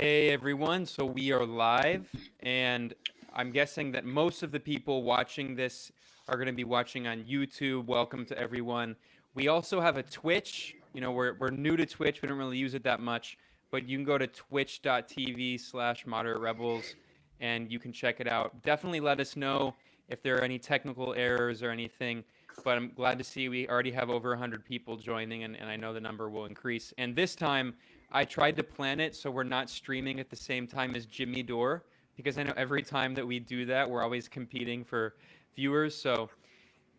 Hey everyone, so we are live, and I'm guessing that most of the people watching this are going to be watching on YouTube. Welcome to everyone. We also have a Twitch. We're new to Twitch. We don't really use it that much, but you can go to twitch.tv/moderate rebels and you can check it out. Definitely let us know if there are any technical errors or anything, but I'm glad to see we already have over 100 people joining, and I know the number will increase. And this time, I tried to plan it so we're not streaming at the same time as Jimmy Dore, because I know every time that we do that, we're always competing for viewers. So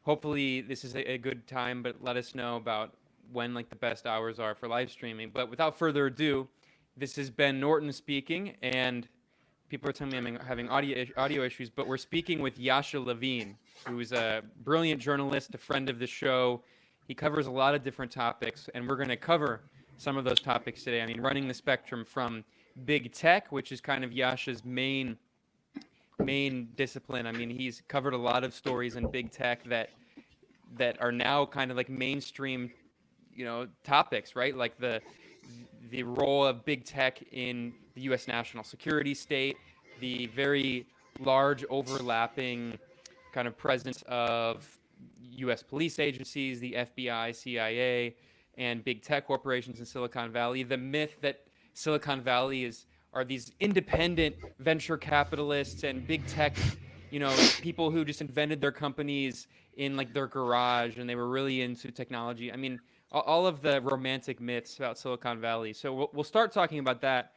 hopefully this is a good time, but let us know about when like the best hours are for live streaming. But without further ado, this is Ben Norton speaking, and people are telling me I'm having audio issues, but we're speaking with Yasha Levine, who's a brilliant journalist, a friend of the show. He covers a lot of different topics, and we're going to cover some of those topics today. I mean, running the spectrum from big tech, which is kind of Yasha's main discipline. I mean, he's covered a lot of stories in big tech that are now kind of like mainstream, topics, right? Like the role of big tech in the U.S. national security state, the very large overlapping kind of presence of U.S. police agencies, the FBI, CIA, and big tech corporations in Silicon Valley. The myth that Silicon Valley are these independent venture capitalists and big tech, people who just invented their companies in like their garage and they were really into technology. I mean, all of the romantic myths about Silicon Valley. So we'll start talking about that.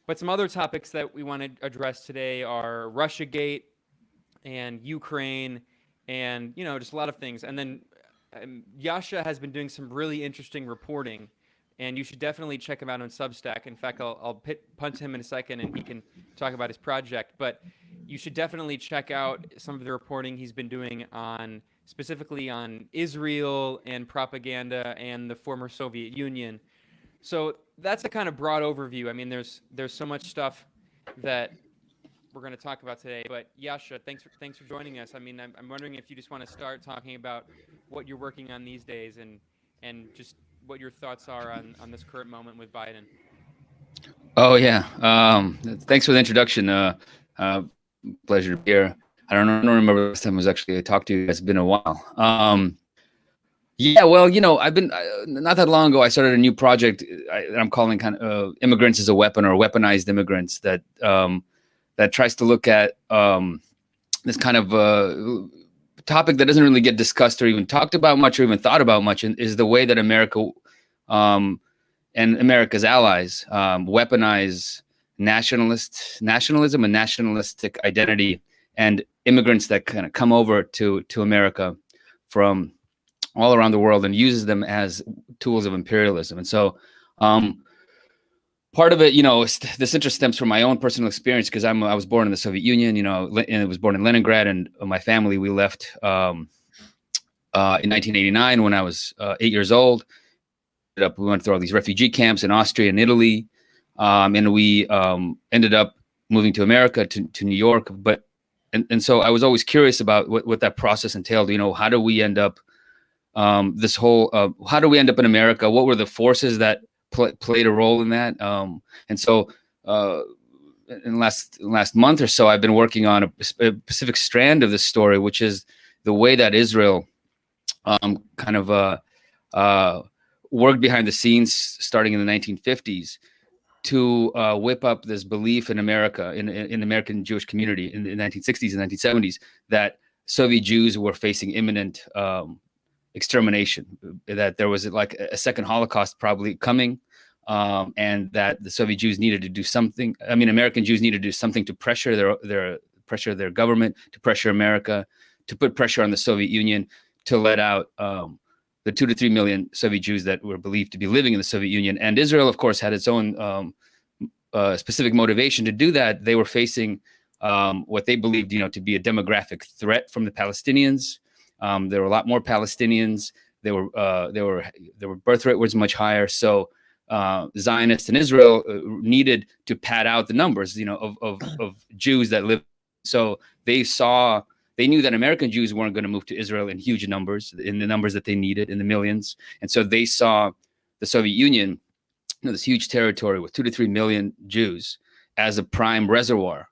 But some other topics that we want to address today are Russiagate and Ukraine and, just a lot of things. And then Yasha has been doing some really interesting reporting, and you should definitely check him out on Substack. In fact, I'll punt him in a second, and he can talk about his project. But you should definitely check out some of the reporting he's been doing specifically on Israel and propaganda and the former Soviet Union. So that's a kind of broad overview. I mean, there's so much stuff that we're going to talk about today. But Yasha, thanks for joining us. I mean, I'm wondering if you just want to start talking about what you're working on these days and just what your thoughts are on this current moment with Biden. Oh yeah. Thanks for the introduction. Pleasure to be here. I don't remember the last time I talked to you. It's been a while. Yeah, well, I've been not that long ago. I started a new project that I'm calling kind of "Immigrants as a Weapon" or "Weaponized Immigrants" that tries to look at this kind of topic that doesn't really get discussed or even talked about much or even thought about much, and is the way that America and America's allies weaponize nationalism and nationalistic identity, and immigrants that kind of come over to America from all around the world and uses them as tools of imperialism. And so part of it, this interest stems from my own personal experience, because I was born in the Soviet Union, and I was born in Leningrad, and my family, we left in 1989 when I was 8 years old. We went through all these refugee camps in Austria and Italy, and we ended up moving to America, to New York. And so I was always curious about what that process entailed. How do we end up how do we end up in America? What were the forces that played a role in that? And so in the last month or so, I've been working on a specific strand of this story, which is the way that Israel worked behind the scenes starting in the 1950s to whip up this belief in America, in the American Jewish community in the 1960s and 1970s, that Soviet Jews were facing imminent extermination, that there was like a second Holocaust probably coming, and that the Soviet Jews needed to do something. I mean, American Jews needed to do something to pressure their government, to pressure America, to put pressure on the Soviet Union to let out the 2 to 3 million Soviet Jews that were believed to be living in the Soviet Union. And Israel, of course, had its own specific motivation to do that. They were facing what they believed, to be a demographic threat from the Palestinians. There were a lot more Palestinians. Their birth rate was much higher. So Zionists in Israel needed to pad out the numbers, of Jews that live. So they knew that American Jews weren't going to move to Israel in huge numbers, in the numbers that they needed, in the millions. And so they saw the Soviet Union this huge territory with 2 to 3 million Jews as a prime reservoir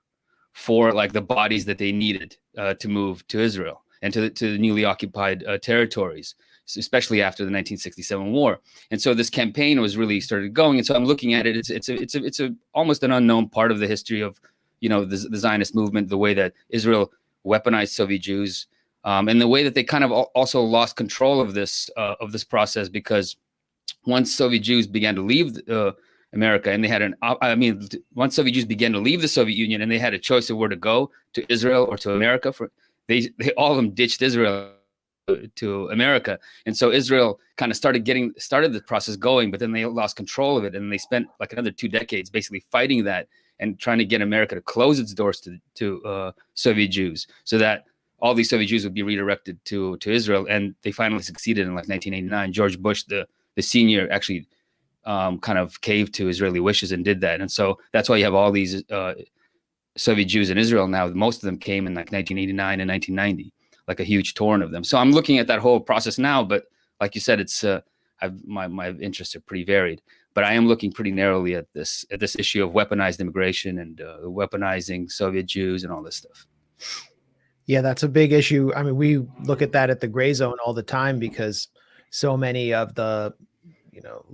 for like the bodies that they needed to move to Israel and to the newly occupied territories, especially after the 1967 war. And so this campaign was really started going. And so I'm looking at it. It's a almost an unknown part of the history of, the Zionist movement, the way that Israel weaponized Soviet Jews, and the way that they kind of also lost control of this process, because once Soviet Jews began to leave America, and they had once Soviet Jews began to leave the Soviet Union, and they had a choice of where to go, to Israel or to America, they all of them ditched Israel to America. And so Israel kind of started the process going, but then they lost control of it, and they spent like another 2 decades basically fighting that and trying to get America to close its doors to Soviet Jews, so that all these Soviet Jews would be redirected to Israel. And they finally succeeded in like 1989. George Bush, the senior, actually kind of caved to Israeli wishes and did that. And so that's why you have all these Soviet Jews in Israel now. Most of them came in like 1989 and 1990, like a huge torrent of them. So I'm looking at that whole process now, but like you said, it's my interests are pretty varied. But I am looking pretty narrowly at this issue of weaponized immigration and weaponizing Soviet Jews and all this stuff. Yeah, that's a big issue. I mean, we look at that at the gray zone all the time, because so many of the,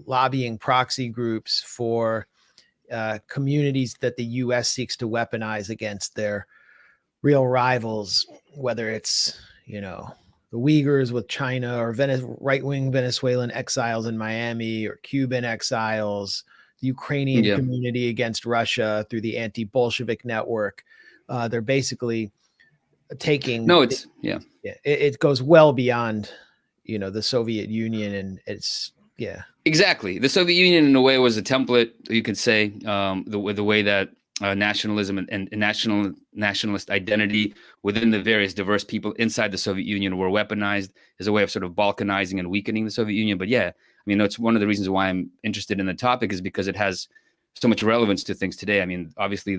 lobbying proxy groups for communities that the U.S. seeks to weaponize against their real rivals, whether it's, the Uyghurs with China, or right-wing Venezuelan exiles in Miami, or Cuban exiles, the Ukrainian community against Russia through the anti-Bolshevik network. They're basically taking. No, it goes well beyond, the Soviet Union, and it's exactly. The Soviet Union in a way was a template, you could say, the way that nationalism and nationalist identity within the various diverse people inside the Soviet Union were weaponized as a way of sort of balkanizing and weakening the Soviet Union. But it's one of the reasons why I'm interested in the topic, is because it has so much relevance to things today. I mean, obviously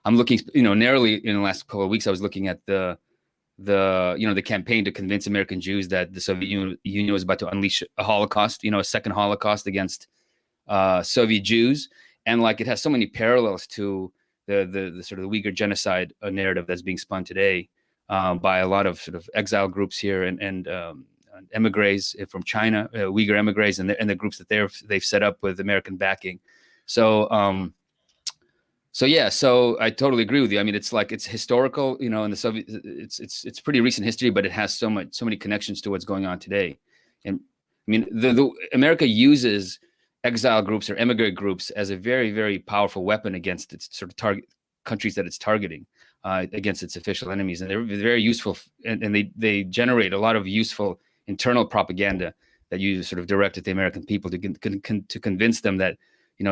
I'm looking, narrowly in the last couple of weeks, I was looking at the campaign to convince American Jews that the Soviet Union was about to unleash a Holocaust, a second Holocaust against Soviet Jews. And like, it has so many parallels to the sort of the Uyghur genocide narrative that's being spun today by a lot of sort of exile groups here and emigres from China, Uyghur emigres, and the groups that they've set up with American backing. So I totally agree with you. I mean, it's historical, in the Soviet, it's pretty recent history, but it has so many connections to what's going on today. And I mean, the America uses exile groups or immigrant groups as a very, very powerful weapon against its sort of target countries that it's targeting, against its official enemies. And they're very useful, and they generate a lot of useful internal propaganda that you sort of direct at the American people to convince them that,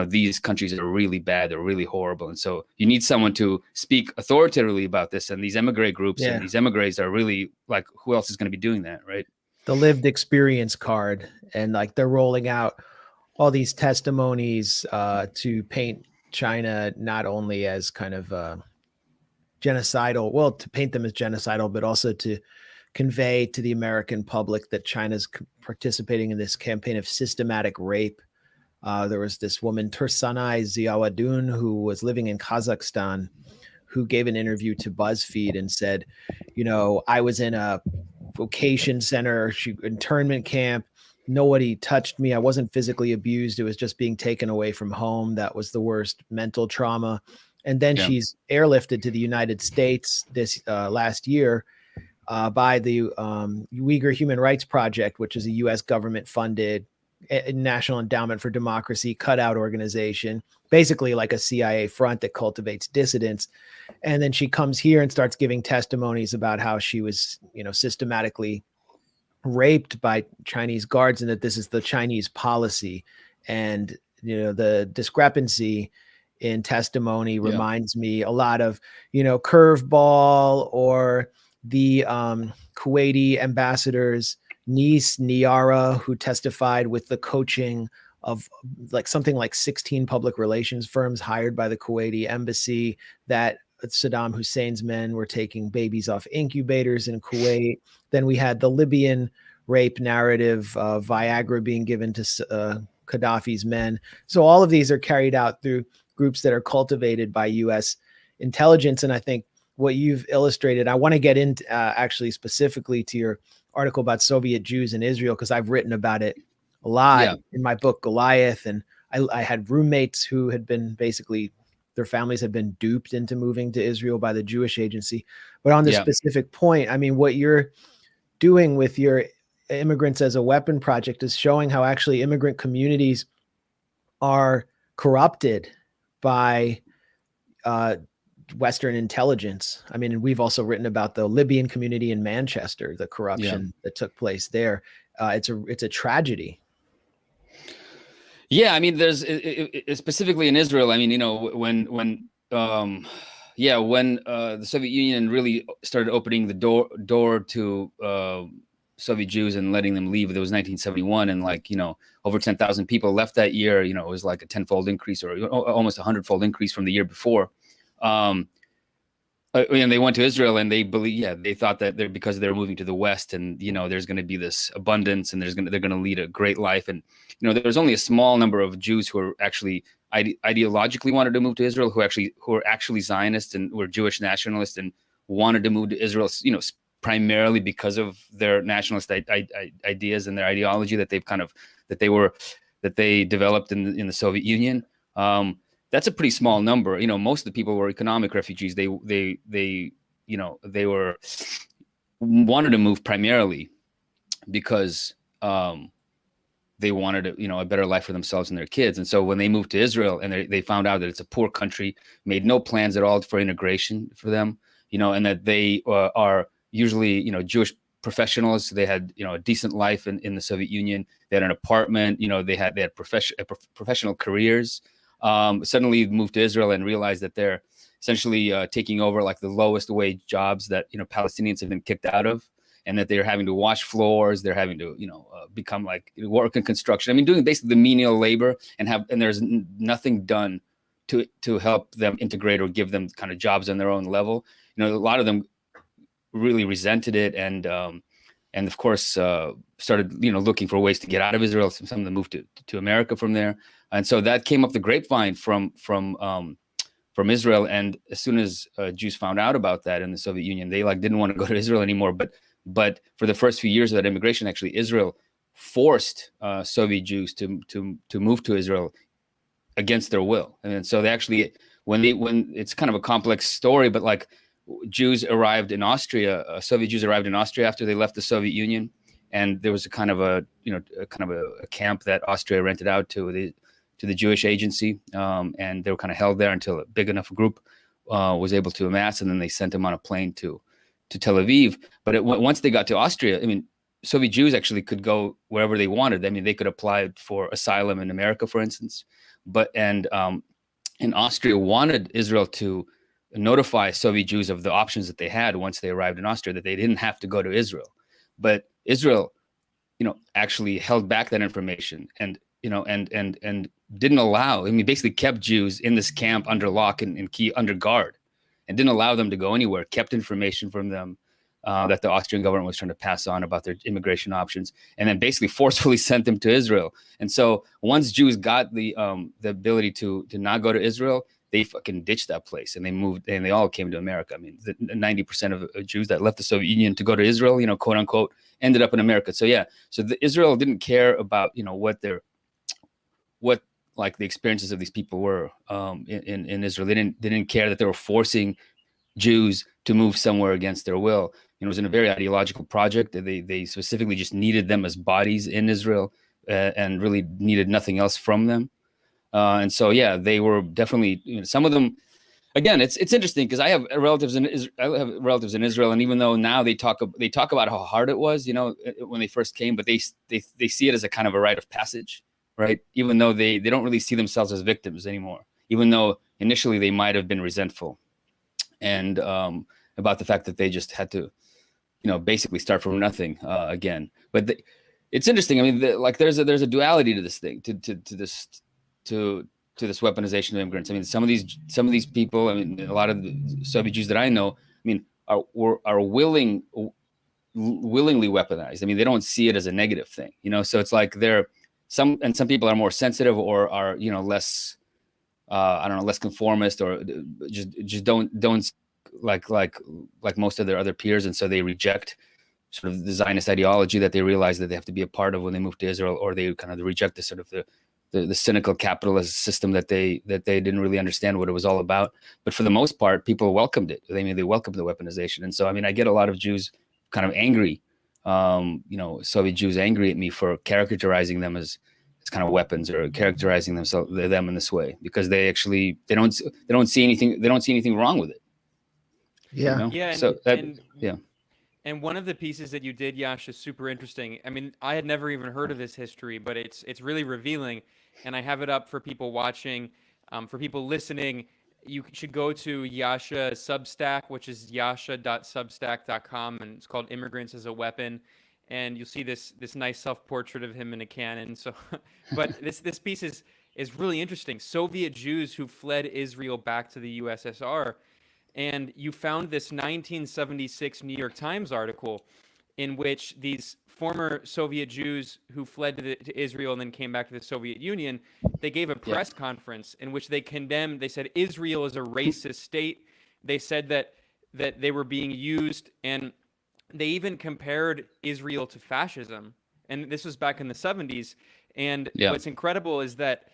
these countries are really bad, they're really horrible. And so you need someone to speak authoritatively about this. And these emigre groups and these emigres are really like, who else is going to be doing that, right? The lived experience card. And like, they're rolling out all these testimonies to paint China not only as kind of genocidal, to paint them as genocidal, but also to convey to the American public that China's participating in this campaign of systematic rape. There was this woman, Tursanai Ziawadun, who was living in Kazakhstan, who gave an interview to BuzzFeed and said, I was in a vocation center, internment camp. Nobody touched me. I wasn't physically abused. It was just being taken away from home. That was the worst mental trauma. And then she's airlifted to the United States this last year by the Uyghur Human Rights Project, which is a U.S. government-funded National Endowment for Democracy cutout organization, basically like a CIA front that cultivates dissidents. And then she comes here and starts giving testimonies about how she was, systematically raped by Chinese guards, and that this is the Chinese policy. And, the discrepancy in testimony reminds me a lot of, Curveball, or the Kuwaiti ambassador's niece, Niara, who testified with the coaching of something like 16 public relations firms hired by the Kuwaiti embassy, that Saddam Hussein's men were taking babies off incubators in Kuwait. Then we had the Libyan rape narrative of Viagra being given to Gaddafi's men. So all of these are carried out through groups that are cultivated by U.S. intelligence. And I think what you've illustrated, I want to get into actually specifically to your article about Soviet Jews in Israel, because I've written about it a lot in my book, Goliath. And I had roommates who had been basically, their families had been duped into moving to Israel by the Jewish agency. But on this specific point, I mean, what you're doing with your Immigrants as a Weapon project is showing how actually immigrant communities are corrupted by Western intelligence. I mean, we've also written about the Libyan community in Manchester, the corruption that took place there. It's a tragedy. Yeah, I mean, there's specifically in Israel. I mean, you know, when the Soviet Union really started opening the door to Soviet Jews and letting them leave, it was 1971, and like, you know, over 10,000 people left that year. You know, it was like a 10-fold increase, or almost a 100-fold increase from the year before. And they went to Israel, and they thought that because they're moving to the West, and you know, there's going to be this abundance, and they're going to lead a great life. And you know, there's only a small number of Jews who are actually ideologically wanted to move to Israel, who are actually Zionists and were Jewish nationalists and wanted to move to Israel. You know, primarily because of their nationalist ideas and their ideology that they developed in the Soviet Union. That's a pretty small number. You know, most of the people were economic refugees. They wanted to move primarily because they wanted a better life for themselves and their kids. And so when they moved to Israel and they found out that it's a poor country, made no plans at all for integration for them, you know, and that they are usually, you know, Jewish professionals. They had, you know, a decent life in the Soviet Union. They had an apartment, you know, they had professional careers. Suddenly moved to Israel and realized that they're essentially taking over like the lowest wage jobs that, you know, Palestinians have been kicked out of, and that they're having to wash floors. They're having to, you know, become like work in construction. I mean, doing basically the menial labor, and there's nothing done to help them integrate or give them kind of jobs on their own level. You know, a lot of them really resented it, and of course started, you know, looking for ways to get out of Israel. Some of them moved to America from there, and so that came up the grapevine from Israel. And as soon as Jews found out about that in the Soviet Union, they like didn't want to go to Israel anymore. But for the first few years of that immigration, actually, Israel forced Soviet Jews to move to Israel against their will. And so they actually, when it's kind of a complex story, but like Jews arrived in Austria, Soviet Jews arrived in Austria after they left the Soviet Union, and there was a kind of a camp that Austria rented out to the Jewish agency, and they were kind of held there until a big enough group was able to amass, and then they sent them on a plane to Tel Aviv. But once they got to Austria, I mean, Soviet Jews actually could go wherever they wanted. I mean, they could apply for asylum in America, for instance, and Austria wanted Israel to notify Soviet Jews of the options that they had once they arrived in Austria, that they didn't have to go to Israel. But Israel, you know, actually held back that information, and you know, and didn't allow. I mean, basically kept Jews in this camp under lock and key, under guard, and didn't allow them to go anywhere. Kept information from them that the Austrian government was trying to pass on about their immigration options, and then basically forcefully sent them to Israel. And so once Jews got the ability to not go to Israel, they fucking ditched that place and they moved, and they all came to America. I mean, 90% of Jews that left the Soviet Union to go to Israel, you know, quote unquote, ended up in America. So yeah, so Israel didn't care about, you know, what like the experiences of these people were in Israel. They didn't care that they were forcing Jews to move somewhere against their will. It was in a very ideological project. They specifically just needed them as bodies in Israel and really needed nothing else from them. And so, yeah, they were definitely, you know, some of them. Again, it's interesting because I have relatives in Israel, and even though now they talk about how hard it was, you know, when they first came, but they see it as a kind of a rite of passage, right? Even though they don't really see themselves as victims anymore, even though initially they might have been resentful and about the fact that they just had to, you know, basically start from nothing again. But it's interesting. I mean, there's a duality to this thing, to this weaponization of immigrants. I mean, some of these people, I mean, a lot of the Soviet Jews that I know, I mean, are willingly weaponized. I mean, they don't see it as a negative thing, you know. So it's like they're some people are more sensitive or are, you know, less, I don't know, less conformist, or just don't like most of their other peers, and so they reject sort of the Zionist ideology that they realize that they have to be a part of when they move to Israel, or they kind of reject the sort of the cynical capitalist system that they didn't really understand what it was all about. But for the most part, people welcomed it. They welcomed the weaponization. And so, I mean, I get a lot of Jews kind of angry, you know, Soviet Jews angry at me for characterizing them as kind of weapons, or characterizing them in this way, because they don't see anything wrong with it. Yeah. You know? Yeah. So yeah. And one of the pieces that you did, Yash, is super interesting. I mean, I had never even heard of this history, but it's really revealing. And I have it up for people watching, for people listening. You should go to Yasha Substack, which is yasha.substack.com, and it's called "Immigrants as a Weapon." And you'll see this nice self-portrait of him in a cannon. So, but this piece is really interesting. Soviet Jews who fled Israel back to the USSR. And you found this 1976 New York Times article in which these former Soviet Jews who fled to Israel and then came back to the Soviet Union, they gave a press conference in which they said Israel is a racist state. They said that they were being used, and they even compared Israel to fascism. And this was back in the 70s. And what's incredible is that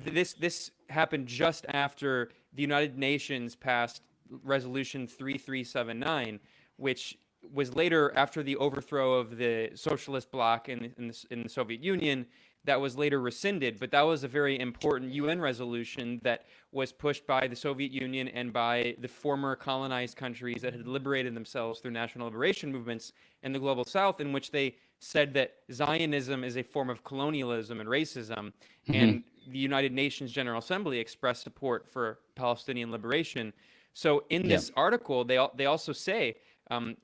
this happened just after the United Nations passed Resolution 3379, which was later, after the overthrow of the socialist bloc in the Soviet Union, that was later rescinded. But that was a very important UN resolution that was pushed by the Soviet Union and by the former colonized countries that had liberated themselves through national liberation movements in the global South, in which they said that Zionism is a form of colonialism and racism. Mm-hmm. And the United Nations General Assembly expressed support for Palestinian liberation. So in this article, they also say,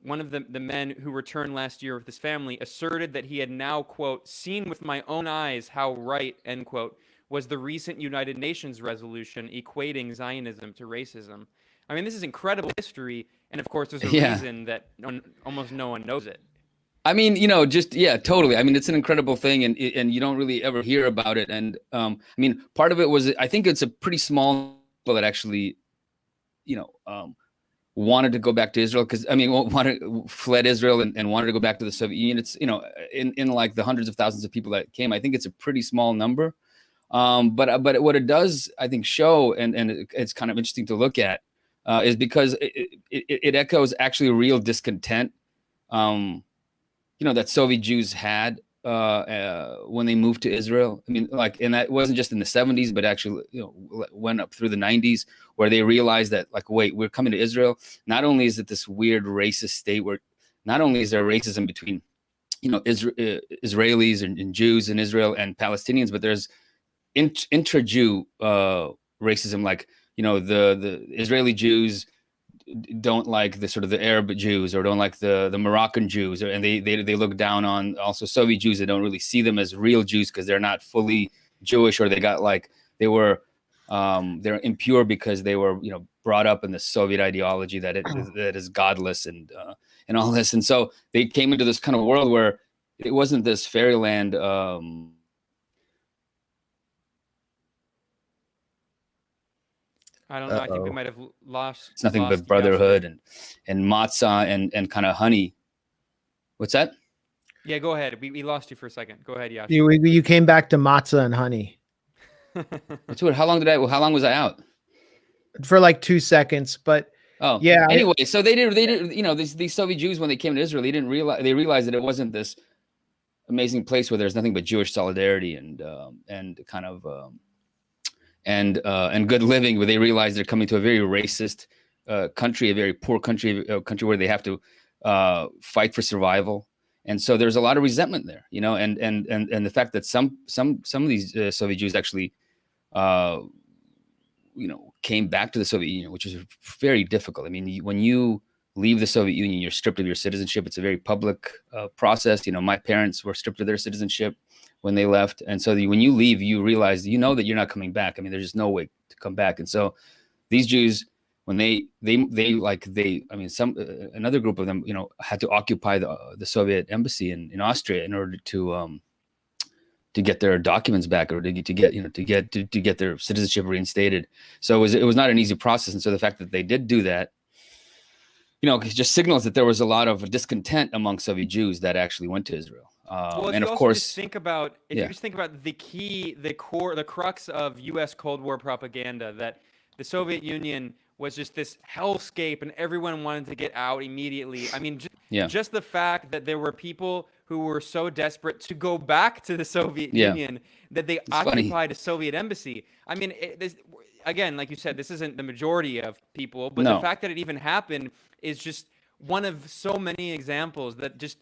one of the men who returned last year with his family asserted that he had now, quote, seen with my own eyes how right, end quote, was the recent United Nations resolution equating Zionism to racism. I mean, this is incredible history. And of course, there's a reason that almost no one knows it. I mean, you know, totally. I mean, it's an incredible thing, and you don't really ever hear about it. And I mean, part of it was, I think it's a pretty small people that actually, you know, wanted to go back to Israel, because I mean, fled Israel and wanted to go back to the Soviet Union. It's, you know, in like the hundreds of thousands of people that came, I think it's a pretty small number. But what it does, I think, show, and it's kind of interesting to look at, is because it echoes actually real discontent, you know, that Soviet Jews had when they moved to Israel. I mean, like, and that wasn't just in the 70s, but actually, you know, went up through the 90s, where they realized that, like, wait, we're coming to Israel. Not only is it this weird racist state where not only is there racism between, you know, Israelis and Jews in Israel and Palestinians, but there's intra-Jew racism. Like, you know, the Israeli Jews don't like the sort of the Arab Jews, or don't like the Moroccan Jews, and they look down on also Soviet Jews. They don't really see them as real Jews because they're not fully Jewish, or they're impure because they were, you know, brought up in the Soviet ideology that is godless and all this. And so they came into this kind of world where it wasn't this fairyland. I don't know. I think we might have lost. It's nothing but brotherhood and matzah and kind of honey. What's that? Yeah, go ahead. We lost you for a second. Go ahead, Yasha. You came back to matzah and honey. That's weird. How long was I out? For like 2 seconds, but yeah. Anyway, so they did. You know, these Soviet Jews, when they came to Israel, they realized that it wasn't this amazing place where there's nothing but Jewish solidarity and kind of. And good living, where they realize they're coming to a very racist country, a very poor country, a country where they have to fight for survival. And so there's a lot of resentment there, you know, and the fact that some of these Soviet Jews actually, you know, came back to the Soviet Union, which is very difficult. I mean, when you leave the Soviet Union, you're stripped of your citizenship. It's a very public process. You know, my parents were stripped of their citizenship when they left. And so when you leave, you realize, you know, that you're not coming back. I mean, there's just no way to come back. And so these Jews, when another group of them, you know, had to occupy the Soviet embassy in Austria in order to get their documents back, or to get their citizenship reinstated. So it was not an easy process. And so the fact that they did do that, it just signals that there was a lot of discontent among Soviet Jews that actually went to Israel. Well, if and you of also course, just think about, if you just think about the crux of U.S. Cold War propaganda, that the Soviet Union was just this hellscape and everyone wanted to get out immediately. I mean, just the fact that there were people who were so desperate to go back to the Soviet Union that they occupied a Soviet embassy. I mean, again, like you said, this isn't the majority of people, but the fact that it even happened is just one of so many examples that just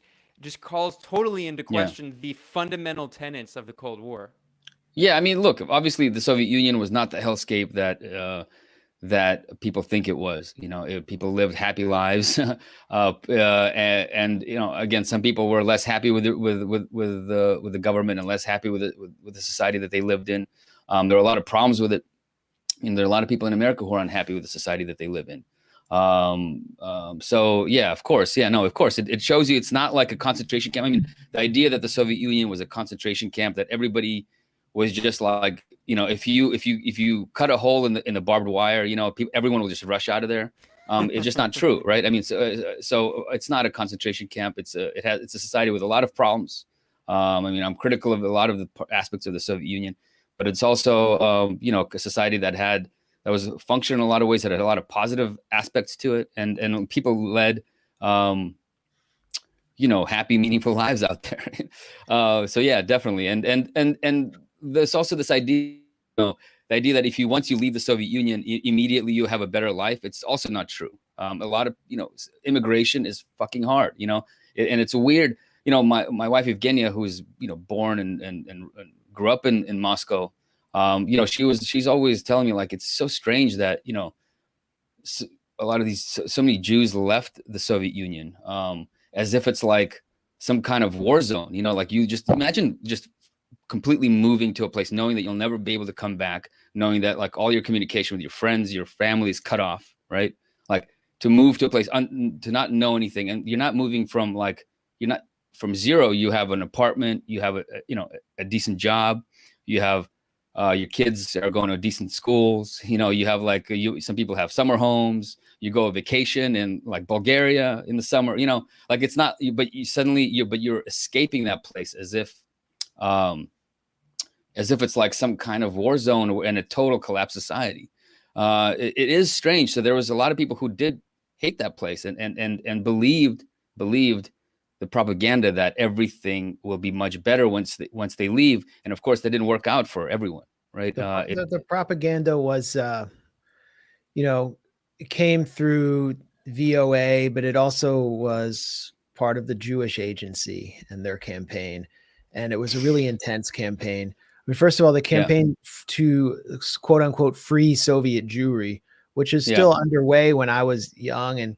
calls totally into question the fundamental tenets of the Cold War. Yeah, I mean, look, obviously the Soviet Union was not the hellscape that people think it was. People lived happy lives, and again, some people were less happy with the government and less happy with the society that they lived in. There were a lot of problems with it, and there are a lot of people in America who are unhappy with the society that they live in. So yeah, of course. Yeah, no, of course. It shows you it's not like a concentration camp. I mean, the idea that the Soviet Union was a concentration camp, that everybody was just like, if you cut a hole in the barbed wire, everyone will just rush out of there. It's just not true, right? I mean, so it's not a concentration camp. It's a society with a lot of problems. I mean, I'm critical of a lot of the aspects of the Soviet Union, but it's also a society that was functional in a lot of ways, that had a lot of positive aspects to it, and people led happy, meaningful lives out there. So yeah, definitely. And there's also this idea, the idea that once you leave the Soviet Union, immediately you have a better life. It's also not true. A lot of, immigration is fucking hard, and it's a weird, my wife, Evgenia, who's, born and grew up in Moscow, she's always telling me, like, it's so strange that, a lot of so many Jews left the Soviet Union, as if it's like some kind of war zone, like, you just imagine just completely moving to a place, knowing that you'll never be able to come back, knowing that, like, all your communication with your friends, your family is cut off, right? Like, to move to a place to not know anything, and you're not moving from, like, you're not from zero. You have an apartment, you have a decent job, you have your kids are going to decent schools, you have, like, some people have summer homes, you go on vacation in, like, Bulgaria in the summer, like, it's not, but you're escaping that place as if it's like some kind of war zone and a total collapsed society. It is strange. So there was a lot of people who did hate that place and believed the propaganda that everything will be much better once they leave. And of course, that didn't work out for everyone, right? The propaganda was, it came through VOA, but it also was part of the Jewish Agency and their campaign. And it was a really intense campaign. I mean, first of all, the campaign to quote unquote free Soviet Jewry, which is still underway. When I was young and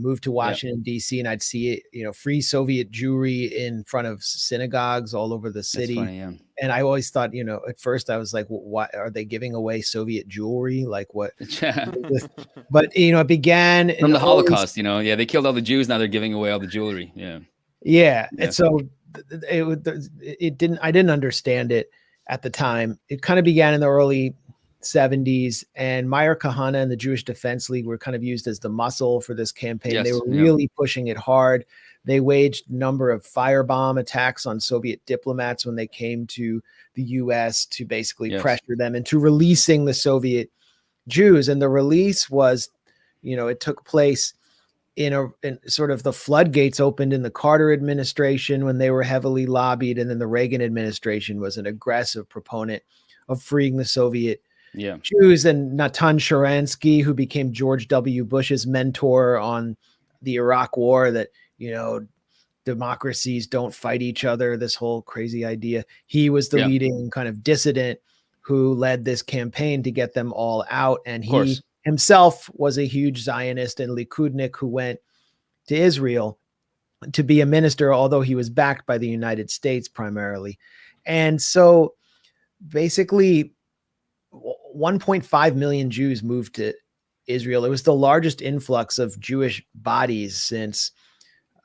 moved to Washington, D.C., and I'd see it, free Soviet Jewry in front of synagogues all over the city. That's funny, yeah. And I always thought, at first I was like, why are they giving away Soviet jewelry? Like, what? But, it began from the Holocaust, they killed all the Jews. Now they're giving away all the jewelry. Yeah. Yeah. And so I didn't understand it at the time. It kind of began in the early 70s, and Meir Kahane and the Jewish Defense League were kind of used as the muscle for this campaign. Yes, they were really pushing it hard. They waged a number of firebomb attacks on Soviet diplomats when they came to the U.S. to basically pressure them into releasing the Soviet Jews. And the release was, it took place in sort of the floodgates opened in the Carter administration when they were heavily lobbied. And then the Reagan administration was an aggressive proponent of freeing the Soviet Jews. And Natan Sharansky, who became George W. Bush's mentor on the Iraq War, that, democracies don't fight each other, this whole crazy idea. He was the leading kind of dissident who led this campaign to get them all out. And he himself was a huge Zionist and Likudnik who went to Israel to be a minister, although he was backed by the United States primarily. And so basically 1.5 million Jews moved to Israel. It was the largest influx of Jewish bodies since,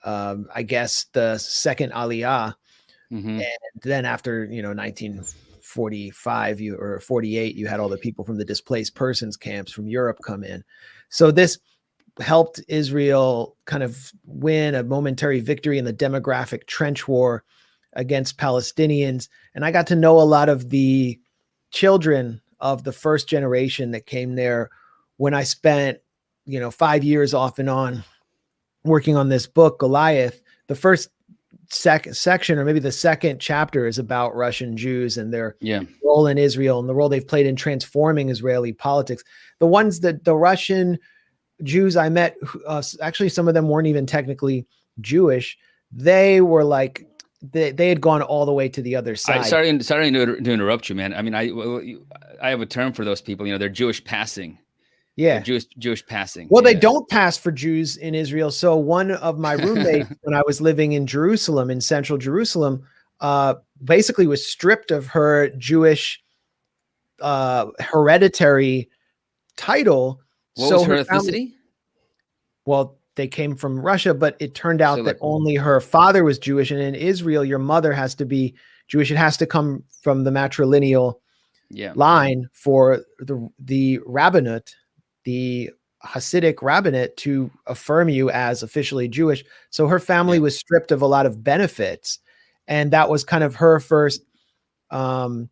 I guess, the second Aliyah. Mhm. And then after, 1945 or 48, you had all the people from the displaced persons camps from Europe come in. So this helped Israel kind of win a momentary victory in the demographic trench war against Palestinians. And I got to know a lot of the children of the first generation that came there when I spent, 5 years off and on working on this book, Goliath. The first section, or maybe the second chapter, is about Russian Jews and their role in Israel and the role they've played in transforming Israeli politics. The ones that the Russian Jews I met, actually, some of them weren't even technically Jewish. They were like, they had gone all the way to the other side. Sorry to interrupt you, man. I mean, I have a term for those people. They're Jewish passing. Yeah, they're Jewish passing. Well, they don't pass for Jews in Israel. So one of my roommates, when I was living in Jerusalem, in central Jerusalem, basically was stripped of her Jewish hereditary title. What was her ethnicity? Well, they came from Russia, but it turned out that only her father was Jewish. And in Israel, your mother has to be Jewish. It has to come from the matrilineal line for the rabbinate, the Hasidic rabbinate, to affirm you as officially Jewish. So her family was stripped of a lot of benefits. And that was kind of her first sort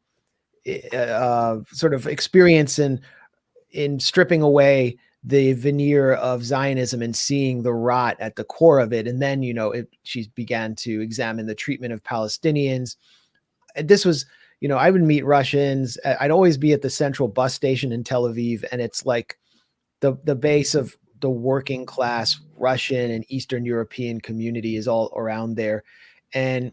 of experience in stripping away the veneer of Zionism and seeing the rot at the core of it. And then, she began to examine the treatment of Palestinians. And this was, I would meet Russians. I'd always be at the central bus station in Tel Aviv. And it's like the base of the working class Russian and Eastern European community is all around there. And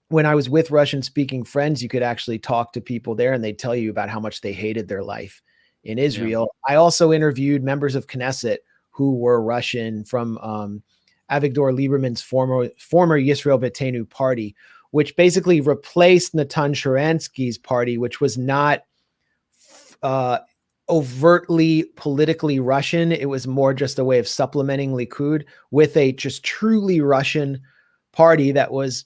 when I was with Russian speaking friends, you could actually talk to people there and they'd tell you about how much they hated their life in Israel. I also interviewed members of Knesset who were Russian from Avigdor Lieberman's former Yisrael Beitenu party, which basically replaced Natan Sharansky's party, which was not overtly politically Russian. It was more just a way of supplementing Likud with a just truly Russian party that was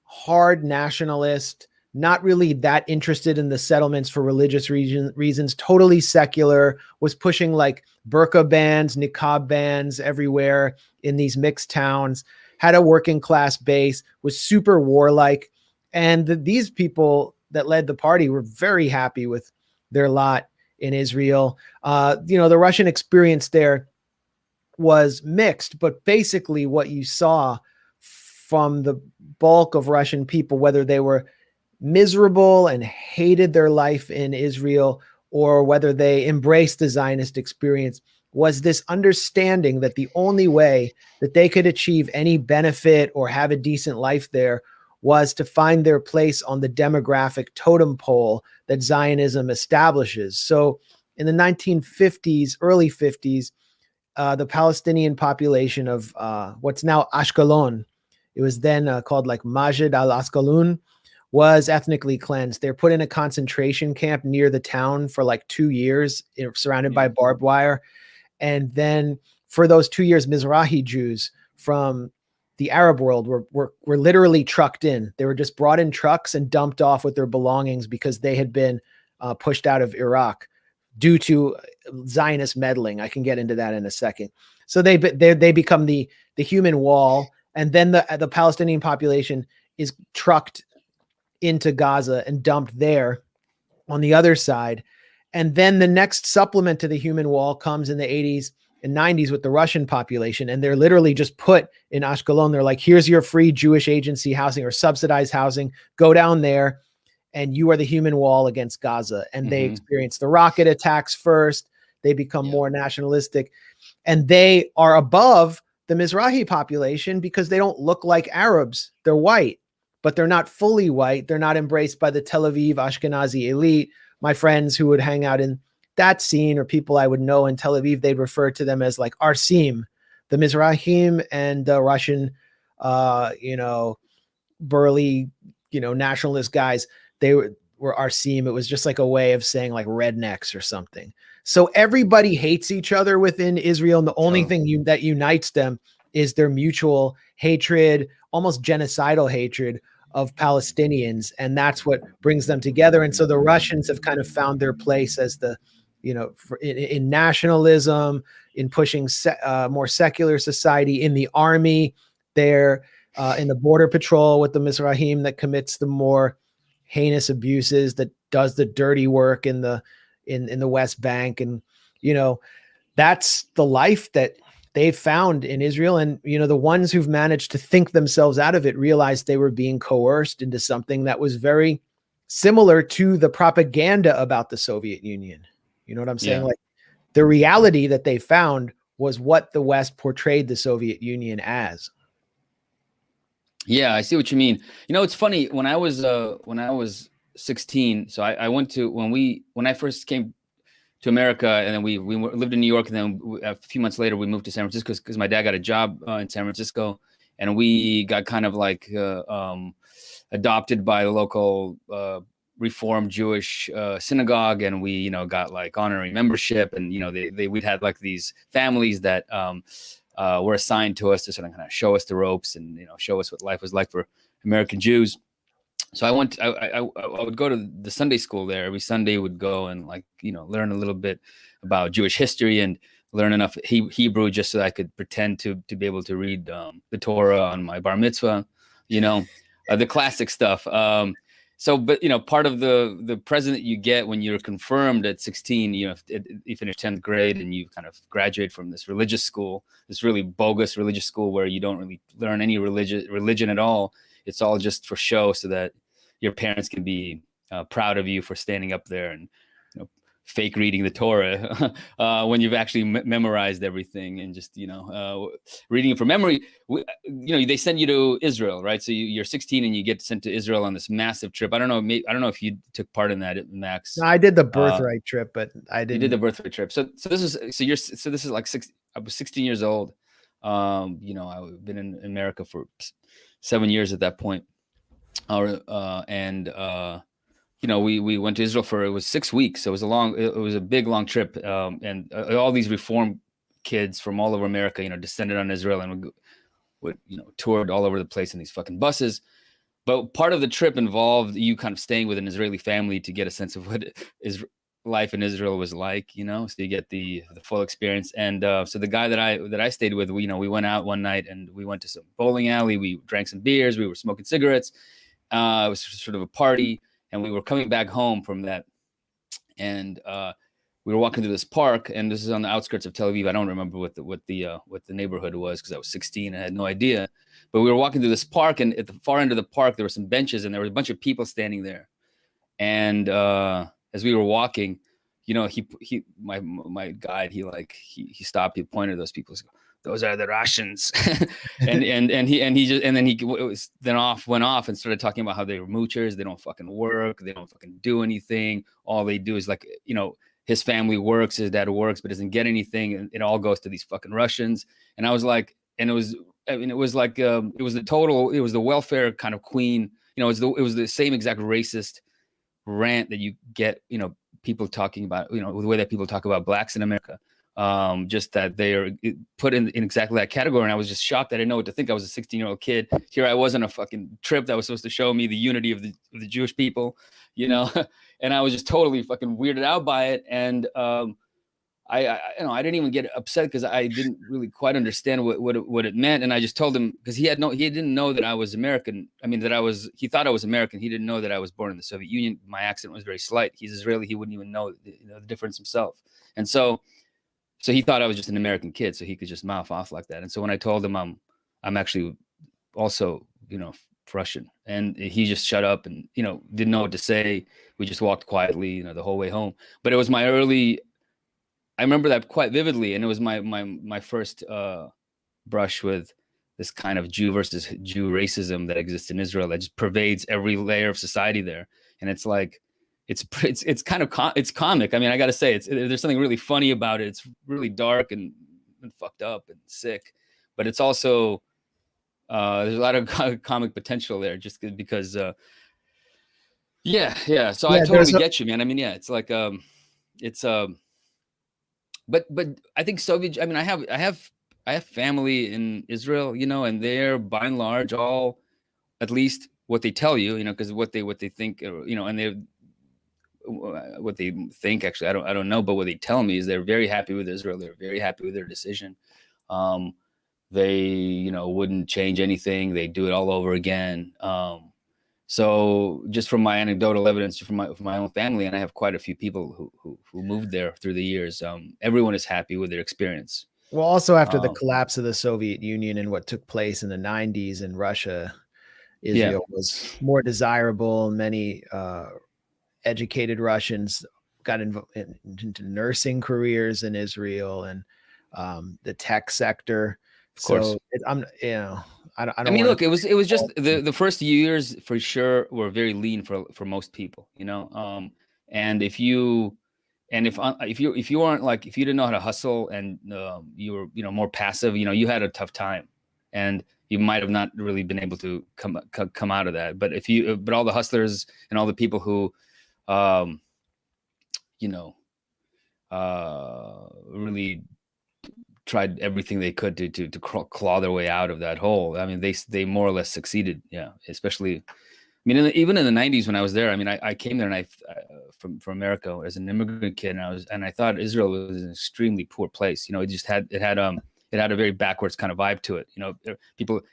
hard nationalist, not really that interested in the settlements for religious reasons, totally secular, was pushing like burqa bans, niqab bans everywhere in these mixed towns, had a working class base, was super warlike. And these people that led the party were very happy with their lot in Israel. The Russian experience there was mixed, but basically what you saw from the bulk of Russian people, whether they were miserable and hated their life in Israel or whether they embraced the Zionist experience, was this understanding that the only way that they could achieve any benefit or have a decent life there was to find their place on the demographic totem pole that Zionism establishes. So in the 1950s, early 50s, the Palestinian population of what's now Ashkelon, it was then called like Majid al-Askalun, was ethnically cleansed. They're put in a concentration camp near the town for like 2 years, surrounded by barbed wire. And then for those 2 years, Mizrahi Jews from the Arab world were literally trucked in. They were just brought in trucks and dumped off with their belongings because they had been pushed out of Iraq due to Zionist meddling. I can get into that in a second. So they become the human wall. And then the Palestinian population is trucked into Gaza and dumped there on the other side. And then the next supplement to the human wall comes in the 80s and 90s with the Russian population. And they're literally just put in Ashkelon. They're like, here's your free Jewish agency housing or subsidized housing. Go down there and you are the human wall against Gaza. And they experience the rocket attacks first. They become more nationalistic. And they are above the Mizrahi population because they don't look like Arabs. They're white, but they're not fully white. They're not embraced by the Tel Aviv Ashkenazi elite. My friends who would hang out in that scene or people I would know in Tel Aviv, they'd refer to them as like Arsim, the Mizrahim and the Russian, burly, nationalist guys. They were Arsim. It was just like a way of saying like rednecks or something. So everybody hates each other within Israel. And the only thing that unites them is their mutual hatred, almost genocidal hatred of Palestinians, and that's what brings them together. And so the Russians have kind of found their place as the, in nationalism, in pushing more secular society, in the army. They're in the border patrol with the Mizrahim that commits the more heinous abuses, that does the dirty work in the West Bank, and that's the life that they've found in Israel. And, the ones who've managed to think themselves out of it realized they were being coerced into something that was very similar to the propaganda about the Soviet Union. You know what I'm saying? Yeah. Like, the reality that they found was what the West portrayed the Soviet Union as. Yeah, I see what you mean. It's funny, when I was 16, so I went to, when I first came to America, and then we lived in New York, and then a few months later we moved to San Francisco because my dad got a job in San Francisco, and we got kind of like adopted by the local Reformed Jewish synagogue, and we got like honorary membership, and we'd had like these families that were assigned to us to sort of kind of show us the ropes and show us what life was like for American Jews. So I would go to the Sunday school there. Every Sunday would go and learn a little bit about Jewish history and learn enough Hebrew just so that I could pretend to be able to read the Torah on my bar mitzvah, the classic stuff. But part of the present that you get when you're confirmed at 16, you finish 10th grade and you kind of graduate from this religious school, this really bogus religious school where you don't really learn any religion at all. It's all just for show so that your parents can be proud of you for standing up there and fake reading the Torah when you've actually memorized everything and just reading it from memory. They send you to Israel, right? So you're 16 and you get sent to Israel on this massive trip. I don't know if you took part in that, Max. No, I did the birthright trip, but I didn't. You did the birthright trip. So this is like I was 16 years old. I've been in America for 7 years at that point. We went to Israel it was 6 weeks. So it was a big, long trip. And all these Reform kids from all over America, descended on Israel and would toured all over the place in these fucking buses. But part of the trip involved you kind of staying with an Israeli family to get a sense of what life in Israel was like, so you get the full experience. And so the guy that I stayed with, we went out one night and we went to some bowling alley. We drank some beers. We were smoking cigarettes. It was sort of a party, and we were coming back home from that. And we were walking through this park, and this is on the outskirts of Tel Aviv. I don't remember what the neighborhood was because I was 16 and I had no idea. But we were walking through this park, and at the far end of the park, there were some benches, and there was a bunch of people standing there. And as we were walking, my guide, he stopped, he pointed at those people, those are the Russians. and then he went off and started talking about how they were moochers. They don't fucking work. They don't fucking do anything. All they do is his family works, his dad works, but doesn't get anything. And it all goes to these fucking Russians. And I was like, it was the welfare kind of queen. It was the same exact racist rant that you get, people talking about, the way that people talk about blacks in America. Just that they are put in exactly that category. And I was just shocked. I didn't know what to think. I was a 16-year-old kid. Here I was on a fucking trip that was supposed to show me the unity of the Jewish people, and I was just totally fucking weirded out by it. And I didn't even get upset because I didn't really quite understand what it meant. And I just told him, because he didn't know that I was American. I mean, he thought I was American. He didn't know that I was born in the Soviet Union. My accent was very slight. He's Israeli. He wouldn't even know the difference himself. And so he thought I was just an American kid, so he could just mouth off like that. And so when I told him I'm actually also, Russian, and he just shut up and, didn't know what to say. We just walked quietly, the whole way home. But it was I remember that quite vividly. And it was my first brush with this kind of Jew versus Jew racism that exists in Israel that just pervades every layer of society there. And it's like, it's kind of it's comic. I mean, I got to say, there's something really funny about it. It's really dark and fucked up and sick, but it's also there's a lot of comic potential there, just because. Yeah. So I totally get you, man. I mean, yeah, it's like but I think Soviet. I mean, I have family in Israel, and they're by and large all at least what they tell you, because what they think, and they what they think, actually, I don't know, but what they tell me is they're very happy with Israel. They're very happy with their decision. They wouldn't change anything. They do it all over again. So just from my anecdotal evidence from my own family, and I have quite a few people who moved there through the years, everyone is happy with their experience. Well, also after the collapse of the Soviet Union and what took place in the 90s in Russia, Israel was more desirable. Many educated Russians got into nursing careers in Israel and the tech sector. Of course. So I don't I mean, look, it was just the first years for sure were very lean for most people, and if you aren't like, if you didn't know how to hustle and you were more passive, you had a tough time, and you might have not really been able to come out of that. But but all the hustlers and all the people who really tried everything they could to claw their way out of that hole. I mean, they more or less succeeded. Yeah, especially. I mean, even in the 90s when I was there, I mean, I came there and from America as an immigrant kid, and I thought Israel was an extremely poor place. It had a very backwards kind of vibe to it.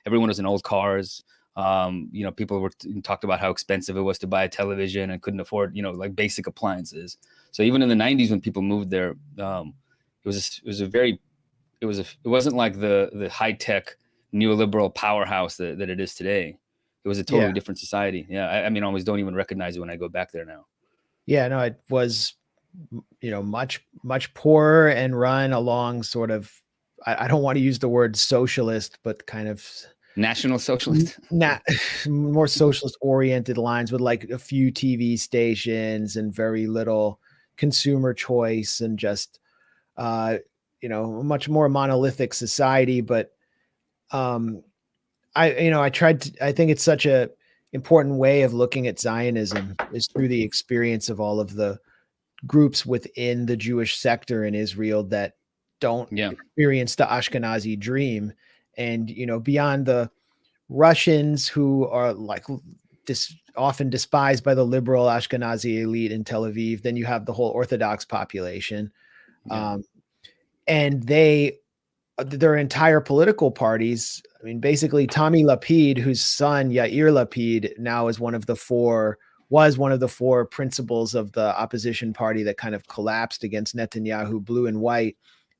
Everyone was in old cars. People talked about how expensive it was to buy a television and couldn't afford, like basic appliances. So even in the 90s when people moved there, it wasn't like the high tech neoliberal powerhouse that it is today. It was a totally different society. Yeah. I mean, I always don't even recognize it when I go back there now. Yeah, no, it was, much, much poorer and run along sort of, I don't want to use the word socialist, but kind of national socialist, more socialist oriented lines with like a few TV stations and very little consumer choice and just, a much more monolithic society. But, I think it's such a important way of looking at Zionism is through the experience of all of the groups within the Jewish sector in Israel that don't experience the Ashkenazi dream. And, beyond the Russians who are like often despised by the liberal Ashkenazi elite in Tel Aviv, then you have the whole Orthodox population. And their entire political parties. I mean, basically Tommy Lapid, whose son Yair Lapid now was one of the four principals of the opposition party that kind of collapsed against Netanyahu, blue and white.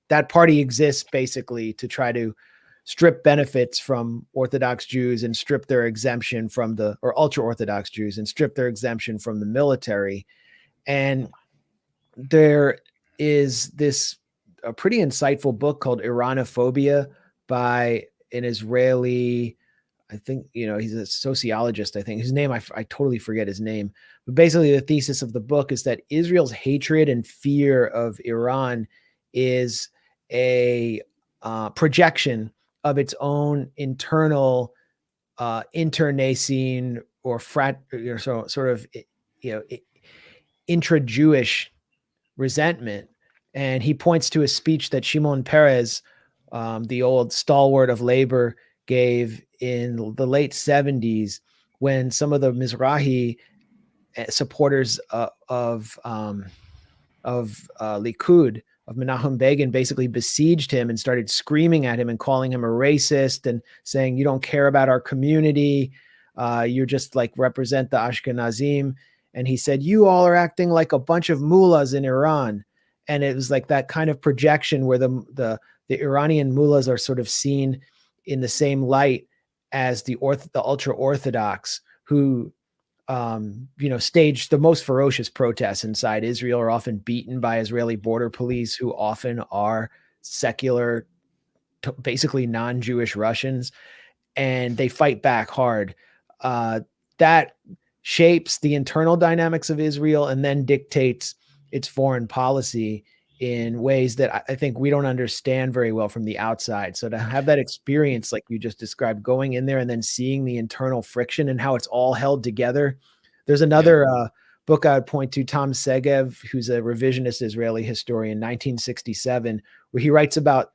That party exists basically to try to strip benefits from Orthodox Jews and strip their exemption or ultra-Orthodox Jews and strip their exemption from the military. And there is a pretty insightful book called Iranophobia by an Israeli, I think, he's a sociologist, I think. His name, I totally forget his name. But basically the thesis of the book is that Israel's hatred and fear of Iran is a projection of its own internal internecine or sort of intra-Jewish resentment. And he points to a speech that Shimon Peres, the old stalwart of labor, gave in the late 70s when some of the Mizrahi supporters of Likud, of Menachem Begin, basically besieged him and started screaming at him and calling him a racist and saying, "You don't care about our community. You're just like represent the Ashkenazim." And he said, "You all are acting like a bunch of mullahs in Iran." And it was like that kind of projection where the Iranian mullahs are sort of seen in the same light as the ultra Orthodox who, staged the most ferocious protests inside Israel, are often beaten by Israeli border police who often are secular, basically non-Jewish Russians, and they fight back hard. That shapes the internal dynamics of Israel and then dictates its foreign policy in ways that I think we don't understand very well from the outside. So to have that experience, like you just described, going in there and then seeing the internal friction and how it's all held together. There's another book I would point to, Tom Segev, who's a revisionist Israeli historian, 1967, where he writes about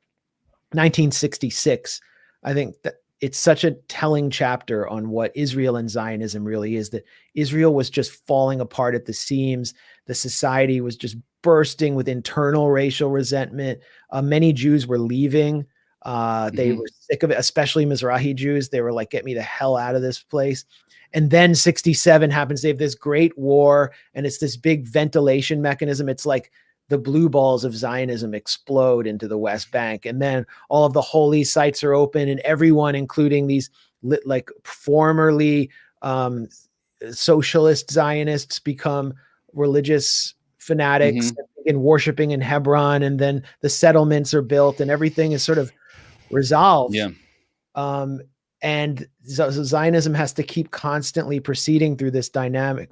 1966. I think that it's such a telling chapter on what Israel and Zionism really is, that Israel was just falling apart at the seams. The society was just bursting with internal racial resentment. Many Jews were leaving. They were sick of it, especially Mizrahi Jews. They were like, get me the hell out of this place. And then 67 happens. They have this great war, and it's this big ventilation mechanism. It's like the blue balls of Zionism explode into the West Bank. And then all of the holy sites are open, and everyone, including these like formerly socialist Zionists, become religious fanatics and worshiping in Hebron. And then the settlements are built and everything is sort of resolved. Yeah. And so Zionism has to keep constantly proceeding through this dynamic.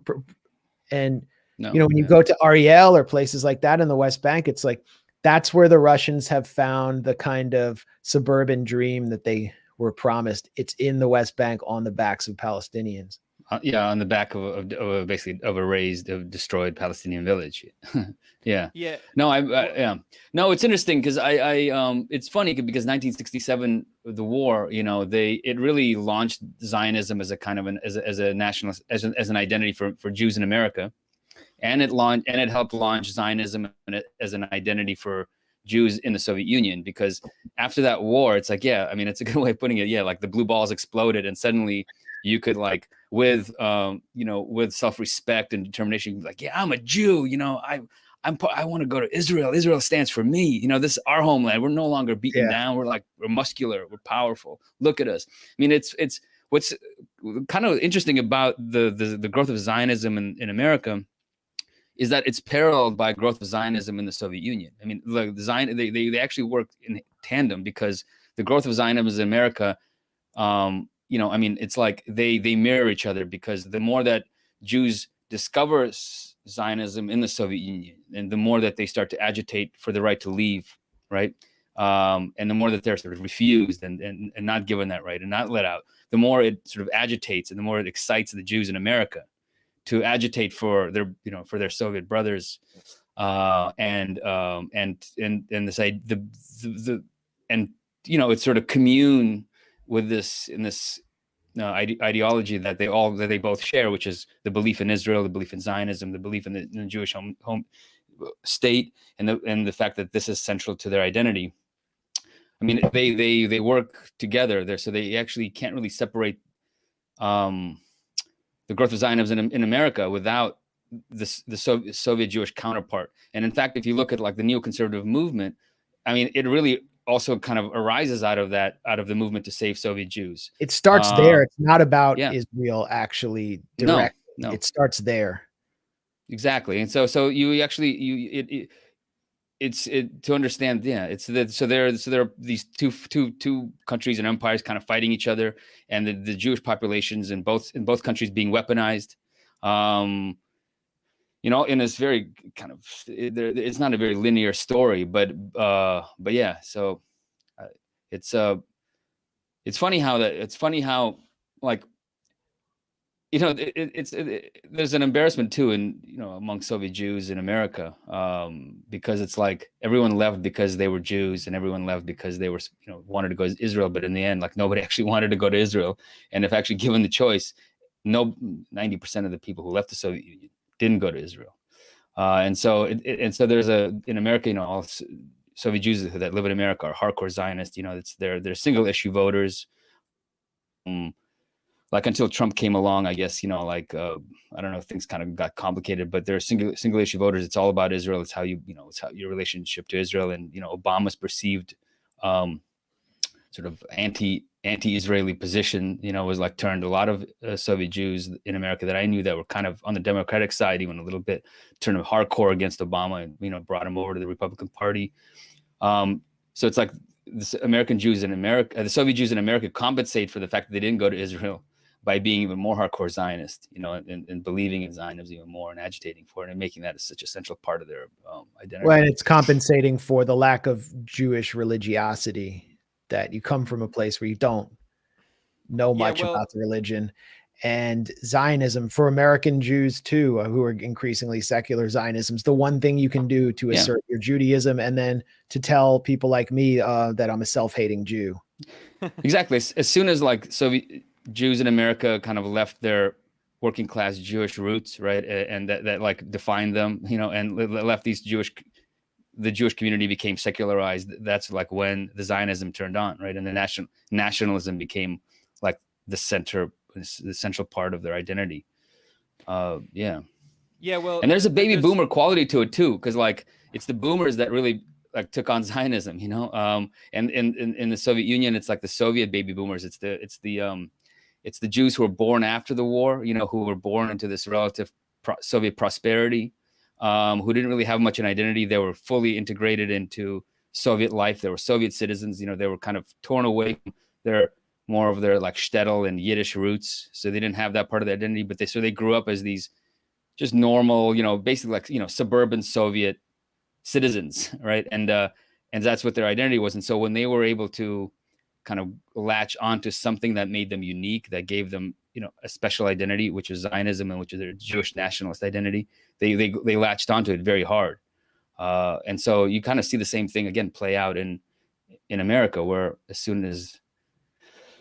And when you go to Ariel or places like that in the West Bank, it's like, that's where the Russians have found the kind of suburban dream that they were promised. It's in the West Bank on the backs of Palestinians. On the back of a destroyed Palestinian village. Yeah. No, it's interesting because it's funny because 1967, the war, it really launched Zionism as a kind of as a nationalist, as an identity for Jews in America. And it helped launch Zionism as an identity for Jews in the Soviet Union, because after that war, it's like, it's a good way of putting it. Yeah, like the blue balls exploded, and suddenly you could, like, with self-respect and determination, like, I'm a Jew. I want to go to Israel. Israel stands for me. This is our homeland. We're no longer beaten down. We're muscular. We're powerful. Look at us. I mean, it's what's kind of interesting about the growth of Zionism in America is that it's paralleled by growth of Zionism in the Soviet Union. I mean, like they actually work in tandem, because the growth of Zionism in America, it's like they mirror each other, because the more that Jews discover Zionism in the Soviet Union, and the more that they start to agitate for the right to leave, right? And the more that they're sort of refused and not given that right and not let out, the more it sort of agitates and the more it excites the Jews in America to agitate for their Soviet brothers, and this it's sort of commune with this ideology that they both share, which is the belief in Israel, the belief in Zionism, the belief in the Jewish home state, and the fact that this is central to their identity. I mean, they work together there, so they actually can't really separate the growth of Zionism in America without the Soviet Jewish counterpart. And in fact, if you look at like the neoconservative movement, I mean, it really also kind of arises out of the movement to save Soviet Jews. It starts there. It's not about Israel actually direct. No. It starts there. Exactly. And so you actually it's to understand. Yeah, so there are these two countries and empires kind of fighting each other, and the Jewish populations in both countries being weaponized. In this very kind of it's not a very linear story, but yeah. So it's funny how like. There's an embarrassment too, among Soviet Jews in America, because it's like everyone left because they were Jews, and everyone left because they were, wanted to go to Israel. But in the end, like nobody actually wanted to go to Israel. And if actually given the choice, 90% of the people who left the Soviet Union didn't go to Israel. And so there's in America, all Soviet Jews that live in America are hardcore Zionists. They're single issue voters. Like until Trump came along, I guess, I don't know, things kind of got complicated, but they're single issue voters. It's all about Israel. It's how it's how your relationship to Israel, and, Obama's perceived sort of anti-Israeli position, was like turned a lot of Soviet Jews in America that I knew that were kind of on the Democratic side, even a little bit, turned hardcore against Obama and, brought him over to the Republican Party. So it's like the American Jews in America, the Soviet Jews in America compensate for the fact that they didn't go to Israel by being even more hardcore Zionist, and believing in Zionism even more and agitating for it and making that such a central part of their identity. Well, and it's compensating for the lack of Jewish religiosity, that you come from a place where you don't know much about the religion. And Zionism for American Jews too, who are increasingly secular, Zionism's the one thing you can do to assert your Judaism, and then to tell people like me that I'm a self-hating Jew. Exactly. As soon as like Soviet Jews in America kind of left their working class Jewish roots, right, and that like defined them, and left the Jewish community became secularized. That's like when the Zionism turned on, right, and the nationalism became like the central part of their identity. Yeah. Yeah, well, And there's a baby boomer quality to it too, because like it's the boomers that really like took on Zionism, and in the Soviet Union, it's like the Soviet baby boomers. It's the Jews who were born after the war, who were born into this relative Soviet prosperity, who didn't really have much an identity. They were fully integrated into Soviet life. They were Soviet citizens. They were kind of torn away from more of their like shtetl and Yiddish roots, so they didn't have that part of their identity. But they grew up as these just normal, basically like suburban Soviet citizens, right? And that's what their identity was. And so when they were able to kind of latch onto something that made them unique, that gave them a special identity, which is Zionism and which is their Jewish nationalist identity, they latched onto it very hard. And so you kind of see the same thing again play out in America, where as soon as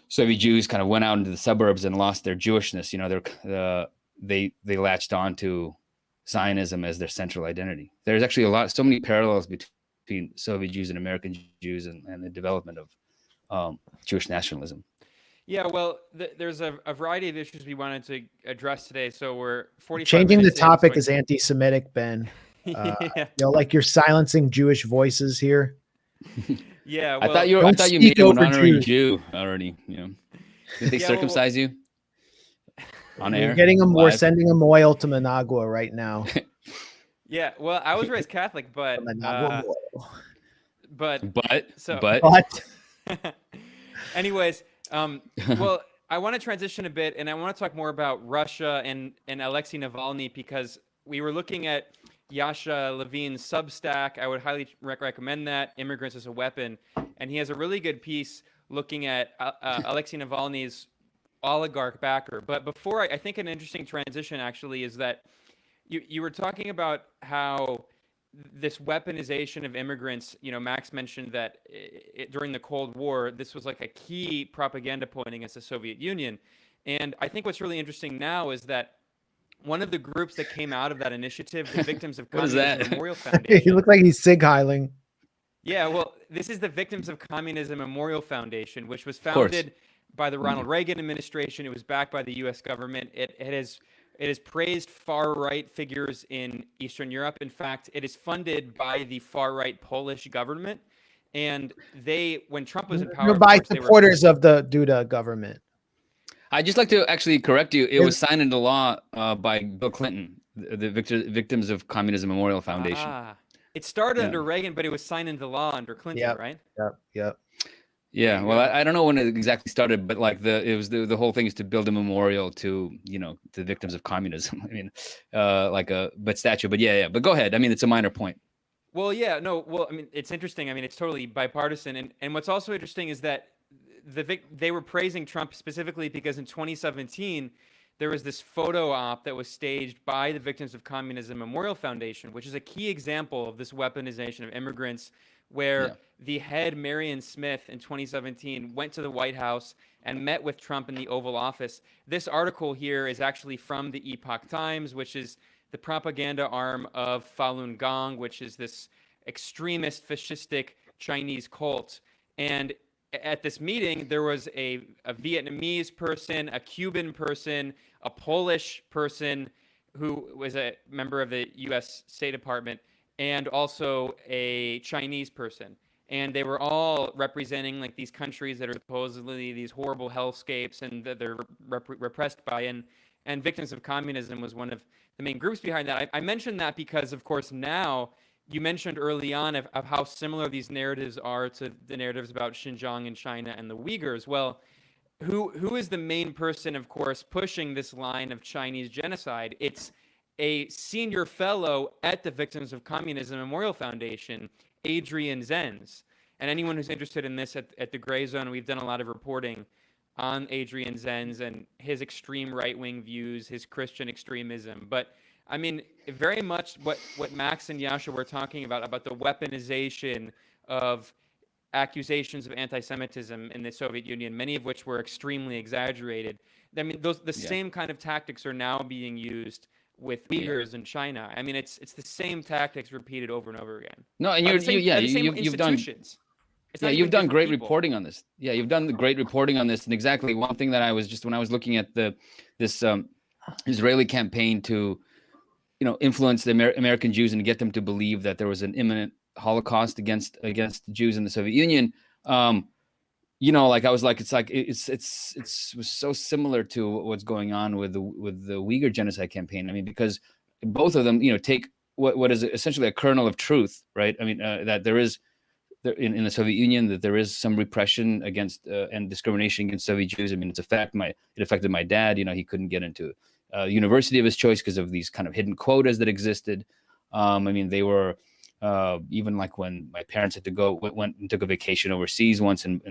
Soviet Jews kind of went out into the suburbs and lost their Jewishness, they latched on to Zionism as their central identity. There's actually so many parallels between Soviet Jews and American Jews and the development of Jewish nationalism. Yeah, well, there's a variety of issues we wanted to address today. So we're 45 Changing the minutes in, topic so is anti-Semitic, Ben. yeah. Like you're silencing Jewish voices here. Yeah, well, I thought you made him an honorary Jew already. Did they circumcise you on air? We're sending him oil to Managua right now. Yeah, well, I was raised Catholic, but anyways, well, I want to transition a bit, and I want to talk more about Russia and Alexei Navalny, because we were looking at Yasha Levine's Substack. I would highly recommend that, Immigrants as a Weapon. And he has a really good piece looking at Alexei Navalny's oligarch backer. But before, I think an interesting transition actually is that you were talking about how this weaponization of immigrants, Max mentioned that during the Cold War, this was like a key propaganda point against the Soviet Union. And I think what's really interesting now is that one of the groups that came out of that initiative, the Victims of Communism Memorial Foundation. He looked like he's sig heiling. Yeah, well, this is the Victims of Communism Memorial Foundation, which was founded by the Ronald Reagan administration. It was backed by the U.S. government. It has praised far-right figures in Eastern Europe. In fact, it is funded by the far-right Polish government. And when Trump was in power, by supporters of the Duda government. I'd just like to actually correct you. It was signed into law by Bill Clinton, the Victims of Communism Memorial Foundation. It started under Reagan, but it was signed into law under Clinton, right? Yep. Yeah, well, I don't know when it exactly started, but like the whole thing is to build a memorial to the victims of communism. I mean, but statue. But yeah. But go ahead. I mean, it's a minor point. Well, yeah, no. Well, I mean, it's interesting. I mean, it's totally bipartisan, and what's also interesting is that they were praising Trump specifically because in 2017 there was this photo op that was staged by the Victims of Communism Memorial Foundation, which is a key example of this weaponization of immigrants, where the head, Marion Smith, in 2017 went to the White House and met with Trump in the Oval Office. This article here is actually from the Epoch Times, which is the propaganda arm of Falun Gong, which is this extremist, fascistic Chinese cult. And at this meeting, there was a Vietnamese person, a Cuban person, a Polish person who was a member of the U.S. State Department, and also a Chinese person. And they were all representing like these countries that are supposedly these horrible hellscapes and that they're repressed by. And Victims of Communism was one of the main groups behind that. I mentioned that because, of course, now you mentioned early on of how similar these narratives are to the narratives about Xinjiang and China and the Uyghurs. Well, who is the main person, of course, pushing this line of Chinese genocide? It's a senior fellow at the Victims of Communism Memorial Foundation, Adrian Zenz. And anyone who's interested in this at the Gray Zone, we've done a lot of reporting on Adrian Zenz and his extreme right-wing views, his Christian extremism. But I mean, very much what Max and Yasha were talking about the weaponization of accusations of anti-Semitism in the Soviet Union, many of which were extremely exaggerated. I mean, the same kind of tactics are now being used with Uyghurs in China. I mean, it's the same tactics repeated over and over again. No, and By the same you've done. institutions. It's Yeah, not you've even done different great people. reporting on this. Yeah, you've done the great reporting on this. And exactly one thing that I was just when I was looking at this Israeli campaign to, influence the American Jews and get them to believe that there was an imminent Holocaust against Jews in the Soviet Union. Like I was like, it was so similar to what's going on with the Uyghur genocide campaign. I mean, because both of them, take what is essentially a kernel of truth, right? I mean, that there is. In the Soviet Union, that there is some repression against and discrimination against Soviet Jews. I mean, it affected my dad. He couldn't get into university of his choice because of these kind of hidden quotas that existed. I mean, they were even like when my parents had to went and took a vacation overseas once, and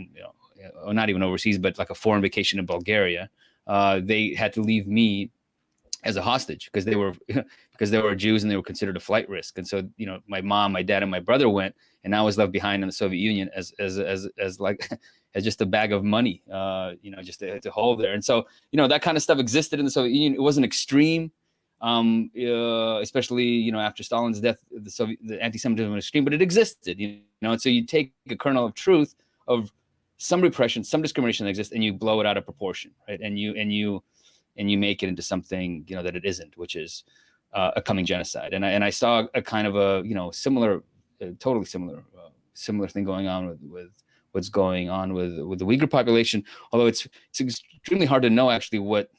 not even overseas, but like a foreign vacation in Bulgaria. They had to leave me as a hostage because they were Jews and they were considered a flight risk. And so, my mom, my dad, and my brother went, and I was left behind in the Soviet Union as just a bag of money, just to hold there. And so, that kind of stuff existed in the Soviet Union. It wasn't extreme, especially, after Stalin's death, the anti-Semitism was extreme, but it existed, And so you take a kernel of truth of some repression, some discrimination that exists, and you blow it out of proportion, right? And you make it into something, that it isn't, which is a coming genocide. And I saw a kind of a, similar, totally similar thing going on with what's going on with the Uyghur population. Although it's extremely hard to know actually what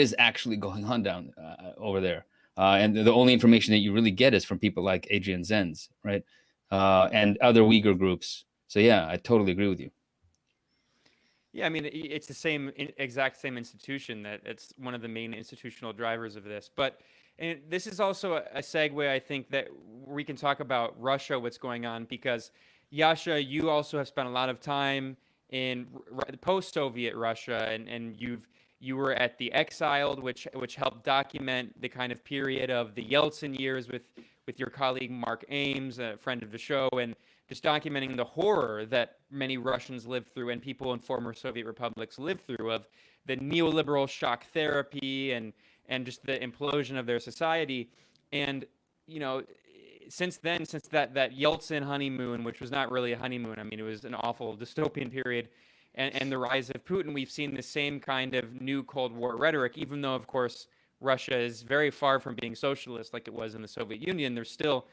is actually going on down over there. And the only information that you really get is from people like Adrian Zenz, right? And other Uyghur groups. So yeah, I totally agree with you. Yeah, I mean, it's the exact same institution that it's one of the main institutional drivers of this. And this is also a segue, I think, that we can talk about Russia, what's going on, because Yasha, you also have spent a lot of time in post-Soviet Russia, and you were at the Exiled, which helped document the kind of period of the Yeltsin years with your colleague Mark Ames, a friend of the show, and just documenting the horror that many Russians lived through and people in former Soviet republics lived through of the neoliberal shock therapy and just the implosion of their society. And, since then, since that Yeltsin honeymoon, which was not really a honeymoon, I mean, it was an awful dystopian period, and the rise of Putin, we've seen the same kind of new Cold War rhetoric, even though, of course, Russia is very far from being socialist like it was in the Soviet Union. There's still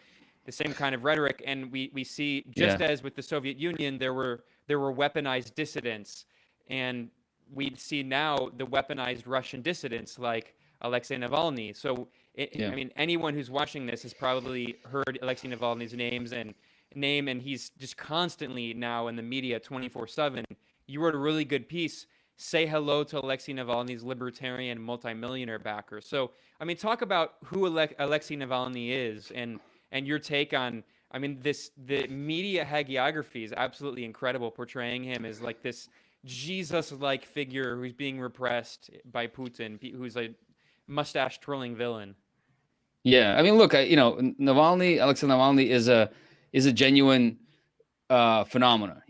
the same kind of rhetoric, and we see, just as with the Soviet Union, there were weaponized dissidents, and we see now the weaponized Russian dissidents like Alexei Navalny. So, I mean, anyone who's watching this has probably heard Alexei Navalny's name, and he's just constantly now in the media 24/7. You wrote a really good piece. Say hello to Alexei Navalny's libertarian multimillionaire backer. So, I mean, talk about who Alexei Navalny is and your take on, I mean, the media hagiography is absolutely incredible, portraying him as like this Jesus-like figure who's being repressed by Putin, who's a mustache-twirling villain. Yeah, I mean, look, Alexei Navalny is a genuine phenomena.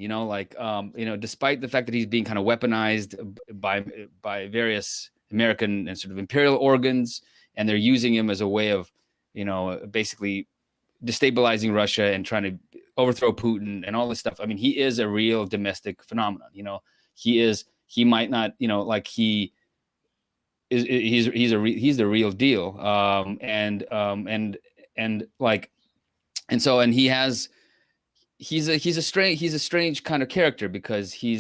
Despite the fact that he's being kind of weaponized by various American and sort of imperial organs, and they're using him as a way of, basically destabilizing Russia and trying to overthrow Putin and all this stuff. I mean, he is a real domestic phenomenon. He might not, he's the real deal. He's a strange kind of character because he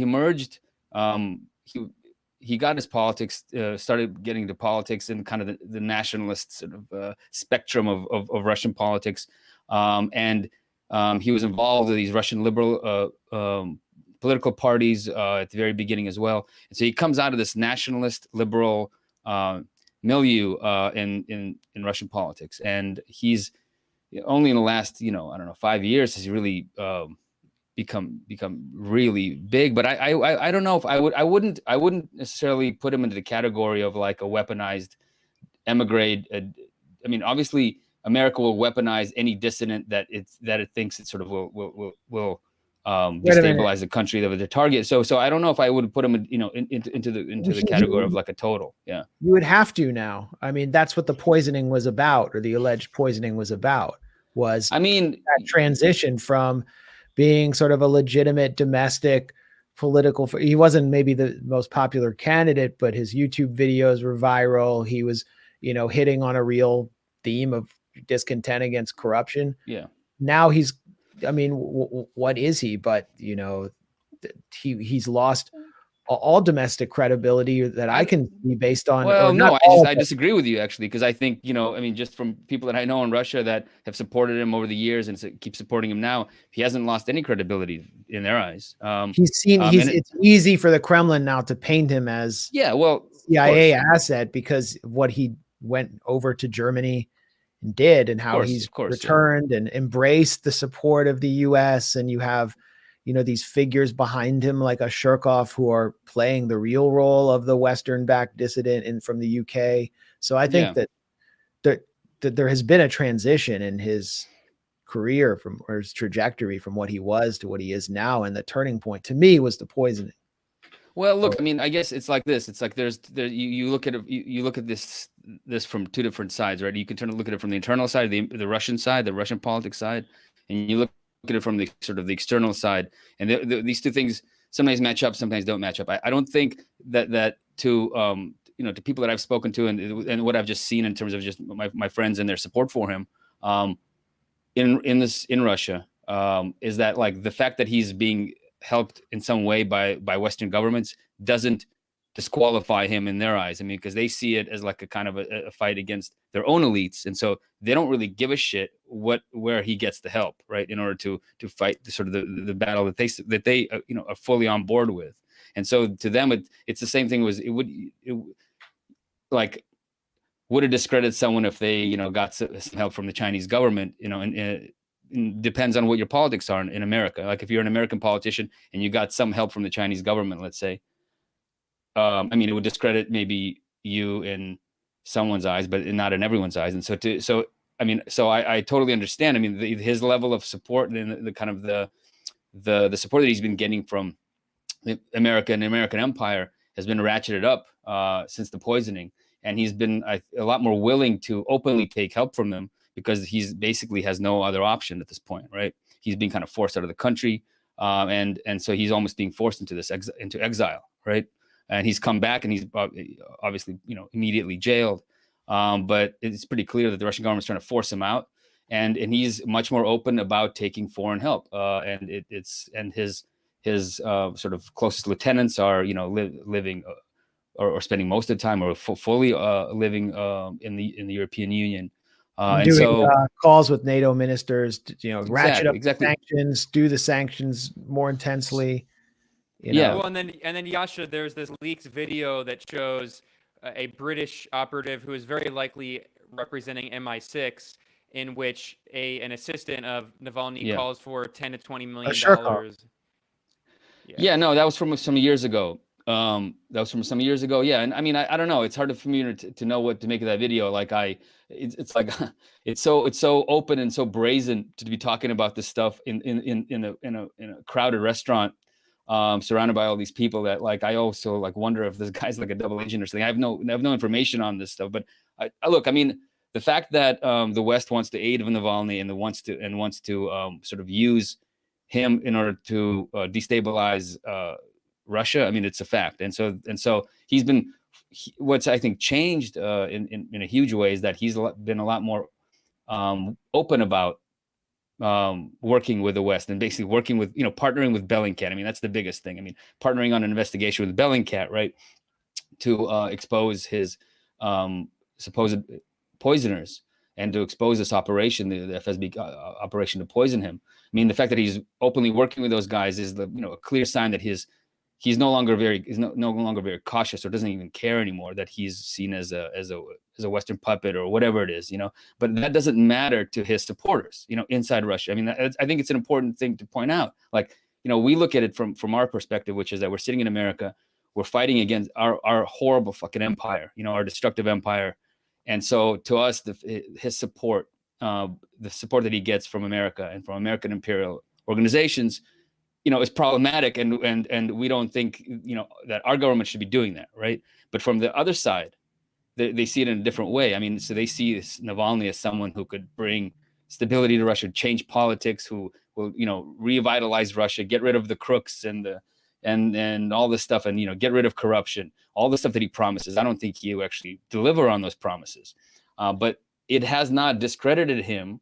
emerged, he got his politics, started getting into politics in kind of the nationalist sort of spectrum of Russian politics. And he was involved with these Russian liberal political parties at the very beginning as well. And so he comes out of this nationalist liberal milieu in Russian politics. And he's only in the last, 5 years has he really become really big. But I don't know if I wouldn't necessarily put him into the category of like a weaponized emigre. I mean, obviously America will weaponize any dissident that it thinks it sort of will Wait a minute. destabilize the country that was their target. So I don't know if I would put him, into the category of like a total. Yeah, you would have to now. I mean, that's what the poisoning was about, or the alleged poisoning was about. Was I mean, that transition from being sort of a legitimate domestic political. He wasn't maybe the most popular candidate, but his YouTube videos were viral. He was, hitting on a real theme of discontent against corruption. Yeah. Now he's, I mean, what is he? But he's lost all domestic credibility that I can see based on. Well, no, I disagree with you actually, because I think, I mean, just from people that I know in Russia that have supported him over the years and keep supporting him now, he hasn't lost any credibility in their eyes. It's easy for the Kremlin now to paint him as CIA asset because of what he went over to Germany and did, and how he's returned and embraced the support of the US. And you have, these figures behind him like a Shirkov who are playing the real role of the Western-backed dissident from the UK. So I think that there has been a transition in his career or his trajectory from what he was to what he is now. And the turning point to me was the poisoning. Well, look, I mean, I guess it's like this. It's like you look at it, you look at this from two different sides, right? You can look at it from the internal side, the Russian side, the Russian politics side, and you look at it from the sort of the external side. And these two things sometimes match up, sometimes don't match up. I don't think that to to people that I've spoken to and what I've just seen in terms of just my friends and their support for him in Russia is that like the fact that he's being helped in some way by Western governments doesn't disqualify him in their eyes. I mean, because they see it as like a kind of a fight against their own elites, and so they don't really give a shit where he gets the help, right, in order to fight the sort of the battle that they are fully on board with. And so to them, it's the same thing. Would it discredit someone if they got some help from the Chinese government? And it depends on what your politics are in America. Like if you're an American politician and you got some help from the Chinese government, let's say, I mean, it would discredit maybe you in someone's eyes, but not in everyone's eyes. And so I totally understand. I mean, his level of support and the kind of the support that he's been getting from America and the American empire has been ratcheted up since the poisoning. And he's been a lot more willing to openly take help from them because he's basically has no other option at this point, right? He's being kind of forced out of the country. And so he's almost being forced into into exile, right? And he's come back and he's obviously, immediately jailed. But it's pretty clear that the Russian government is trying to force him out, and he's much more open about taking foreign help. And his sort of closest lieutenants are, living or spending most of the time or fully living in the European Union. Doing calls with NATO ministers to, ratchet up sanctions, do the sanctions more intensely. Well, and then Yasha, there's this leaked video that shows a British operative who is very likely representing MI6, in which an assistant of Navalny calls for $10 to $20 million. No, that was from some years ago. Yeah, and I mean, I don't know. It's hard for me to know what to make of that video. Like it's like it's so open and so brazen to be talking about this stuff in a crowded restaurant. Surrounded by all these people that like I also like wonder if this guy's like a double agent or something. I have no information on this stuff, but I mean, the fact that the West wants to aid Navalny and wants to sort of use him in order to destabilize Russia. I mean, it's a fact, and so he's been what's I think changed in a huge way is that he's been a lot more open about working with the West and basically working with, partnering with Bellingcat. I mean, that's the biggest thing. I mean, partnering on an investigation with Bellingcat, right, to expose his supposed poisoners and to expose this operation, the FSB operation to poison him. I mean, the fact that he's openly working with those guys is a clear sign that he's no longer very cautious or doesn't even care anymore that he's seen as a Western puppet or whatever it is, but that doesn't matter to his supporters, inside Russia. I mean, I think it's an important thing to point out. Like, we look at it from our perspective, which is that we're sitting in America, we're fighting against our horrible fucking empire, our destructive empire. And so to us, his support the support that he gets from America and from American imperial organizations, is problematic, and we don't think, that our government should be doing that, right? But from the other side, they see it in a different way. I mean, so they see Navalny as someone who could bring stability to Russia, change politics, who will, revitalize Russia, get rid of the crooks and all this stuff, and get rid of corruption, all the stuff that he promises. I don't think he will actually deliver on those promises, but it has not discredited him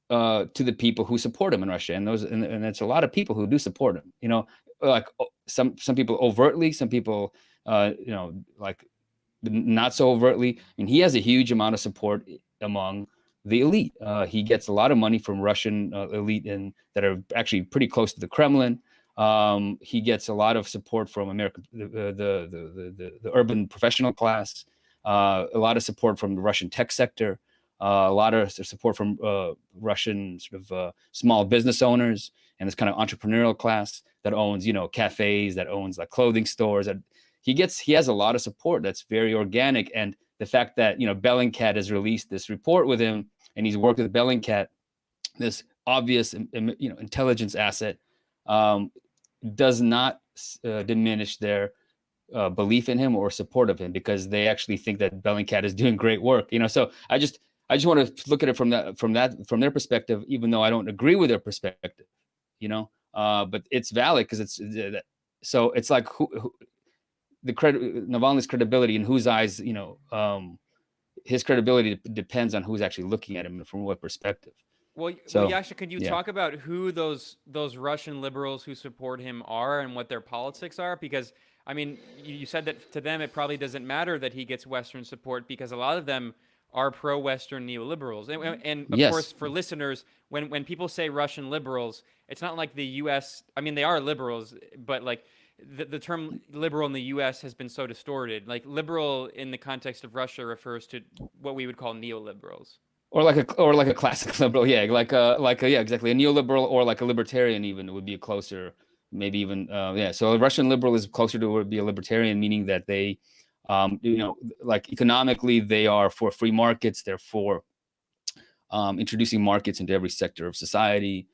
to the people who support him in Russia, and it's a lot of people who do support him. Like some people overtly, some people like not so overtly. I mean, he has a huge amount of support among the elite. He gets a lot of money from Russian elite that are actually pretty close to the Kremlin. He gets a lot of support from American, the urban professional class, a lot of support from the Russian tech sector, a lot of support from Russian sort of small business owners and this kind of entrepreneurial class that owns, cafes, that owns like clothing stores. That he has a lot of support that's very organic. And the fact that, Bellingcat has released this report with him, and he's worked with Bellingcat, this obvious, intelligence asset, does not diminish their belief in him or support of him, because they actually think that Bellingcat is doing great work. So I just want to look at it from their perspective, even though I don't agree with their perspective, but it's valid because it's like Navalny's credibility, in whose eyes, his credibility depends on who's actually looking at him and from what perspective. Well, Yasha, could you talk about who those Russian liberals who support him are and what their politics are? Because, I mean, you said that to them it probably doesn't matter that he gets Western support, because a lot of them are pro-Western neoliberals. And of course, for listeners, when people say Russian liberals, it's not like the U.S. I mean, they are liberals, but like the term liberal in the U.S. has been so distorted. Like liberal in the context of Russia refers to what we would call neoliberals. Or like a classic liberal, yeah, exactly, a neoliberal or like a libertarian even would be a closer, maybe even So a Russian liberal is closer to be a libertarian, meaning that they, like economically they are for free markets, they're for introducing markets into every sector of society.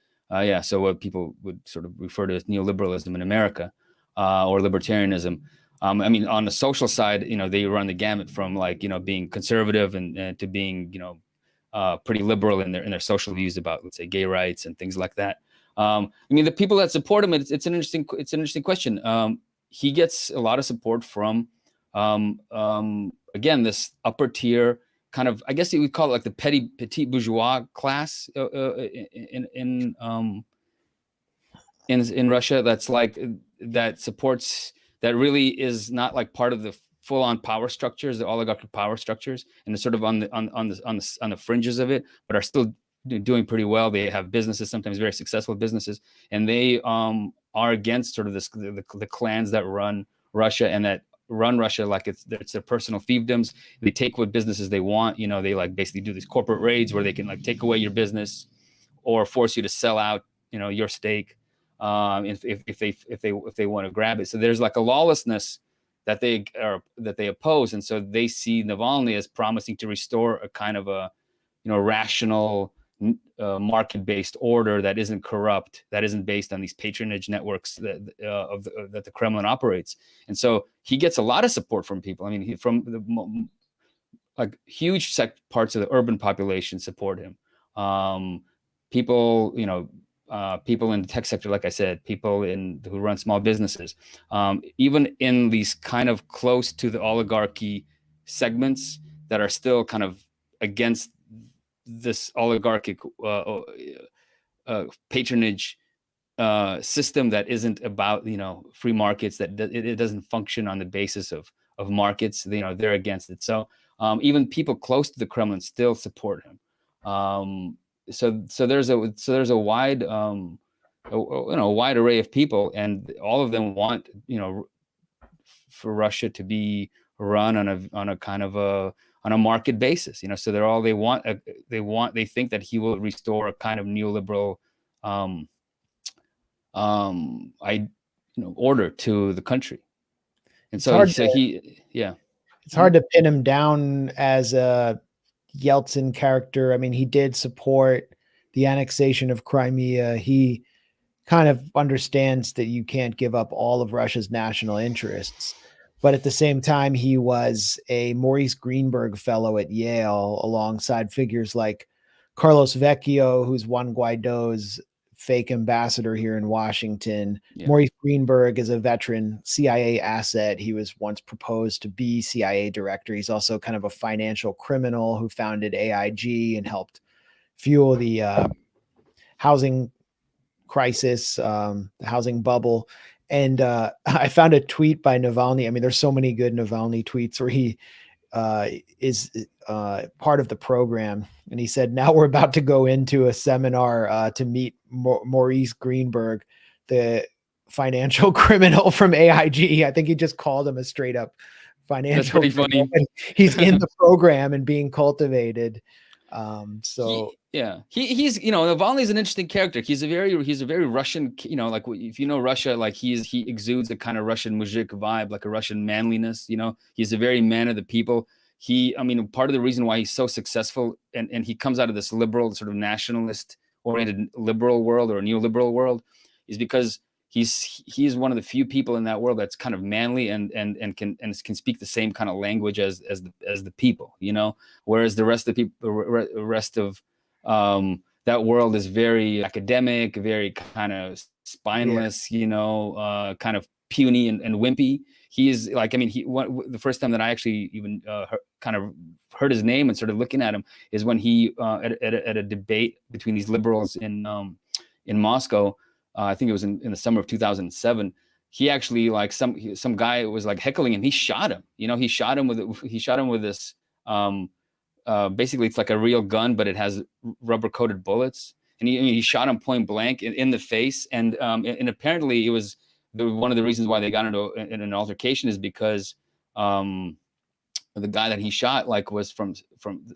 So what people would sort of refer to as neoliberalism in America, or libertarianism. I mean, on the social side, they run the gamut from like being conservative and to being pretty liberal in their social views about, let's say, gay rights and things like that. I mean, the people that support him, it's an interesting question. He gets a lot of support from, again, this upper tier kind of, I guess you would call it like the petit bourgeois class in Russia. That's like that supports, that really is not like part of the full-on power structures, the oligarchic power structures, and it's sort of on the fringes of it, but are still doing pretty well. They have businesses, sometimes very successful businesses, and they are against sort of the clans that run Russia, and that run Russia like it's their personal fiefdoms. They take what businesses they want. They like basically do these corporate raids where they can like take away your business or force you to sell out, your stake, if they want to grab it. So there's like a lawlessness that they oppose, and so they see Navalny as promising to restore a kind of a rational market-based order that isn't corrupt, that isn't based on these patronage networks that the Kremlin operates. And so he gets a lot of support from people. I mean, from the like huge parts of the urban population support him. People, people in the tech sector, like I said, people who run small businesses, even in these kind of close to the oligarchy segments that are still kind of against this oligarchic patronage system that isn't about free markets, that it doesn't function on the basis of markets. They're against it. So even people close to the Kremlin still support him. So there's a wide wide array of people, and all of them want for Russia to be run on a kind of on a market basis. So they think that he will restore a kind of neoliberal order to the country. And so it's hard to pin him down as a Yeltsin character. I mean, he did support the annexation of Crimea. He kind of understands that you can't give up all of Russia's national interests. But at the same time, he was a Maurice Greenberg fellow at Yale alongside figures like Carlos Vecchio, who's Juan Guaido's fake ambassador here in Washington. Yeah. Maurice Greenberg is a veteran CIA asset. He was once proposed to be CIA director. He's also kind of a financial criminal who founded AIG and helped fuel the housing crisis, the housing bubble. And I found a tweet by Navalny. I mean, there's so many good Navalny tweets where he is part of the program. And he said, now we're about to go into a seminar to meet Maurice Greenberg, the financial criminal from AIG. I think he just called him a straight up financial That's pretty funny. He's in the program and being cultivated. He's Navalny's an interesting character. He's a very Russian, like if you know Russia, like he exudes a kind of Russian mujik vibe, like a Russian manliness. He's a very man of the people. Part of the reason why he's so successful and he comes out of this liberal, sort of nationalist oriented liberal world or neoliberal world is because he's one of the few people in that world that's kind of manly and can speak the same kind of language as the people, whereas the rest of the people, that world is very academic, very kind of spineless, kind of puny and wimpy. He is like, the first time that I actually even kind of heard his name and started looking at him is when he at a debate between these liberals in Moscow. I think it was in the summer of 2007. He actually, like, some guy was like heckling him. He shot him. He shot him with this. Basically, it's like a real gun, but it has rubber coated bullets. And he shot him point blank in the face. And apparently, it was one of the reasons why they got into an altercation is because the guy that he shot was from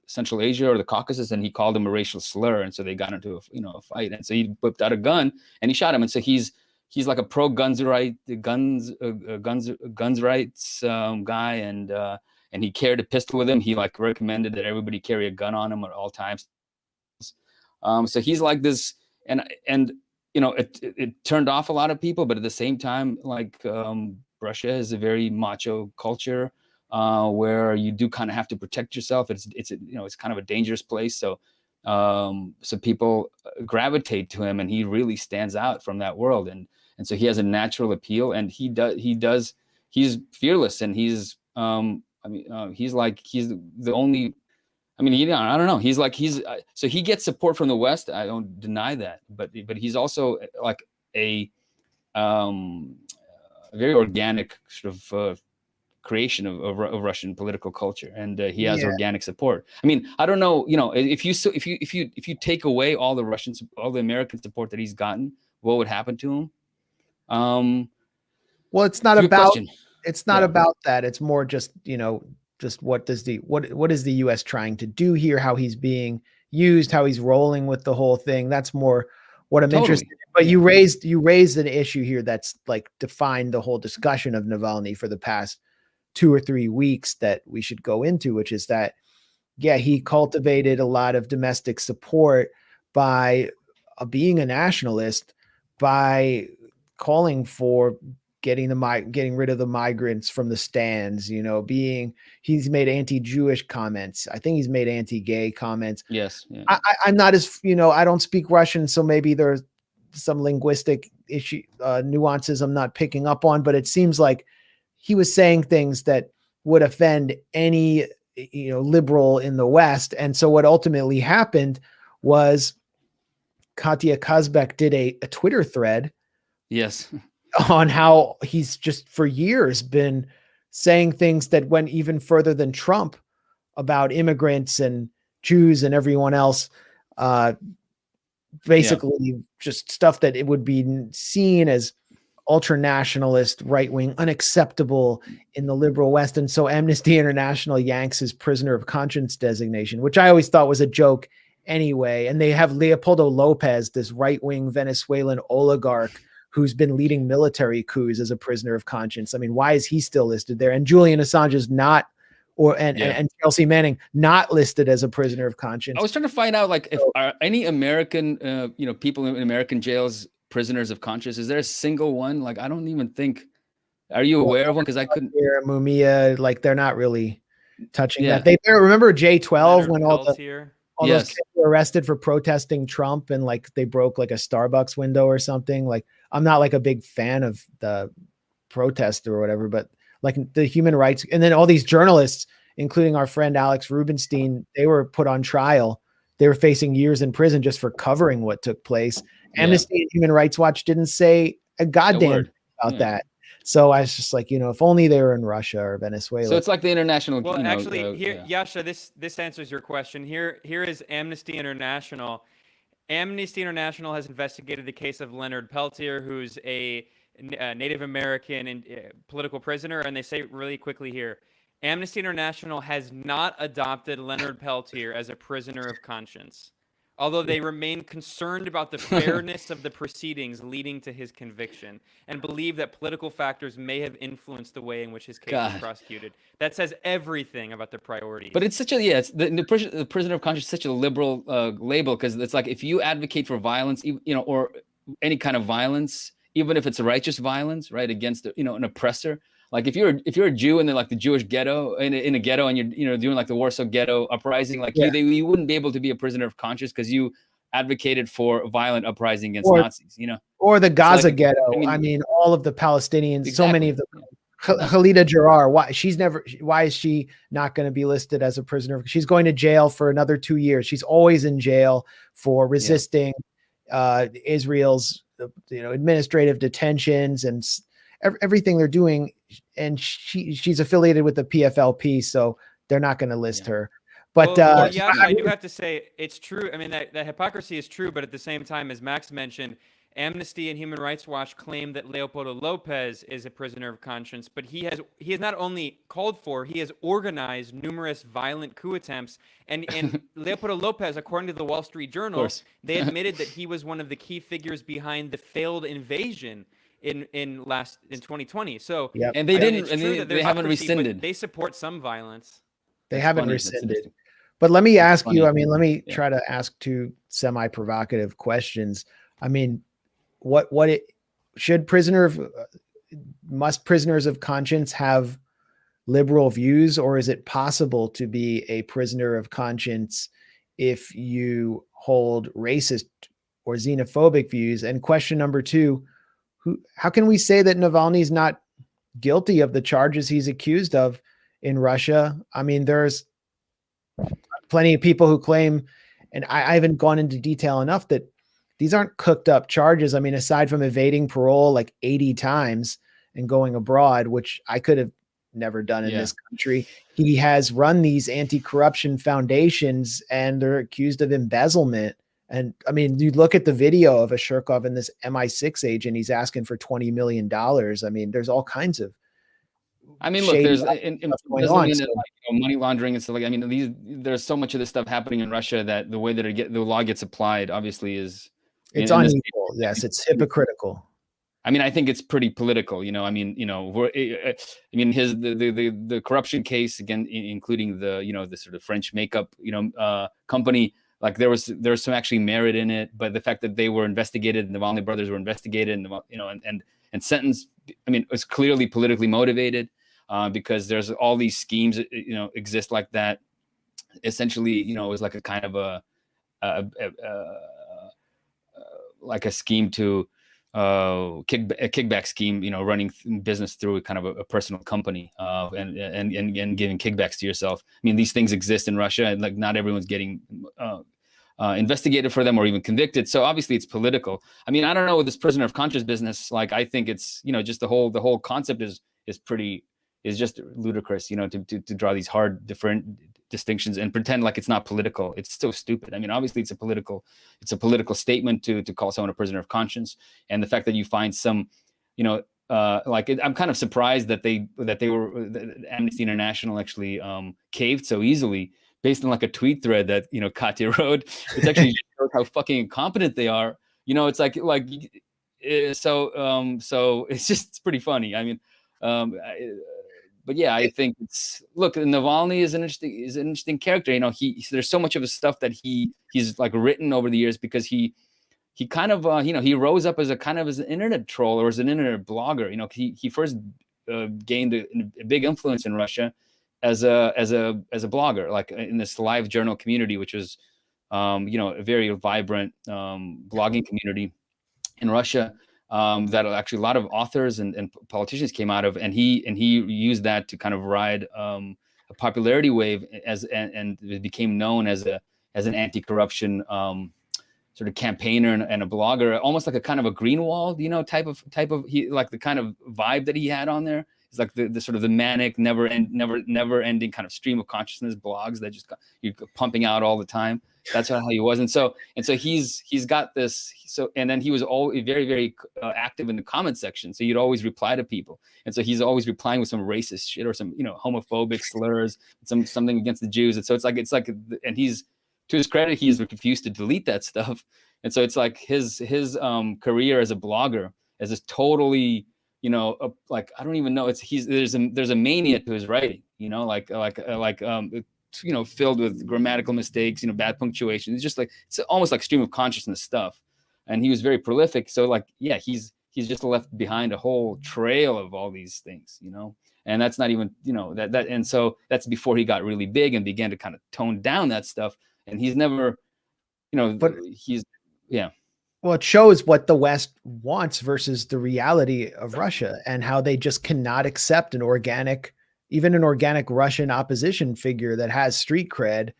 Central Asia or the Caucasus, and he called him a racial slur, and so they got into a fight, and so he whipped out a gun and he shot him, and so he's like a pro guns rights guy, and he carried a pistol with him. He recommended that everybody carry a gun on him at all times. So he's like this, and it turned off a lot of people, but at the same time, Russia is a very macho culture. Where you do kind of have to protect yourself. It's kind of a dangerous place. So people gravitate to him, and he really stands out from that world. And so he has a natural appeal, and he's fearless, and he's the only. I don't know. So he gets support from the West. I don't deny that, but he's also like a very organic sort of creation of Russian political culture, and he has organic support. I don't know, if you take away all the American support that he's gotten, what would happen to him? Well, it's not about about that. It's more just what is the U.S. trying to do here? How he's being used? How he's rolling with the whole thing? That's more what I'm interested in. But you raised an issue here that's defined the whole discussion of Navalny for the past 2 or 3 weeks that we should go into, which is that, he cultivated a lot of domestic support by being a nationalist, by calling for getting rid of the migrants from the stands, he's made anti-Jewish comments. I think he's made anti-gay comments. Yes. Yeah. I'm not as, I don't speak Russian, so maybe there's some linguistic issue, nuances I'm not picking up on, but it seems like he was saying things that would offend any, liberal in the West. And so what ultimately happened was Katya Kazbek did a Twitter thread. Yes. On how he's just for years been saying things that went even further than Trump about immigrants and Jews and everyone else. Basically just stuff that it would be seen as ultra-nationalist, right-wing, unacceptable in the liberal West. And so Amnesty International yanks his prisoner of conscience designation, which I always thought was a joke anyway. And they have Leopoldo Lopez, this right-wing Venezuelan oligarch who's been leading military coups, as a prisoner of conscience. Why is he still listed there? And Julian Assange is not and Chelsea Manning not listed as a prisoner of conscience. I was trying to find out, like, if are any American, people in American jails prisoners of conscience? Is there a single one? Like, I don't even think. Are you aware of one? Because I couldn't. Mumia, like, they're not really touching that. They remember J12 when all those kids were arrested for protesting Trump, and like they broke like a Starbucks window or something. Like, I'm not like a big fan of the protest or whatever, but like the human rights, and then all these journalists, including our friend Alex Rubinstein, they were put on trial. They were facing years in prison just for covering what took place. Amnesty and Human Rights Watch didn't say a goddamn thing about that. So I was just like, if only they were in Russia or Venezuela. So it's like the international. Well, actually, here, Yasha, this answers your question. Here is Amnesty International. Amnesty International has investigated the case of Leonard Peltier, who's a Native American and political prisoner, and they say really quickly here, Amnesty International has not adopted Leonard Peltier as a prisoner of conscience, although they remain concerned about the fairness of the proceedings leading to his conviction and believe that political factors may have influenced the way in which his case was prosecuted. That says everything about the priorities. But it's such a, the prisoner of conscience is such a liberal label, because it's like, if you advocate for violence, or any kind of violence, even if it's a righteous violence, right, against an oppressor. Like, if you're a Jew and then like the Jewish ghetto in a ghetto, and you're doing like the Warsaw Ghetto uprising, like you wouldn't be able to be a prisoner of conscience because you advocated for violent uprising against Nazis, or the Gaza ghetto. I mean, all of the Palestinians, so many of them. Khalida Jarrar, why is she not going to be listed as a prisoner? She's going to jail for another 2 years. She's always in jail for resisting Israel's administrative detentions and everything they're doing, and she's affiliated with the PFLP, so they're not going to list her. But I do have to say it's true. I mean, that hypocrisy is true, but at the same time, as Max mentioned, Amnesty and Human Rights Watch claim that Leopoldo Lopez is a prisoner of conscience, but he has not only called for, he has organized numerous violent coup attempts. And Leopoldo Lopez, according to the Wall Street Journal, they admitted that he was one of the key figures behind the failed invasion in 2020. So and they haven't rescinded. They support some violence. They haven't rescinded. But let me ask you, let me try to ask two semi-provocative questions. I mean, must prisoners of conscience have liberal views, or is it possible to be a prisoner of conscience if you hold racist or xenophobic views? And question number two, how can we say that Navalny's not guilty of the charges he's accused of in Russia? I mean, there's plenty of people who claim, and I haven't gone into detail enough, that these aren't cooked up charges. I mean, aside from evading parole like 80 times and going abroad, which I could have never done in this country, he has run these anti-corruption foundations, and they're accused of embezzlement. And I mean, you look at the video of Ashurkov and this MI6 agent, he's asking for $20 million. I mean, there's all kinds of, look, there's money laundering and stuff like. I mean, there's so much of this stuff happening in Russia that the way that the law gets applied, obviously, is unequal. Yes, it's hypocritical. I mean, I think it's pretty political. The corruption case, again, including the sort of French makeup company. Like, there was some actually merit in it, but the fact that they were investigated, the Navalny brothers were investigated, and sentenced, I mean, it was clearly politically motivated, because there's all these schemes, exist like that. Essentially, it was like a kind of like a scheme to kickback scheme, running business through kind of a personal company, and giving kickbacks to yourself. I mean, these things exist in Russia, and like not everyone's getting investigated for them or even convicted. So obviously it's political. I mean, I don't know with this prisoner of conscience business. Like, I think it's just the whole concept is just ludicrous. To draw these hard different distinctions and pretend like it's not political. It's so stupid. I mean, obviously it's a political statement to call someone a prisoner of conscience. And the fact that you find some, I'm kind of surprised that Amnesty International actually caved so easily based on like a tweet thread that Katya wrote. It's actually shows how fucking incompetent they are. It's so it's pretty funny. I mean, but yeah, I think look, Navalny is an interesting character. You know, there's so much of his stuff that he's like written over the years, because he kind of you know, he rose up as an internet troll or as an internet blogger. You know, he first gained a big influence in Russia as a blogger, like in this live journal community, which was you know, a very vibrant blogging community in Russia, that actually a lot of authors and politicians came out of, and he used that to kind of ride a popularity wave and it became known as an anti-corruption sort of campaigner and a blogger, almost like a kind of a Greenwald, you know, type of he, like the kind of vibe that he had on there. It's like the sort of the manic, never ending kind of stream of consciousness blogs that just you're pumping out all the time. That's how he was. And so he's got this. So, and then he was always very, very active in the comment section. So you'd always reply to people. And so he's always replying with some racist shit or some, you know, homophobic slurs, something against the Jews. And so it's like, and he's, to his credit, he's refused to delete that stuff. And so it's like his career as a blogger as this totally, you know, like, I don't even know. There's a mania to his writing, you know, like you know, filled with grammatical mistakes, you know, bad punctuation. It's just like, it's almost like stream of consciousness stuff. And he was very prolific. So like, yeah, he's just left behind a whole trail of all these things, you know, and that's not even, you know, and so that's before he got really big and began to kind of tone down that stuff. And he's never, you know, but yeah. Well, it shows what the West wants versus the reality of Russia, and how they just cannot accept even an organic Russian opposition figure that has street cred,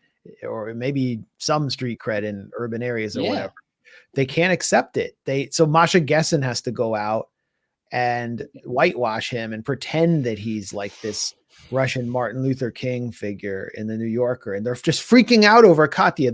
or maybe some street cred in urban areas or whatever. They can't accept it. So Masha Gessen has to go out and whitewash him and pretend that he's like this Russian Martin Luther King figure in the New Yorker. And they're just freaking out over Katya.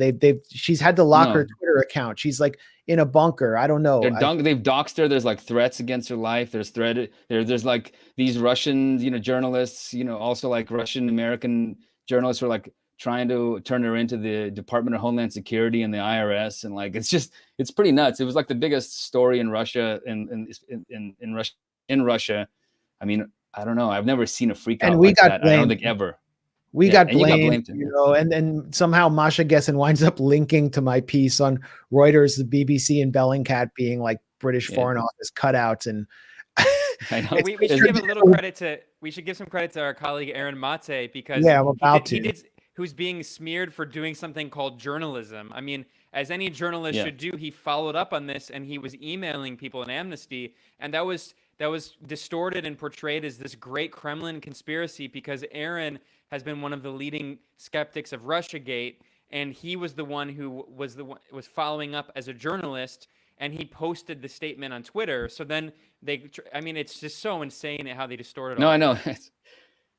She's had to lock her Twitter account. She's like in a bunker. I don't know. They've doxed her. There's like threats against her life. There's like these Russian, you know, journalists, you know, also like Russian American journalists who are like trying to turn her into the Department of Homeland Security and the IRS. And like, it's pretty nuts. It was like the biggest story in Russia in Russia. I mean, I don't know. I've never seen a freak out like that. I don't think ever. We got blamed, you know, and then somehow Masha Gessen winds up linking to my piece on Reuters, the BBC, and Bellingcat being like British Foreign Office cutouts. And I know. We should give a little credit to. We should give some credit to our colleague Aaron Mate, because who's being smeared for doing something called journalism. I mean, as any journalist should do, he followed up on this and he was emailing people in Amnesty, and that was distorted and portrayed as this great Kremlin conspiracy, because Aaron has been one of the leading skeptics of Russiagate, and he was the one who was following up as a journalist, and he posted the statement on Twitter. So then I mean, it's just so insane how they distorted. No, I know.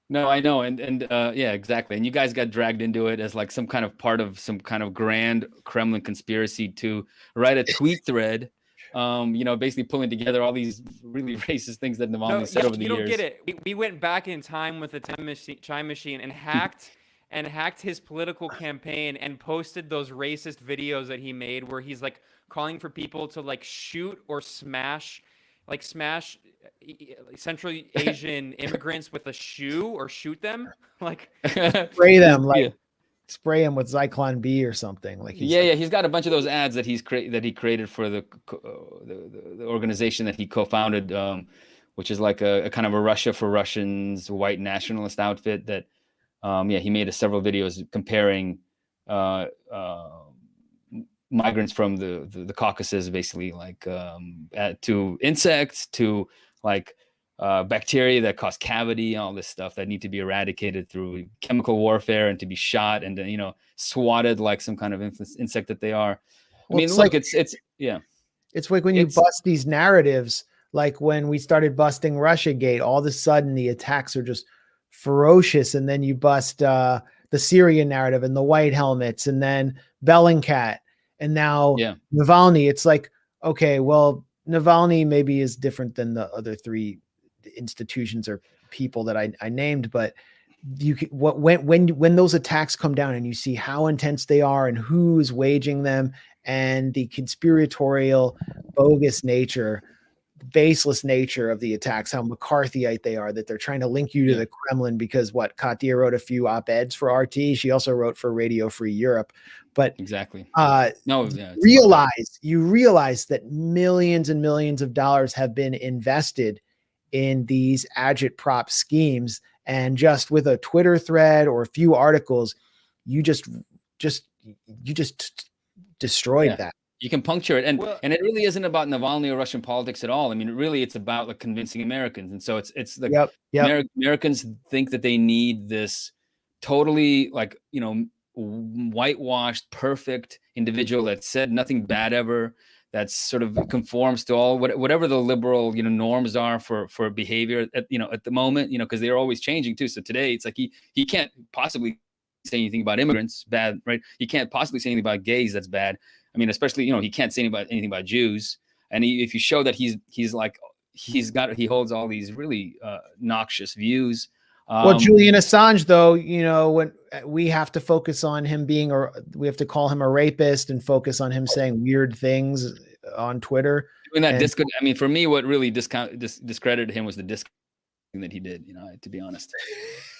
No, I know. And yeah, exactly. And you guys got dragged into it as like some kind of part of some kind of grand Kremlin conspiracy to write a tweet thread, you know, basically pulling together all these really racist things that Navalny said over the years. You don't get it. We went back in time with the time machine and hacked his political campaign and posted those racist videos that he made where he's like calling for people to like shoot or smash Central Asian immigrants with a shoe, or shoot them, like spray them, like spray them with Zyklon B or something. Like he's got a bunch of those ads that he created for the organization that he co-founded, which is like a kind of a Russia for Russians white nationalist outfit that he made several videos comparing migrants from the Caucasus, basically, like to insects, to like bacteria that cause cavity, all this stuff that need to be eradicated through chemical warfare and to be shot and you know, swatted like some kind of insect that they are. Well, I mean, look, it's like when you bust these narratives, like when we started busting Russiagate, all of a sudden the attacks are just ferocious, and then you bust the Syrian narrative and the white helmets, and then Bellingcat. And now Navalny, it's like, okay, well, Navalny maybe is different than the other three institutions or people that I named, but when those attacks come down and you see how intense they are and who's waging them and the conspiratorial, bogus nature, baseless nature of the attacks, how McCarthyite they are, that they're trying to link you to the Kremlin because Katya wrote a few op-eds for RT. She also wrote for Radio Free Europe. But exactly. You realize that millions and millions of dollars have been invested in these agitprop schemes, and just with a Twitter thread or a few articles, you just destroyed that. You can puncture it, and it really isn't about Navalny or Russian politics at all. I mean, really, it's about like convincing Americans, and so it's like Americans think that they need this totally like whitewashed, perfect individual that said nothing bad ever, that sort of conforms to all whatever the liberal norms are for behavior at the moment, because they're always changing too. So today it's like he can't possibly say anything about immigrants bad, right? He can't possibly say anything about gays that's bad. I mean, especially he can't say anything about Jews. And if you show that he holds all these really noxious views. Well, Julian Assange, though, when we have to focus on him being, or we have to call him a rapist and focus on him saying weird things on Twitter. Doing that I mean, for me, what really discredited him was the disco that he did. To be honest,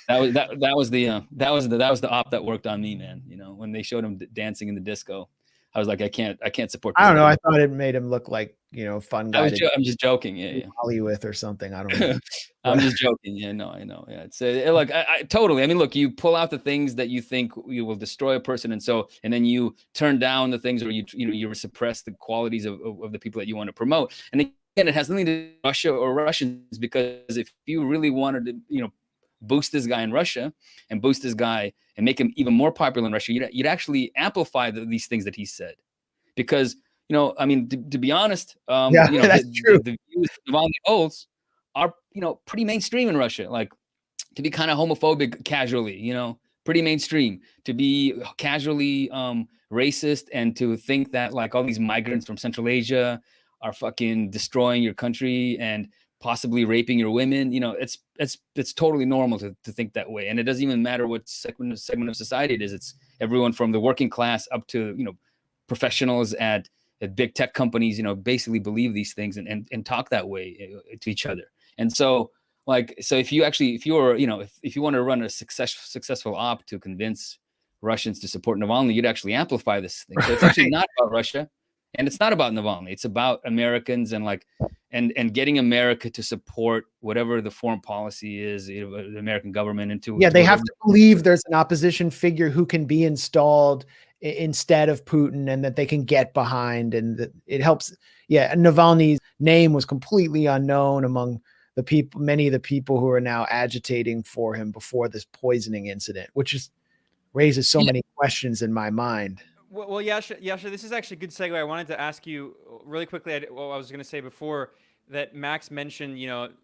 that was the op that worked on me, man. When they showed him dancing in the disco, I was like, I can't support this. I don't know. I thought it made him look like, fun guy. I'm just joking. Yeah. Hollywood or something. I don't know. I'm just joking. Yeah, no, I know. Yeah. It's look, I totally, I mean, look, you pull out the things that you think you will destroy a person. And then you turn down the things, or you suppress the qualities of the people that you want to promote. And again, it has nothing to do with Russia or Russians, because if you really wanted to, boost this guy in Russia and boost this guy and make him even more popular in Russia, you'd actually amplify these things that he said. Because, I mean, to be honest, that's true. The views Navalny holds are, pretty mainstream in Russia. Like, to be kind of homophobic casually, pretty mainstream. To be casually racist, and to think that like all these migrants from Central Asia are fucking destroying your country and possibly raping your women, it's totally normal to think that way. And it doesn't even matter what segment of society it is. It's everyone from the working class up to, professionals at big tech companies, basically believe these things and talk that way to each other. And so if you want to run a successful op to convince Russians to support Navalny, you'd actually amplify this thing. So it's actually not about Russia, and it's not about Navalny. It's about Americans and getting America to support whatever the foreign policy is, the American government. They have to believe there's an opposition figure who can be installed instead of Putin, and that they can get behind, and that it helps. Yeah. Navalny's name was completely unknown among the people, many of the people who are now agitating for him before this poisoning incident, which raises so many questions in my mind. Well, Yasha, this is actually a good segue. I wanted to ask you really quickly. I was going to say before that Max mentioned,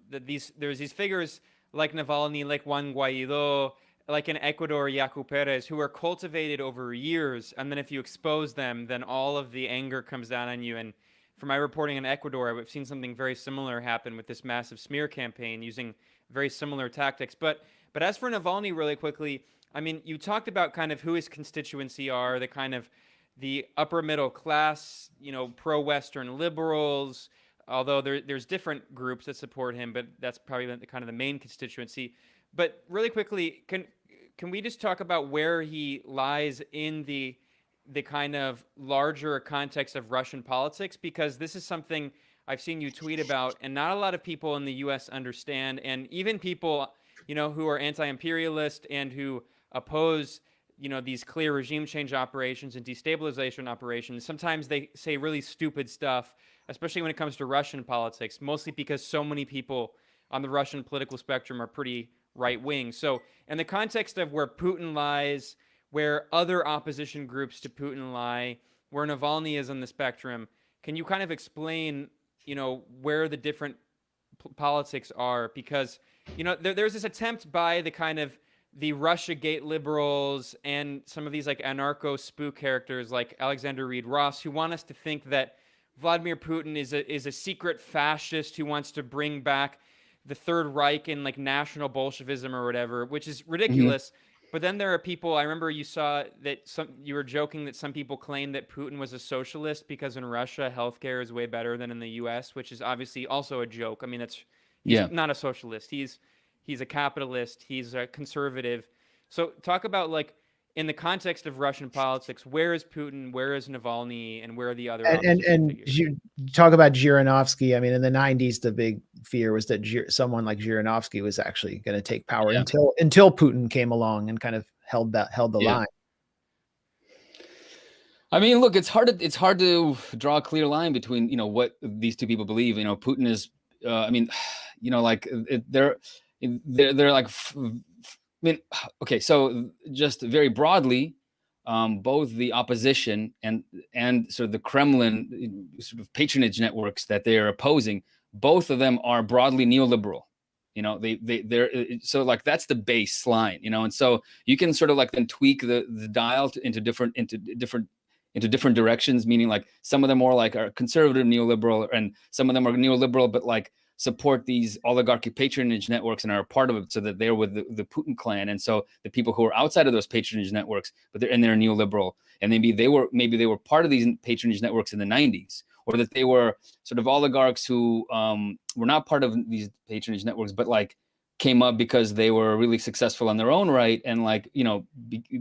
that there's these figures like Navalny, like Juan Guaido, like in Ecuador, Yaku Perez, who are cultivated over years. And then if you expose them, then all of the anger comes down on you. And from my reporting in Ecuador, I've seen something very similar happen with this massive smear campaign using very similar tactics. But as for Navalny, really quickly, I mean, you talked about kind of who his constituency are, the kind of the upper middle class, pro-Western liberals, although there's different groups that support him, but that's probably kind of the main constituency. But really quickly, can we just talk about where he lies in the kind of larger context of Russian politics? Because this is something I've seen you tweet about, and not a lot of people in the U.S. understand, and even people, who are anti-imperialist and who oppose, these clear regime change operations and destabilization operations. Sometimes they say really stupid stuff, especially when it comes to Russian politics, mostly because so many people on the Russian political spectrum are pretty right-wing. So in the context of where Putin lies, where other opposition groups to Putin lie, where Navalny is on the spectrum, can you kind of explain, where the different politics are? Because, there's this attempt by the kind of the Russiagate liberals and some of these like anarcho spook characters like Alexander Reed Ross, who want us to think that Vladimir Putin is a secret fascist who wants to bring back the Third Reich and like national Bolshevism or whatever, which is ridiculous. But then there are people. I remember you saw that you were joking that some people claim that Putin was a socialist because in Russia healthcare is way better than in the U.S., which is obviously also a joke. I mean, he's Yeah. not a socialist. He's a capitalist. He's a conservative. So talk about like in the context of Russian politics, where is Putin? Where is Navalny? And where are the other opposition figures? You talk about Zhirinovsky. I mean, in the 90s, the big fear was that someone like Zhirinovsky was actually going to take power until Putin came along and kind of held the line. I mean, look, it's hard to draw a clear line between, you know, what these two people believe. You know, Putin is, I mean, you know, like they're like, I mean, okay, so just very broadly, both the opposition and sort of the Kremlin sort of patronage networks that they're opposing, both of them are broadly neoliberal. You know, they're so like that's the baseline. You know, and so you can sort of like then tweak the dial into different directions, meaning like some of them more like are conservative neoliberal, and some of them are neoliberal, but like support these oligarchy patronage networks and are a part of it, so that they're with the Putin clan. And so the people who are outside of those patronage networks, but they're neoliberal, and maybe they were part of these patronage networks in the 90s, or that they were sort of oligarchs who were not part of these patronage networks, but like came up because they were really successful on their own right, and like, you know,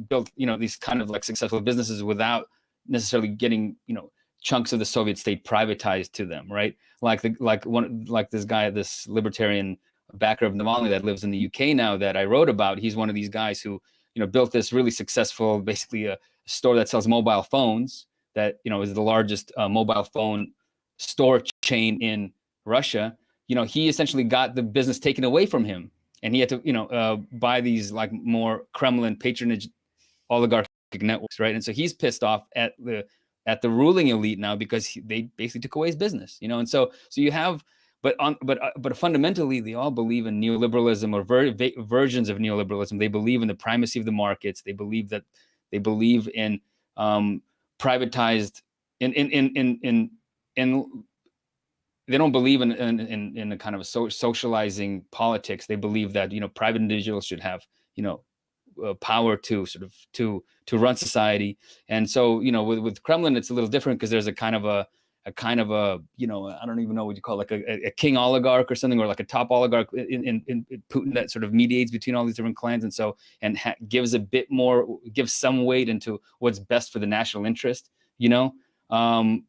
built, you know, these kind of like successful businesses without necessarily getting, you know, chunks of the Soviet state privatized to them, right? Like this guy, this libertarian backer of Navalny that lives in the UK now that I wrote about. He's one of these guys who, you know, built this really successful, basically a store that sells mobile phones, that, you know, is the largest mobile phone store chain in Russia. You know, he essentially got the business taken away from him, and he had to, you know, buy these like more Kremlin patronage oligarchic networks, right? And so he's pissed off at the ruling elite now because they basically took away his business, you know. And so you have, but fundamentally they all believe in neoliberalism, or versions of neoliberalism. They believe in the primacy of the markets. They believe in privatized in they don't believe in a kind of a socializing politics. They believe that, you know, private individuals should have, you know, power to sort of to run society. And so, you know, with Kremlin, it's a little different because there's a kind of a, you know, I don't even know what you call it, like a king oligarch or something, or like a top oligarch in Putin that sort of mediates between all these different clans. And so, and gives some weight into what's best for the national interest, you know, and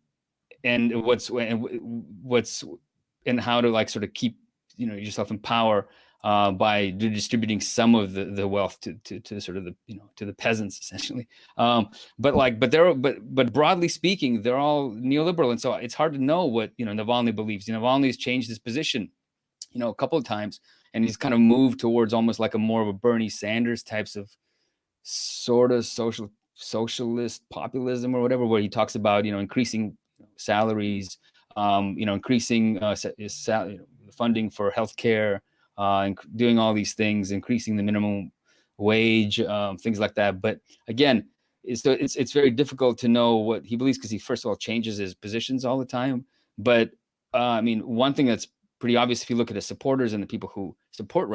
how to like sort of keep, you know, yourself in power by distributing some of the wealth to sort of the, you know, to the peasants essentially. But broadly speaking, they're all neoliberal, and so it's hard to know what, you know, Navalny believes. You know, Navalny's changed his position, you know, a couple of times, and he's kind of moved towards almost like a more of a Bernie Sanders types of sort of socialist populism or whatever, where he talks about, you know, increasing salaries, you know, increasing funding for healthcare, and doing all these things, increasing the minimum wage, things like that. But again, it's very difficult to know what he believes, because he, first of all, changes his positions all the time. But I mean, one thing that's pretty obvious if you look at his supporters and the people who support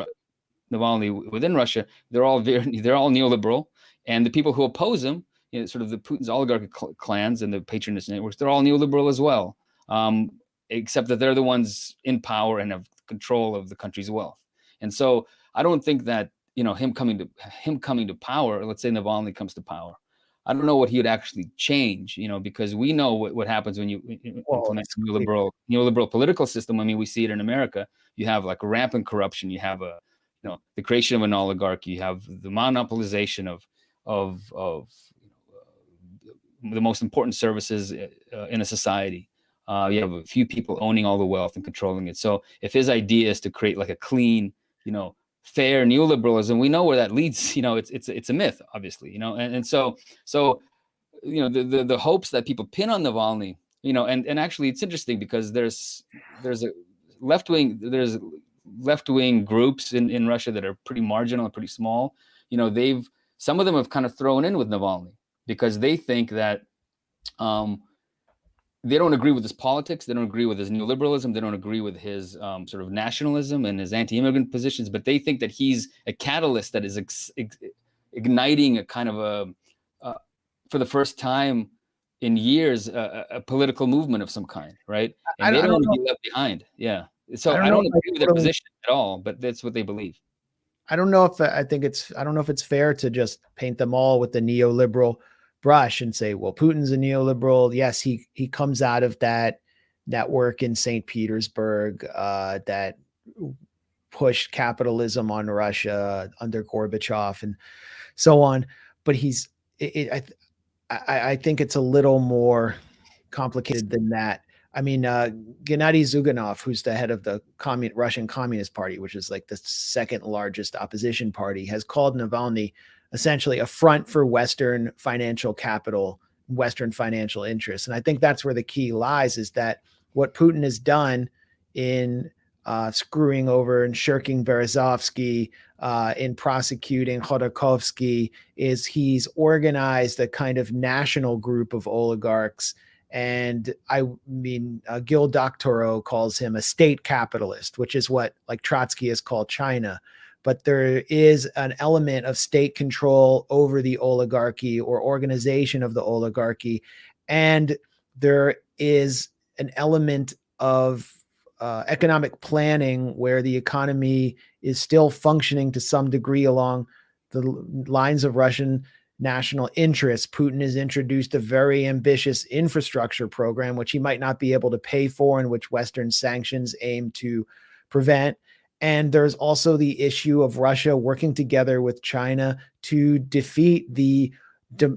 Navalny within Russia, they're all neoliberal, and the people who oppose him, you know, sort of the Putin's oligarchic clans and the patronage networks, they're all neoliberal as well, except that they're the ones in power and have control of the country's wealth. And so I don't think that, you know, him coming to power, let's say Navalny comes to power, I don't know what he would actually change, you know, because we know what happens when you implement a neoliberal political system. I mean, we see it in America. You have like rampant corruption. You have the creation of an oligarchy. You have the monopolization of the most important services in a society. You have a few people owning all the wealth and controlling it. So if his idea is to create like a clean, you know, fair neoliberalism, we know where that leads. You know, it's a myth, obviously. You know, and so you know, the hopes that people pin on Navalny, you know, and actually it's interesting because there's left-wing groups in Russia that are pretty marginal and pretty small. You know, some of them have kind of thrown in with Navalny because they think that they don't agree with his politics, they don't agree with his neoliberalism, they don't agree with his sort of nationalism and his anti-immigrant positions, but they think that he's a catalyst that is igniting a kind of for the first time in years, a political movement of some kind, right? And they don't want to be left behind. Yeah. So I don't agree with their position at all, but that's what they believe. I don't know if I don't know if it's fair to just paint them all with the neoliberal brush and say, well, Putin's a neoliberal. Yes, he comes out of that network in St. Petersburg that pushed capitalism on Russia under Gorbachev and so on. But I think it's a little more complicated than that. I mean, Gennady Zyuganov, who's the head of the Russian Communist Party, which is like the second largest opposition party, has called Navalny essentially a front for Western financial capital, Western financial interests. And I think that's where the key lies, is that what Putin has done in screwing over and shirking Berezovsky, in prosecuting Khodorkovsky, is he's organized a kind of national group of oligarchs. And I mean, Gil Doctorow calls him a state capitalist, which is what like Trotsky has called China. But there is an element of state control over the oligarchy or organization of the oligarchy. And there is an element of economic planning where the economy is still functioning to some degree along the lines of Russian national interests. Putin has introduced a very ambitious infrastructure program, which he might not be able to pay for and which Western sanctions aim to prevent. And there's also the issue of Russia working together with China to defeat the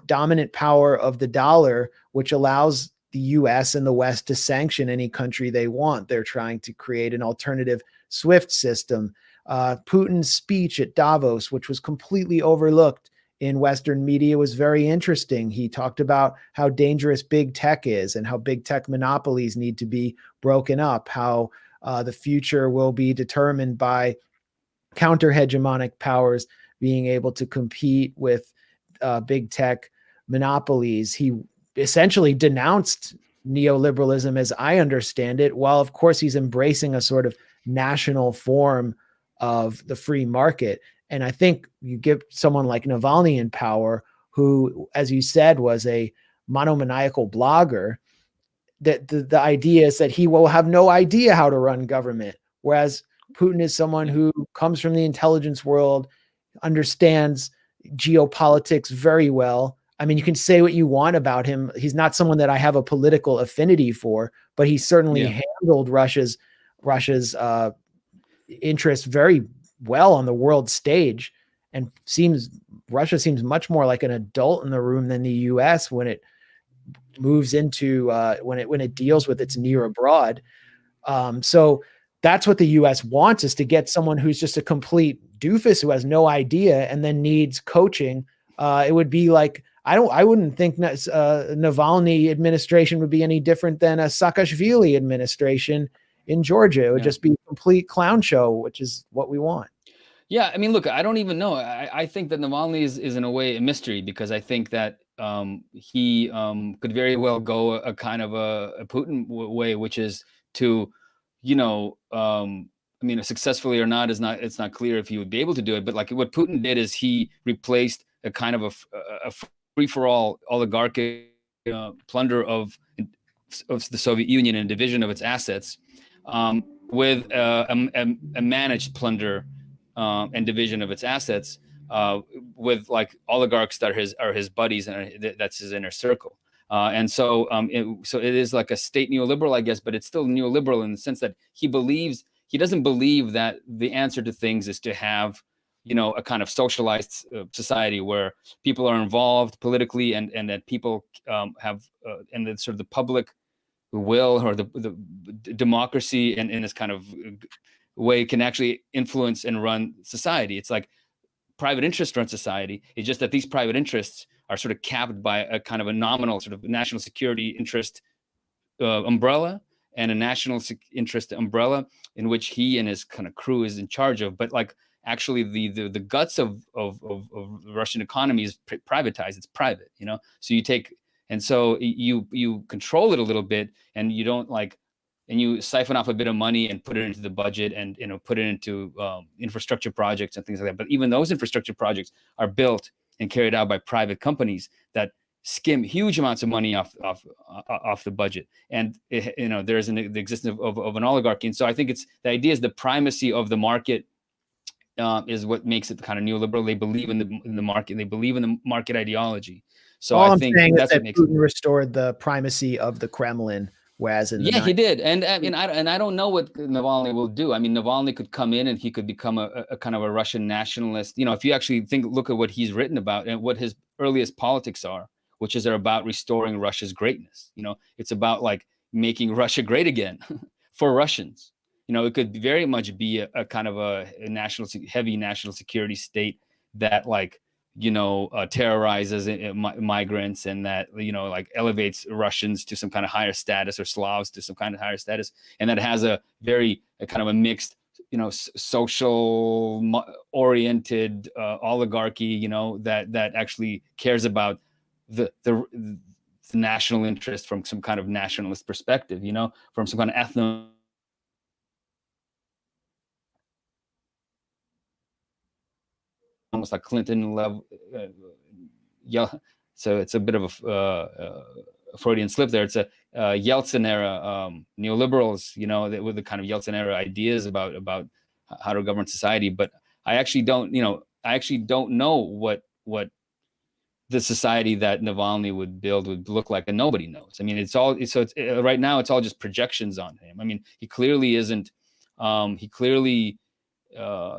dominant power of the dollar, which allows the US and the West to sanction any country they want. They're trying to create an alternative SWIFT system. Putin's speech at Davos, which was completely overlooked in Western media, was very interesting. He talked about how dangerous big tech is and how big tech monopolies need to be broken up, how the future will be determined by counter-hegemonic powers being able to compete with big tech monopolies. He essentially denounced neoliberalism as I understand it, while of course he's embracing a sort of national form of the free market. And I think you give someone like Navalny in power, who, as you said, was a monomaniacal blogger, that the idea is that he will have no idea how to run government. Whereas Putin is someone who comes from the intelligence world, understands geopolitics very well. I mean, you can say what you want about him. He's not someone that I have a political affinity for, but he certainly handled Russia's interests very well on the world stage, and Russia seems much more like an adult in the room than the US when it moves into when it deals with its near abroad. So that's what the US wants, is to get someone who's just a complete doofus who has no idea and then needs coaching. It would be like, I wouldn't think Navalny administration would be any different than a Saakashvili administration in Georgia. It would just be a complete clown show, which is what we want. Yeah, I mean, look, I don't even know. I think that Navalny is in a way a mystery, because I think that he could very well go a kind of a Putin way, which is to, I mean, successfully or not it's not clear if he would be able to do it. But like what Putin did is he replaced a kind of a free-for-all oligarchic plunder of the Soviet Union and division of its assets with a managed plunder and division of its assets with like oligarchs that are his buddies, and that's his inner circle. And so it is like a state neoliberal, I guess, but it's still neoliberal in the sense that he doesn't believe that the answer to things is to have, a kind of socialized society where people are involved politically and that people have and the sort of the public will, or the democracy in this kind of way can actually influence and run society. It's like private interest run society. It's just that these private interests are sort of capped by a kind of a nominal sort of national security interest umbrella, and a national interest umbrella in which he and his kind of crew is in charge of. But like actually the guts of the Russian economy is privatized. It's private, so you take, and so you control it a little bit, and you don't like, and you siphon off a bit of money and put it into the budget, and put it into infrastructure projects and things like that. But even those infrastructure projects are built and carried out by private companies that skim huge amounts of money off the budget. And there's the existence of an oligarchy. And so I think the idea is the primacy of the market is what makes it kind of neoliberal. They believe in the market. They believe in the market ideology. So all I I'm think saying that's is what that makes Putin restored the primacy of the Kremlin, whereas in the he did. And I don't know what Navalny will do. I mean, Navalny could come in and he could become a kind of a Russian nationalist. If you actually look at what he's written about and what his earliest politics are, which is about restoring Russia's greatness. It's about like making Russia great again for Russians. It could very much be a kind of a heavy national security state that terrorizes migrants and that like elevates Russians to some kind of higher status, or Slavs to some kind of higher status, and that has a kind of a mixed social oriented oligarchy that actually cares about the national interest from some kind of nationalist perspective, from some kind of almost like Clinton level. So it's a bit of a Freudian slip there. It's a Yeltsin era neoliberals, with the kind of Yeltsin era ideas about how to govern society. But I actually don't know what the society that Navalny would build would look like, and nobody knows. I mean, right now it's all just projections on him. I mean, he clearly isn't. He clearly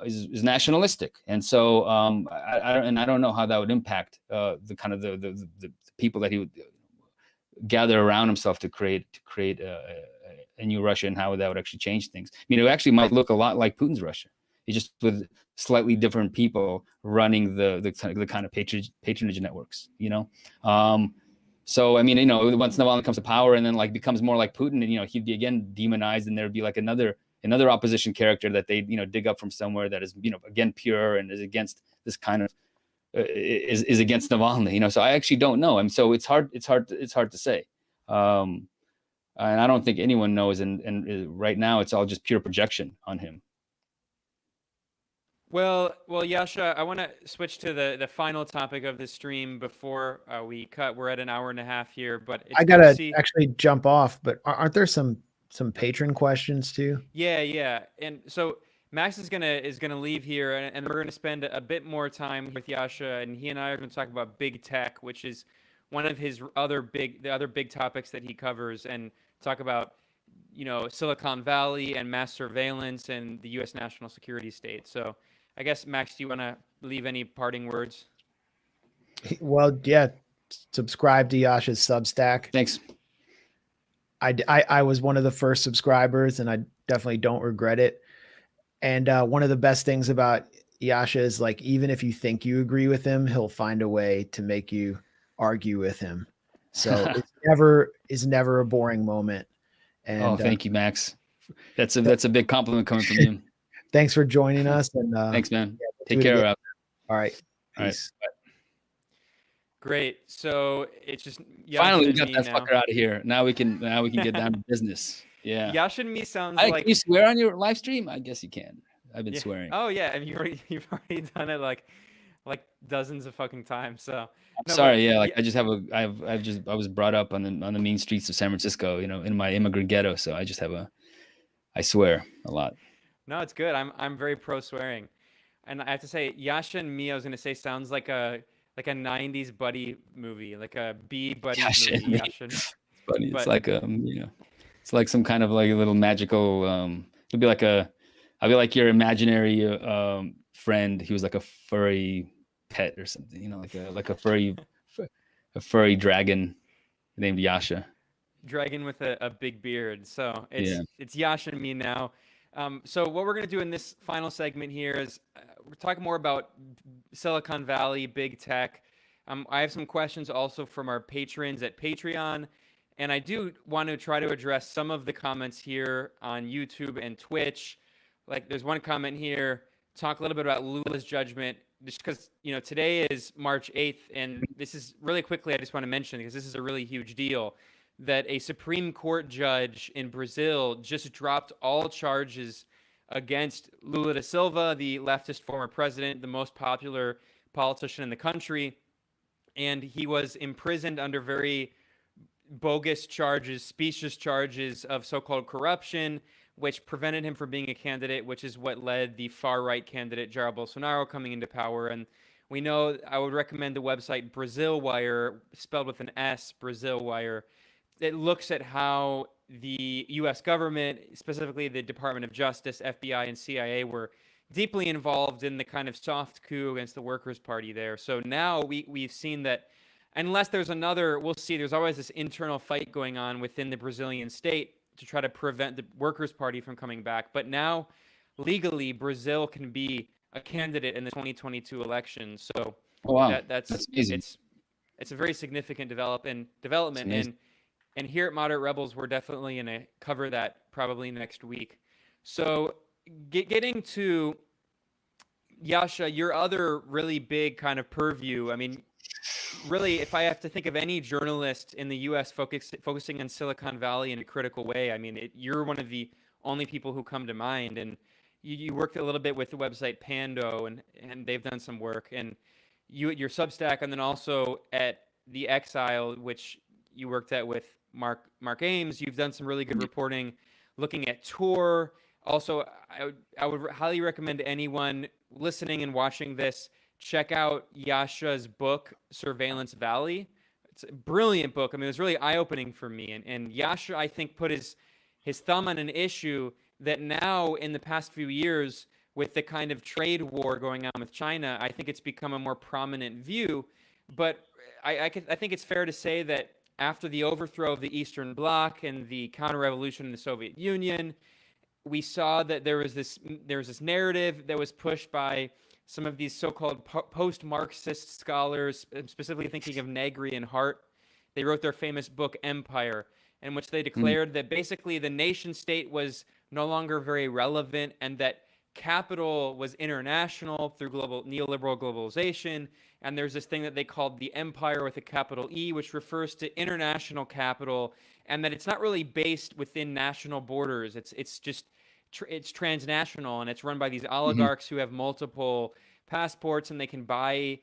is nationalistic, and so I don't know how that would impact the kind of the people that he would gather around himself to create a new Russia, and how that would actually change things. I mean, it actually might look a lot like Putin's Russia. It's just with slightly different people running the kind of patronage networks, So I mean, once Navalny comes to power and then becomes more like Putin, and he'd be again demonized, and there'd be like another opposition character that they dig up from somewhere that is again pure and is against this kind of is against Navalny. So I actually don't know. I mean, so it's hard to say. And I don't think anyone knows. And right now it's all just pure projection on him. Well, Yasha, I want to switch to the final topic of the stream before we cut. We're at an hour and a half here, but I gotta actually jump off. But aren't there some patron questions too? Yeah. And so Max is gonna leave here, and we're gonna spend a bit more time with Yasha, and he and I are gonna talk about big tech, which is one of his other big topics that he covers, and talk about Silicon Valley and mass surveillance and the U.S. national security state. So I guess, Max, do you want to leave any parting words? Well, yeah, subscribe to Yasha's Substack. Thanks. I was one of the first subscribers, and I definitely don't regret it. And one of the best things about Yasha is even if you think you agree with him, he'll find a way to make you argue with him. So it's never a boring moment. And thank you, Max. That's a big compliment coming from you. Thanks for joining us. And thanks, man. Yeah, take care. All right. Peace. All right. Great. So it's just finally we got that fucker out of here. Now we can get down to business. Yeah. Yasha and me sounds like. Can you swear on your live stream? I guess you can. I've been swearing. Oh yeah, and you've already done it like dozens of fucking times. So I'm sorry. Yeah, I just have I was brought up on the mean streets of San Francisco. In my immigrant ghetto. So I just I swear a lot. No, it's good. I'm very pro swearing, and I have to say, Yasha and me, I was gonna say, sounds like a 90s buddy movie, like a B buddy movie. Yasha. It's funny. It's like it's like some kind of a little magical. It'll be I'll be like your imaginary friend. He was like a furry pet or something. Like a furry dragon named Yasha. Dragon with a big beard. So it's Yasha and me now. So what we're going to do in this final segment here is we're talking more about Silicon Valley, big tech. I have some questions also from our patrons at Patreon, and I do want to try to address some of the comments here on YouTube and Twitch. Like there's one comment here, talk a little bit about Lula's judgment, just because, today is March 8th, and this is really quickly, I just want to mention, because this is a really huge deal, that a Supreme Court judge in Brazil just dropped all charges against Lula da Silva, the leftist former president, the most popular politician in the country, and he was imprisoned under very bogus charges, specious charges of so-called corruption, which prevented him from being a candidate, which is what led the far-right candidate Jair Bolsonaro coming into power. And we know, I would recommend the website Brazil Wire, spelled with an S, Brazil Wire. It looks at how the U.S. government, specifically the Department of Justice, FBI, and CIA, were deeply involved in the kind of soft coup against the Workers' Party there. So now we've seen that unless there's another, we'll see, there's always this internal fight going on within the Brazilian state to try to prevent the Workers' Party from coming back. But now, legally, Brazil can be a candidate in the 2022 election. So Oh, wow. that's amazing. It's a very significant development. And here at Moderate Rebels, we're definitely going to cover that probably next week. So getting to Yasha, your other really big kind of purview, I mean, really, if I have to think of any journalist in the U.S. focusing on Silicon Valley in a critical way, I mean, you're one of the only people who come to mind. And you worked a little bit with the website Pando, and they've done some work. And you at your Substack, and then also at The Exile, which you worked at with Mark Ames, you've done some really good reporting looking at Tor. Also, I would highly recommend anyone listening and watching this check out Yasha's book, Surveillance Valley. It's a brilliant book. I mean, it was really eye-opening for me. And Yasha, I think, put his thumb on an issue that now, in the past few years, with the kind of trade war going on with China, I think it's become a more prominent view. But I think it's fair to say that after the overthrow of the Eastern Bloc and the counter-revolution in the Soviet Union, we saw that there was this narrative that was pushed by some of these so-called post-Marxist scholars, specifically thinking of Negri and Hart. They wrote their famous book Empire, in which they declared that basically the nation state was no longer very relevant, and that capital was international through neoliberal globalization. And there's this thing that they called the empire with a capital E, which refers to international capital, and that it's not really based within national borders. It's just it's transnational, and it's run by these oligarchs who have multiple passports, and they can buy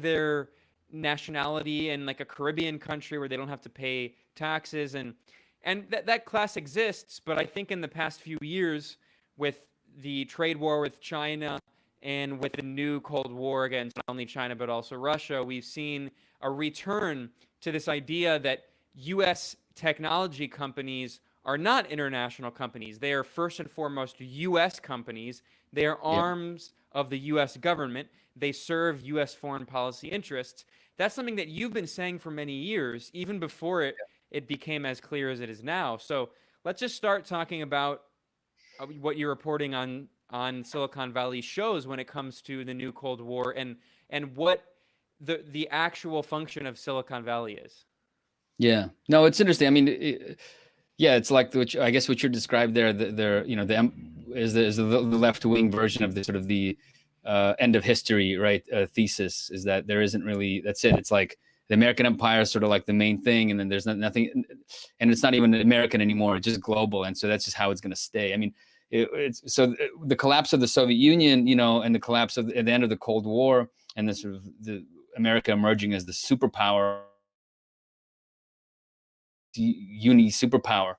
their nationality in like a Caribbean country where they don't have to pay taxes, and that class exists. But I think in the past few years, with the trade war with China and with the new Cold War against not only China but also Russia, we've seen a return to this idea that U.S. technology companies are not international companies. They are first and foremost U.S. companies. They are arms of the U.S. government. They serve U.S. foreign policy interests. That's something that you've been saying for many years, even before it became as clear as it is now. So let's just start talking about what you're reporting on Silicon Valley shows when it comes to the new Cold War and what the actual function of Silicon Valley is. Yeah, no, it's interesting. I mean, it's like I guess what you described there. Is the left wing version of the sort of the end of history, right? Thesis is that there isn't really. That's it. It's like the American empire is sort of like the main thing, and then there's nothing, and it's not even American anymore. It's just global, and so that's just how it's going to stay. I mean, so the collapse of the Soviet Union, and the collapse at the end of the Cold War, and the sort of the America emerging as the superpower. Uni superpower,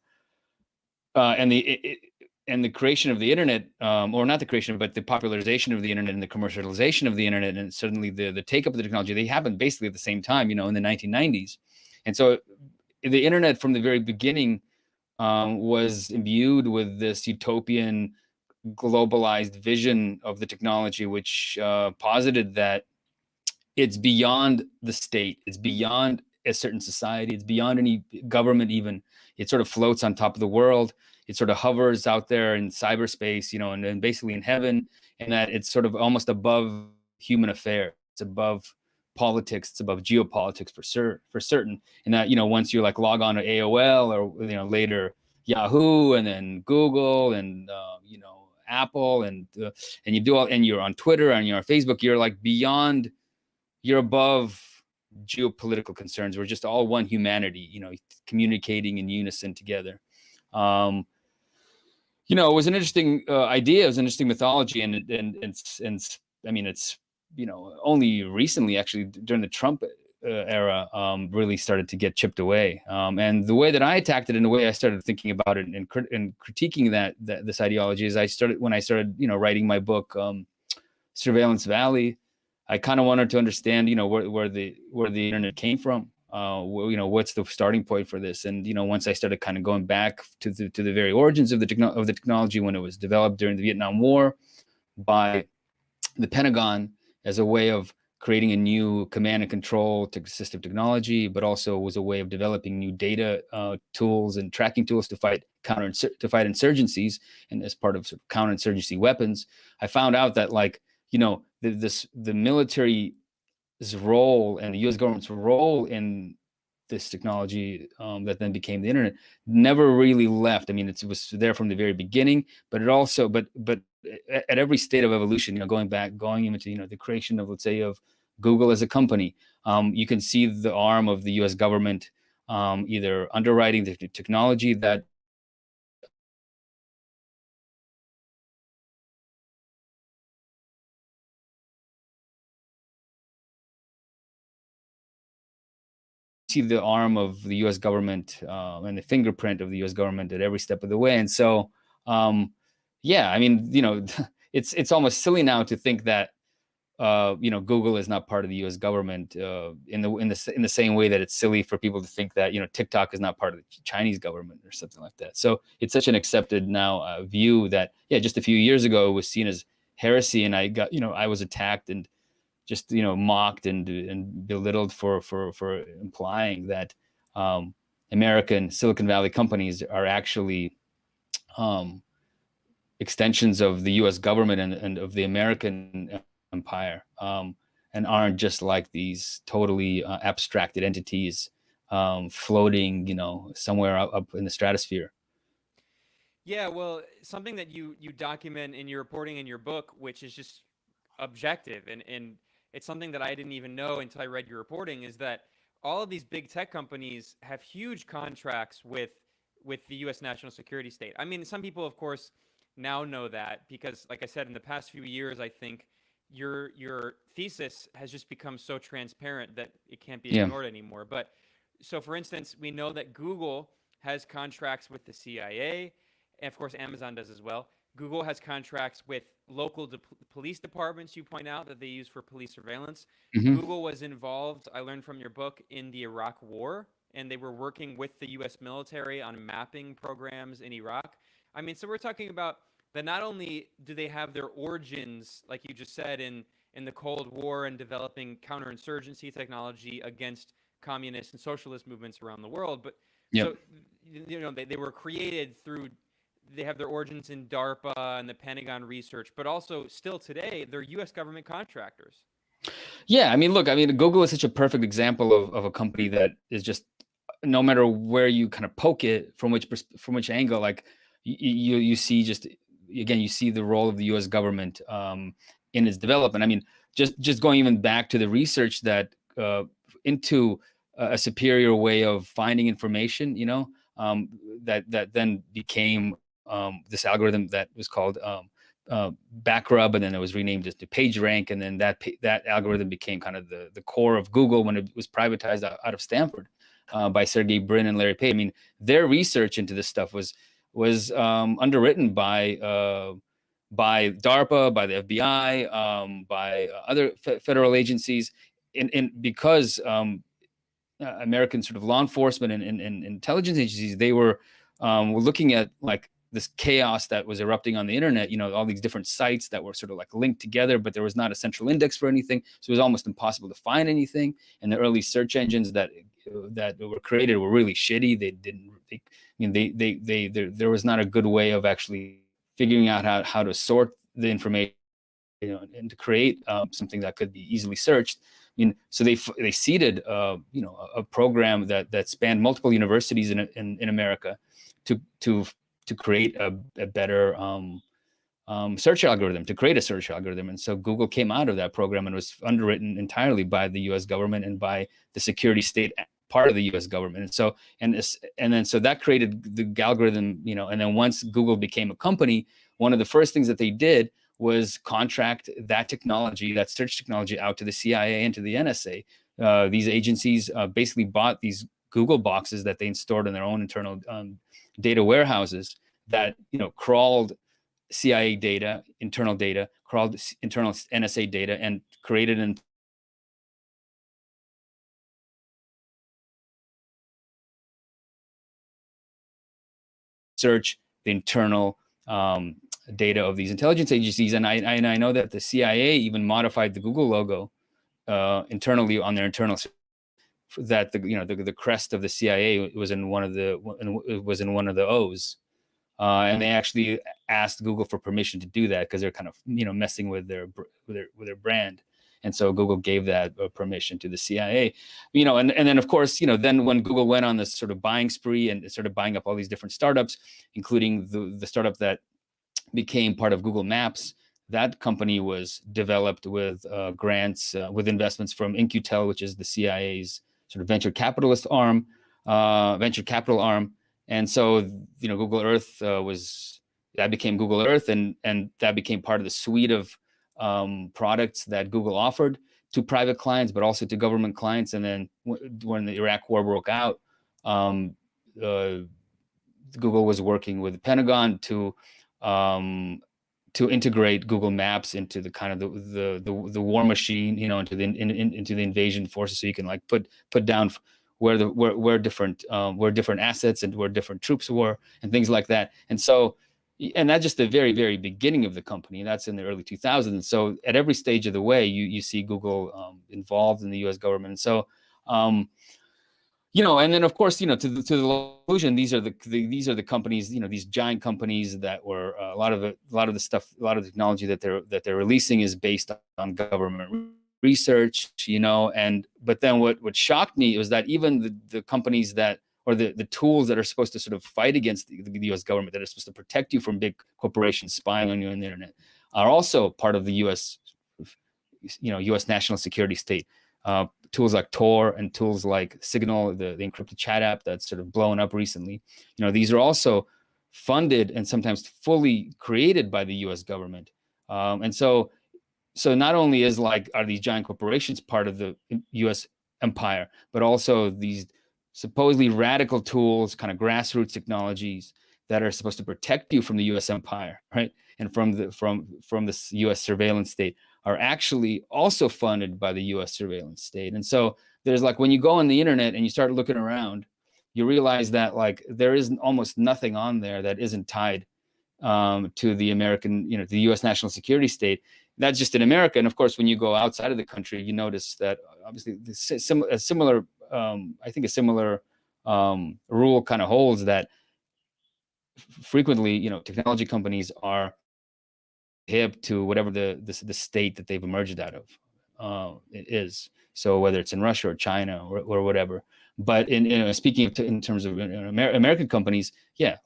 and the creation of the internet, or not the creation, but the popularization of the internet and the commercialization of the internet, and suddenly the take up of the technology, they happened basically at the same time, in the 1990s. And so the internet from the very beginning was imbued with this utopian, globalized vision of the technology, which posited that it's beyond the state, it's beyond a certain society, it's beyond any government even. It sort of floats on top of the world. It sort of hovers out there in cyberspace, and basically in heaven, and that it's sort of almost above human affair. It's above politics. It's above geopolitics for certain. And that, once you like log on to AOL or, later Yahoo and then Google and, Apple and you do all, and you're on Twitter and you're on Facebook, you're like you're above geopolitical concerns. We're just all one humanity, communicating in unison together. It was an interesting idea. It was an interesting mythology, and it's only recently, actually during the Trump era, really started to get chipped away. And the way that I attacked it, in the way I started thinking about it and critiquing this ideology, is when I started writing my book, Surveillance Valley. I kind of wanted to understand, where the internet came from. What's the starting point for this? And once I started kind of going back to the very origins of the technology, when it was developed during the Vietnam War by the Pentagon as a way of creating a new command and control system technology, but also was a way of developing new data tools and tracking tools to fight insurgencies, and as part of, counterinsurgency weapons. I found out that the military's role and the U.S. government's role in this technology that then became the internet never really left. I mean, it was there from the very beginning, but it also, but at every state of evolution, going into the creation of, let's say, of Google as a company, you can see the arm of the U.S. government either underwriting the technology that see the arm of the U.S. government and the fingerprint of the U.S. government at every step of the way. And so, yeah, I mean, it's almost silly now to think that Google is not part of the U.S. government in the same way that it's silly for people to think that TikTok is not part of the Chinese government or something like that. So it's such an accepted now view that, yeah, just a few years ago it was seen as heresy, and I was attacked and just mocked and belittled for implying that American Silicon Valley companies are actually extensions of the U.S. government and of the American empire, and aren't just like these totally abstracted entities floating somewhere up in the stratosphere. Yeah, well, something that you document in your reporting in your book, which is just objective, and it's something that I didn't even know until I read your reporting, is that all of these big tech companies have huge contracts with the U.S. national security state. I mean, some people, of course, now know that because, like I said, in the past few years, I think your thesis has just become so transparent that it can't be ignored anymore. But so, for instance, we know that Google has contracts with the CIA, and of course, Amazon does as well. Google has contracts with local police departments, you point out, that they use for police surveillance. Mm-hmm. Google was involved, I learned from your book, in the Iraq War, and they were working with the U.S. military on mapping programs in Iraq. I mean, so we're talking about that not only do they have their origins, like you just said, in the Cold War and developing counterinsurgency technology against communist and socialist movements around the world, but so they were created through. They have their origins in DARPA and the Pentagon research, but also still today, they're U.S. government contractors. Yeah, I mean, look, Google is such a perfect example of a company that is just, no matter where you kind of poke it, from which angle, like you see, just again, you see the role of the U.S. government in its development. I mean, just going even back to the research that into a superior way of finding information, that then became this algorithm that was called Backrub, and then it was renamed as the PageRank, and then that algorithm became kind of the core of Google when it was privatized out of Stanford by Sergey Brin and Larry Page. I mean, their research into this stuff was underwritten by DARPA, by the FBI, by other federal agencies, and because American sort of law enforcement and intelligence agencies, they were looking at like this chaos that was erupting on the internet, all these different sites that were sort of like linked together, but there was not a central index for anything. So it was almost impossible to find anything. And the early search engines that were created were really shitty. There was not a good way of actually figuring out how to sort the information, and to create something that could be easily searched. So they seeded, a program that spanned multiple universities in America to create a better search algorithm, to create a search algorithm. And so Google came out of that program and was underwritten entirely by the U.S. government and by the security state part of the U.S. government. And so so that created the algorithm, and then once Google became a company, one of the first things that they did was contract that technology, that search technology, out to the CIA and to the NSA. These agencies basically bought these Google boxes that they stored in their own internal data warehouses that, crawled CIA data, crawled internal NSA data, and created an search the internal data of these intelligence agencies. And I know that the CIA even modified the Google logo internally on their internal, that the crest of the CIA was in one of the O's. And they actually asked Google for permission to do that because they're kind of messing with their brand, and so Google gave that permission to the CIA. And then of course then when Google went on this sort of buying spree and started buying up all these different startups, including the startup that became part of Google Maps, that company was developed with grants, with investments from In-Q-Tel, which is the CIA's sort of venture capital arm. And so, Google Earth became Google Earth, and that became part of the suite of products that Google offered to private clients, but also to government clients. And then when the Iraq War broke out, Google was working with the Pentagon to integrate Google Maps into the kind of the war machine, into the invasion forces, so you can put down where different assets and where different troops were and things like that. And so, and that's just the very, very beginning of the company. That's in the early 2000s. And so at every stage of the way, you see Google involved in the U.S. government. And so, and then of course, to the conclusion, these are the companies, these giant companies that were a lot of the technology that they're releasing is based on government research, but then what shocked me was that even the companies that, or the tools that are supposed to sort of fight against the U.S. government, that are supposed to protect you from big corporations spying on you on the internet, are also part of the U.S. national security state. Tools like Tor and tools like Signal, the encrypted chat app that's sort of blown up recently, these are also funded and sometimes fully created by the U.S. government. And so not only are these giant corporations part of the U.S. empire, but also these supposedly radical tools, kind of grassroots technologies that are supposed to protect you from the U.S. empire, right, and from the U.S. surveillance state, are actually also funded by the U.S. surveillance state. And so there's when you go on the internet and you start looking around, you realize that there is almost nothing on there that isn't tied to the American, the U.S. national security state. That's just in America. And of course, when you go outside of the country, you notice that obviously a similar rule kind of holds, that frequently, technology companies are hip to whatever the state that they've emerged out of is. So whether it's in Russia or China or whatever. But speaking in terms of American companies, yeah,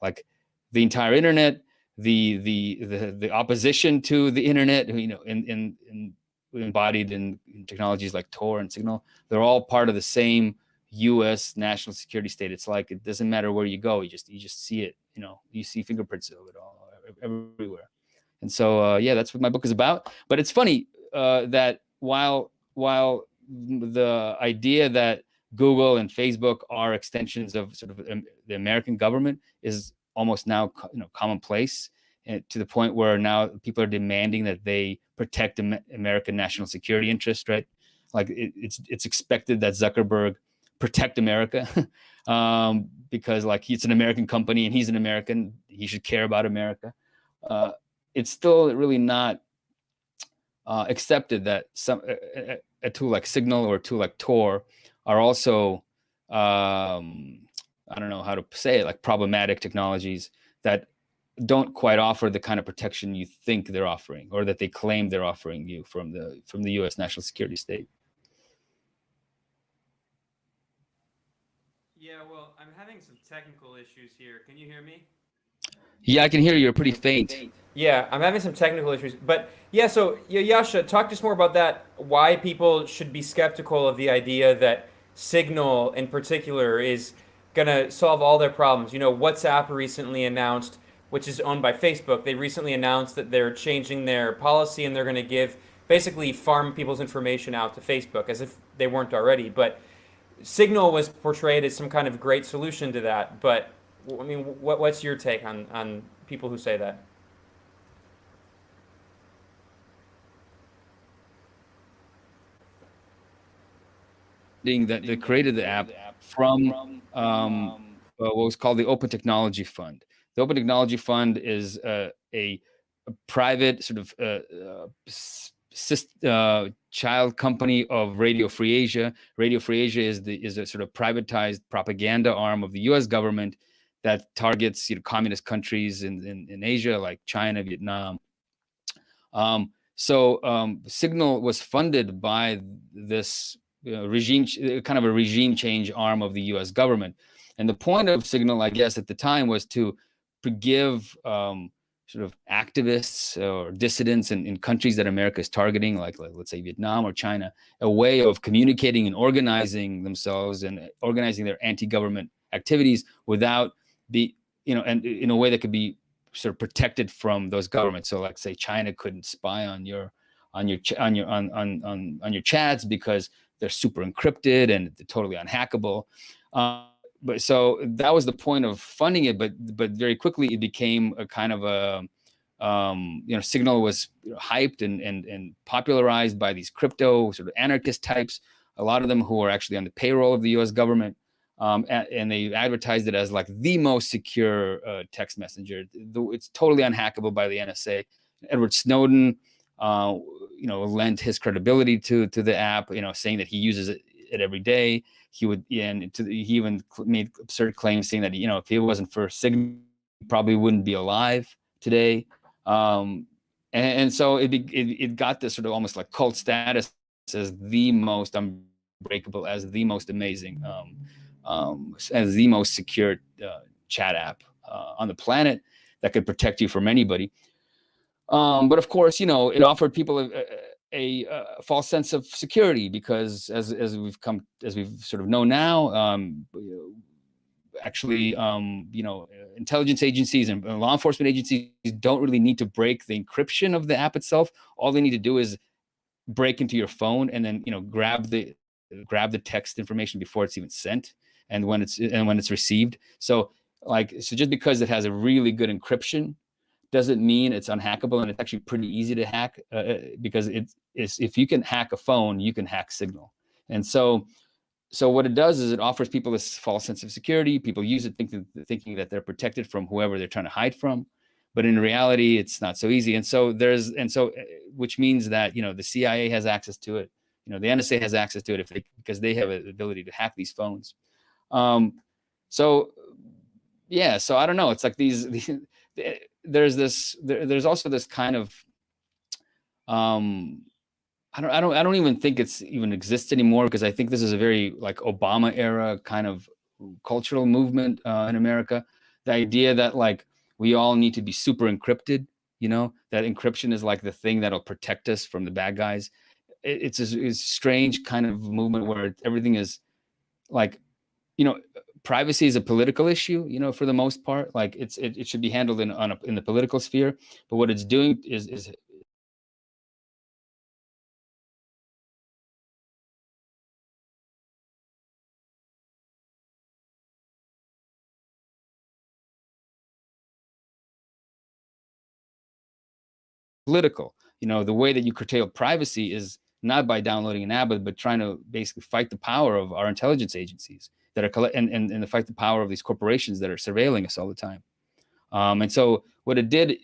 the entire internet, the opposition to the internet, embodied in technologies like Tor and Signal, they're all part of the same U.S. national security state. It's it doesn't matter where you go, you just see it. You see fingerprints of it all everywhere. And so, that's what my book is about. But it's funny that while the idea that Google and Facebook are extensions of sort of the American government is almost now commonplace, to the point where now people are demanding that they protect American national security interest, right? It's expected that Zuckerberg protect America because it's an American company and he's an American, he should care about America. It's still really not accepted that a tool like Signal or a tool like Tor are also I don't know how to say it, problematic technologies that don't quite offer the kind of protection you think they're offering, or that they claim they're offering you from the U.S. national security state. Yeah, well, I'm having some technical issues here. Can you hear me? Yeah, I can hear you. You're pretty faint. Yeah, I'm having some technical issues. But yeah, so Yasha, talk to us more about that. Why people should be skeptical of the idea that Signal in particular is going to solve all their problems. WhatsApp recently announced which is owned by Facebook, they recently announced that they're changing their policy and they're going to give basically farm people's information out to Facebook as if they weren't already. But Signal was portrayed as some kind of great solution to that. But I mean, what's your take on people who say that? That they created the app from what was called the Open Technology Fund. The Open Technology Fund is a private sort of child company of Radio Free Asia. Radio Free Asia is a sort of privatized propaganda arm of the U.S. government that targets communist countries in Asia like China, Vietnam. Signal was funded by this regime, kind of a regime change arm of the U.S. government. And the point of Signal, I guess, at the time was to give sort of activists or dissidents in countries that America is targeting, like let's say Vietnam or China, a way of communicating and organizing themselves and organizing their anti-government activities without and in a way that could be sort of protected from those governments. So, like say China couldn't spy on your chats because they're super encrypted and totally unhackable. But so that was the point of funding it. But very quickly it became a kind of a Signal was hyped and popularized by these crypto sort of anarchist types. A lot of them who are actually on the payroll of the U.S. government. And they advertised it as like the most secure text messenger. It's totally unhackable by the NSA. Edward Snowden, lent his credibility to the app, saying that he uses it every day. He even made absurd claims saying that if it wasn't for Signal, he probably wouldn't be alive today. And so it got this sort of almost like cult status as the most unbreakable, as the most amazing, as the most secure chat app on the planet that could protect you from anybody. But of course, it offered people a false sense of security because as we've sort of know now, actually, intelligence agencies and law enforcement agencies don't really need to break the encryption of the app itself. All they need to do is break into your phone and then grab the text information before it's even sent and when it's received. So just because it has a really good encryption doesn't mean it's unhackable, and it's actually pretty easy to hack because if you can hack a phone, you can hack Signal. And so what it does is it offers people this false sense of security. People use it thinking that they're protected from whoever they're trying to hide from, but in reality, it's not so easy. And so which means that the CIA has access to it, the NSA has access to it because they have the ability to hack these phones. So I don't know. It's like these there's also this kind of I don't even think it's even exists anymore, because I think this is a very like Obama era kind of cultural movement in America. The idea that like we all need to be super encrypted, that encryption is like the thing that'll protect us from the bad guys. It's a strange kind of movement where everything is like, privacy is a political issue, for the most part. Like it should be handled in the political sphere, but what it's doing is political. The way that you curtail privacy is not by downloading an app, but trying to basically fight the power of our intelligence agencies that are and to fight the power of these corporations that are surveilling us all the time. And so what it did,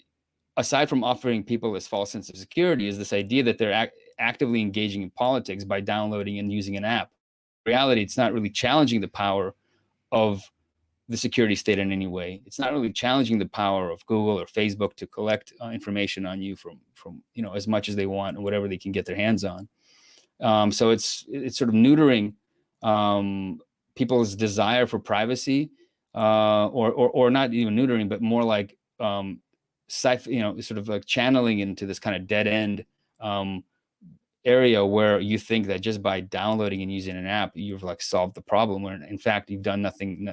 aside from offering people this false sense of security, is this idea that they're actively engaging in politics by downloading and using an app. In reality, it's not really challenging the power of the security state in any way. It's not really challenging the power of Google or Facebook to collect information on you from as much as they want and whatever they can get their hands on. So it's sort of neutering people's desire for privacy, or not even neutering, but more like sort of like channeling into this kind of dead end area where you think that just by downloading and using an app, you've like solved the problem, when in fact you've done nothing.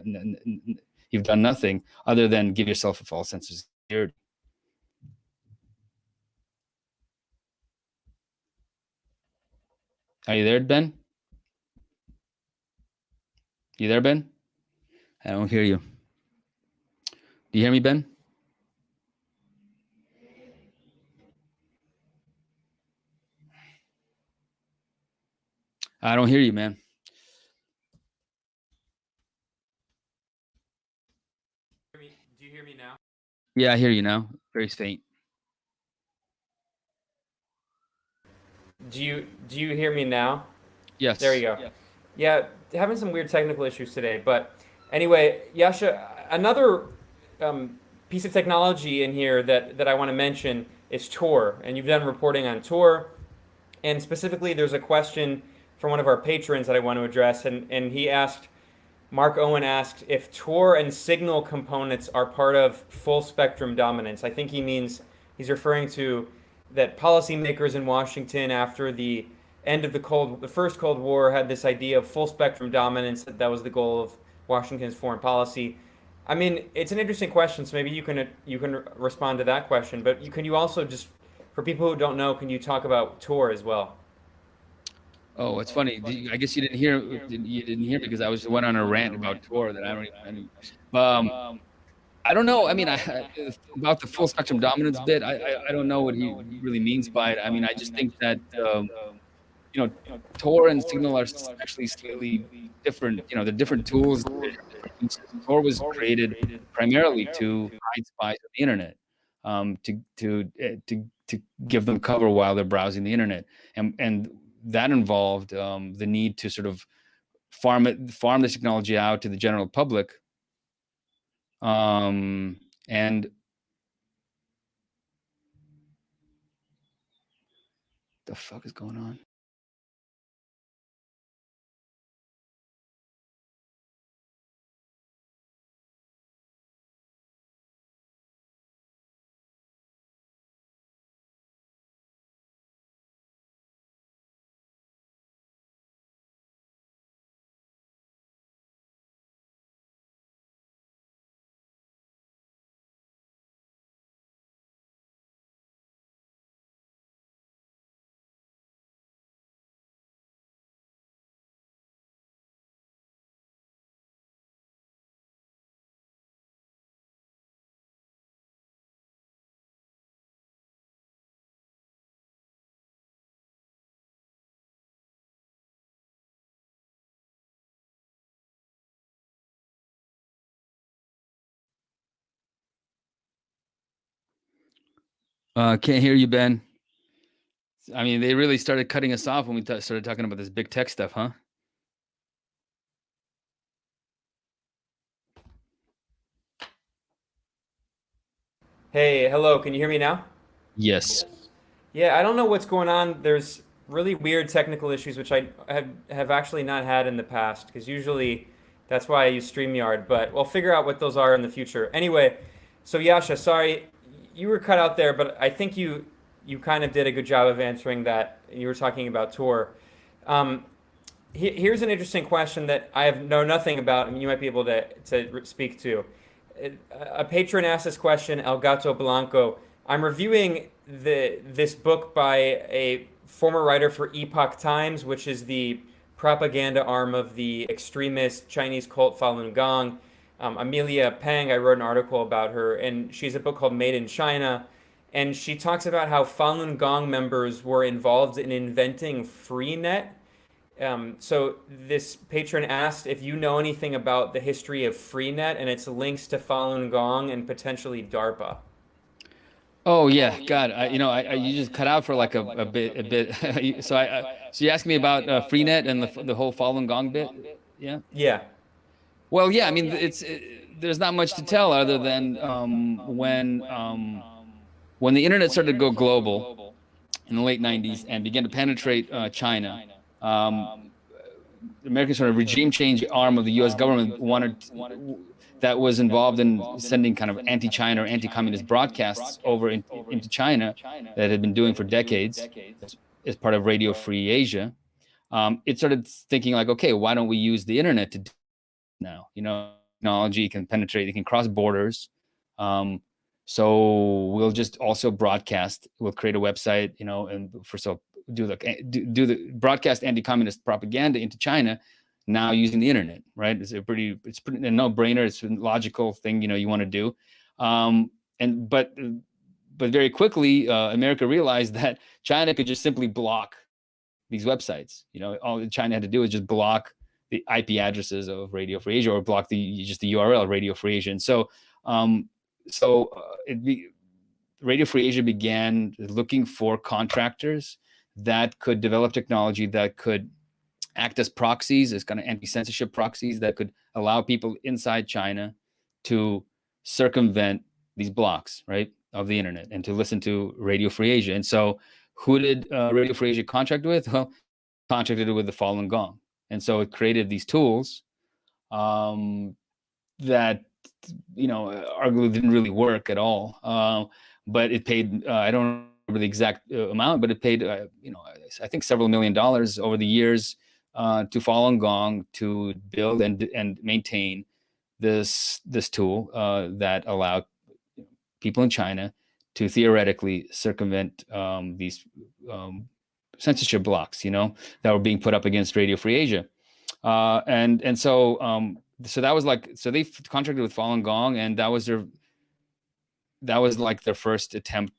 You've done nothing other than give yourself a false sense of Weird. Are you there, Ben? You there, Ben? I don't hear you. Do you hear me, Ben? I don't hear you, man. Do you hear me now? Yeah, I hear you now. Very faint. Do you hear me now? Yes. There you go. Yes. Yeah, having some weird technical issues today, but anyway, Yasha, another piece of technology in here that I want to mention is Tor, and you've done reporting on Tor, and specifically there's a question from one of our patrons that I want to address, and he asked, Mark Owen asked if Tor and Signal components are part of full spectrum dominance. I think he's referring to that policymakers in Washington after the end of the first Cold War had this idea of full spectrum dominance, that was the goal of Washington's foreign policy. I mean, it's an interesting question, so maybe you can respond to that question. But can you also just, for people who don't know, can you talk about Tor as well? Oh, it's funny. I guess you didn't hear. You didn't hear because I went on a rant about Tor that I don't even. I don't know. I mean, about the full spectrum dominance bit. I don't know what he really means by it. I mean, I just think that Tor and Signal are actually slightly different. They're different tools. Tor was created primarily to hide spies on the internet, to give them cover while they're browsing the internet, and that involved the need to sort of farm this technology out to the general public, and the fuck is going on? Can't hear you, Ben. I mean, they really started cutting us off when we started talking about this big tech stuff, huh? Hey, hello, can you hear me now? Yes. Yeah, I don't know what's going on. There's really weird technical issues, which I have actually not had in the past, because usually that's why I use StreamYard, but we'll figure out what those are in the future. Anyway, so Yasha, sorry, you were cut out there, but I think you kind of did a good job of answering that. You were talking about Tor. Um, Here's an interesting question that I know nothing about, and you might be able to speak to. A patron asked this question, El Gato Blanco. I'm reviewing this book by a former writer for Epoch Times, which is the propaganda arm of the extremist Chinese cult Falun Gong. Amelia Pang, I wrote an article about her, and she has a book called Made in China. And she talks about how Falun Gong members were involved in inventing Freenet. So this patron asked if you know anything about the history of Freenet and its links to Falun Gong and potentially DARPA. Oh yeah, God. You just cut out for like a bit. So you asked me about Freenet and the whole Falun Gong bit. Yeah. Yeah. Well, yeah. I mean, there's not much to tell other than when the internet started to go global in the late '90s and began to penetrate China. The American sort of regime change arm of the U.S. government that was involved in sending kind of anti-China or anti-communist broadcasts over into China that had been doing for decades as part of Radio Free Asia. It started thinking like, okay, why don't we use the internet to do now? Technology can penetrate, it can cross borders. So we'll just also broadcast. We'll create a website, you know, and do the broadcast anti-communist propaganda into China now using the internet, right? It's pretty a no-brainer. It's a logical thing, you know, you want to do. But very quickly, America realized that China could just simply block these websites. You know, all China had to do was just block the IP addresses of Radio Free Asia, or block the URL Radio Free Asia. And so, Radio Free Asia began looking for contractors that could develop technology that could act as proxies, as kind of anti-censorship proxies that could allow people inside China to circumvent these blocks, right, of the internet, and to listen to Radio Free Asia. And so who did Radio Free Asia contract with? Well, contracted with the Falun Gong. And so it created these tools that, you know, arguably didn't really work at all. But it paid, I don't remember the exact amount, but it paid, you know, I think several $1 million over the years to Falun Gong to build and maintain this tool that allowed people in China to theoretically circumvent these censorship blocks, you know, that were being put up against Radio Free Asia. And so that was like, so they contracted with Falun Gong, and that was like their first attempt.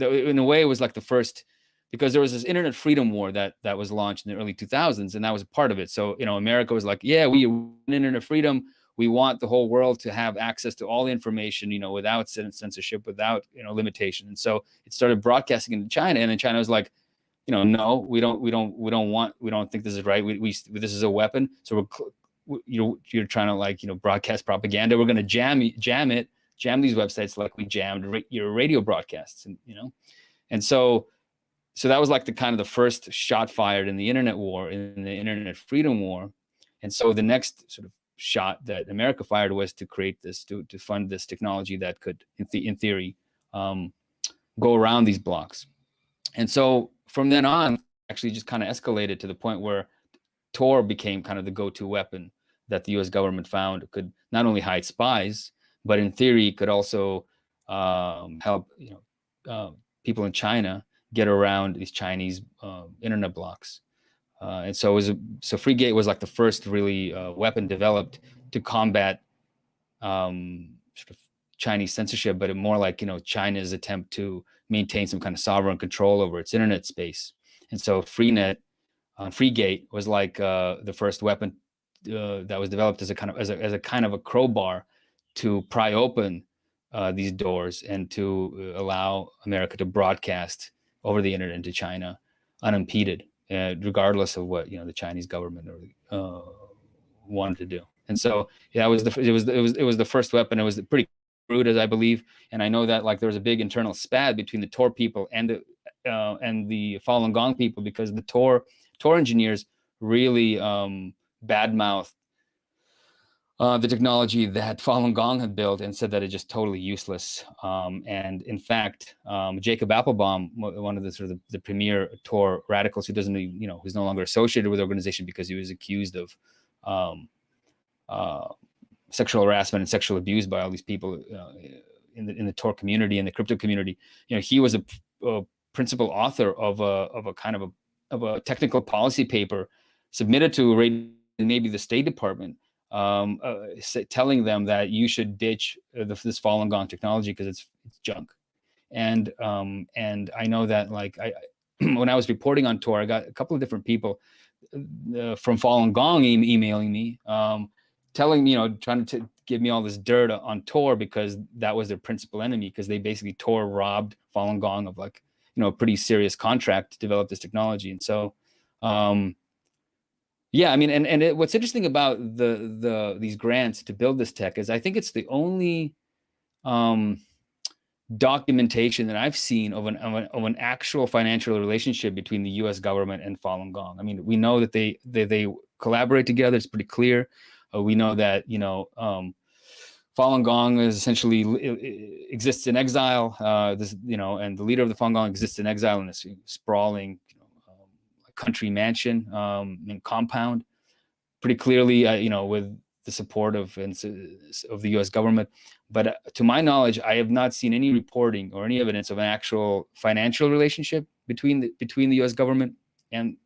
In a way, it was like the first, because there was this internet freedom war that was launched in the early 2000s, and that was a part of it. So, you know, America was like, yeah, we want internet freedom. We want the whole world to have access to all the information, you know, without censorship, without, you know, limitation. And so it started broadcasting into China, and then China was like, you know, no, we don't think this is right. This is a weapon. So you're trying to, like, you know, broadcast propaganda. We're going to jam these websites like we jammed your radio broadcasts, and, you know, and so that was like the kind of the first shot fired in the internet war, in the internet freedom war. And so the next sort of shot that America fired was to create this, to fund this technology that could, in theory, go around these blocks. And so from then on, actually just kind of escalated to the point where Tor became kind of the go-to weapon that the U.S. government found could not only hide spies, but in theory could also help, you know, people in China get around these Chinese internet blocks. And so FreeGate was like the first really weapon developed to combat sort of Chinese censorship, but more like, you know, China's attempt to maintain some kind of sovereign control over its internet space. And so FreeGate was like the first weapon that was developed as a kind of a crowbar to pry open these doors and to allow America to broadcast over the internet into China unimpeded, regardless of what, you know, the Chinese government wanted to do. And so, yeah, it was the first weapon. It was pretty crude, as I believe, and I know that, like, there was a big internal spat between the Tor people and the Falun Gong people, because the Tor engineers really badmouthed the technology that Falun Gong had built and said that it's just totally useless. And in fact, Jacob Appelbaum, one of the sort of the premier Tor radicals, who doesn't, you know, who's no longer associated with the organization because he was accused of sexual harassment and sexual abuse by all these people in the Tor community and the crypto community. You know, he was a principal author of a kind of a technical policy paper submitted to maybe the State Department, telling them that you should ditch this Falun Gong technology because it's junk. And I know that, like, when I was reporting on Tor, I got a couple of different people from Falun Gong emailing me, telling me, you know, trying to give me all this dirt on Tor because that was their principal enemy, because they basically Tor robbed Falun Gong of, like, you know, a pretty serious contract to develop this technology. And so, yeah, I mean, and what's interesting about these grants to build this tech is I think it's the only documentation that I've seen of an actual financial relationship between the U.S. government and Falun Gong. I mean, we know that they collaborate together. It's pretty clear. We know that, you know, Falun Gong is essentially exists in exile. This, you know, and the leader of the Falun Gong exists in exile in this sprawling, you know, country mansion and compound. Pretty clearly, you know, with the support of the U.S. government. But to my knowledge, I have not seen any reporting or any evidence of an actual financial relationship between the U.S. government and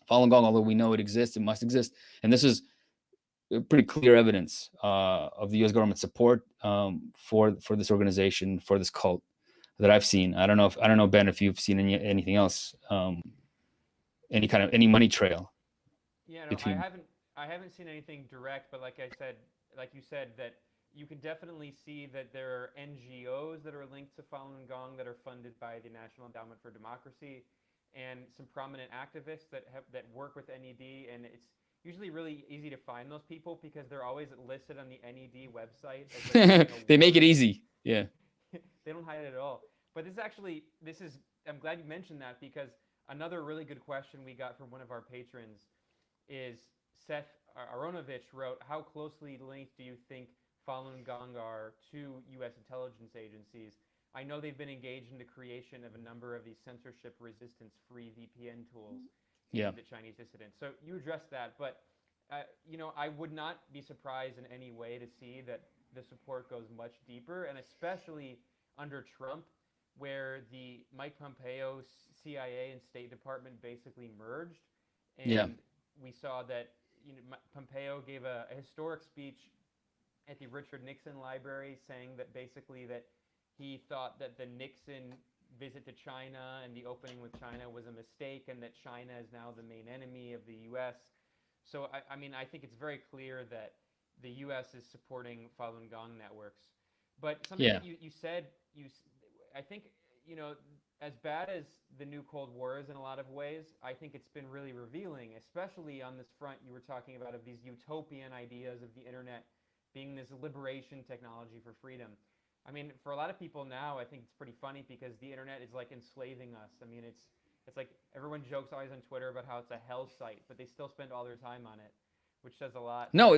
Falun Gong. Although we know it exists, it must exist, and this is pretty clear evidence of the U.S. government support for this organization, for this cult that I've seen. I don't know, Ben, if you've seen anything else, any money trail. Yeah, no, between. I haven't seen anything direct, but like you said, that you can definitely see that there are NGOs that are linked to Falun Gong that are funded by the National Endowment for Democracy, and some prominent activists that work with NED, and it's usually really easy to find those people because they're always listed on the NED website. As like, they make it easy. Yeah. They don't hide it at all. But I'm glad you mentioned that, because another really good question we got from one of our patrons is Seth Aronovich wrote, how closely linked do you think Falun Gong are to U.S. intelligence agencies? I know they've been engaged in the creation of a number of these censorship resistance-free VPN tools to the Chinese dissidents. So you addressed that, but I would not be surprised in any way to see that the support goes much deeper, and especially under Trump, where the Mike Pompeo CIA and State Department basically merged, and we saw that Pompeo gave a historic speech at the Richard Nixon Library, saying that basically that he thought that the Nixon visit to China and the opening with China was a mistake, and that China is now the main enemy of the U.S. So I think it's very clear that the U.S. is supporting Falun Gong networks. But something that you said, I think, as bad as the new Cold War is in a lot of ways, I think it's been really revealing, especially on this front you were talking about, of these utopian ideas of the internet being this liberation technology for freedom. I mean, for a lot of people now, I think it's pretty funny because the internet is like enslaving us. I mean, it's like everyone jokes always on Twitter about how it's a hell site, but they still spend all their time on it, which says a lot. No,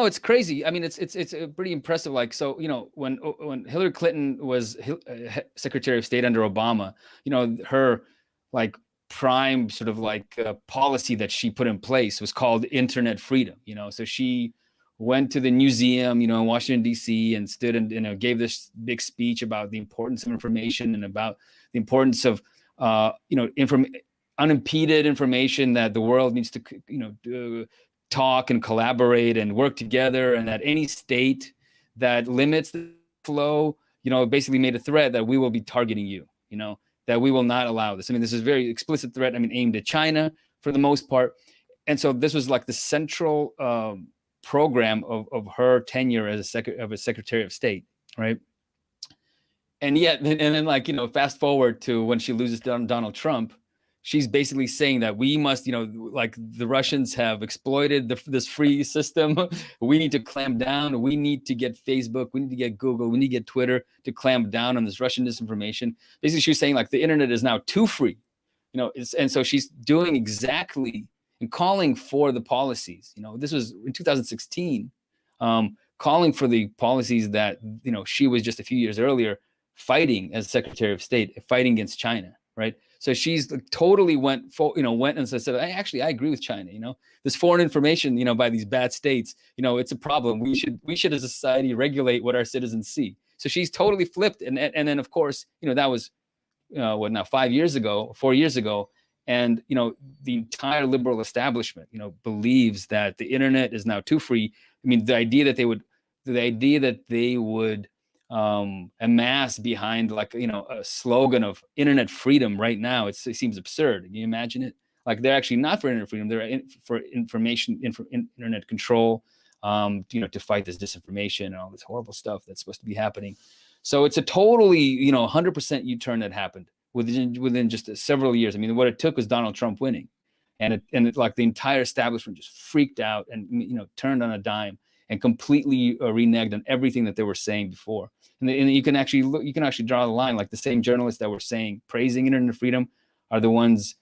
it's crazy. I mean, it's pretty impressive. Like, so, when Hillary Clinton was Secretary of State under Obama, her like prime sort of like policy that she put in place was called internet freedom. So she went to the museum, in Washington, D.C. and stood and gave this big speech about the importance of information and about the importance of, unimpeded information, that the world needs to, talk and collaborate and work together, and that any state that limits the flow, basically made a threat that we will be targeting you, that we will not allow this. I mean, this is a very explicit threat, aimed at China for the most part. And so this was like the central program of her tenure as a Secretary of State, right? And yet, and then fast forward to when she loses Donald Trump, she's basically saying that we must, like the Russians have exploited this free system. We need to clamp down. We need to get Facebook. We need to get Google. We need to get Twitter to clamp down on this Russian disinformation. Basically, she's saying like the internet is now too free, and so she's doing exactly and calling for the policies. This was in 2016, calling for the policies that, she was just a few years earlier fighting as Secretary of State, fighting against China, right? So she's totally went and said, I agree with China. This foreign information, by these bad states, it's a problem. We should as a society regulate what our citizens see. So she's totally flipped, and then of course, that was 4 years ago, and the entire liberal establishment, believes that the internet is now too free. I mean, the idea that they would amass behind a slogan of internet freedom right now, it seems absurd. Can you imagine it? Like, they're actually not for internet freedom, they're for internet control, to fight this disinformation and all this horrible stuff that's supposed to be happening. So it's a totally 100% U-turn that happened within just several years. I mean, what it took was Donald Trump winning, and like the entire establishment just freaked out and turned on a dime and completely reneged on everything that they were saying before. And you can actually draw the line. Like, the same journalists that were praising internet freedom are the ones,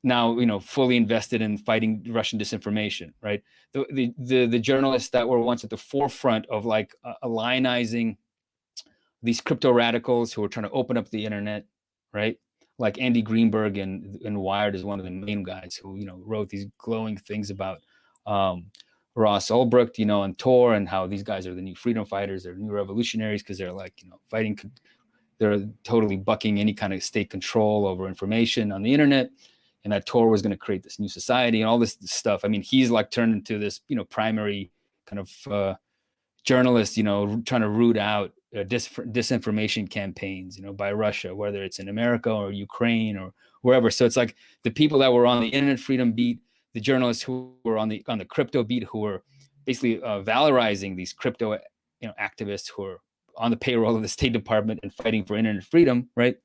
now, fully invested in fighting Russian disinformation, right? The journalists that were once at the forefront of Alionizing these crypto radicals who were trying to open up the internet, right? Like Andy Greenberg and Wired is one of the main guys who, wrote these glowing things about Ross Ulbricht, you know, on tour, and how these guys are the new freedom fighters, they're new revolutionaries because they're like, you know, fighting, they're totally bucking any kind of state control over information on the internet. And that tour was going to create this new society and all this stuff. I mean, he's like turned into this, you know, primary kind of journalist, you know, trying to root out disinformation campaigns, you know, by Russia, whether it's in America or Ukraine or wherever. So it's like the people that were on the internet freedom beat, the journalists who were on the crypto beat, who were basically valorizing these crypto, you know, activists who are on the payroll of the State Department and fighting for internet freedom, right?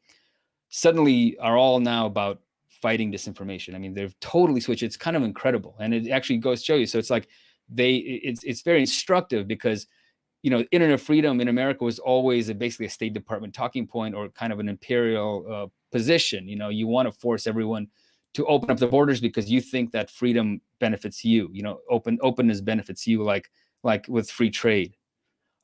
Suddenly are all now about fighting disinformation. I mean, they've totally switched. It's kind of incredible, and it actually goes to show you. So it's like it's very instructive because, you know, internet freedom in America was always basically a State Department talking point or kind of an imperial position. You know, you want to force everyone to open up the borders because you think that freedom benefits you. You know, openness benefits you, like with free trade.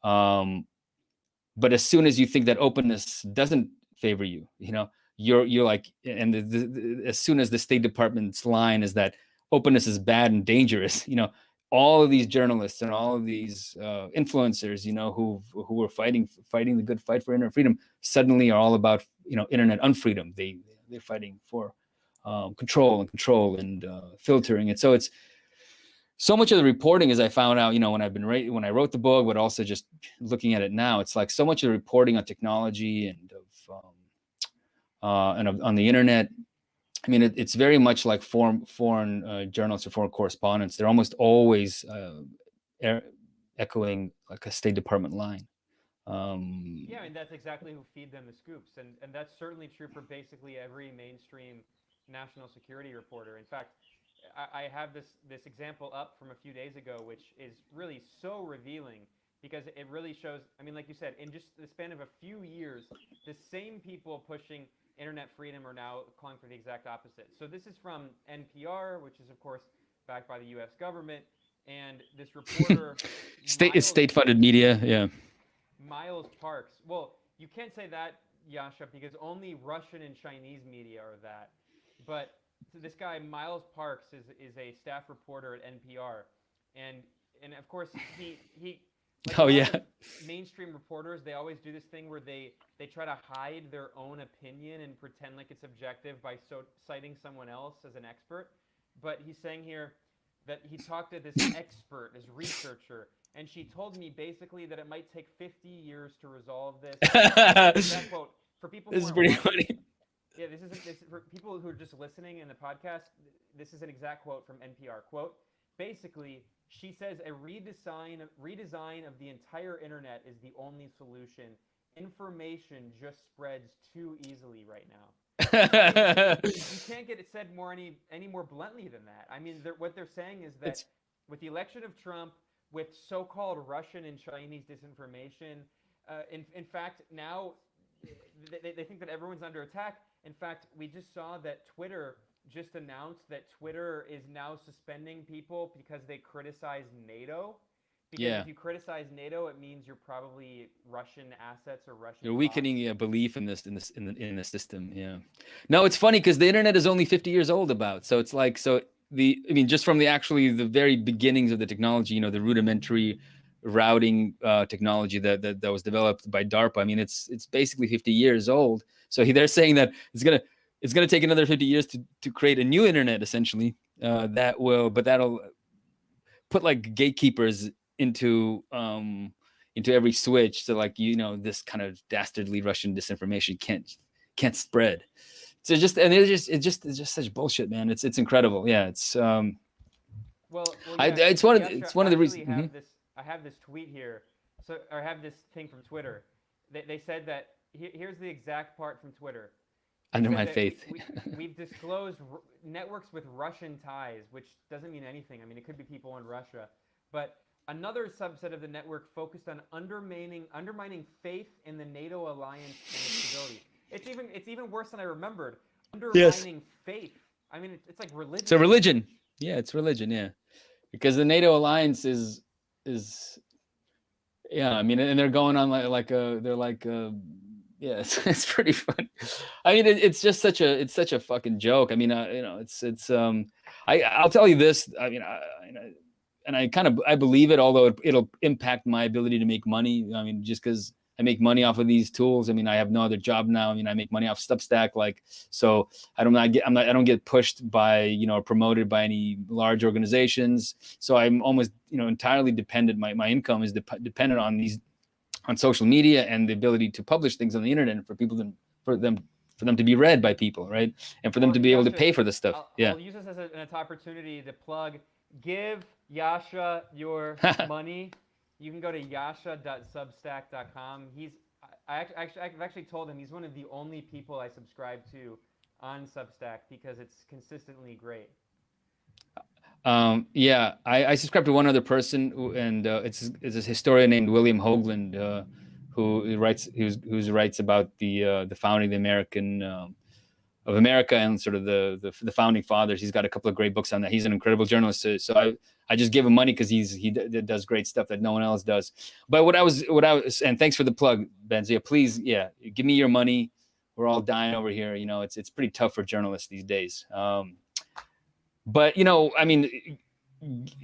But as soon as you think that openness doesn't favor you, you know, you're like, and as soon as the State Department's line is that openness is bad and dangerous, you know, all of these journalists and all of these influencers, you know, who were fighting the good fight for internet freedom, suddenly are all about, you know, internet unfreedom. They're fighting for control and filtering. And so it's so much of the reporting, as I found out, you know, when I wrote the book, but also just looking at it now, it's like so much of the reporting on technology and on the internet. I mean, it's very much like foreign journalists or foreign correspondents. They're almost always echoing like a State Department line. Yeah, I mean, that's exactly who feed them the scoops, and that's certainly true for basically every mainstream national security reporter. In fact, I have this example up from a few days ago, which is really so revealing because it really shows. I mean, like you said, in just the span of a few years, the same people pushing internet freedom are now calling for the exact opposite. So this is from NPR, which is of course backed by the U.S. government, and this reporter state-funded media, yeah. Miles Parks. Well, you can't say that, Yasha, because only Russian and Chinese media are that. But this guy Miles Parks is a staff reporter at NPR, and of course he like oh yeah, mainstream reporters, they always do this thing where they try to hide their own opinion and pretend like it's objective by citing someone else as an expert. But he's saying here that he talked to this expert, this researcher, and she told me basically that it might take 50 years to resolve this. That quote for people. This is pretty funny. Yeah, this is for people who are just listening in the podcast. This is an exact quote from NPR. Quote: basically, she says a redesign of the entire internet is the only solution. Information just spreads too easily right now. You can't get it said any more bluntly than that. I mean, what they're saying is that with the election of Trump, with so-called Russian and Chinese disinformation, in fact, now they think that everyone's under attack. In fact, we just saw that Twitter just announced that Twitter is now suspending people because they criticize NATO. Because if you criticize NATO, it means you're probably Russian assets or Russian. You're weakening belief in the system. Yeah. No, it's funny because the internet is only 50 years old about. So it's like just from the very beginnings of the technology, you know, the rudimentary routing technology that was developed by DARPA. I mean, it's basically 50 years old. So they're saying that it's gonna take another 50 years to create a new internet, essentially. That'll put like gatekeepers into every switch, so like, you know, this kind of dastardly Russian disinformation can't spread. So it's just such bullshit, man. It's incredible. Yeah, it's yeah, it's one of the reasons. I have this tweet here, or I have this thing from Twitter. They said that here's the exact part from Twitter. Under my faith. We've disclosed networks with Russian ties, which doesn't mean anything. I mean, it could be people in Russia. But another subset of the network focused on undermining faith in the NATO alliance and its stability. It's even worse than I remembered. Undermining faith. I mean, it's like religion. It's a religion. Yeah, it's religion. Yeah, because the NATO alliance is yeah. I mean, and they're going on yeah, it's pretty fun. I mean, it's just such a fucking joke. I mean, you know, I'll tell you this. I mean, I believe it, although it'll impact my ability to make money. I mean, just because I make money off of these tools. I mean, I have no other job now. I mean, I make money off Substack, like, so I don't get pushed by, or promoted by any large organizations. So I'm almost, entirely dependent. My income is dependent on social media and the ability to publish things on the internet, and for them to be read by people, right? And for them to be able to pay for this stuff. I'll use this as an opportunity to plug. Give Yasha your money. You can go to yasha.substack.com. I've actually told him he's one of the only people I subscribe to on Substack because it's consistently great. Yeah, I subscribe to one other person, and it's a historian named William Hoagland, who writes about the founding of America and sort of the founding fathers. He's got a couple of great books on that. He's an incredible journalist. So I just give him money because he does great stuff that no one else does. But what I was, and thanks for the plug, Benzia. Please, give me your money. We're all dying over here. It's pretty tough for journalists these days. But I mean,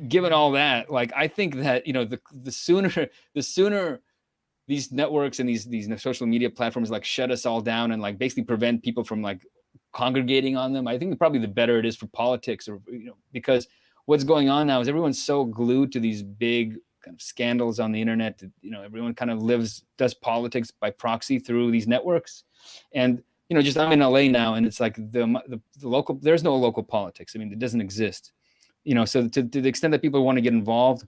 given all that, like, I think that the sooner these networks and these social media platforms like shut us all down and like basically prevent people from like congregating on them, I think probably the better it is for politics, or because what's going on now is everyone's so glued to these big kind of scandals on the internet that, everyone kind of does politics by proxy through these networks. And just I'm in LA now, and it's like the local, there's no local politics. I mean, it doesn't exist. So to the extent that people want to get involved,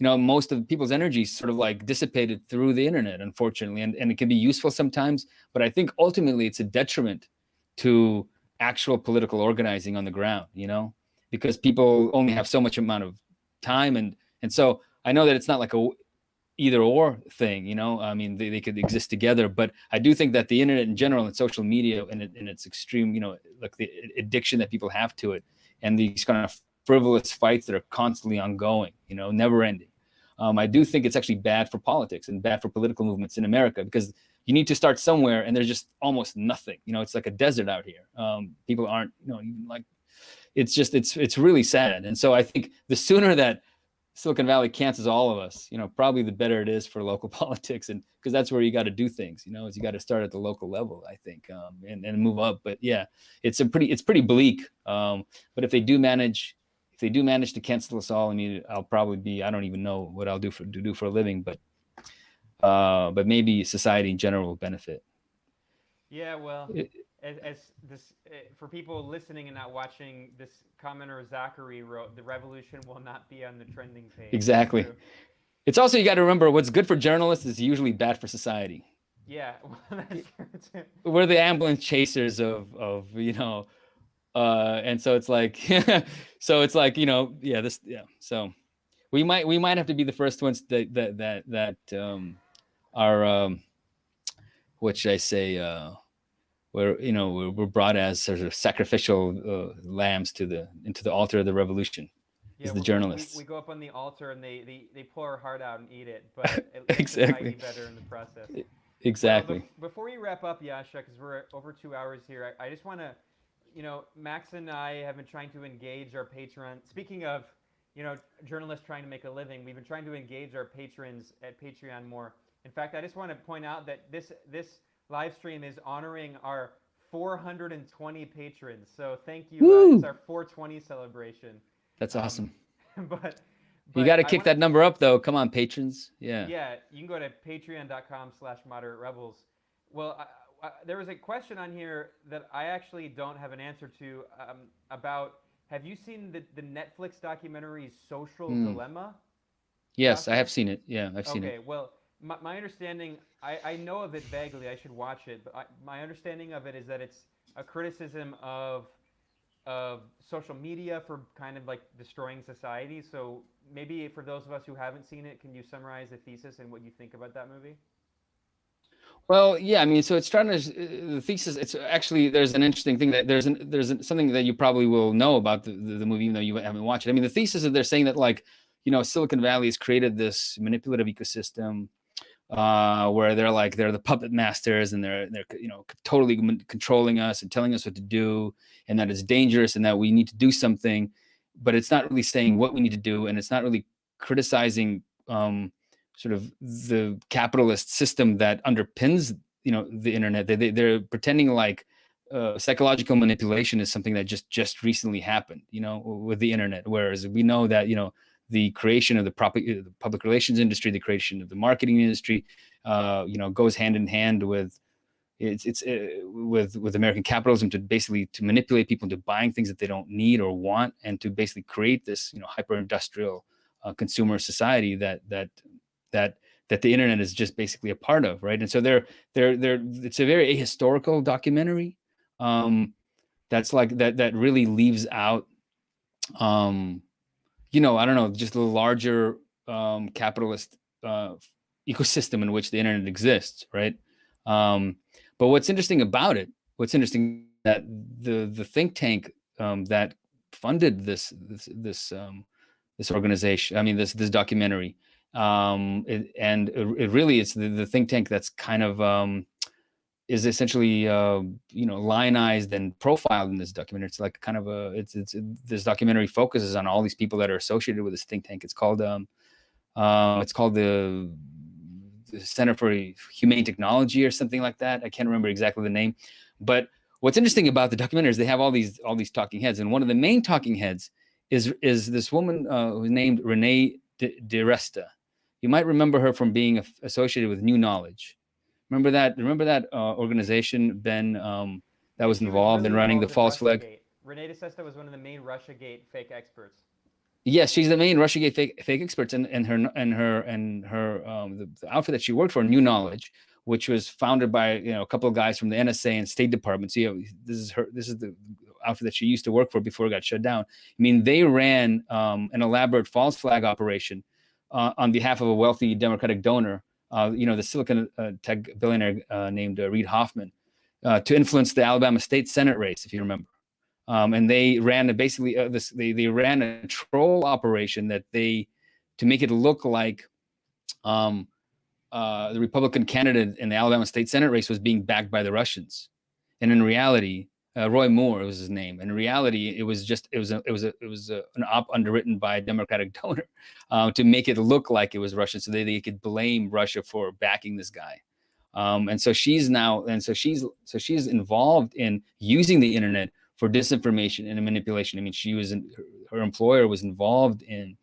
most of people's energy is sort of like dissipated through the internet, unfortunately, and it can be useful sometimes, but I think ultimately it's a detriment to actual political organizing on the ground, because people only have so much amount of time, and so I know that it's not like a either or thing, I mean, they could exist together, but I do think that the internet in general and social media and its extreme, like the addiction that people have to it, and these kind of frivolous fights that are constantly ongoing, never ending. I do think it's actually bad for politics and bad for political movements in America, because you need to start somewhere, and there's just almost nothing. It's like a desert out here. People aren't, even like, it's really sad. And so I think the sooner that Silicon Valley cancels all of us, probably the better it is for local politics, and because that's where you got to do things, is you got to start at the local level, I think, and move up. But yeah, it's pretty bleak. But if they do manage to cancel us all, I mean, I'll probably I don't even know what I'll do for a living, but maybe society in general will benefit. Yeah, well, as this for people listening and not watching, this commenter Zachary wrote, "The revolution will not be on the trending page." Exactly. It's also, you got to remember, what's good for journalists is usually bad for society. Yeah, well, that's true too. We're the ambulance chasers of and so it's like so we might have to be the first ones that are what should I say, we're brought as sort of sacrificial lambs into the altar of the revolution. Yeah, the journalists. We go up on the altar and they pull our heart out and eat it, but it makes exactly. society better in the process. Exactly. Well, before we wrap up, Yasha, because we're over 2 hours here, I just want to, Max and I have been trying to engage our Patreon. Speaking of, journalists trying to make a living, we've been trying to engage our patrons at Patreon more. In fact, I just want to point out that this live stream is honoring our 420 patrons. So thank you. It's our 420 celebration. That's awesome. But you got to kick that number up, though. Come on, patrons. Yeah. Yeah, you can go to patreon.com/moderaterebels. Well, there was a question on here that I actually don't have an answer to about, have you seen the Netflix documentary Social Dilemma? Yes, I have seen it. Yeah, I've seen it. Okay, well, my understanding, I know of it vaguely. I should watch it. But my understanding of it is that it's a criticism of social media for kind of like destroying society. So maybe for those of us who haven't seen it, can you summarize the thesis and what you think about that movie? Well, yeah, I mean, so it's trying to, the thesis, it's actually, there's an interesting thing that there's something that you probably will know about the movie, even though you haven't watched it. I mean, the thesis is they're saying that, like, Silicon Valley has created this manipulative ecosystem where they're the puppet masters, and they're totally controlling us and telling us what to do, and that it's dangerous and that we need to do something. but it's not really saying what we need to do, and it's not really criticizing sort of the capitalist system that underpins, the internet. They're pretending like psychological manipulation is something that just recently happened, with the internet. Whereas we know that, the creation of the public relations industry, the creation of the marketing industry, goes hand in hand with with American capitalism, to basically to manipulate people into buying things that they don't need or want, and to basically create this, hyper industrial consumer society that the internet is just basically a part of, right? And so it's a very ahistorical documentary that's like that really leaves out I don't know, just the larger capitalist ecosystem in which the internet exists, right? But what's interesting about it, that the think tank that funded this organization, I mean this documentary, it really it's the think tank that's kind of is essentially lionized and profiled in this documentary. It's like kind of this documentary focuses on all these people that are associated with this think tank. It's called the Center for Humane Technology or something like that. I can't remember exactly the name, but what's interesting about the documentary is they have all these talking heads, and one of the main talking heads is this woman who's named Renee DiResta. You might remember her from being associated with New Knowledge. Remember that organization, Ben, that was involved in running the false flag? Renee DiResta was one of the main Russiagate fake experts. Yes, she's the main Russiagate fake experts, and the outfit that she worked for, New Knowledge, which was founded by a couple of guys from the NSA and State Department. So this is the outfit that she used to work for before it got shut down. I mean, they ran an elaborate false flag operation on behalf of a wealthy Democratic donor, the Silicon tech billionaire named Reid Hoffman, to influence the Alabama state Senate race, if you remember. And they ran they ran a troll operation to make it look like the Republican candidate in the Alabama state Senate race was being backed by the Russians, and in reality, Roy Moore was his name. And in reality, it was an op underwritten by a Democratic donor to make it look like it was Russian, so they could blame Russia for backing this guy. And so she's involved in using the internet for disinformation and manipulation. I mean, her employer was involved in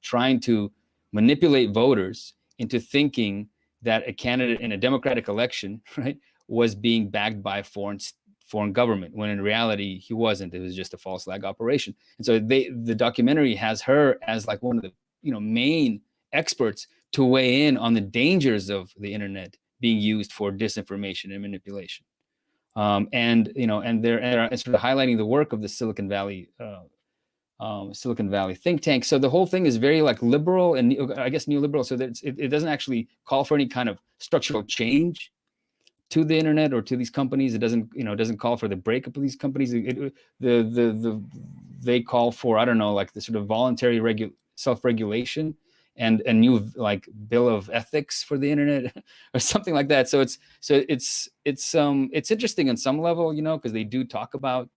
trying to manipulate voters into thinking that a candidate in a democratic election, right, was being backed by foreign government, when in reality he wasn't. It was just a false flag operation. And so the documentary has her as like one of the main experts to weigh in on the dangers of the internet being used for disinformation and manipulation. And they're sort of highlighting the work of the Silicon Valley think tank. So the whole thing is very like liberal and I guess neoliberal. So that it doesn't actually call for any kind of structural change to the internet or to these companies. It doesn't call for the breakup of these companies. They call for, I don't know, like the sort of voluntary self-regulation and a new like bill of ethics for the internet or something like that. So it's interesting on some level, because they do talk about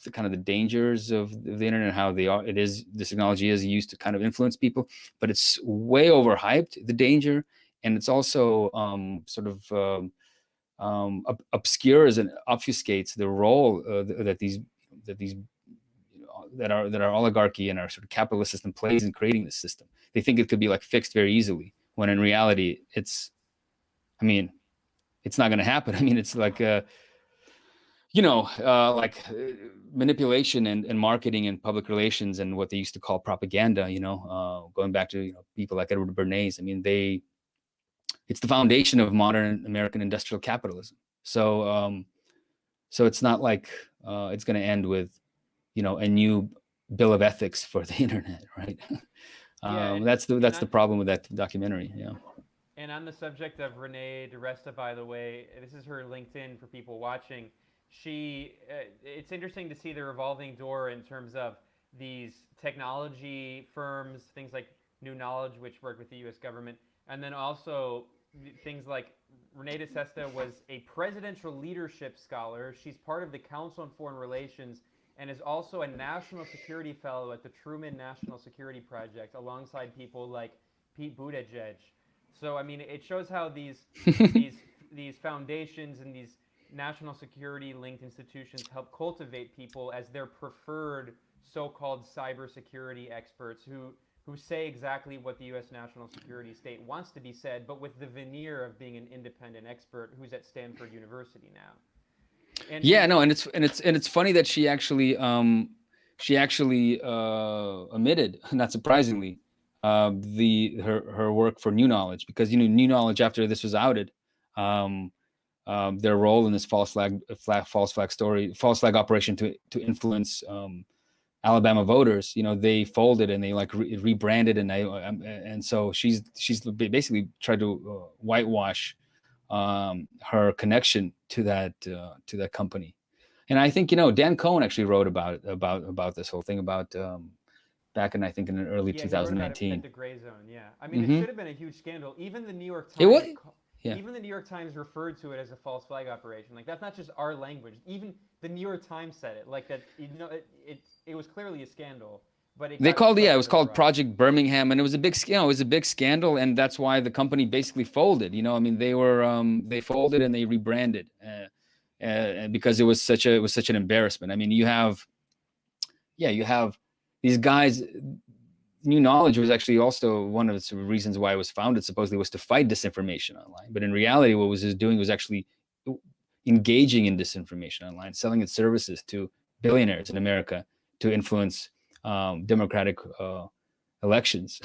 the kind of the dangers of the internet, how this technology is used to kind of influence people, but it's way overhyped, the danger. And it's also obscures and obfuscates the role that our oligarchy and our sort of capitalist system plays in creating this system. They think it could be like fixed very easily, when in reality it's not going to happen. I mean, it's like manipulation and marketing and public relations and what they used to call propaganda. Going back to people like Edward Bernays. I mean, it's the foundation of modern American industrial capitalism. So it's not like it's going to end with a new bill of ethics for the internet, right? That's the problem with that documentary. Yeah. And on the subject of Renee DiResta, by the way, this is her LinkedIn for people watching. It's interesting to see the revolving door in terms of these technology firms, things like New Knowledge, which work with the U.S. government, and then also things like Renee DiResta was a presidential leadership scholar. She's part of the Council on Foreign Relations and is also a national security fellow at the Truman National Security Project, alongside people like Pete Buttigieg. So I mean, it shows how these these foundations and these national security linked institutions help cultivate people as their preferred so-called cybersecurity experts who say exactly what the U.S. national security state wants to be said, but with the veneer of being an independent expert who's at Stanford University now. Yeah, no, and it's funny that she actually omitted, not surprisingly, her work for New Knowledge, because New Knowledge, after this was outed, their role in this false flag operation to influence Alabama voters, they folded and they like rebranded, and so she's basically tried to whitewash her connection to that company. And I think Dan Cohen actually wrote about this whole thing about back in, I think, in early 2019. At the Gray Zone, yeah. I mean, it should have been a huge scandal. Even the New York Times. It was, yeah. Even the New York Times referred to it as a false flag operation. Like, that's not just our language. Even the New York Times said it. Like that, it was clearly a scandal. But it was called Project Birmingham, and it was a big scandal. It was a big scandal, and that's why the company basically folded. I mean, they folded and they rebranded, because it was such an embarrassment. I mean, you have these guys. New Knowledge was actually also one of the reasons why it was founded, supposedly, was to fight disinformation online. But in reality, what was doing was actually engaging in disinformation online, selling its services to billionaires in America to influence democratic elections.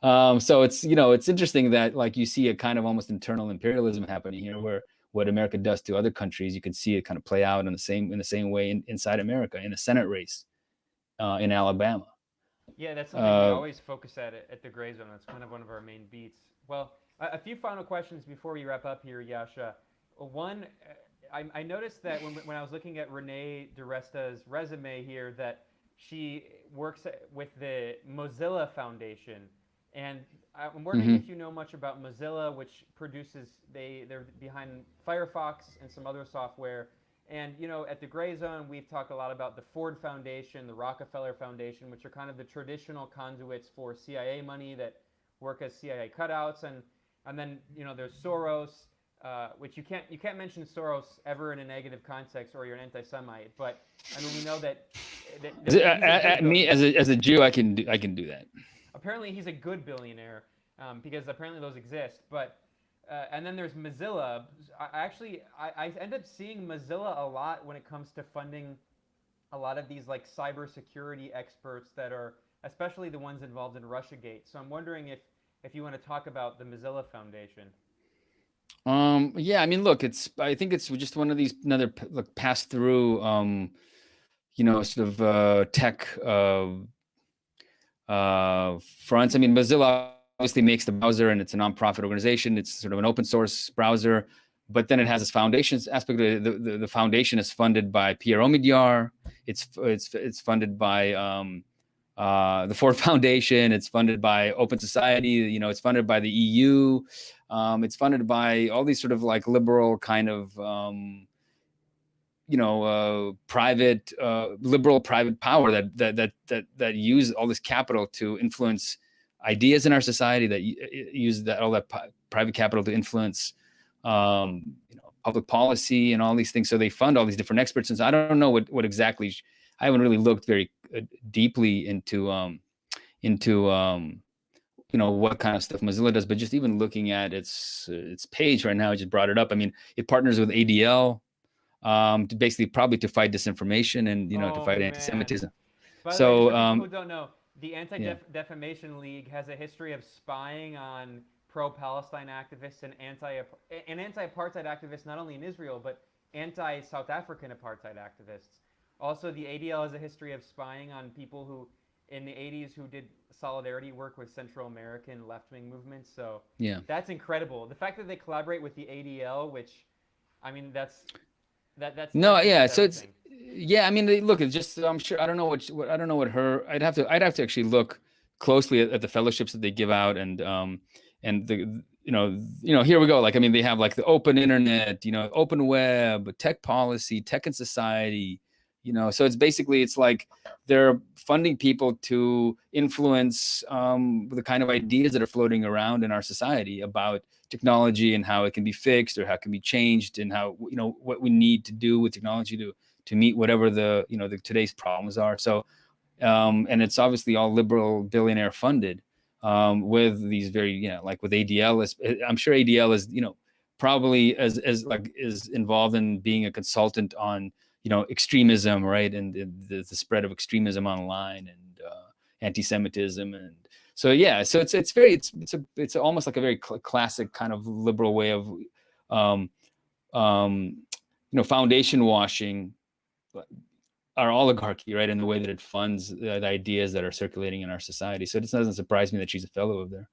So it's interesting that, like, you see a kind of almost internal imperialism happening here, where what America does to other countries, you can see it kind of play out in the same way inside America, in a Senate race in Alabama. Yeah, that's something we always focus at the Gray Zone. That's kind of one of our main beats. Well, a few final questions before we wrap up here, Yasha. One, I noticed that when I was looking at Renee DiResta's resume here, that she works with the Mozilla Foundation, and I'm wondering if you know much about Mozilla, which produces, they're behind Firefox and some other software. And, at the Gray Zone, we've talked a lot about the Ford Foundation, the Rockefeller Foundation, which are kind of the traditional conduits for CIA money that work as CIA cutouts. And then, there's Soros, which you can't mention Soros ever in a negative context, or you're an anti-Semite. But I mean, we know that me as a Jew, I can do that. Apparently, he's a good billionaire, because apparently those exist. But and then there's Mozilla. I end up seeing Mozilla a lot when it comes to funding a lot of these, like, cybersecurity experts that are, especially the ones involved in Russiagate. So I'm wondering if you want to talk about the Mozilla Foundation. Yeah, I mean, look, I think it's just one of these another pass through, sort of tech fronts. I mean, Mozilla obviously makes the browser, and it's a nonprofit organization. It's sort of an open source browser, but then it has this foundations aspect. The foundation is funded by Pierre Omidyar. It's funded by the Ford Foundation. It's funded by Open Society. It's funded by the EU. It's funded by all these sort of like liberal kind of private liberal private power that use all this capital to influence ideas in our society, that use all that private capital to influence public policy and all these things. So they fund all these different experts. And so I don't know what exactly. I haven't really looked very deeply into what kind of stuff Mozilla does, but just even looking at its page right now, I just brought it up. I mean, it partners with ADL to basically probably to fight disinformation and to fight anti-Semitism. So people who don't know, the Anti-Defamation League has a history of spying on pro-Palestine activists and anti-apartheid activists, not only in Israel, but anti-South African apartheid activists. Also, the ADL has a history of spying on people who, in the 80s, who did solidarity work with Central American left-wing movements. So that's incredible. The fact that they collaborate with the ADL, which, I mean, that's no, yeah. So it's, I mean, look, it's just, I'm sure, I don't know what her, I'd have to actually look closely at the fellowships that they give out, and the, here we go. Like, I mean, they have like the open internet, open web, tech policy, tech and society, you know. So it's basically, it's like they're funding people to influence the kind of ideas that are floating around in our society about technology and how it can be fixed or how it can be changed, and how, you know, what we need to do with technology to meet whatever the, you know, the today's problems are. So and it's obviously all liberal billionaire funded, with these very, you know, like with ADL is, I'm sure ADL is, you know, probably as like is involved in being a consultant on, you know, extremism, right, and the spread of extremism online, and anti-Semitism, and so yeah, so it's almost like a very classic kind of liberal way of you know, foundation washing our oligarchy, right, in the way that it funds the ideas that are circulating in our society. So it doesn't surprise me that she's a fellow of there.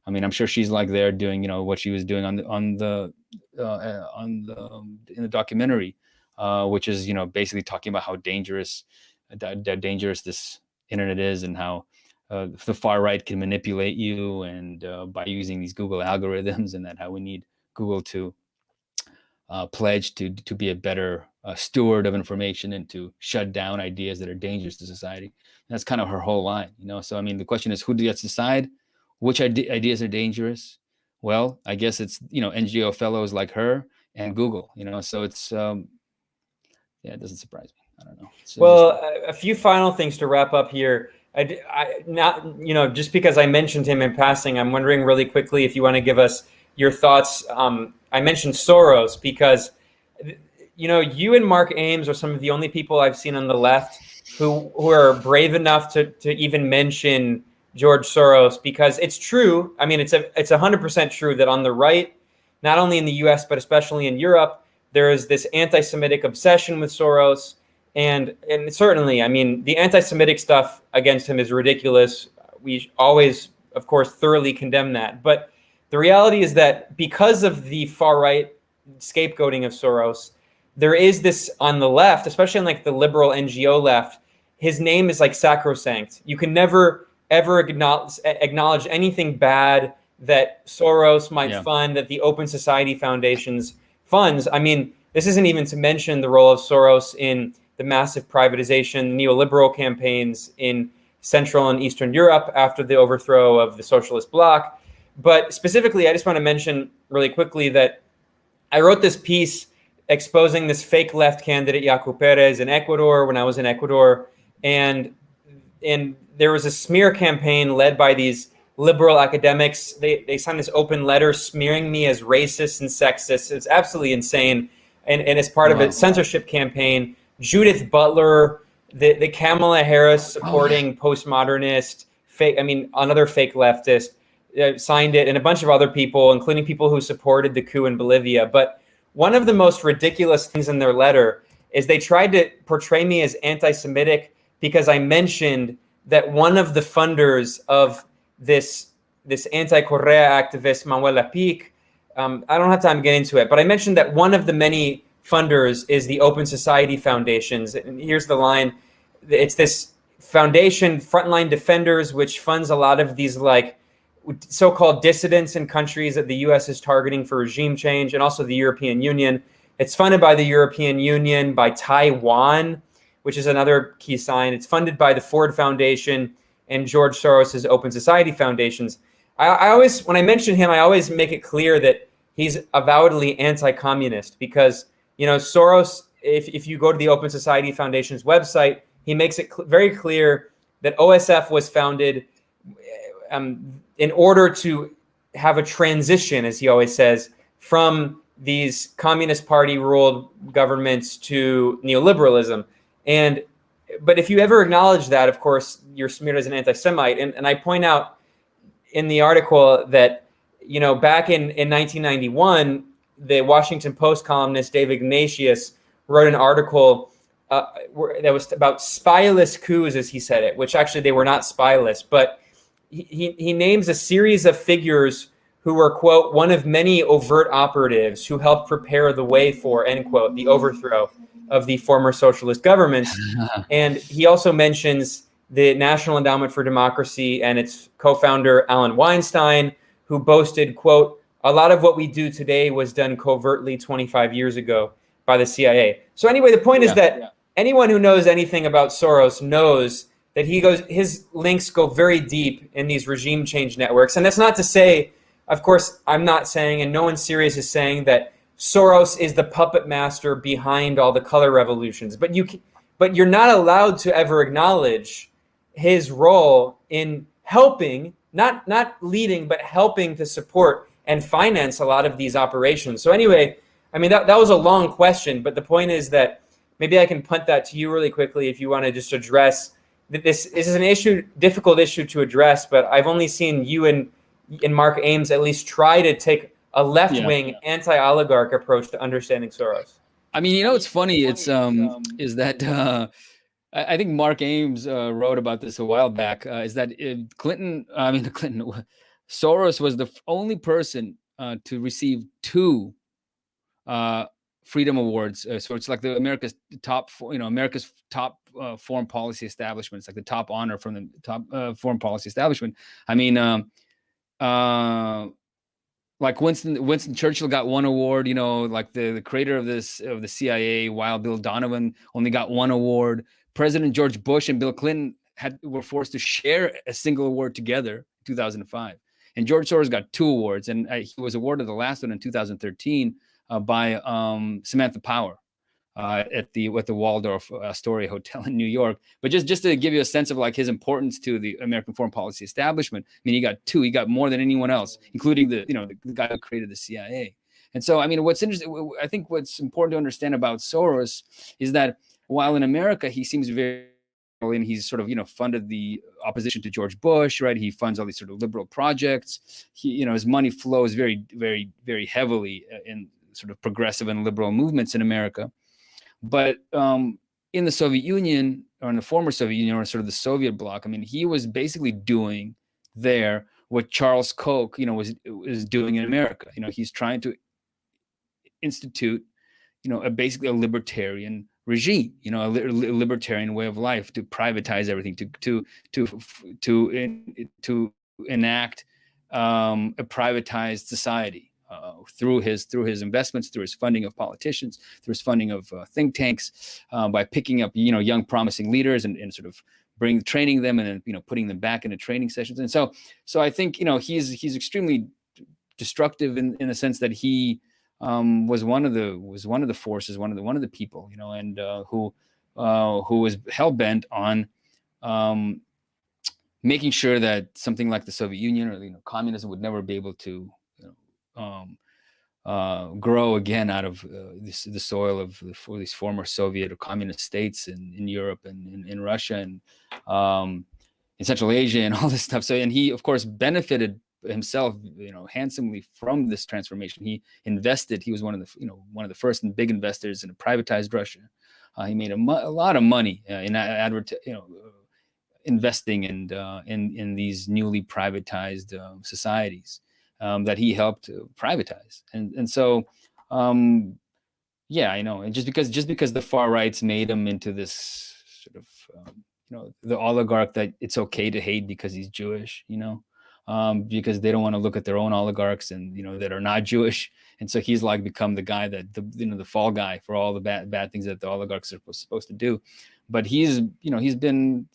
I mean, I'm sure she's like there doing, you know, what she was doing in the documentary, which is, you know, basically talking about how dangerous this internet is, and how the far right can manipulate you, and by using these Google algorithms, and that how we need Google to pledge to be a better steward of information, and to shut down ideas that are dangerous to society. And that's kind of her whole line, you know. So I mean, the question is, who gets to decide which ideas are dangerous? Well, I guess it's, you know, NGO fellows like her and Google, you know. So it's yeah, it doesn't surprise me. I don't know. Well, a few final things to wrap up here. I not, you know, just because I mentioned him in passing, I'm wondering really quickly if you want to give us your thoughts. I mentioned Soros because, you know, you and Mark Ames are some of the only people I've seen on the left who are brave enough to even mention George Soros, because it's true. I mean, it's 100% true that on the right, not only in the US, but especially in Europe, there is this anti-Semitic obsession with Soros. And certainly, I mean, the anti-Semitic stuff against him is ridiculous. We always, of course, thoroughly condemn that. But the reality is that because of the far right scapegoating of Soros, there is this on the left, especially on like the liberal NGO left, his name is like sacrosanct. You can never, ever acknowledge anything bad that Soros might fund, that the Open Society Foundation's funds. I mean, this isn't even to mention the role of Soros in the massive privatization, neoliberal campaigns in Central and Eastern Europe after the overthrow of the socialist bloc. But specifically, I just want to mention really quickly that I wrote this piece exposing this fake left candidate, Yaku Perez, in Ecuador when I was in Ecuador. And there was a smear campaign led by these liberal academics. They signed this open letter smearing me as racist and sexist. It's absolutely insane. And as part of a censorship campaign, Judith Butler, the Kamala Harris supporting postmodernist, fake, I mean, another fake leftist, signed it, and a bunch of other people, including people who supported the coup in Bolivia. But one of the most ridiculous things in their letter is they tried to portray me as anti-Semitic because I mentioned that one of the funders of this anti-Correa activist, Manuela Pic, I don't have time to get into it, but I mentioned that one of the many funders is the Open Society Foundations. And here's the line. It's this foundation, Frontline Defenders, which funds a lot of these like so-called dissidents in countries that the US is targeting for regime change, and also the European Union. It's funded by the European Union, by Taiwan, which is another key sign. It's funded by the Ford Foundation and George Soros's Open Society Foundations. I always, when I mention him, I always make it clear that he's avowedly anti-communist, because, you know, Soros, if you go to the Open Society Foundation's website, he makes it very clear that OSF was founded in order to have a transition, as he always says, from these Communist Party ruled governments to neoliberalism. But if you ever acknowledge that, of course, you're smeared as an anti-Semite. And I point out in the article that, you know, back in 1991, the Washington Post columnist Dave Ignatius wrote an article that was about spyless coups, as he said it, which actually they were not spyless, but he names a series of figures who were, quote, one of many overt operatives who helped prepare the way for, end quote, the overthrow of the former socialist governments. And he also mentions the National Endowment for Democracy and its co-founder, Alan Weinstein, who boasted, quote, a lot of what we do today was done covertly 25 years ago by the CIA. So anyway, the point is that anyone who knows anything about Soros knows that his links go very deep in these regime change networks. And that's not to say, of course, I'm not saying, and no one serious is saying, that Soros is the puppet master behind all the color revolutions. But you're not allowed to ever acknowledge his role in helping, not leading, but helping to support and finance a lot of these operations. So anyway, I mean, that was a long question, but the point is that maybe I can punt that to you really quickly if you want to just address that this is an difficult issue to address, but I've only seen you and Mark Ames at least try to take a left-wing anti-oligarch approach to understanding Soros. I mean, it's funny. It's is that I think Mark Ames wrote about this a while back. Is that Soros was the only person to receive 2 Freedom Awards. So it's like America's top foreign policy establishment. It's like the top honor from the top foreign policy establishment. I mean, like Winston Churchill got 1 award. Like the creator of the CIA, Wild Bill Donovan, only got 1 award. President George Bush and Bill Clinton were forced to share a single award together in 2005. And George Soros got 2 awards, and he was awarded the last one in 2013 by Samantha Power at the Waldorf Astoria Hotel in New York. But just to give you a sense of like his importance to the American foreign policy establishment, I mean, he got 2. He got more than anyone else, including the guy who created the CIA. And so, I mean, what's interesting, I think what's important to understand about Soros is that while in America he seems very, and he's sort of funded the opposition to George Bush, right? He funds all these sort of liberal projects. He, his money flows very, very, very heavily in sort of progressive and liberal movements in America. But in the Soviet Union, or in the former Soviet Union, or sort of the Soviet bloc, I mean, he was basically doing there what Charles Koch, was doing in America. He's trying to institute, basically a libertarian regime, a libertarian way of life, to privatize everything, to enact a privatized society. Through his investments, through his funding of politicians, through his funding of think tanks, by picking up young promising leaders and sort of training them, and then putting them back into training sessions. And so I think he's extremely destructive in the sense that he was one of the forces, one of the people, and who was hell bent on making sure that something like the Soviet Union or communism would never be able to grow again out of the soil of these former Soviet or communist states in Europe and in Russia and in Central Asia and all this stuff. So, and he of course benefited himself, handsomely from this transformation. He invested. He was one of the first and big investors in a privatized Russia. He made a lot of money in investing in these newly privatized societies that he helped privatize. And so, yeah, I know. And just because the far right's made him into this sort of, the oligarch that it's okay to hate because he's Jewish, because they don't want to look at their own oligarchs and that are not Jewish, and so he's like become the guy that the fall guy for all the bad things that the oligarchs are supposed to do. But he's been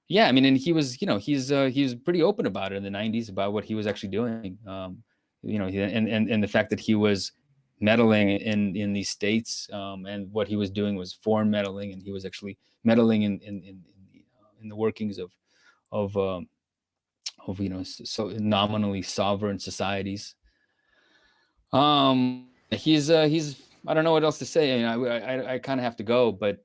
yeah, I mean, and he was he's pretty open about it in the 90s about what he was actually doing, and the fact that he was meddling in these states, and what he was doing was foreign meddling, and he was actually meddling in the workings of so nominally sovereign societies. He's I don't know what else to say. I mean, I kind of have to go, but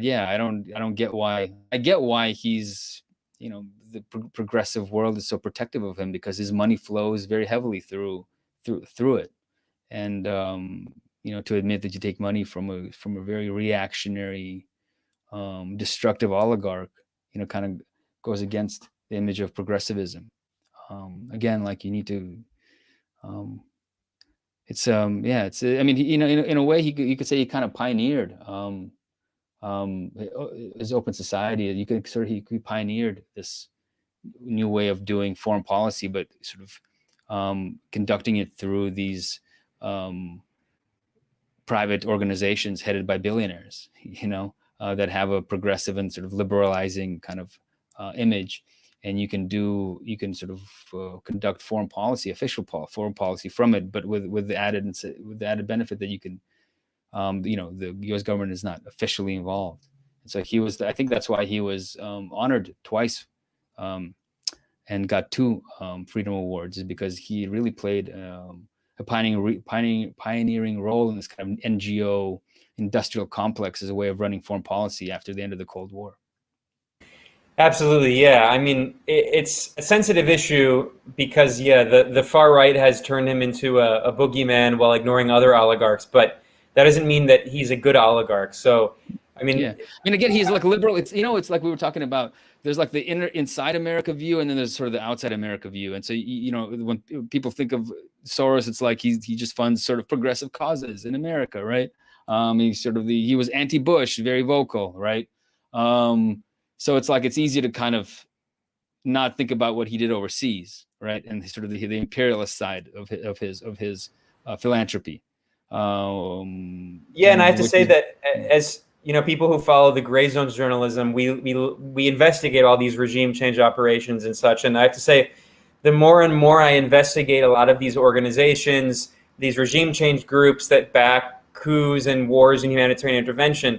yeah, I don't get why. I get why he's the progressive world is so protective of him, because his money flows very heavily through it, and to admit that you take money from a very reactionary, destructive oligarch, kind of goes against the image of progressivism. Again, like you need to. It's I mean, in a way, you could say he kind of pioneered his open society. You could he pioneered this new way of doing foreign policy, but sort of conducting it through these private organizations headed by billionaires, that have a progressive and sort of liberalizing kind of image. And you can sort of conduct foreign policy, foreign policy from it, but with the added benefit that you can, the U.S. government is not officially involved. And so I think that's why he was honored twice, and got 2 Freedom Awards, is because he really played a pioneering role in this kind of NGO industrial complex as a way of running foreign policy after the end of the Cold War. Absolutely, yeah. I mean, it's a sensitive issue because, the far right has turned him into a boogeyman while ignoring other oligarchs, but that doesn't mean that he's a good oligarch. So, I mean, again, he's like liberal. It's it's like we were talking about. There's like the inside America view, and then there's sort of the outside America view. And so, when people think of Soros, it's like he just funds sort of progressive causes in America, right? He was anti-Bush, very vocal, right? So it's like it's easy to kind of not think about what he did overseas, right? And sort of the imperialist side of his philanthropy. And I have to say that as people who follow the gray zones journalism, we investigate all these regime change operations and such. And I have to say, the more and more I investigate a lot of these organizations, these regime change groups that back coups and wars and humanitarian intervention,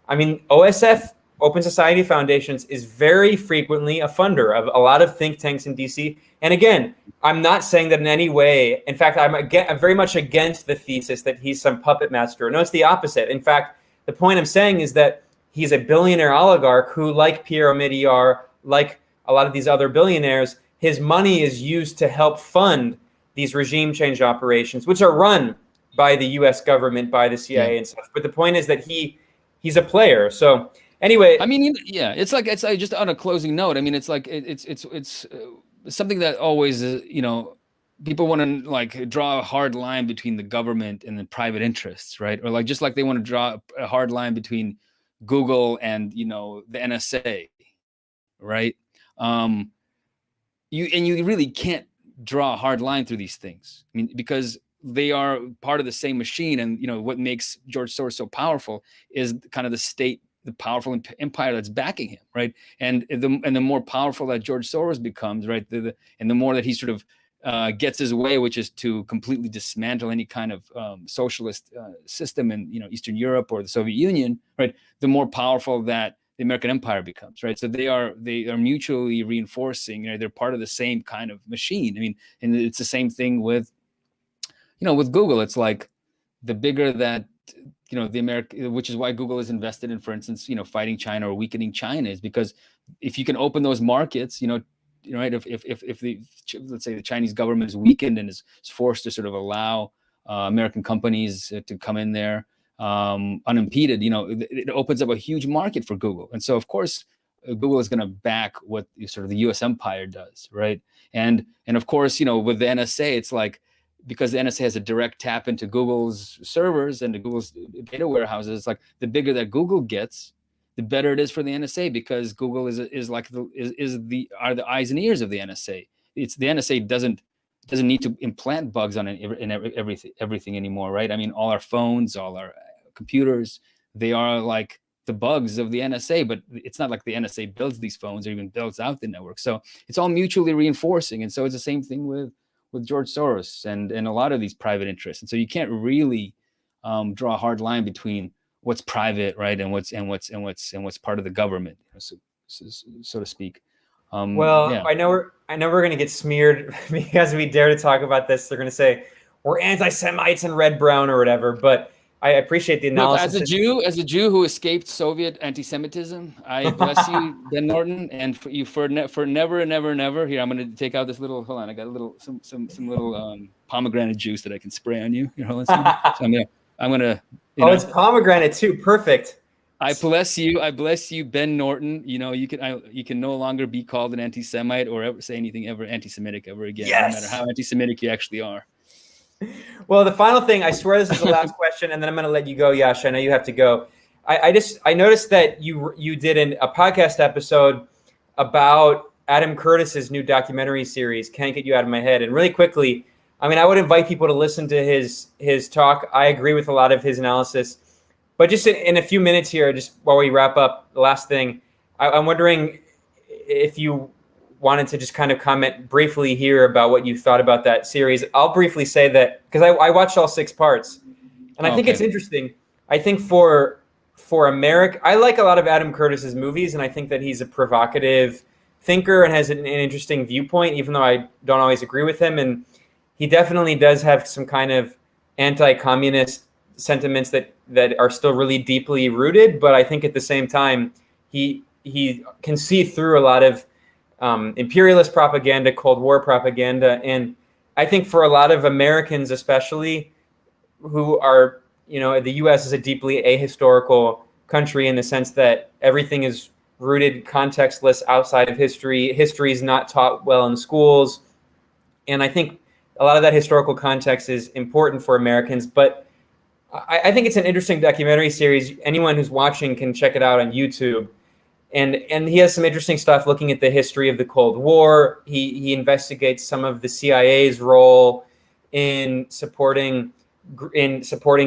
I mean, OSF, Open Society Foundations, is very frequently a funder of a lot of think tanks in DC. And again, I'm not saying that in any way. In fact, I'm very much against the thesis that he's some puppet master. No, it's the opposite. In fact, the point I'm saying is that he's a billionaire oligarch who, like Pierre Omidyar, like a lot of these other billionaires, his money is used to help fund these regime change operations, which are run by the U.S. government, by the CIA and stuff. But the point is that he's a player. So anyway, I mean, it's like just on a closing note. I mean, it's like it's something that always people want to like draw a hard line between the government and the private interests, right? Or like just like they want to draw a hard line between Google and the NSA, right? You really can't draw a hard line through these things. I mean, because they are part of the same machine, and what makes George Soros so powerful is kind of the state, the powerful empire that's backing him, right? And the more powerful that George Soros becomes, right, and the more that he sort of gets his way, which is to completely dismantle any kind of socialist system in Eastern Europe or the Soviet Union, right? The more powerful that the American empire becomes, right? So they are mutually reinforcing. They're part of the same kind of machine. I mean, and it's the same thing with with Google. It's like the bigger that the American, which is why Google is invested in, for instance, fighting China or weakening China, is because if you can open those markets, right, if let's say the Chinese government is weakened and is forced to sort of allow American companies to come in there unimpeded, it opens up a huge market for Google. And so of course Google is going to back what sort of the US empire does, right? And of course, with the NSA, it's like, because the NSA has a direct tap into Google's servers and to Google's data warehouses, it's like the bigger that Google gets, the better it is for the NSA, because Google is the eyes and ears of the NSA. It's the NSA doesn't need to implant bugs on everything anymore, right? I mean, all our phones, all our computers, they are like the bugs of the NSA, but it's not like the NSA builds these phones or even builds out the network. So it's all mutually reinforcing, and so it's the same thing with George Soros and a lot of these private interests. And so you can't really draw a hard line between what's private, right, and what's part of the government, so to speak. I know we're going to get smeared because we dare to talk about this. They're going to say we're anti-Semites and red, brown, or whatever. But I appreciate the analysis. As a Jew who escaped Soviet anti-Semitism, I bless you, Ben Norton, and for never and never and never. Here, I'm going to take out this little. Hold on, I got some little pomegranate juice that I can spray on you. Here, hold on. So I'm gonna. It's pomegranate too. Perfect. I bless you, Ben Norton. You can no longer be called an anti-Semite or ever say anything ever anti-Semitic ever again, no matter how anti-Semitic you actually are. Well, the final thing, I swear this is the last question, and then I'm going to let you go, Yasha. I know you have to go. I noticed that you did a podcast episode about Adam Curtis's new documentary series, Can't Get You Out of My Head. And really quickly, I mean, I would invite people to listen to his talk. I agree with a lot of his analysis. But just in a few minutes here, just while we wrap up, the last thing, I'm wondering if you wanted to just kind of comment briefly here about what you thought about that series. I'll briefly say that, because I watched all 6 parts, and I think it's interesting. I think for America, I like a lot of Adam Curtis's movies, and I think that he's a provocative thinker and has an interesting viewpoint, even though I don't always agree with him. And he definitely does have some kind of anti-communist sentiments that are still really deeply rooted. But I think at the same time, he can see through a lot of imperialist propaganda, Cold War propaganda. And I think for a lot of Americans, especially, who are, the U.S. is a deeply ahistorical country in the sense that everything is rooted contextless outside of history. History is not taught well in schools. And I think a lot of that historical context is important for Americans. But I think it's an interesting documentary series. Anyone who's watching can check it out on YouTube. And he has some interesting stuff looking at the history of the Cold War. He investigates some of the CIA's role in supporting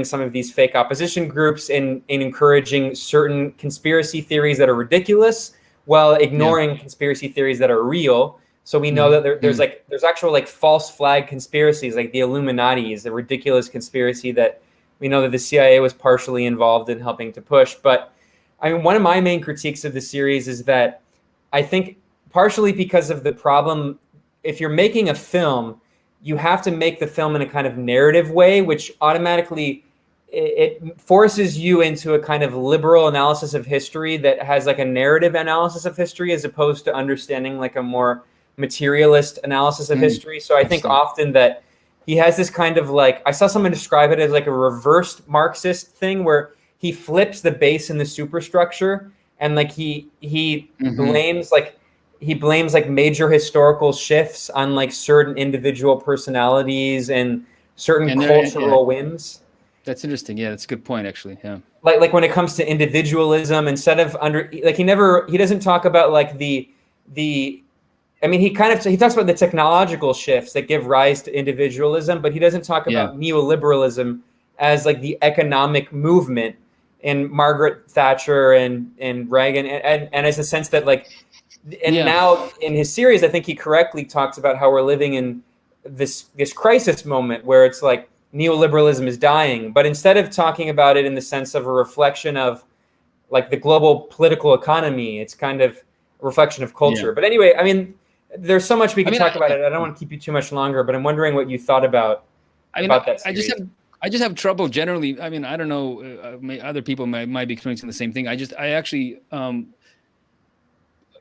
some of these fake opposition groups, in encouraging certain conspiracy theories that are ridiculous while ignoring conspiracy theories that are real. So we know that there's actual like false flag conspiracies, like the Illuminati is a ridiculous conspiracy that we know that the CIA was partially involved in helping to push. But I mean, one of my main critiques of the series is that I think partially because of the problem, if you're making a film, you have to make the film in a kind of narrative way, which automatically it forces you into a kind of liberal analysis of history that has like a narrative analysis of history as opposed to understanding like a more materialist analysis of history. So I think often that he has this kind of like, I saw someone describe it as like a reversed Marxist thing where he flips the base and the superstructure, and like he blames like major historical shifts on like certain individual personalities and certain cultural whims. That's interesting. Yeah, that's a good point, actually. Yeah. Like when it comes to individualism, instead of he doesn't talk about like the I mean, he talks about the technological shifts that give rise to individualism, but he doesn't talk about neoliberalism as like the economic movement in Margaret Thatcher and Reagan, and as a sense that like, now in his series, I think he correctly talks about how we're living in this crisis moment where it's like neoliberalism is dying, but instead of talking about it in the sense of a reflection of like the global political economy, it's kind of a reflection of culture. But anyway, I mean, there's so much we can talk about it. I don't want to keep you too much longer, but I'm wondering what you thought about that series. I just have trouble generally. I mean, I don't know. Other people might be experiencing the same thing. I actually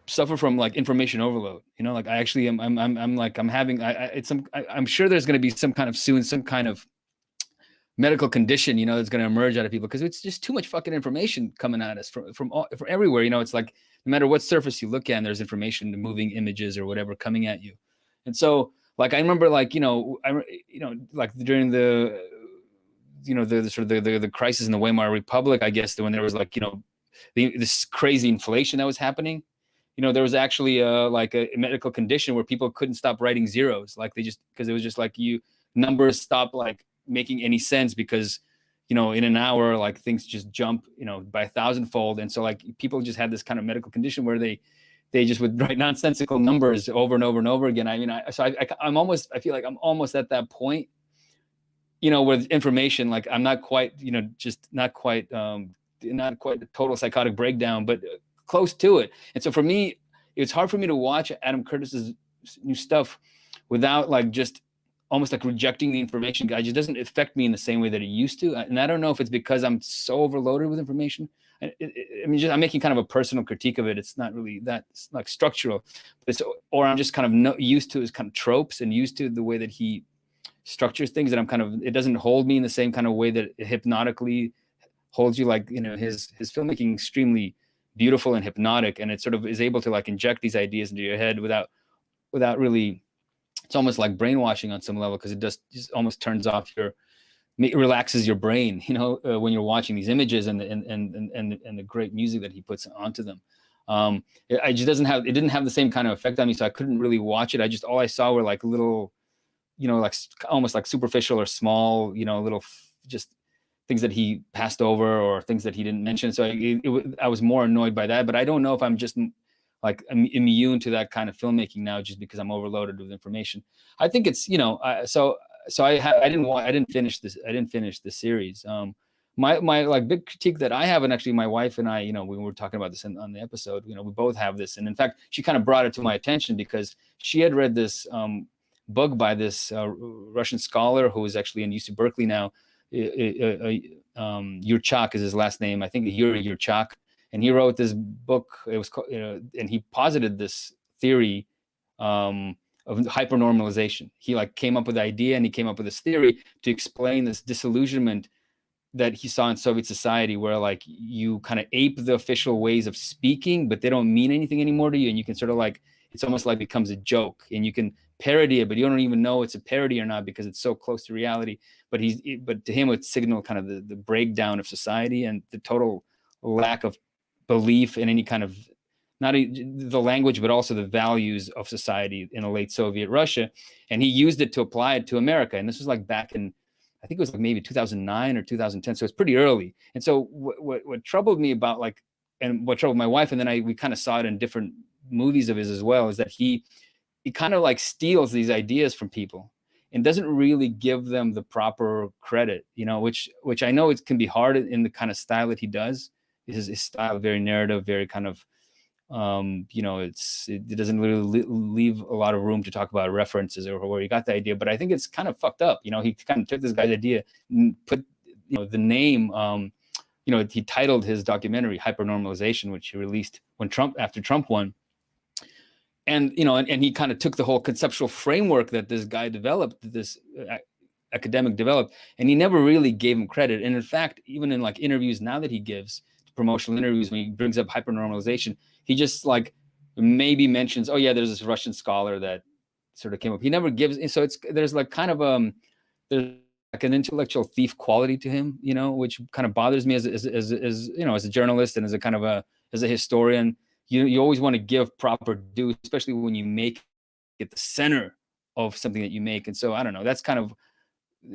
suffer from like information overload. Like I actually I'm sure there's going to be some kind of medical condition, that's going to emerge out of people because it's just too much fucking information coming at us from everywhere. It's like no matter what surface you look at, there's information, moving images or whatever coming at you. And so like I remember like like during the the sort of the crisis in the Weimar Republic, I guess, when there was like this crazy inflation that was happening. There was actually like a medical condition where people couldn't stop writing zeros, like because it was just like numbers stopped like making any sense because in an hour like things just jump by 1,000-fold, and so like people just had this kind of medical condition where they just would write nonsensical numbers over and over and over again. I mean, I feel like I'm almost at that point, with information. Like I'm not quite not quite a total psychotic breakdown, but close to it. And so for me, it's hard for me to watch Adam Curtis's new stuff without like just almost like rejecting the information. It just doesn't affect me in the same way that it used to. And I don't know if it's because I'm so overloaded with information. I mean, I'm making kind of a personal critique of it. It's not really that like structural, but or I'm just kind of used to his kind of tropes and used to the way that he structures things, that it doesn't hold me in the same kind of way that it hypnotically holds you. Like, his filmmaking extremely beautiful and hypnotic, and it sort of is able to like inject these ideas into your head without really, it's almost like brainwashing on some level, because it just almost turns off it relaxes your brain, when you're watching these images and the great music that he puts onto them. It didn't have the same kind of effect on me, so I couldn't really watch it. All I saw were like little like almost like superficial or small, little just things that he passed over or things that he didn't mention. So I was more annoyed by that. But I don't know if I'm just like I'm immune to that kind of filmmaking now, just because I'm overloaded with information. I think it's I didn't finish this. I didn't finish the series. My like big critique that I have, and actually my wife and I, we were talking about this on the episode. We both have this, and in fact, she kind of brought it to my attention because she had read this book by this Russian scholar who is actually in UC Berkeley now. Yurchak is his last name. I think Yuri Yurchak, and he wrote this book. It was called, and he posited this theory of hypernormalization. He like came up with the idea, and he came up with this theory to explain this disillusionment that he saw in Soviet society, where like you kind of ape the official ways of speaking, but they don't mean anything anymore to you, and you can sort of like, it's almost like becomes a joke, and you can parody it, but you don't even know it's a parody or not because it's so close to reality. But to him, it signaled kind of the breakdown of society and the total lack of belief in any kind of, not the language, but also the values of society in a late Soviet Russia. And he used it to apply it to America. And this was like back in, I think it was like maybe 2009 or 2010. So it's pretty early. And so what troubled me about like, and what troubled my wife, and then we kind of saw it in different movies of his as well, is that he kind of like steals these ideas from people and doesn't really give them the proper credit, which I know it can be hard in the kind of style that he does. His style, very narrative, very kind of, it doesn't really leave a lot of room to talk about references or where he got the idea. But I think it's kind of fucked up. He kind of took this guy's idea and put, the name, he titled his documentary Hypernormalization, which he released after Trump won. And, and he kind of took the whole conceptual framework that this guy developed, this academic developed, and he never really gave him credit. And in fact, even in like interviews now that he gives, promotional interviews, when he brings up hypernormalization, he just like maybe mentions, oh yeah, there's this Russian scholar that sort of came up. He never gives, so there's like kind of there's like an intellectual thief quality to him, which kind of bothers me as a journalist and as a kind of as a historian. You always want to give proper due, especially when you make it the center of something that you make. And so I don't know, that's kind of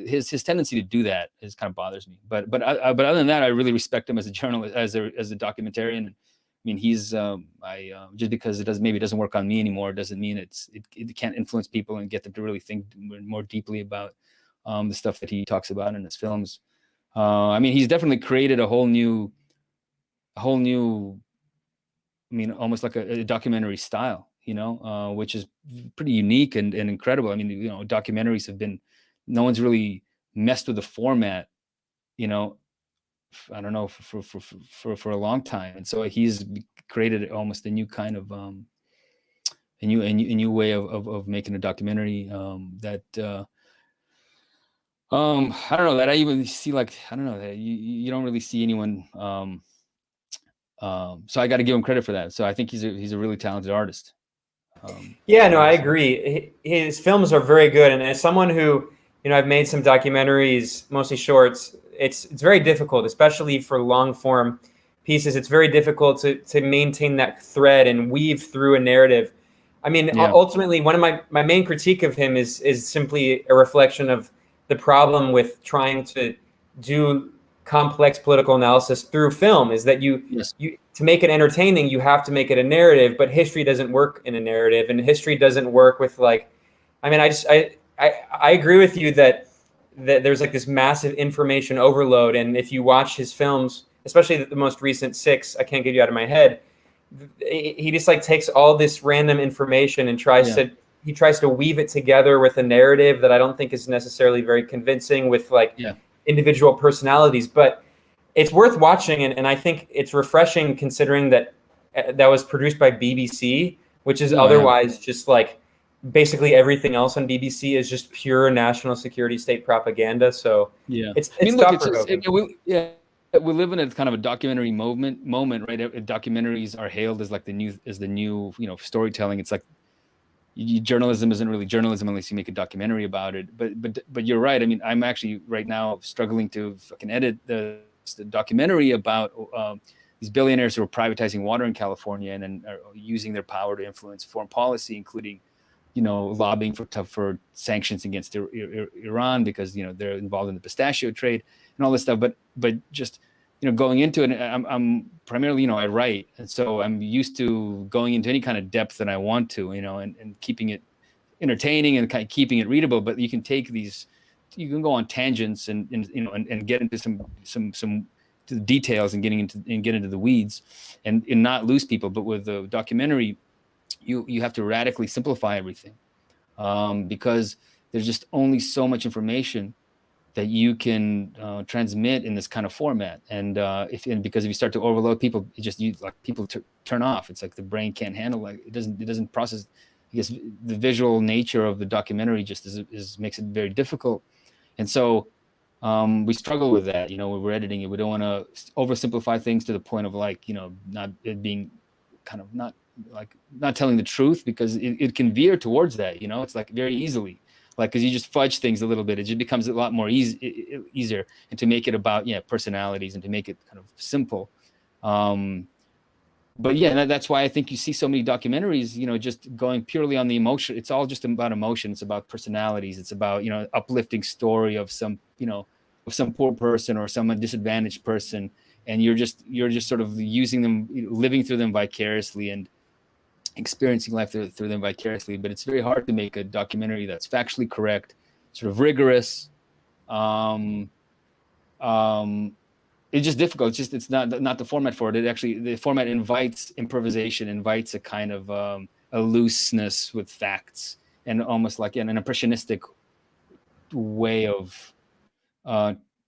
his tendency to do that is kind of bothers me. But other than that, I really respect him as a journalist, as a documentarian. I mean, he's just because it doesn't work on me anymore doesn't mean it can't influence people and get them to really think more deeply about the stuff that he talks about in his films. I mean, he's definitely created a whole new, I mean, almost like a documentary style, which is pretty unique and incredible. I mean, documentaries have been, no one's really messed with the format, I don't know, for a long time. And so he's created almost a new kind of a new way of making a documentary that I don't know, that I even see, like, I don't know, that you don't really see anyone. So I got to give him credit for that. So I think he's a really talented artist. I agree. His films are very good, and as someone who, I've made some documentaries, mostly shorts. It's very difficult, especially for long form pieces. It's very difficult to maintain that thread and weave through a narrative. I mean, ultimately, one of my main critique of him is simply a reflection of the problem with trying to do complex political analysis through film, is that you to make it entertaining, you have to make it a narrative, but history doesn't work in a narrative, and history doesn't work with, like, I mean, I agree with you that there's like this massive information overload, and if you watch his films, especially the most recent 6, I can't get you out of my head, he just like takes all this random information and tries to weave it together with a narrative that I don't think is necessarily very convincing, with like individual personalities, but it's worth watching, and I think it's refreshing considering that was produced by BBC, which is otherwise just like basically everything else on BBC is just pure national security state propaganda. So it's we live in a kind of a documentary moment, right? Documentaries are hailed as like the new storytelling. It's like journalism isn't really journalism unless you make a documentary about it. But you're right. I mean, I'm actually right now struggling to fucking edit the documentary about these billionaires who are privatizing water in California and are using their power to influence foreign policy, including lobbying for tougher sanctions against Iran because they're involved in the pistachio trade and all this stuff. But just going into it, I'm primarily I write, and so I'm used to going into any kind of depth that I want to, and keeping it entertaining and kind of keeping it readable. But you can go on tangents and get into some to the details and get into the weeds and not lose people. But with the documentary, you have to radically simplify everything because there's just only so much information that you can transmit in this kind of format. And because if you start to overload people, people turn off. It's like the brain can't handle it doesn't process. I guess the visual nature of the documentary just makes it very difficult. And so we struggle with that, when we're editing it. We don't want to oversimplify things to the point of not it being kind of not telling the truth, because it can veer towards that, it's like very easily, because you just fudge things a little bit. It just becomes a lot more easier, and to make it about personalities and to make it kind of simple. But that's why I think you see so many documentaries, just going purely on the emotion. It's all just about emotion. It's about personalities. It's about, uplifting story of some poor person or some disadvantaged person. And you're just sort of using them, living through them vicariously and experiencing life through them vicariously. But it's very hard to make a documentary that's factually correct, sort of rigorous. It's just difficult. It's not the format for it. The format invites improvisation, invites a kind of a looseness with facts, and almost like an impressionistic way of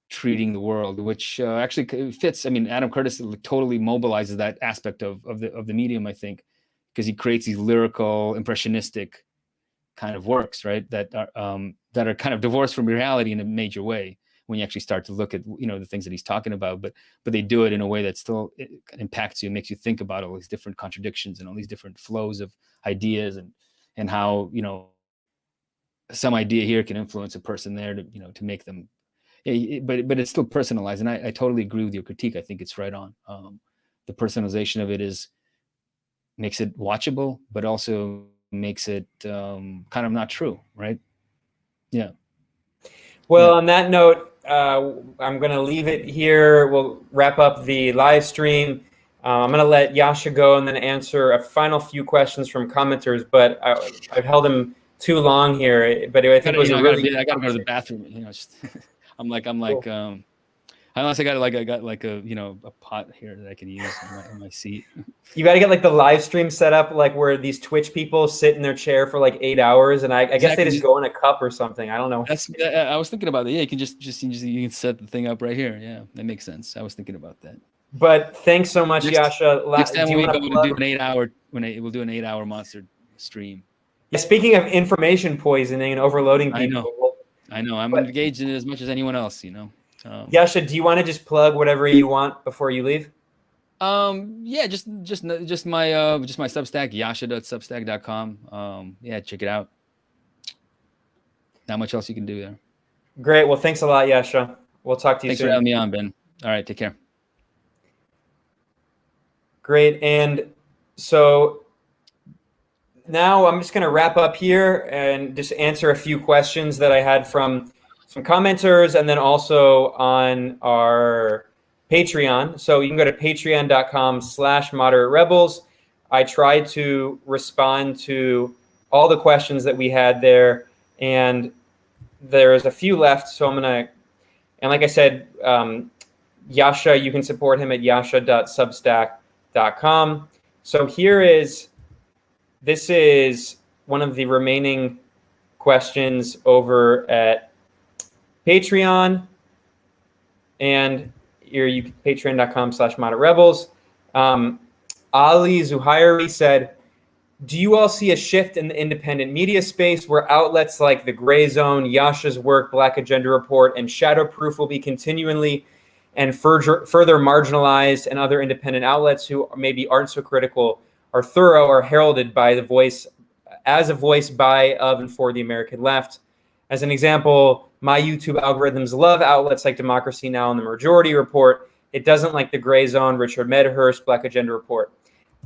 treating the world, which actually fits. I mean, Adam Curtis totally mobilizes that aspect of the medium, I think, because he creates these lyrical, impressionistic kind of works, right? That are kind of divorced from reality in a major way when you actually start to look at the things that he's talking about, but they do it in a way that still impacts you, makes you think about all these different contradictions and all these different flows of ideas and how some idea here can influence a person there to make them, but it's still personalized. And I totally agree with your critique. I think it's right on. The personalization of it makes it watchable, but also makes it kind of not true, right? Yeah. Well, on that note, I'm going to leave it here. We'll wrap up the live stream. I'm going to let Yasha go and then answer a final few questions from commenters, but I've held him too long here. But I think it was I got to go to the bathroom. I'm like, cool. Unless I got a pot here that I can use on my seat. You got to get the live stream set up where these Twitch people sit in their chair for 8 hours, and I guess they just go in a cup or something. I don't know. I was thinking about that. Yeah, you can just you can set the thing up right here. Yeah, that makes sense. I was thinking about that. But thanks so much, Yasha. Next time we'll do an 8 hour we'll do an 8 hour monster stream. Yeah, speaking of information poisoning and overloading people. I know. I'm engaged in it as much as anyone else. Yasha, do you want to just plug whatever you want before you leave? Yeah, just my Substack, yasha.substack.com. Yeah, check it out. Not much else you can do there. Great. Well, thanks a lot, Yasha. We'll talk to you soon. Thanks for having me on, Ben. All right, take care. Great. And so now I'm just going to wrap up here and just answer a few questions that I had from some commenters and then also on our Patreon. So you can go to patreon.com/moderaterebels. I tried to respond to all the questions that we had there, and there's a few left. So I'm going to, and like I said, Yasha, you can support him at yasha.substack.com. So this is one of the remaining questions over at Patreon, and you patreon.com/moderaterebels. Ali Zuhairi said, do you all see a shift in the independent media space where outlets like The Gray Zone, Yasha's work, Black Agenda Report, and Shadowproof will be continually and further marginalized, and other independent outlets who maybe aren't so critical are thorough or heralded by the voice as a voice by, of, and for the American left? As an example, my YouTube algorithms love outlets like Democracy Now! And The Majority Report. It doesn't like The Gray Zone, Richard Medhurst, Black Agenda Report.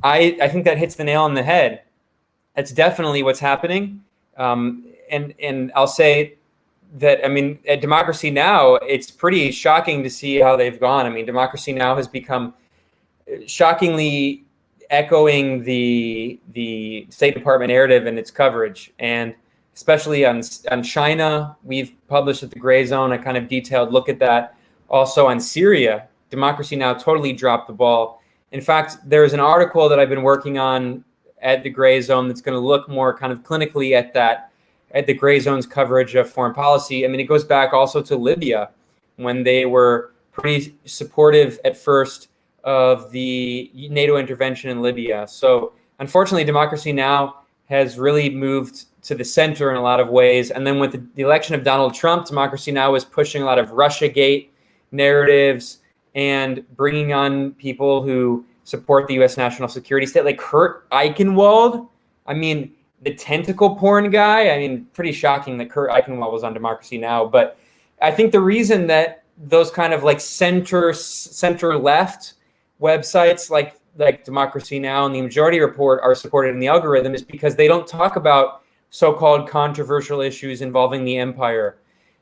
I think that hits the nail on the head. That's definitely what's happening. And I'll say that, I mean, at Democracy Now!, it's pretty shocking to see how they've gone. I mean, Democracy Now! Has become shockingly echoing the State Department narrative and its coverage, and especially on China. We've published at the Gray Zone a kind of detailed look at that. Also on Syria, Democracy Now! Totally dropped the ball. In fact, there's an article that I've been working on at the Gray Zone that's going to look more kind of clinically at the Gray Zone's coverage of foreign policy. I mean, it goes back also to Libya, when they were pretty supportive at first of the NATO intervention in Libya. So unfortunately, Democracy Now! Has really moved to the center in a lot of ways. And then with the election of Donald Trump, Democracy Now! Was pushing a lot of Russiagate narratives and bringing on people who support the U.S. national security state, like Kurt Eichenwald. I mean, the tentacle porn guy. I mean, pretty shocking that Kurt Eichenwald was on Democracy Now! But I think the reason that those kind of like center left websites like Democracy Now! And the Majority Report are supported in the algorithm is because they don't talk about so-called controversial issues involving the empire.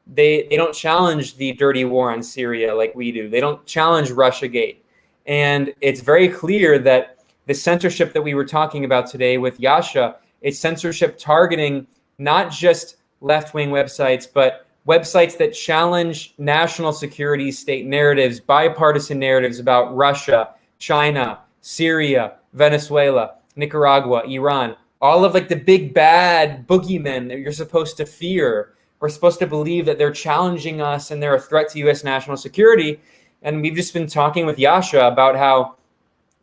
They don't challenge the dirty war on Syria like we do. They don't challenge Russiagate. And it's very clear that the censorship that we were talking about today with Yasha, it's censorship targeting not just left-wing websites, but websites that challenge national security state narratives, bipartisan narratives about Russia, China, Syria, Venezuela, Nicaragua, Iran, all of like the big bad boogeymen that you're supposed to fear. We're supposed to believe that they're challenging us and they're a threat to U.S. national security. And we've just been talking with Yasha about how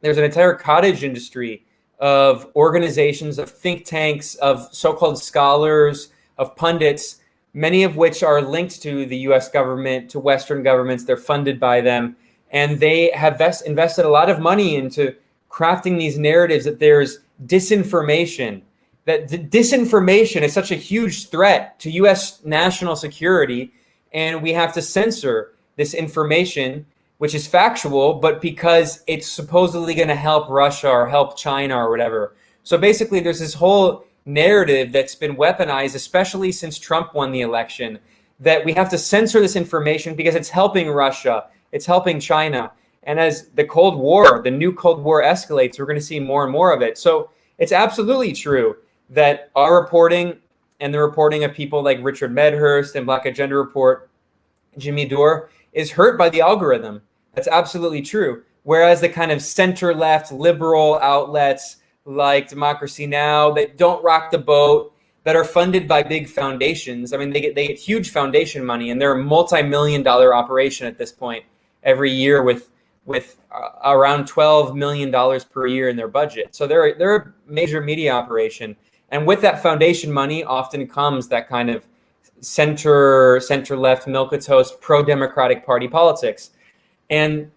there's an entire cottage industry of organizations, of think tanks, of so-called scholars, of pundits, many of which are linked to the U.S. government, to Western governments. They're funded by them. And they have invested a lot of money into crafting these narratives that there's disinformation, that disinformation is such a huge threat to U.S. national security, and we have to censor this information, which is factual, but because it's supposedly going to help Russia or help China or whatever. So basically, there's this whole narrative that's been weaponized, especially since Trump won the election, that we have to censor this information because it's helping Russia, it's helping China. And as the Cold War, the new Cold War escalates, we're going to see more and more of it. So it's absolutely true that our reporting and the reporting of people like Richard Medhurst and Black Agenda Report, Jimmy Dore, is hurt by the algorithm. That's absolutely true. Whereas the kind of center-left liberal outlets like Democracy Now! That don't rock the boat, that are funded by big foundations. I mean, they get huge foundation money, and they're a multi-million-dollar operation at this point every year with around $12 million per year in their budget. So they're a major media operation. And with that foundation money often comes that kind of center-left, milquetoast, pro-democratic party politics. And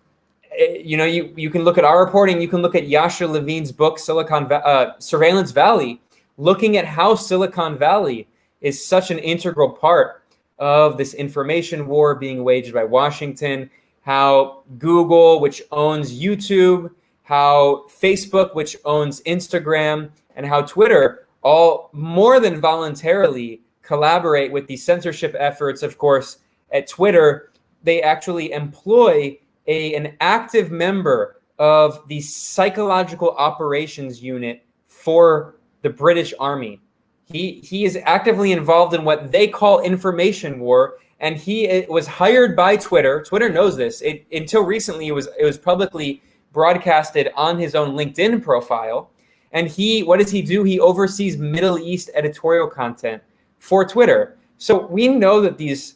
you can look at our reporting. You can look at Yasha Levine's book, Surveillance Valley, looking at how Silicon Valley is such an integral part of this information war being waged by Washington, how Google, which owns YouTube, how Facebook, which owns Instagram, and how Twitter all more than voluntarily collaborate with the censorship efforts. Of course, at Twitter, they actually employ an active member of the psychological operations unit for the British Army. He is actively involved in what they call information war, and he was hired by Twitter. Twitter knows this. Until recently, it was publicly broadcasted on his own LinkedIn profile. And what does he do? He oversees Middle East editorial content for Twitter. So we know that these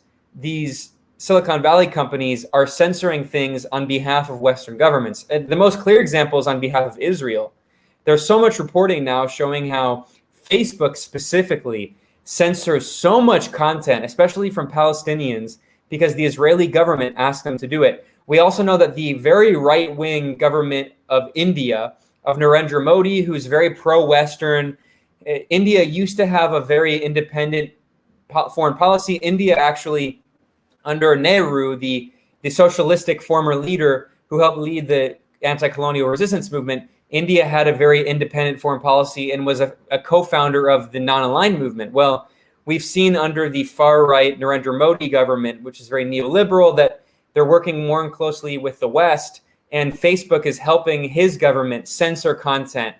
Silicon Valley companies are censoring things on behalf of Western governments. And the most clear example is on behalf of Israel. There's so much reporting now showing how Facebook specifically censors so much content, especially from Palestinians, because the Israeli government asked them to do it. We also know that the very right-wing government of India, of Narendra Modi, who's very pro-Western, India used to have a very independent foreign policy. India actually, under Nehru, the socialistic former leader who helped lead the anti-colonial resistance movement, India had a very independent foreign policy and was a co-founder of the non-aligned movement. Well, we've seen under the far-right Narendra Modi government, which is very neoliberal, that they're working more closely with the West, and Facebook is helping his government censor content.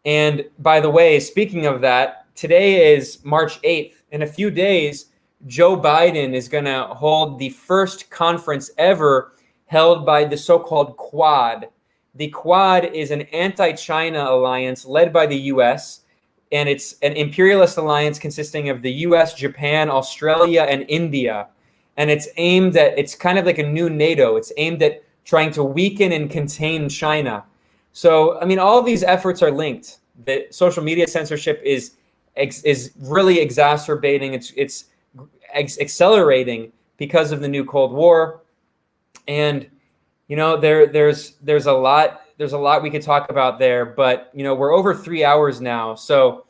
And by the way, speaking of that, today is March 8th. In a few days, Joe Biden is going to hold the first conference ever held by the so-called Quad. The Quad is an anti-China alliance led by the U.S., and it's an imperialist alliance consisting of the U.S., Japan, Australia, and India. And it's kind of like a new NATO. It's aimed at trying to weaken and contain China. So, I mean, all of these efforts are linked. The social media censorship is really exacerbating. It's accelerating because of the new Cold War. And, you know, there's a lot we could talk about there, but, you know, we're over 3 hours now. So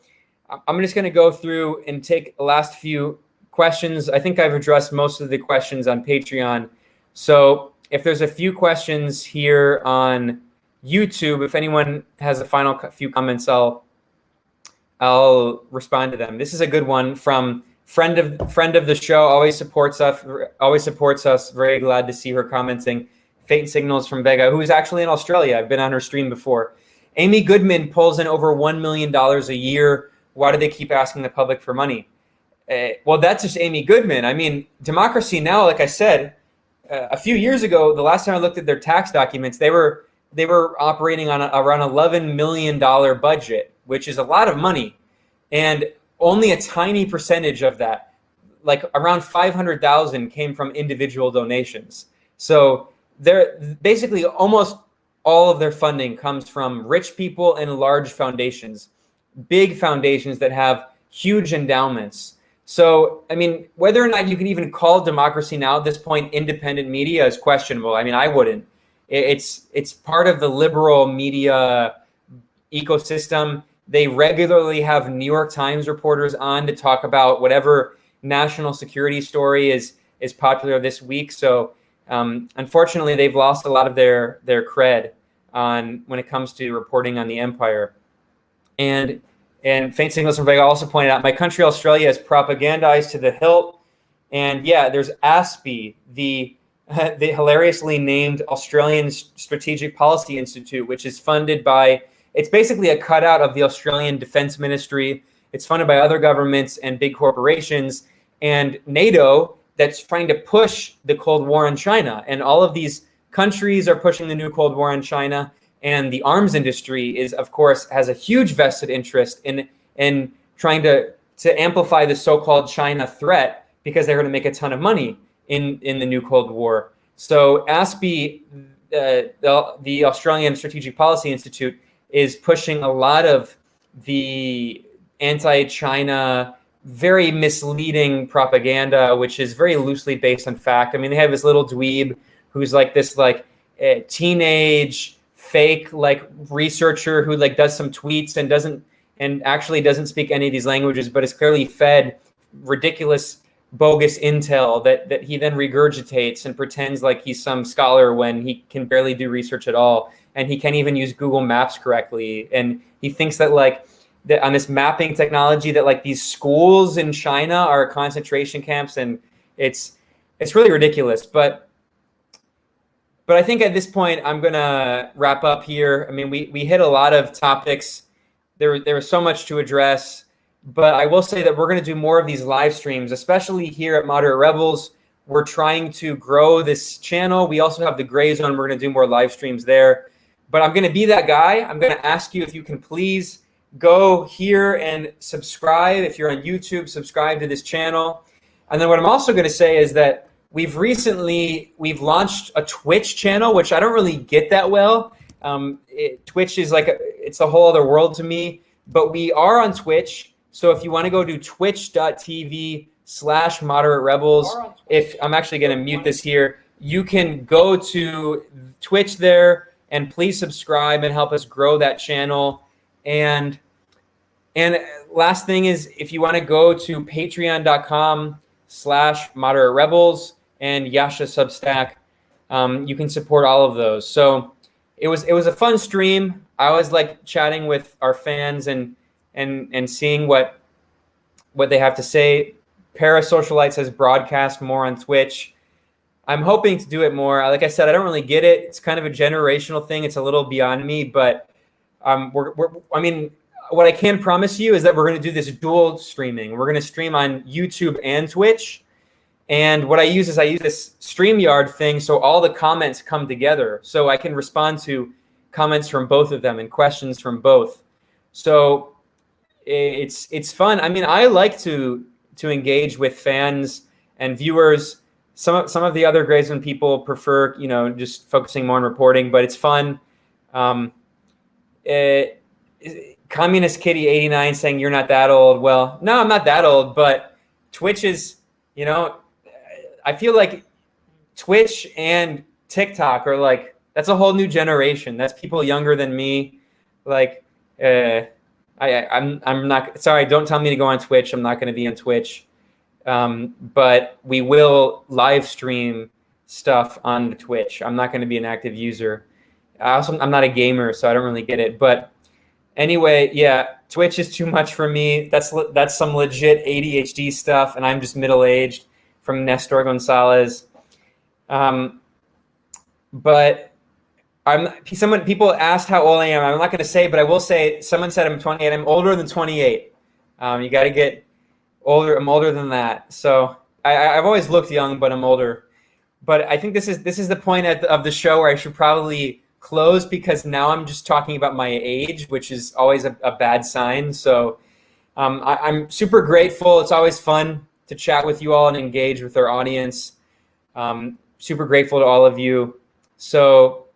I'm just going to go through and take the last few questions. I think I've addressed most of the questions on Patreon. So if there's a few questions here on YouTube, if anyone has a final few comments, I'll respond to them. This is a good one from friend of the show, always supports us. Very glad to see her commenting. Fate Signals from Vega, who is actually in Australia. I've been on her stream before. Amy Goodman pulls in over $1 million a year. Why do they keep asking the public for money? Well, that's just Amy Goodman. I mean, Democracy Now!, like I said, a few years ago, the last time I looked at their tax documents, they were operating on around $11 million budget, which is a lot of money. And only a tiny percentage of that, like around 500,000, came from individual donations. So they're basically almost all of their funding comes from rich people and large foundations, big foundations that have huge endowments. So, I mean, whether or not you can even call Democracy Now! At this point independent media is questionable. I mean, I wouldn't. It's part of the liberal media ecosystem. They regularly have New York Times reporters on to talk about whatever national security story is popular this week. So unfortunately, they've lost a lot of their cred when it comes to reporting on the empire. And Faint Signals from Vega also pointed out, my country, Australia, is propagandized to the hilt. And yeah, there's ASPI, the hilariously named Australian Strategic Policy Institute, which is funded by, it's basically a cutout of the Australian Defense Ministry. It's funded by other governments and big corporations and NATO that's trying to push the Cold War on China. And all of these countries are pushing the new Cold War on China. And the arms industry is, of course, has a huge vested interest in trying to amplify the so-called China threat because they're going to make a ton of money in the new Cold War. So ASPI, the Australian Strategic Policy Institute, is pushing a lot of the anti-China, very misleading propaganda, which is very loosely based on fact. I mean, they have this little dweeb who's like this teenage fake researcher who does some tweets and actually doesn't speak any of these languages, but is clearly fed ridiculous bogus intel that he then regurgitates and pretends like he's some scholar when he can barely do research at all, and he can't even use Google Maps correctly. And he thinks that that on this mapping technology that these schools in China are concentration camps, and it's really ridiculous. But I think at this point, I'm going to wrap up here. I mean, we hit a lot of topics. There was so much to address. But I will say that we're going to do more of these live streams, especially here at Moderate Rebels. We're trying to grow this channel. We also have the Gray Zone. We're going to do more live streams there. But I'm going to be that guy. I'm going to ask you if you can please go here and subscribe. If you're on YouTube, subscribe to this channel. And then what I'm also going to say is that we've launched a Twitch channel, which I don't really get that well. Twitch is it's a whole other world to me, but we are on Twitch. So if you want to go to twitch.tv/Moderate Rebels, if I'm actually going to mute this here, you can go to Twitch there and please subscribe and help us grow that channel. And last thing is, if you want to go to patreon.com/Moderate Rebels and Yasha Substack, you can support all of those. So it was a fun stream. I always like chatting with our fans and seeing what they have to say. Parasocialites has broadcast more on Twitch. I'm hoping to do it more. Like I said, I don't really get it. It's kind of a generational thing. It's a little beyond me, but I mean, what I can promise you is that we're going to do this dual streaming. We're going to stream on YouTube and Twitch. And what I use is this StreamYard thing, so all the comments come together. So I can respond to comments from both of them and questions from both. So it's fun. I mean, I like to engage with fans and viewers. Some of the other Graysman people prefer, just focusing more on reporting, but it's fun. Communist Kitty 89 saying you're not that old. Well, no, I'm not that old, but Twitch is, I feel like Twitch and TikTok are like, that's a whole new generation. That's people younger than me. Like, I'm not, sorry, don't tell me to go on Twitch. I'm not going to be on Twitch. But we will live stream stuff on Twitch. I'm not going to be an active user. I'm not a gamer, so I don't really get it. But anyway, yeah, Twitch is too much for me. That's some legit ADHD stuff, and I'm just middle-aged. From Nestor Gonzalez. But people asked how old I am. I'm not going to say, but I will say, someone said I'm 28. I'm older than 28. You got to get older. I'm older than that. So I've always looked young, but I'm older. But I think this is the point of the show where I should probably close, because now I'm just talking about my age, which is always a bad sign. So I'm super grateful. It's always fun to chat with you all and engage with our audience. Super grateful to all of you. So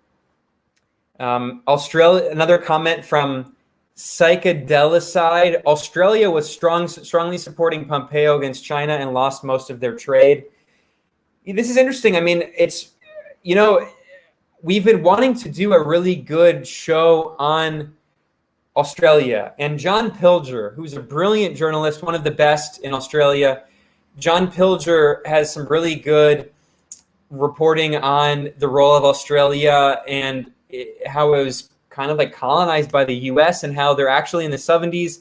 Australia, another comment from Psychedelicide. Australia was strongly supporting Pompeo against China and lost most of their trade. This is interesting. I mean, it's, we've been wanting to do a really good show on Australia. And John Pilger, who's a brilliant journalist, one of the best in Australia, John Pilger has some really good reporting on the role of Australia and how it was kind of like colonized by the US, and how they're actually in the 70s,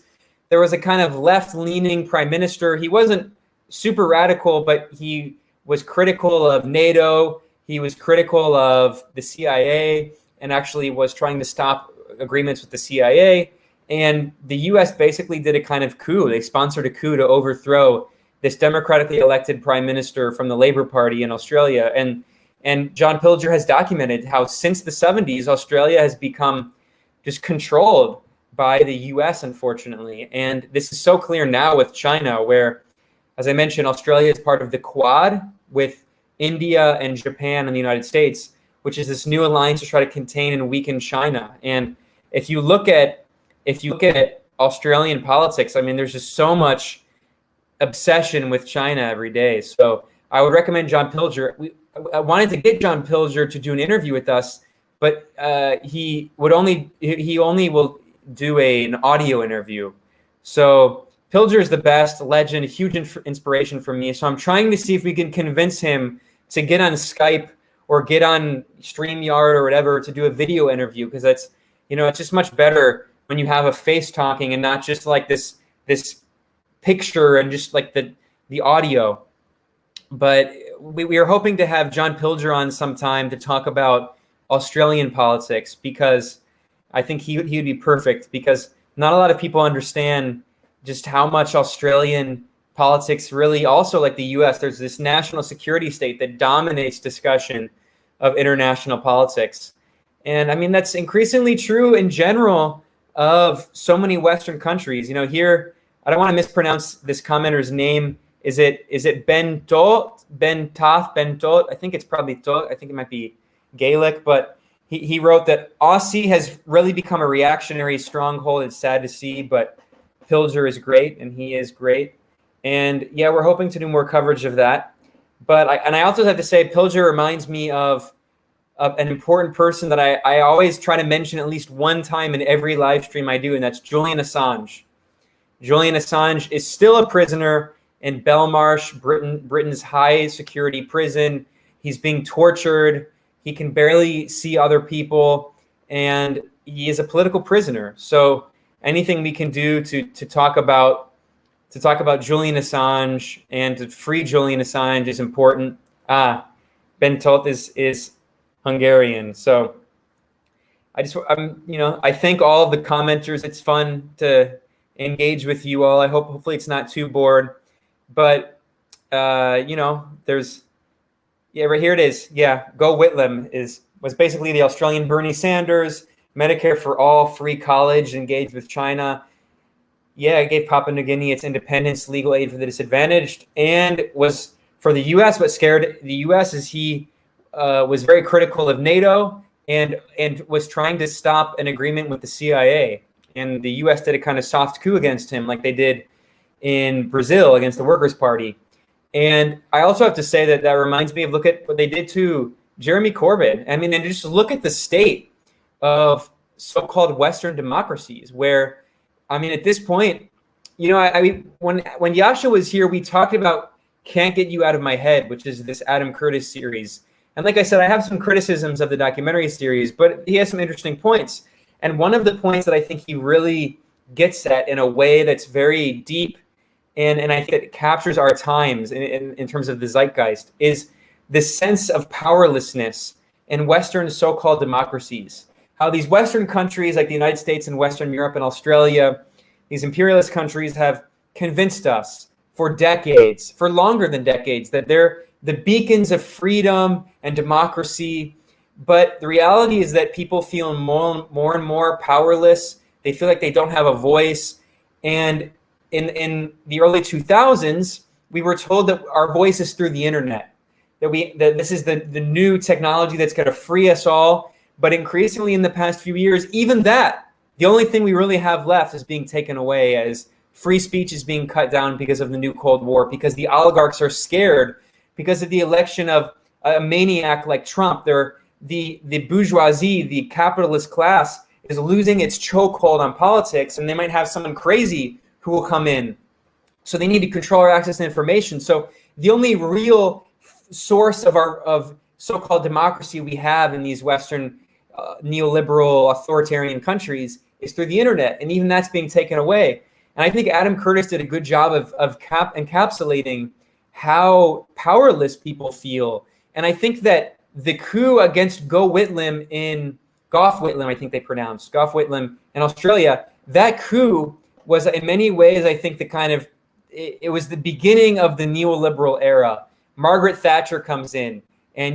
there was a kind of left-leaning prime minister. He wasn't super radical, but he was critical of NATO. He was critical of the CIA and actually was trying to stop agreements with the CIA. And the US basically did a kind of coup. They sponsored a coup to overthrow this democratically elected prime minister from the Labour Party in Australia. And John Pilger has documented how since the 70s, Australia has become just controlled by the US, unfortunately. And this is so clear now with China, where, as I mentioned, Australia is part of the Quad with India and Japan and the United States, which is this new alliance to try to contain and weaken China. And if you look at Australian politics, I mean, there's just so much obsession with China every day. So I would recommend John Pilger. I wanted to get John Pilger to do an interview with us, but he only will do an audio interview. So Pilger is the best, legend, huge inspiration for me. So I'm trying to see if we can convince him to get on Skype or get on StreamYard or whatever to do a video interview, because that's, it's just much better when you have a face talking and not just like this picture and just like the audio. But we are hoping to have John Pilger on sometime to talk about Australian politics, because I think he would be perfect, because not a lot of people understand just how much Australian politics really also, like the US, there's this national security state that dominates discussion of international politics. And I mean, that's increasingly true in general of so many Western countries. Here, I don't want to mispronounce this commenter's name. Is it Ben Tot? Ben Toth? Ben Tot? I think it's probably Tot. I think it might be Gaelic, but he wrote that Aussie has really become a reactionary stronghold. It's sad to see, but Pilger is great, and he is great. And yeah, we're hoping to do more coverage of that. But I also have to say, Pilger reminds me of an important person that I always try to mention at least one time in every live stream I do, and that's Julian Assange. Julian Assange is still a prisoner in Belmarsh, Britain's high security prison. He's being tortured. He can barely see other people. and he is a political prisoner. So anything we can do to talk about Julian Assange and to free Julian Assange is important. Ben Todt is Hungarian, so I thank all of the commenters. It's fun to engage with you all. Hopefully it's not too bored, but there's right here it is. Yeah, Go Whitlam was basically the Australian Bernie Sanders. Medicare for all, free college, engaged with China. Yeah, it gave Papua New Guinea its independence, legal aid for the disadvantaged, and was for the U.S. What scared the U.S. is he was very critical of NATO and was trying to stop an agreement with the CIA. And the U.S. did a kind of soft coup against him, like they did in Brazil against the Workers' Party. And I also have to say that reminds me of, look at what they did to Jeremy Corbyn. I mean, and just look at the state of so-called Western democracies where, I mean, at this point, when Yasha was here, we talked about Can't Get You Out of My Head, which is this Adam Curtis series. And like I said, I have some criticisms of the documentary series, but he has some interesting points. And one of the points that I think he really gets at in a way that's very deep and I think it captures our times in terms of the zeitgeist is this sense of powerlessness in Western so-called democracies. How these Western countries like the United States and Western Europe and Australia, these imperialist countries have convinced us for decades, for longer than decades, that they're the beacons of freedom and democracy. But the reality is that people feel more and more powerless. They feel like they don't have a voice. And in the early 2000s, we were told that our voice is through the internet, that this is the new technology that's going to free us all. But increasingly in the past few years, even that, the only thing we really have left is being taken away as free speech is being cut down because of the new Cold War, because the oligarchs are scared because of the election of a maniac like Trump. The bourgeoisie, the capitalist class, is losing its chokehold on politics, and they might have someone crazy who will come in. So they need to control our access to information. So the only real source of so-called democracy we have in these Western neoliberal authoritarian countries is through the internet, and even that's being taken away. And I think Adam Curtis did a good job of encapsulating how powerless people feel. And I think that the coup against Gough Whitlam, I think they pronounced Gough Whitlam in Australia, that coup was in many ways, I think, it was the beginning of the neoliberal era. Margaret Thatcher comes in, and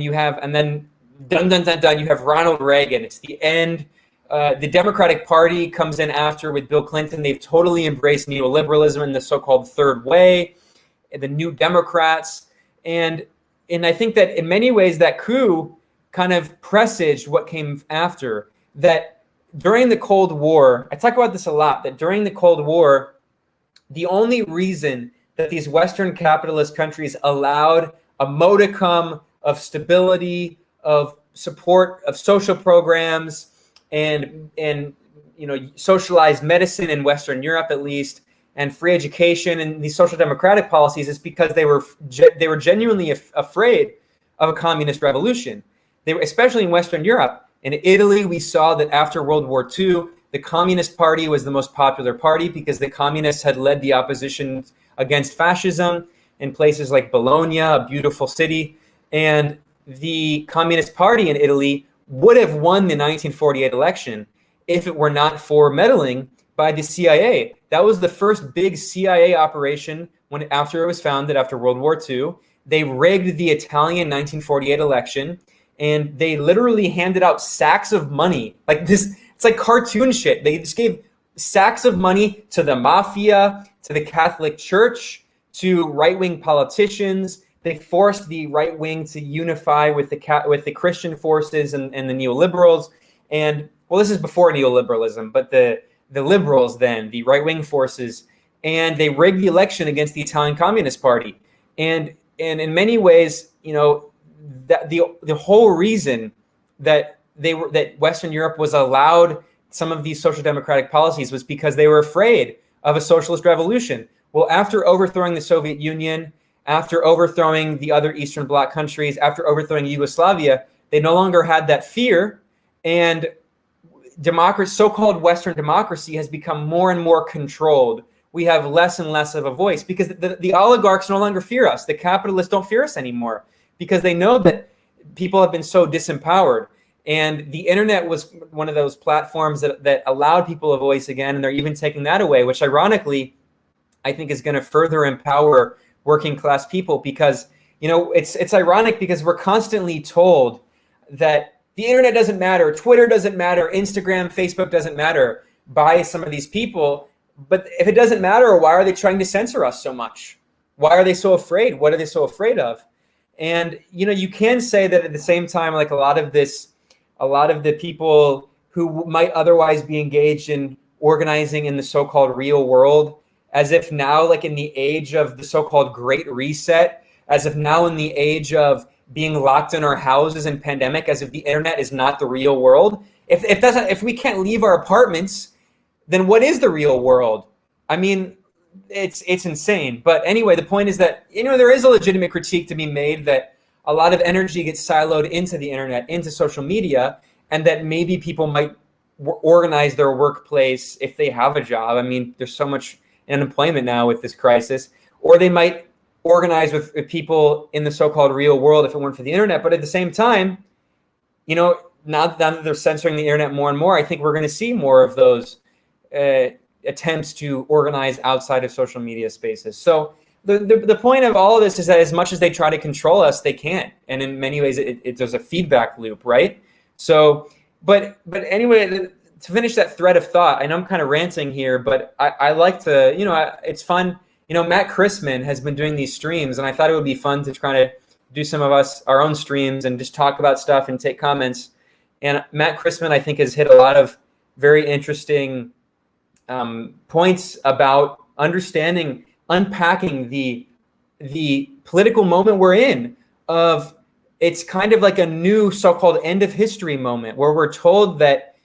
then dun, you have Ronald Reagan. It's the end. The Democratic Party comes in after with Bill Clinton. They've totally embraced neoliberalism and the so-called third way, the New Democrats. And I think that in many ways that coup kind of presaged what came after. That during the Cold War, I talk about this a lot, that during the Cold War, the only reason that these Western capitalist countries allowed a modicum of stability, of support, of social programs, and socialized medicine in Western Europe at least, and free education and these social democratic policies is because they were genuinely afraid of a communist revolution. They were, especially in Western Europe. In Italy, we saw that after World War II, the Communist Party was the most popular party because the communists had led the opposition against fascism in places like Bologna, a beautiful city. And the Communist Party in Italy would have won the 1948 election if it were not for meddling by the CIA. That was the first big CIA operation after it was founded after World War II. They rigged the Italian 1948 election, and they literally handed out sacks of money. Like this, it's like cartoon shit. They just gave sacks of money to the mafia, to the Catholic Church, to right-wing politicians. They forced the right wing to unify with the Christian forces and the neoliberals. And well, this is before neoliberalism, but the liberals then, the right-wing forces, and they rigged the election against the Italian Communist Party. And in many ways, that the whole reason that Western Europe was allowed some of these social democratic policies was because they were afraid of a socialist revolution. Well, after overthrowing the Soviet Union, after overthrowing the other Eastern Bloc countries, after overthrowing Yugoslavia, they no longer had that fear. And so-called Western democracy has become more and more controlled. We have less and less of a voice because the oligarchs no longer fear us. The capitalists don't fear us anymore because they know that people have been so disempowered. And the internet was one of those platforms that allowed people a voice again, and they're even taking that away, which ironically, I think is going to further empower working class people because, it's ironic because we're constantly told that the internet doesn't matter, Twitter doesn't matter, Instagram, Facebook doesn't matter by some of these people. But if it doesn't matter, why are they trying to censor us so much? Why are they so afraid? What are they so afraid of? And, you can say that at the same time, like a lot of the people who might otherwise be engaged in organizing in the so-called real world, as if now, like in the age of the so-called Great Reset, as if now in the age of being locked in our houses and pandemic, as if the internet is not the real world. If we can't leave our apartments, then what is the real world? I mean, it's insane. But anyway, the point is that, there is a legitimate critique to be made that a lot of energy gets siloed into the internet, into social media, and that maybe people might organize their workplace if they have a job. I mean, there's so much unemployment now with this crisis, or they might organize with people in the so-called real world if it weren't for the internet. But at the same time, now that they're censoring the internet more and more, I think we're going to see more of those attempts to organize outside of social media spaces. So the point of all of this is that as much as they try to control us, they can't. And in many ways, there's a feedback loop, right? So, but anyway, to finish that thread of thought, I know I'm kind of ranting here, but I like to, it's fun. Matt Christman has been doing these streams, and I thought it would be fun to try to do some of our own streams and just talk about stuff and take comments. And Matt Christman, I think, has hit a lot of very interesting points about unpacking the political moment we're in. It's kind of like a new so-called end of history moment where we're told that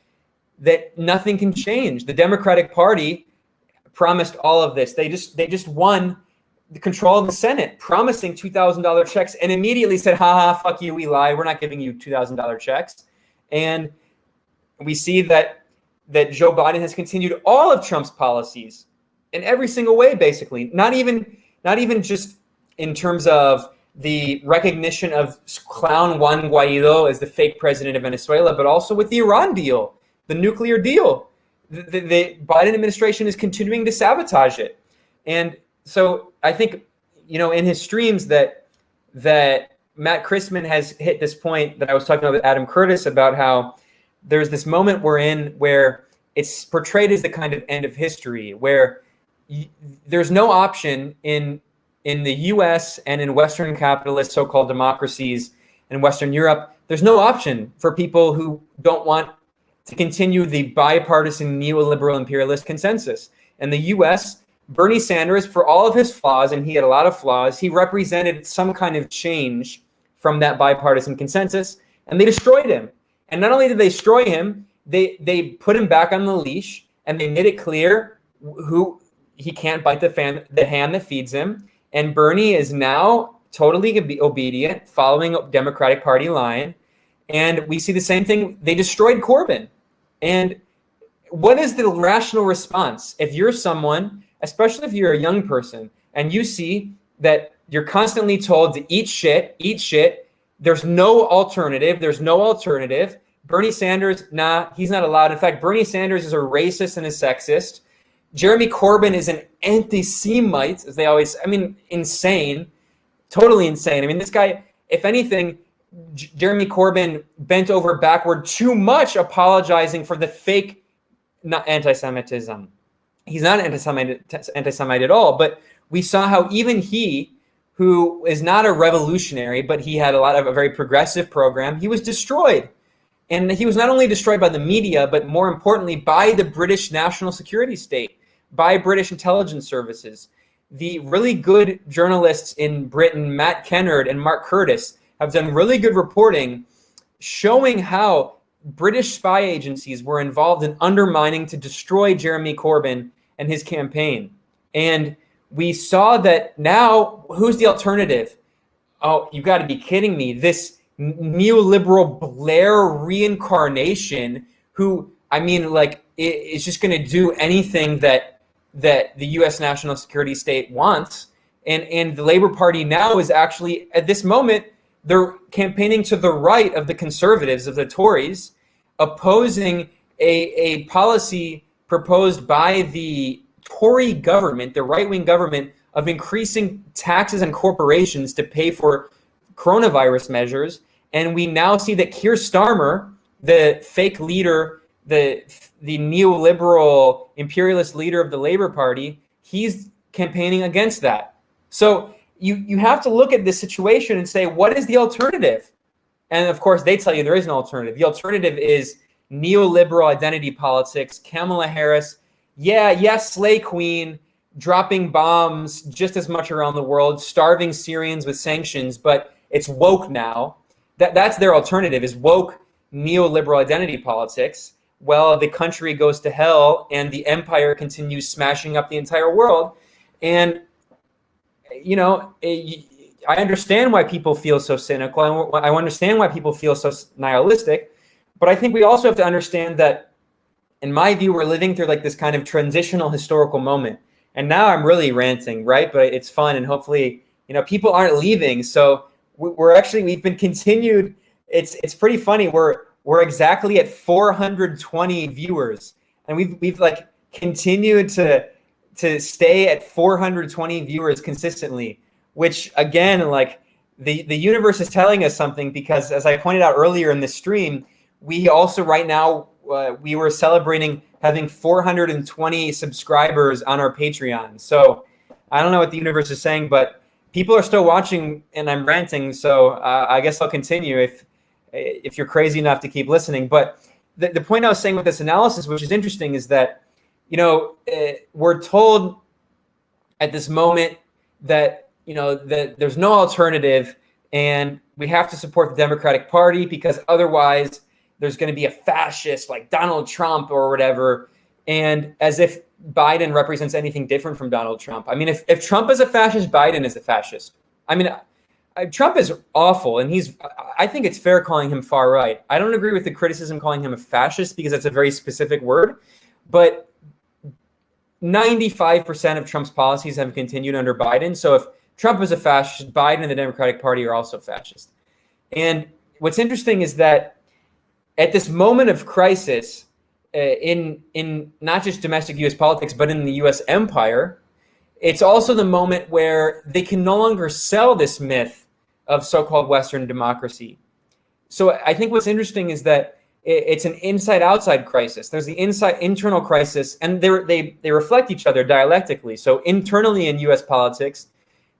nothing can change. The Democratic Party promised all of this. They just won the control of the Senate, promising $2,000 checks, and immediately said, "Ha ha, fuck you, we lied. We're not giving you $2,000 checks." And we see that Joe Biden has continued all of Trump's policies in every single way, basically. Not even just in terms of the recognition of clown Juan Guaido as the fake president of Venezuela, but also with the Iran deal, the nuclear deal. The Biden administration is continuing to sabotage it. And so I think, in his streams that Matt Christman has hit this point that I was talking about with Adam Curtis about how there's this moment we're in where it's portrayed as the kind of end of history where there's no option in the US and in Western capitalist so-called democracies in Western Europe. There's no option for people who don't want to continue the bipartisan neoliberal imperialist consensus. In the US, Bernie Sanders, for all of his flaws, and he had a lot of flaws, he represented some kind of change from that bipartisan consensus, and they destroyed him. And not only did they destroy him, they put him back on the leash, and they made it clear who he can't bite the hand that feeds him. And Bernie is now totally obedient, following a Democratic Party line. And we see the same thing. They destroyed Corbyn. And what is the rational response? If you're someone, especially if you're a young person, and you see that you're constantly told to eat shit, there's no alternative. Bernie Sanders, nah, he's not allowed. In fact, Bernie Sanders is a racist and a sexist. Jeremy Corbyn is an anti-Semite, as they always, insane, totally insane. This guy, if anything, Jeremy Corbyn bent over backward too much, apologizing for the fake anti-Semitism. He's not anti-Semite at all, but we saw how even he, who is not a revolutionary, but he had a very progressive program, he was destroyed. And he was not only destroyed by the media, but more importantly, by the British national security state, by British intelligence services. The really good journalists in Britain, Matt Kennard and Mark Curtis, have done really good reporting showing how British spy agencies were involved in undermining to destroy Jeremy Corbyn and his campaign. And we saw that now, who's the alternative? Oh, you got to be kidding me. This neoliberal Blair reincarnation who I mean, like, it's just going to do anything that the U.S. national security state wants. And the Labor Party now is actually, at this moment, they're campaigning to the right of the conservatives, of the Tories, opposing a policy proposed by the Tory government, the right-wing government, of increasing taxes on corporations to pay for coronavirus measures. And we now see that Keir Starmer, the fake leader, the neoliberal imperialist leader of the Labor Party, he's campaigning against that. So you have to look at this situation and say, what is the alternative? And of course, they tell you there is an alternative. The alternative is neoliberal identity politics, Kamala Harris, yes, slay queen, dropping bombs just as much around the world, starving Syrians with sanctions, but it's woke now. That's their alternative, is woke neoliberal identity politics. Well, the country goes to hell and the empire continues smashing up the entire world. And, you know, I understand why people feel so cynical. I understand why people feel so nihilistic. But I think we also have to understand that, in my view, we're living through like this kind of transitional historical moment. And now I'm really ranting, right? But it's fun, and hopefully, you know, people aren't leaving. So we've been continued. It's pretty funny. We're exactly at 420 viewers, and we've like continued to stay at 420 viewers consistently, which again, like the universe is telling us something, because as I pointed out earlier in the stream, we also right now, we were celebrating having 420 subscribers on our Patreon. So I don't know what the universe is saying, but people are still watching and I'm ranting. So I guess I'll continue if you're crazy enough to keep listening. But the point I was saying with this analysis, which is interesting, is that, you know, we're told at this moment that, you know, that there's no alternative and we have to support the Democratic Party because otherwise there's going to be a fascist like Donald Trump or whatever. And as if Biden represents anything different from Donald Trump. I mean, if Trump is a fascist, Biden is a fascist. I mean, Trump is awful, and I think it's fair calling him far right. I don't agree with the criticism calling him a fascist because that's a very specific word, but 95% of Trump's policies have continued under Biden. So if Trump is a fascist, Biden and the Democratic Party are also fascist. And what's interesting is that at this moment of crisis in not just domestic U.S. politics, but in the U.S. empire, it's also the moment where they can no longer sell this myth of so-called Western democracy. So I think what's interesting is that it's an inside-outside crisis. There's the internal crisis, and they reflect each other dialectically. So internally in U.S. politics,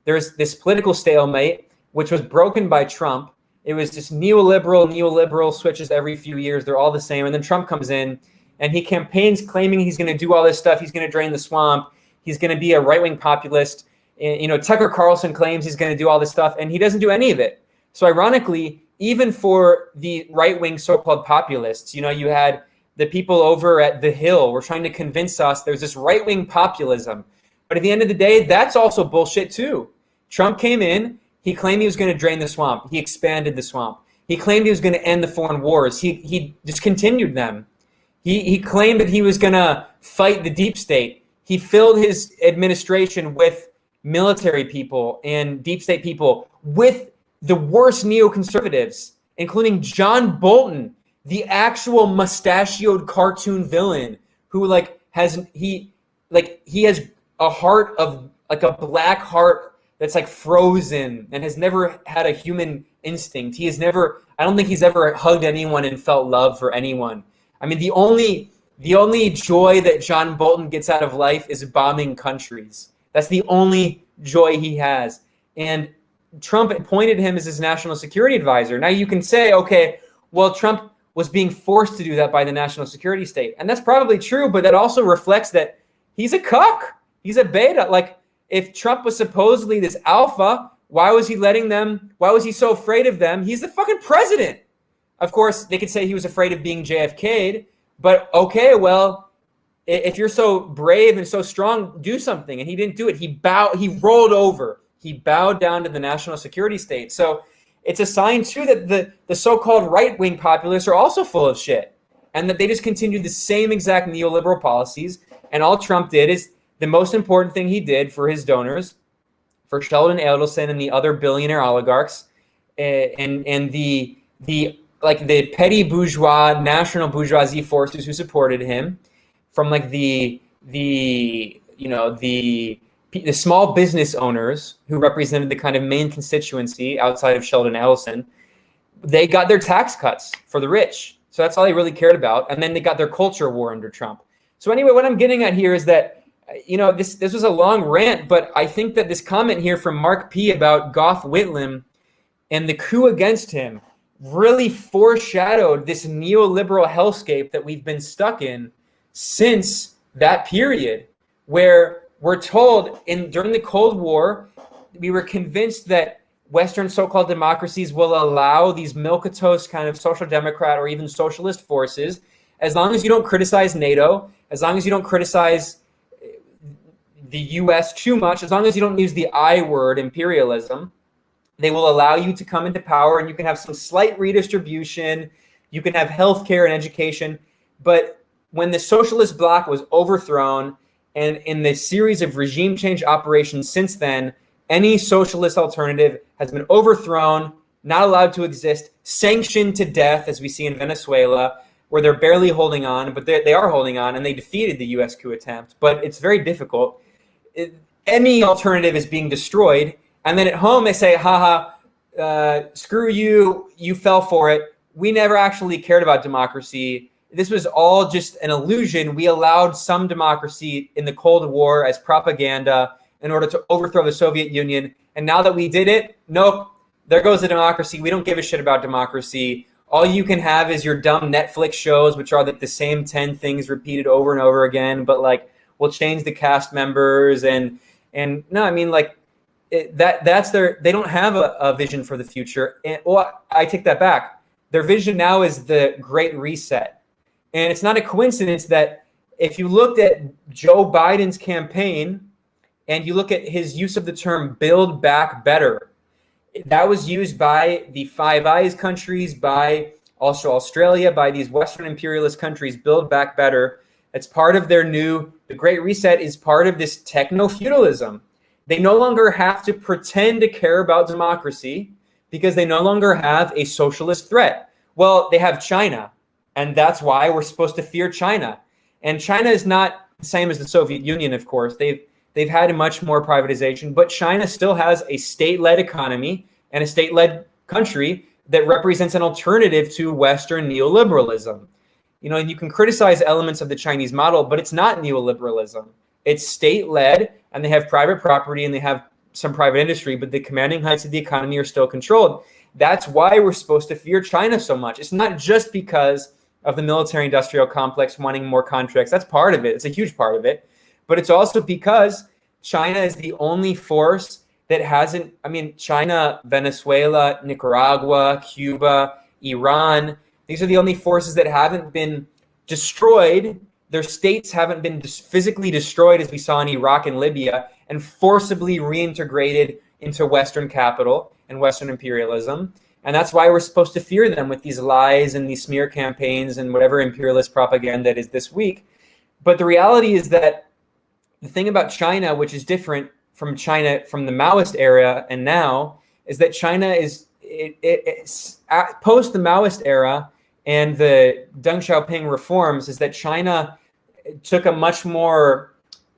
there's this political stalemate, which was broken by Trump. It was just neoliberal switches every few years. They're all the same. And then Trump comes in and he campaigns claiming he's going to do all this stuff. He's going to drain the swamp. He's going to be a right-wing populist. And, you know, Tucker Carlson claims he's going to do all this stuff, and he doesn't do any of it. So ironically, even for the right-wing so-called populists, you know, you had the people over at The Hill were trying to convince us there's this right-wing populism. But at the end of the day, that's also bullshit too. Trump came in. He claimed he was going to drain the swamp. He expanded the swamp. He claimed he was going to end the foreign wars. He just continued them. He claimed that he was going to fight the deep state. He filled his administration with military people and deep state people, with the worst neoconservatives, including John Bolton, the actual mustachioed cartoon villain who has a heart of like a black heart that's like frozen and has never had a human instinct. I don't think he's ever hugged anyone and felt love for anyone. I mean, the only joy that John Bolton gets out of life is bombing countries. That's the only joy he has. And Trump appointed him as his national security advisor. Now you can say, okay, well, Trump was being forced to do that by the national security state. And that's probably true, but that also reflects that he's a cuck. He's a beta. Like, if Trump was supposedly this alpha, why was he so afraid of them? He's the fucking president. Of course, they could say he was afraid of being JFK'd, but okay, well, if you're so brave and so strong, do something. And he didn't do it. He rolled over. He bowed down to the national security state. So it's a sign too that the so-called right-wing populists are also full of shit. and that they just continued the same exact neoliberal policies. And all Trump did is the most important thing he did for his donors, for Sheldon Adelson and the other billionaire oligarchs, and the petty bourgeois, national bourgeoisie forces who supported him, from like the small business owners who represented the kind of main constituency outside of Sheldon Adelson. They got their tax cuts for the rich. So that's all they really cared about. And then they got their culture war under Trump. So anyway, what I'm getting at here is that, this was a long rant, but I think that this comment here from Mark P. about Gough Whitlam and the coup against him really foreshadowed this neoliberal hellscape that we've been stuck in since that period, where we're told during the Cold War, we were convinced that Western so-called democracies will allow these milquetoast kind of social democrat or even socialist forces, as long as you don't criticize NATO, as long as you don't criticize the US too much, as long as you don't use the I word, imperialism, they will allow you to come into power, and you can have some slight redistribution, you can have healthcare and education. But when the socialist bloc was overthrown, and in the series of regime change operations since then, any socialist alternative has been overthrown, not allowed to exist, sanctioned to death, as we see in Venezuela, where they're barely holding on, but they are holding on, and they defeated the US coup attempt. But it's very difficult. Any alternative is being destroyed. And then at home, they say, screw you, you fell for it. We never actually cared about democracy. This was all just an illusion. We allowed some democracy in the Cold War as propaganda in order to overthrow the Soviet Union. And now that we did it, nope, there goes the democracy. We don't give a shit about democracy. All you can have is your dumb Netflix shows, which are the same 10 things repeated over and over again, but like we'll change the cast members and no, I mean, like that's they don't have a vision for the future. And I take that back. Their vision now is the Great Reset. And it's not a coincidence that if you looked at Joe Biden's campaign and you look at his use of the term Build Back Better, that was used by the Five Eyes countries, by also Australia, by these Western imperialist countries, Build Back Better. It's part of the Great Reset is part of this techno-feudalism. They no longer have to pretend to care about democracy because they no longer have a socialist threat. Well, they have China, and that's why we're supposed to fear China. And China is not the same as the Soviet Union, of course. They've had much more privatization, but China still has a state-led economy and a state-led country that represents an alternative to Western neoliberalism. And you can criticize elements of the Chinese model, but it's not neoliberalism. It's state-led, and they have private property and they have some private industry, but the commanding heights of the economy are still controlled. That's why we're supposed to fear China so much. It's not just because of the military-industrial complex wanting more contracts. That's part of it. It's a huge part of it. But it's also because China is the only force that hasn't, China, Venezuela, Nicaragua, Cuba, Iran, these are the only forces that haven't been destroyed. Their states haven't been physically destroyed, as we saw in Iraq and Libya, and forcibly reintegrated into Western capital and Western imperialism. And that's why we're supposed to fear them with these lies and these smear campaigns and whatever imperialist propaganda it is this week. But the reality is that the thing about China, which is different from China from the Maoist era and now, is that China is post the Maoist era and the Deng Xiaoping reforms, is that China took a much more,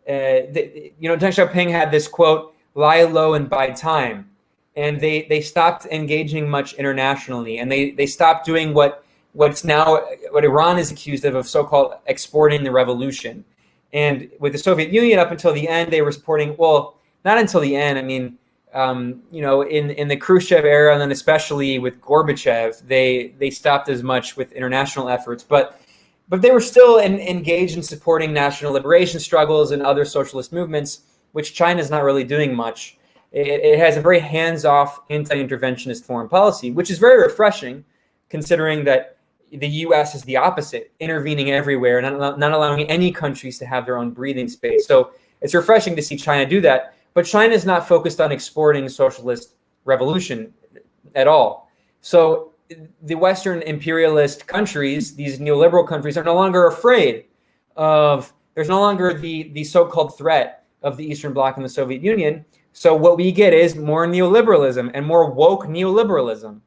Deng Xiaoping had this quote, lie low and buy time. And they stopped engaging much internationally, and they stopped doing what Iran is accused of so-called exporting the revolution. And with the Soviet Union up until the end, they were supporting, well, not until the end. In the Khrushchev era, and then especially with Gorbachev, they stopped as much with international efforts, but they were still engaged in supporting national liberation struggles and other socialist movements, which China is not really doing much. It has a very hands-off anti-interventionist foreign policy, which is very refreshing, considering that the U.S. is the opposite, intervening everywhere, not allowing any countries to have their own breathing space. So it's refreshing to see China do that. But China is not focused on exporting socialist revolution at all. So the Western imperialist countries, these neoliberal countries, are no longer afraid of, there's no longer the so-called threat of the Eastern Bloc and the Soviet Union. So what we get is more neoliberalism and more woke neoliberalism.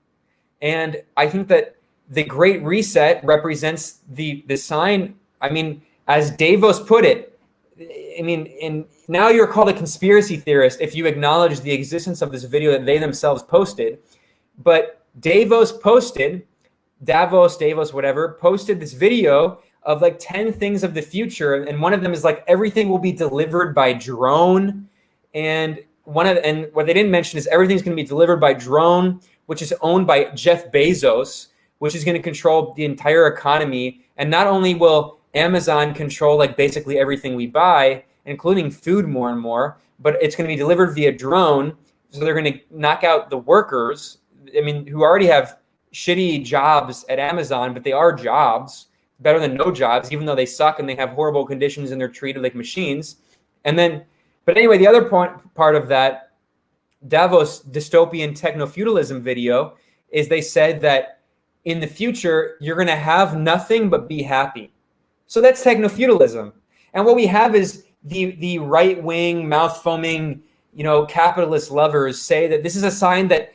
And I think that the Great Reset represents the sign. I mean, as Davos put it, I mean, and now you're called a conspiracy theorist if you acknowledge the existence of this video that they themselves posted. But Davos, whatever, posted this video of like 10 things of the future. And one of them is like, everything will be delivered by drone. And what they didn't mention is everything's going to be delivered by drone, which is owned by Jeff Bezos, which is going to control the entire economy. And not only will Amazon control like basically everything we buy, including food more and more, but it's going to be delivered via drone. So they're going to knock out the workers, I mean, who already have shitty jobs at Amazon, but they are jobs, better than no jobs, even though they suck and they have horrible conditions and they're treated like machines. And then, but anyway, the other part of that Davos dystopian techno-feudalism video is they said that in the future, you're going to have nothing but be happy. So that's techno-feudalism. And what we have is the right-wing, mouth-foaming, capitalist lovers say that this is a sign that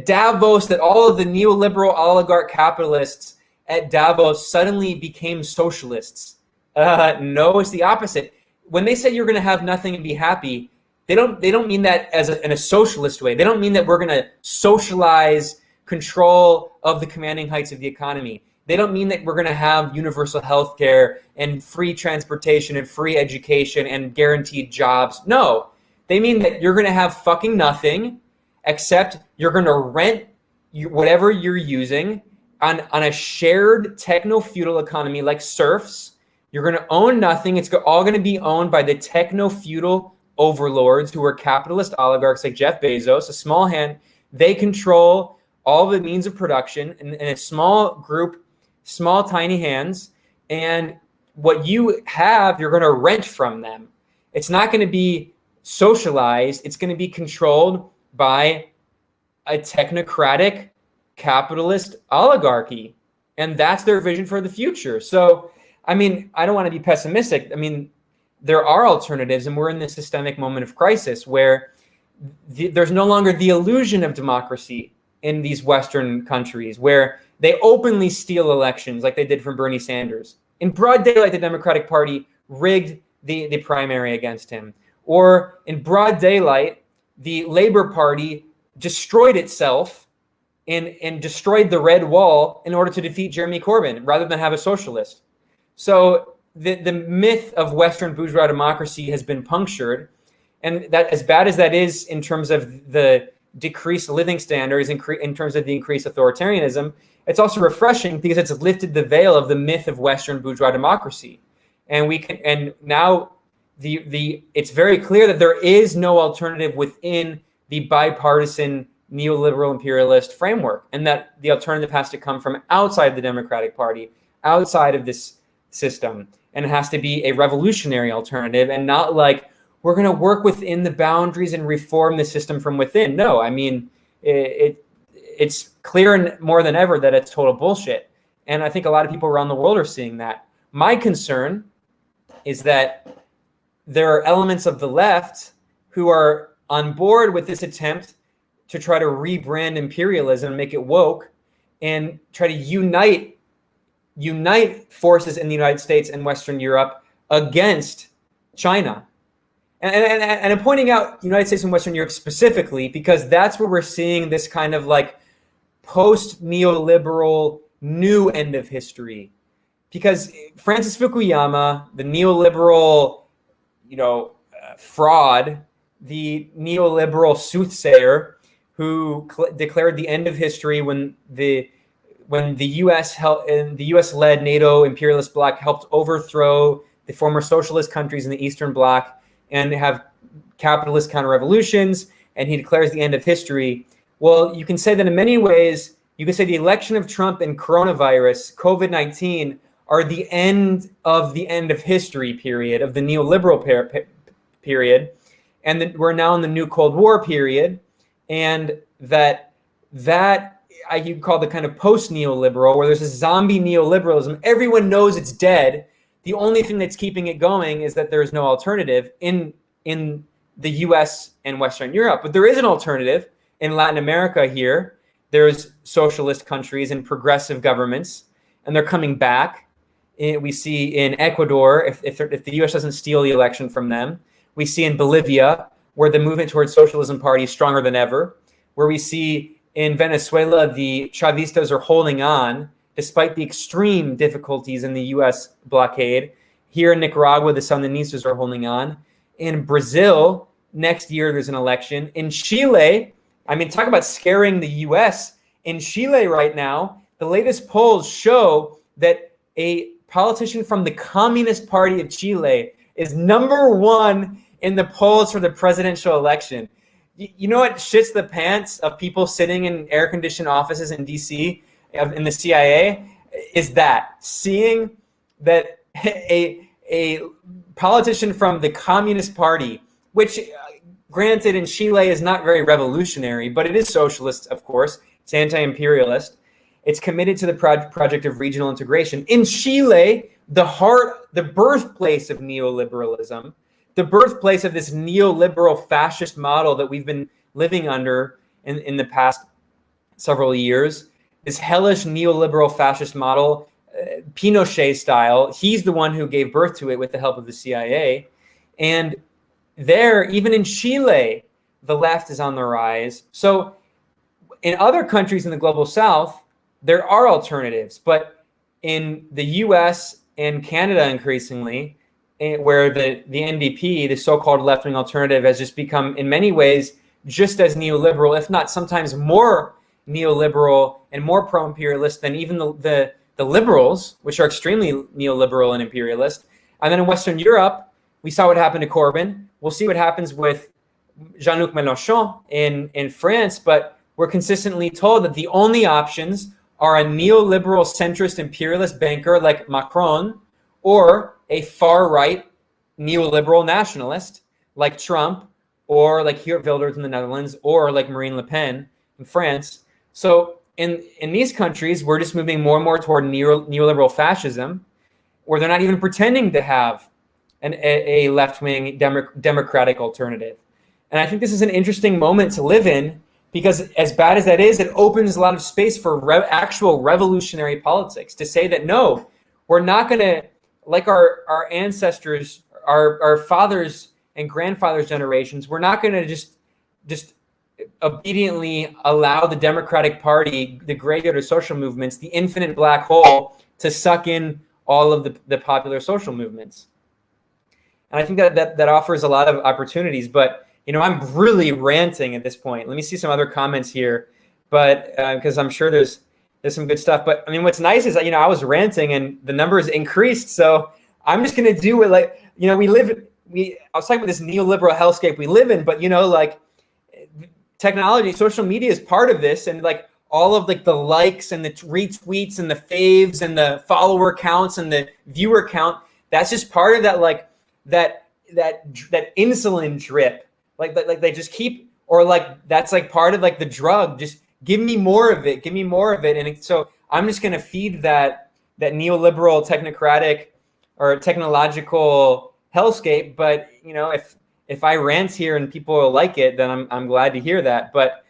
Davos, that all of the neoliberal oligarch capitalists at Davos suddenly became socialists. No, it's the opposite. When they say you're going to have nothing and be happy, they don't mean that in a socialist way. They don't mean that we're going to socialize control of the commanding heights of the economy. They don't mean that we're going to have universal health care and free transportation and free education and guaranteed jobs. No, they mean that you're going to have fucking nothing, except you're going to rent whatever you're using on a shared techno-feudal economy like serfs. You're going to own nothing. It's all going to be owned by the techno-feudal overlords who are capitalist oligarchs like Jeff Bezos, a small hand. They control all the means of production in a small group, small, tiny hands. And what you have, you're going to rent from them. It's not going to be socialized. It's going to be controlled by a technocratic capitalist oligarchy. And that's their vision for the future. So, I mean, I don't want to be pessimistic. I mean, there are alternatives, and we're in this systemic moment of crisis where there's no longer the illusion of democracy in these Western countries, where they openly steal elections like they did from Bernie Sanders. In broad daylight, the Democratic Party rigged the primary against him. Or in broad daylight, the Labor Party destroyed itself and destroyed the red wall in order to defeat Jeremy Corbyn rather than have a socialist. So the myth of Western bourgeois democracy has been punctured. And that, as bad as that is in terms of the decreased living standards, in terms of the increased authoritarianism, it's also refreshing because it's lifted the veil of the myth of Western bourgeois democracy. And now it's very clear that there is no alternative within the bipartisan neoliberal imperialist framework, and that the alternative has to come from outside the Democratic Party, outside of this system, and it has to be a revolutionary alternative and not like we're going to work within the boundaries and reform the system from within. No, I mean, it's clear more than ever that it's total bullshit. And I think a lot of people around the world are seeing that. My concern is that there are elements of the left who are on board with this attempt to try to rebrand imperialism and make it woke and try to unite forces in the United States and Western Europe against China. And I'm pointing out United States and Western Europe specifically because that's where we're seeing this kind of like post-neoliberal new end of history. Because Francis Fukuyama, the neoliberal, fraud, the neoliberal soothsayer who declared the end of history when the U.S.-led NATO imperialist bloc helped overthrow the former socialist countries in the Eastern Bloc and have capitalist counter-revolutions, and he declares the end of history. Well, you can say that in many ways. You can say the election of Trump and coronavirus, COVID-19, are the end of history period, of the neoliberal period, and that we're now in the new Cold War period, and that you call the kind of post-neoliberal, where there's a zombie neoliberalism. Everyone knows it's dead. The only thing that's keeping it going is that there's no alternative in the US and Western Europe. But there is an alternative in Latin America here. There's socialist countries and progressive governments, and they're coming back. We see in Ecuador, if the US doesn't steal the election from them. We see in Bolivia, where the movement towards socialism party is stronger than ever. Where we see in Venezuela, the Chavistas are holding on despite the extreme difficulties in the US blockade. Here in Nicaragua, the Sandinistas are holding on. In Brazil, next year there's an election. In Chile, I mean, talk about scaring the US. In Chile right now, the latest polls show that a politician from the Communist Party of Chile is #1 in the polls for the presidential election. You know what shits the pants of people sitting in air-conditioned offices in DC, in the CIA, is that seeing that a politician from the Communist Party, which granted in Chile is not very revolutionary, but it is socialist, of course. It's anti-imperialist. It's committed to the project of regional integration. In Chile, the birthplace of neoliberalism, the birthplace of this neoliberal fascist model that we've been living under in the past several years, this hellish neoliberal fascist model, Pinochet style. He's the one who gave birth to it with the help of the CIA. And there, even in Chile, the left is on the rise. So in other countries in the global south, there are alternatives. But in the US and Canada increasingly, where the NDP, the so-called left-wing alternative, has just become, in many ways, just as neoliberal, if not sometimes more neoliberal and more pro-imperialist than even the liberals, which are extremely neoliberal and imperialist. And then in Western Europe, we saw what happened to Corbyn. We'll see what happens with Jean-Luc Mélenchon in France, but we're consistently told that the only options are a neoliberal centrist imperialist banker like Macron, or a far-right neoliberal nationalist like Trump, or like Geert Wilders in the Netherlands, or like Marine Le Pen in France. So in these countries, we're just moving more and more toward neoliberal fascism, where they're not even pretending to have a left-wing democratic alternative. And I think this is an interesting moment to live in, because as bad as that is, it opens a lot of space for actual revolutionary politics, to say that, no, we're not going to, like our ancestors, our fathers and grandfathers' generations, we're not going to just obediently allow the Democratic Party, the graveyard of social movements, the infinite black hole, to suck in all of the popular social movements. And I think that offers a lot of opportunities. But, I'm really ranting at this point. Let me see some other comments here, but because I'm sure there's some good stuff. But I mean, what's nice is that, I was ranting and the numbers increased. So I'm just going to do it like, I was talking about this neoliberal hellscape we live in, but, like technology, social media is part of this. And like all of like the likes and the retweets and the faves and the follower counts and the viewer count, that's just part of that, like that insulin drip. Like they just keep, or like that's like part of like the drug. Just give me more of it. Give me more of it. And so I'm just going to feed that neoliberal, technocratic, or technological hellscape. But if I rant here and people like it, then I'm glad to hear that. But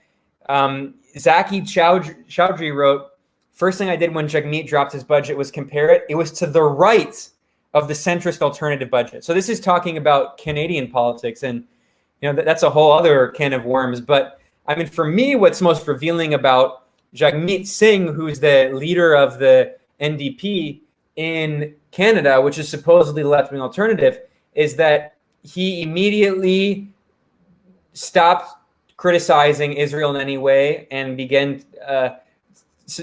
Zaki Chowdhury wrote, "First thing I did when Jagmeet dropped his budget was compare it. It was to the right of the centrist alternative budget." So this is talking about Canadian politics, and that's a whole other can of worms. But I mean, for me, what's most revealing about Jagmeet Singh, who's the leader of the NDP in Canada, which is supposedly the left-wing alternative, is that he immediately stopped criticizing Israel in any way and began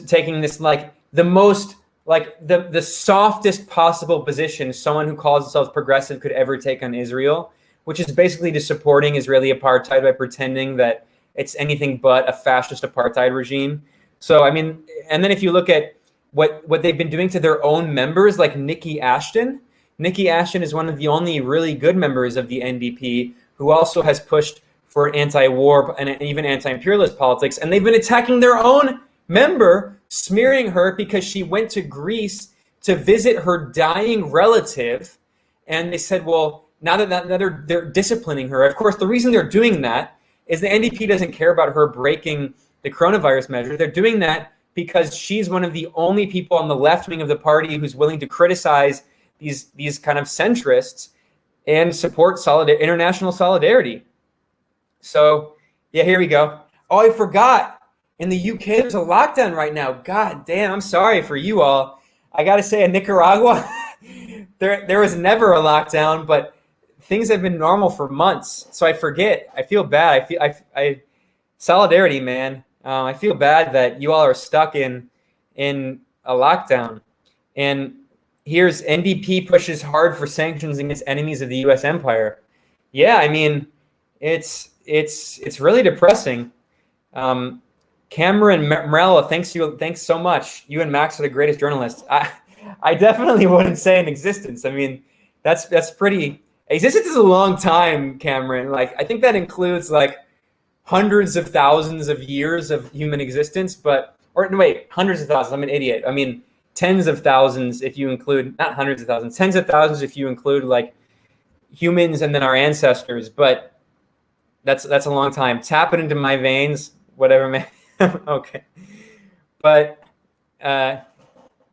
taking this like the most like the softest possible position someone who calls themselves progressive could ever take on Israel, which is basically just supporting Israeli apartheid by pretending that it's anything but a fascist apartheid regime. So, I mean, and then if you look at what they've been doing to their own members, like Nikki Ashton is one of the only really good members of the NDP who also has pushed for anti-war and even anti-imperialist politics. And they've been attacking their own Remember smearing her because she went to Greece to visit her dying relative, and they said, well, now that they're disciplining her. Of course, the reason they're doing that is the NDP doesn't care about her breaking the coronavirus measure. They're doing that because she's one of the only people on the left wing of the party who's willing to criticize these kind of centrists and support international solidarity. So, yeah, here we go. Oh, I forgot. In the UK, there's a lockdown right now. God damn, I'm sorry for you all. I got to say, in Nicaragua, there was never a lockdown, but things have been normal for months. So I forget. I feel bad. I solidarity, man. I feel bad that you all are stuck in a lockdown. And here's NDP pushes hard for sanctions against enemies of the U.S. empire. Yeah, I mean, it's really depressing. Cameron Morella, thanks so much. You and Max are the greatest journalists. I definitely wouldn't say in existence. I mean, that's pretty. Existence is a long time, Cameron. Like, I think that includes like hundreds of thousands of years of human existence, hundreds of thousands. I'm an idiot. I mean, tens of thousands if you include, not hundreds of thousands, tens of thousands if you include like humans and then our ancestors. But that's a long time. Tap it into my veins, whatever, man. Okay. But Canada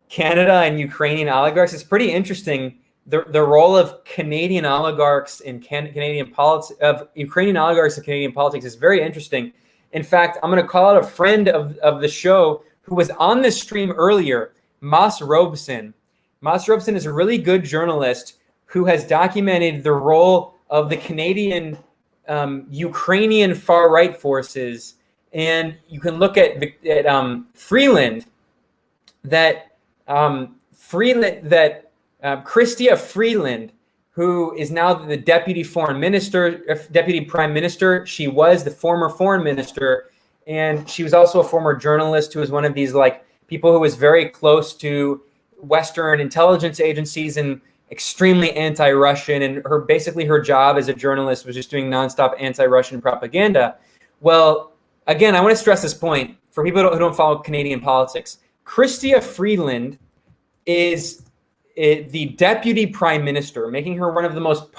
and Ukrainian oligarchs, it's pretty interesting. The role of Canadian oligarchs in Canadian politics, of Ukrainian oligarchs in Canadian politics, is very interesting. In fact, I'm going to call out a friend of the show who was on this stream earlier, Mas Robson. Mas Robson is a really good journalist who has documented the role of the Canadian Ukrainian far-right forces. And you can look at Freeland, Chrystia Freeland, who is now the deputy prime minister. She was the former foreign minister, and she was also a former journalist who was one of these like people who was very close to Western intelligence agencies and extremely anti-Russian. And her job as a journalist was just doing nonstop anti-Russian propaganda. Well, again, I want to stress this point for people who don't follow Canadian politics. Chrystia Freeland is the deputy prime minister, making her one of the most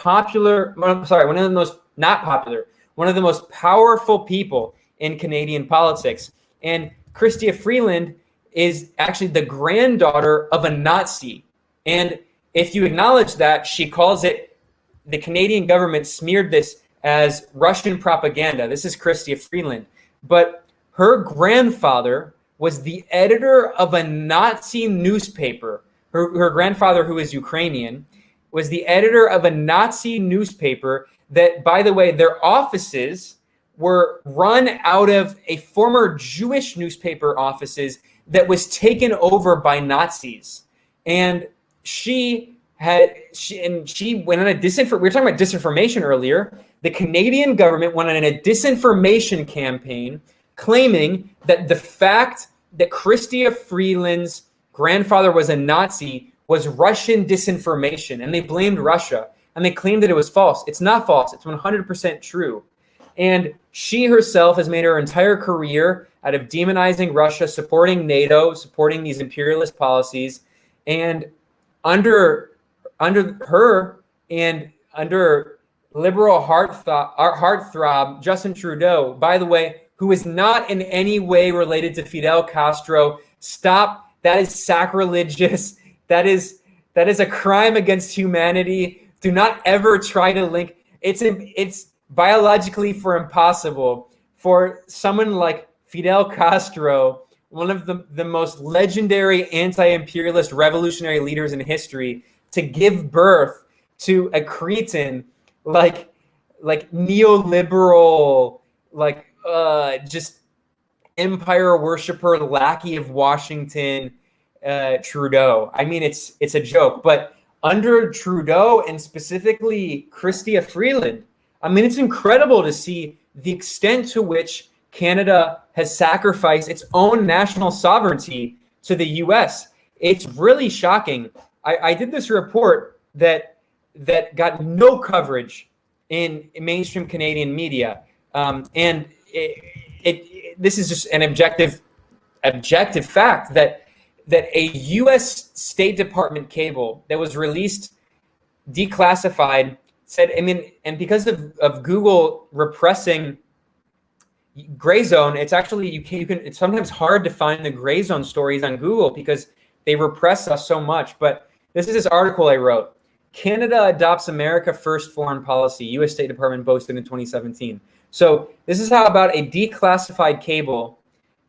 powerful people in Canadian politics. And Chrystia Freeland is actually the granddaughter of a Nazi. And if you acknowledge that, she calls it, the Canadian government smeared this as Russian propaganda. This is Chrystia Freeland. But her grandfather was the editor of a Nazi newspaper. Her grandfather, who is Ukrainian, was the editor of a Nazi newspaper that, by the way, their offices were run out of a former Jewish newspaper offices that was taken over by Nazis. And she went on a we were talking about disinformation earlier. The Canadian government went on a disinformation campaign claiming that the fact that Chrystia Freeland's grandfather was a Nazi was Russian disinformation, and they blamed Russia, and they claimed that it was false. It's not false. It's 100% true. And she herself has made her entire career out of demonizing Russia, supporting NATO, supporting these imperialist policies. And under her and under liberal heartthrob Justin Trudeau, by the way, who is not in any way related to Fidel Castro. Stop. That is sacrilegious. That is a crime against humanity. Do not ever try to link. It's biologically impossible for someone like Fidel Castro, one of the most legendary anti-imperialist revolutionary leaders in history, to give birth to a cretin like neoliberal, just empire worshiper, lackey of Washington, Trudeau. I mean, it's a joke. But under Trudeau, and specifically Chrystia Freeland, I mean, it's incredible to see the extent to which Canada has sacrificed its own national sovereignty to the U.S. It's really shocking. I did this report that got no coverage in mainstream Canadian media, and this is just an objective objective fact that a U.S. State Department cable that was released declassified said, I mean, and because of Google repressing gray zone, it's actually you can it's sometimes hard to find the gray zone stories on Google because they repress us so much. But this is this article I wrote. Canada adopts America First foreign policy, U.S. State Department boasted in 2017. So this is how about a declassified cable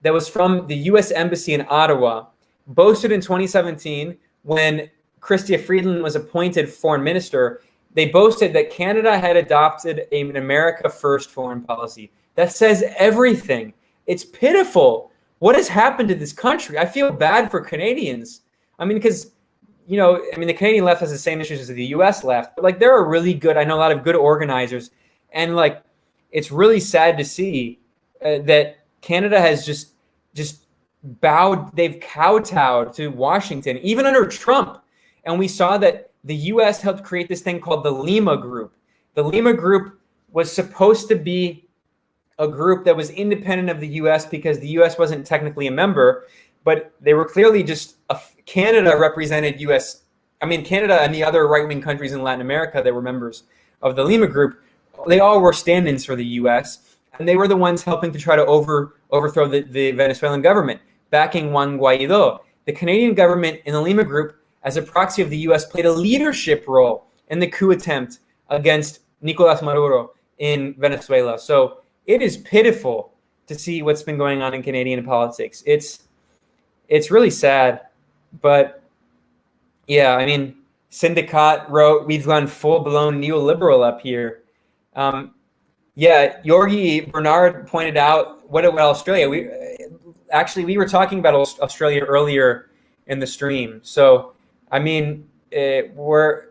that was from the U.S. Embassy in Ottawa, boasted in 2017 when Chrystia Freeland was appointed foreign minister. They boasted that Canada had adopted an America First foreign policy. That says everything. It's pitiful. What has happened to this country? I feel bad for Canadians. I mean, because, you know, I mean, the Canadian left has the same issues as the U.S. left. But, like, there are really good, I know a lot of good organizers. And, like, it's really sad to see that Canada has just bowed, they've kowtowed to Washington, even under Trump. And we saw that the U.S. helped create this thing called the Lima Group. The Lima Group was supposed to be a group that was independent of the U.S. because the U.S. wasn't technically a member, but they were clearly just Canada represented U.S. I mean, Canada and the other right-wing countries in Latin America that were members of the Lima Group, they all were stand-ins for the U.S., and they were the ones helping to try to overthrow the Venezuelan government, backing Juan Guaido. The Canadian government in the Lima Group, as a proxy of the U.S., played a leadership role in the coup attempt against Nicolas Maduro in Venezuela. So it is pitiful to see what's been going on in Canadian politics. It's really sad, but yeah, I mean, Syndicat wrote, "We've gone full-blown neoliberal up here." Yeah, Yorgi Bernard pointed out what Australia. We were talking about Australia earlier in the stream. So, I mean, we're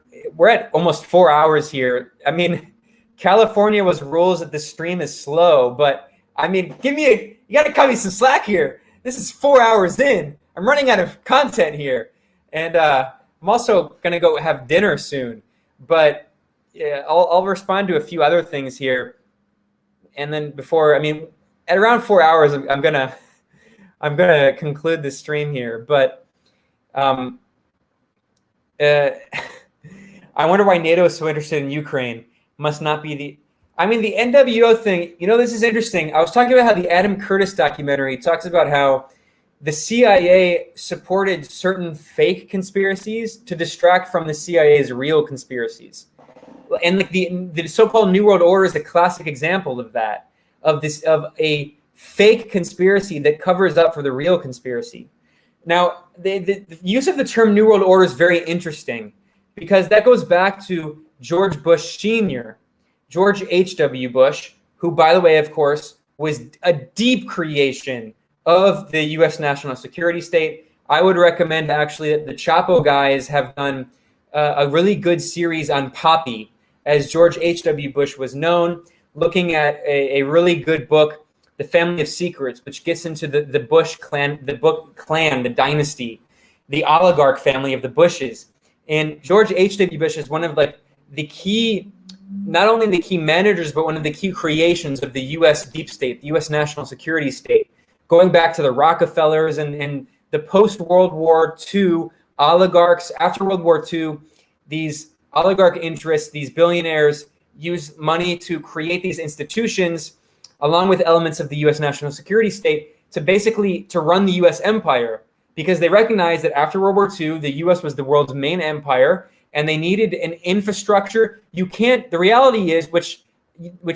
at almost 4 hours here. I mean, California was rules that the stream is slow, but I mean, you got to cut me some slack here. This is 4 hours in. I'm running out of content here, and I'm also gonna go have dinner soon. But yeah, I'll respond to a few other things here, and then at around 4 hours, I'm gonna conclude the stream here. But I wonder why NATO is so interested in Ukraine. Must not be the NWO thing. You know, this is interesting. I was talking about how the Adam Curtis documentary talks about how the CIA supported certain fake conspiracies to distract from the CIA's real conspiracies. And like the so-called New World Order is a classic example of that, of a fake conspiracy that covers up for the real conspiracy. Now, the use of the term New World Order is very interesting because that goes back to George Bush Sr., George H.W. Bush, who, by the way, of course, was a deep creation of the U.S. national security state. I would recommend actually that the Chapo guys have done a really good series on Poppy, as George H.W. Bush was known, looking at a really good book, The Family of Secrets, which gets into the Bush clan, the dynasty, the oligarch family of the Bushes. And George H.W. Bush is one of the key, not only the key managers, but one of the key creations of the U.S. deep state, the U.S. national security state, going back to the Rockefellers and the post-World War II oligarchs. After World War II, these oligarch interests, these billionaires, use money to create these institutions along with elements of the U.S. national security state to run the U.S. empire, because they recognized that after World War II, the U.S. was the world's main empire, and they needed an infrastructure. The reality is, which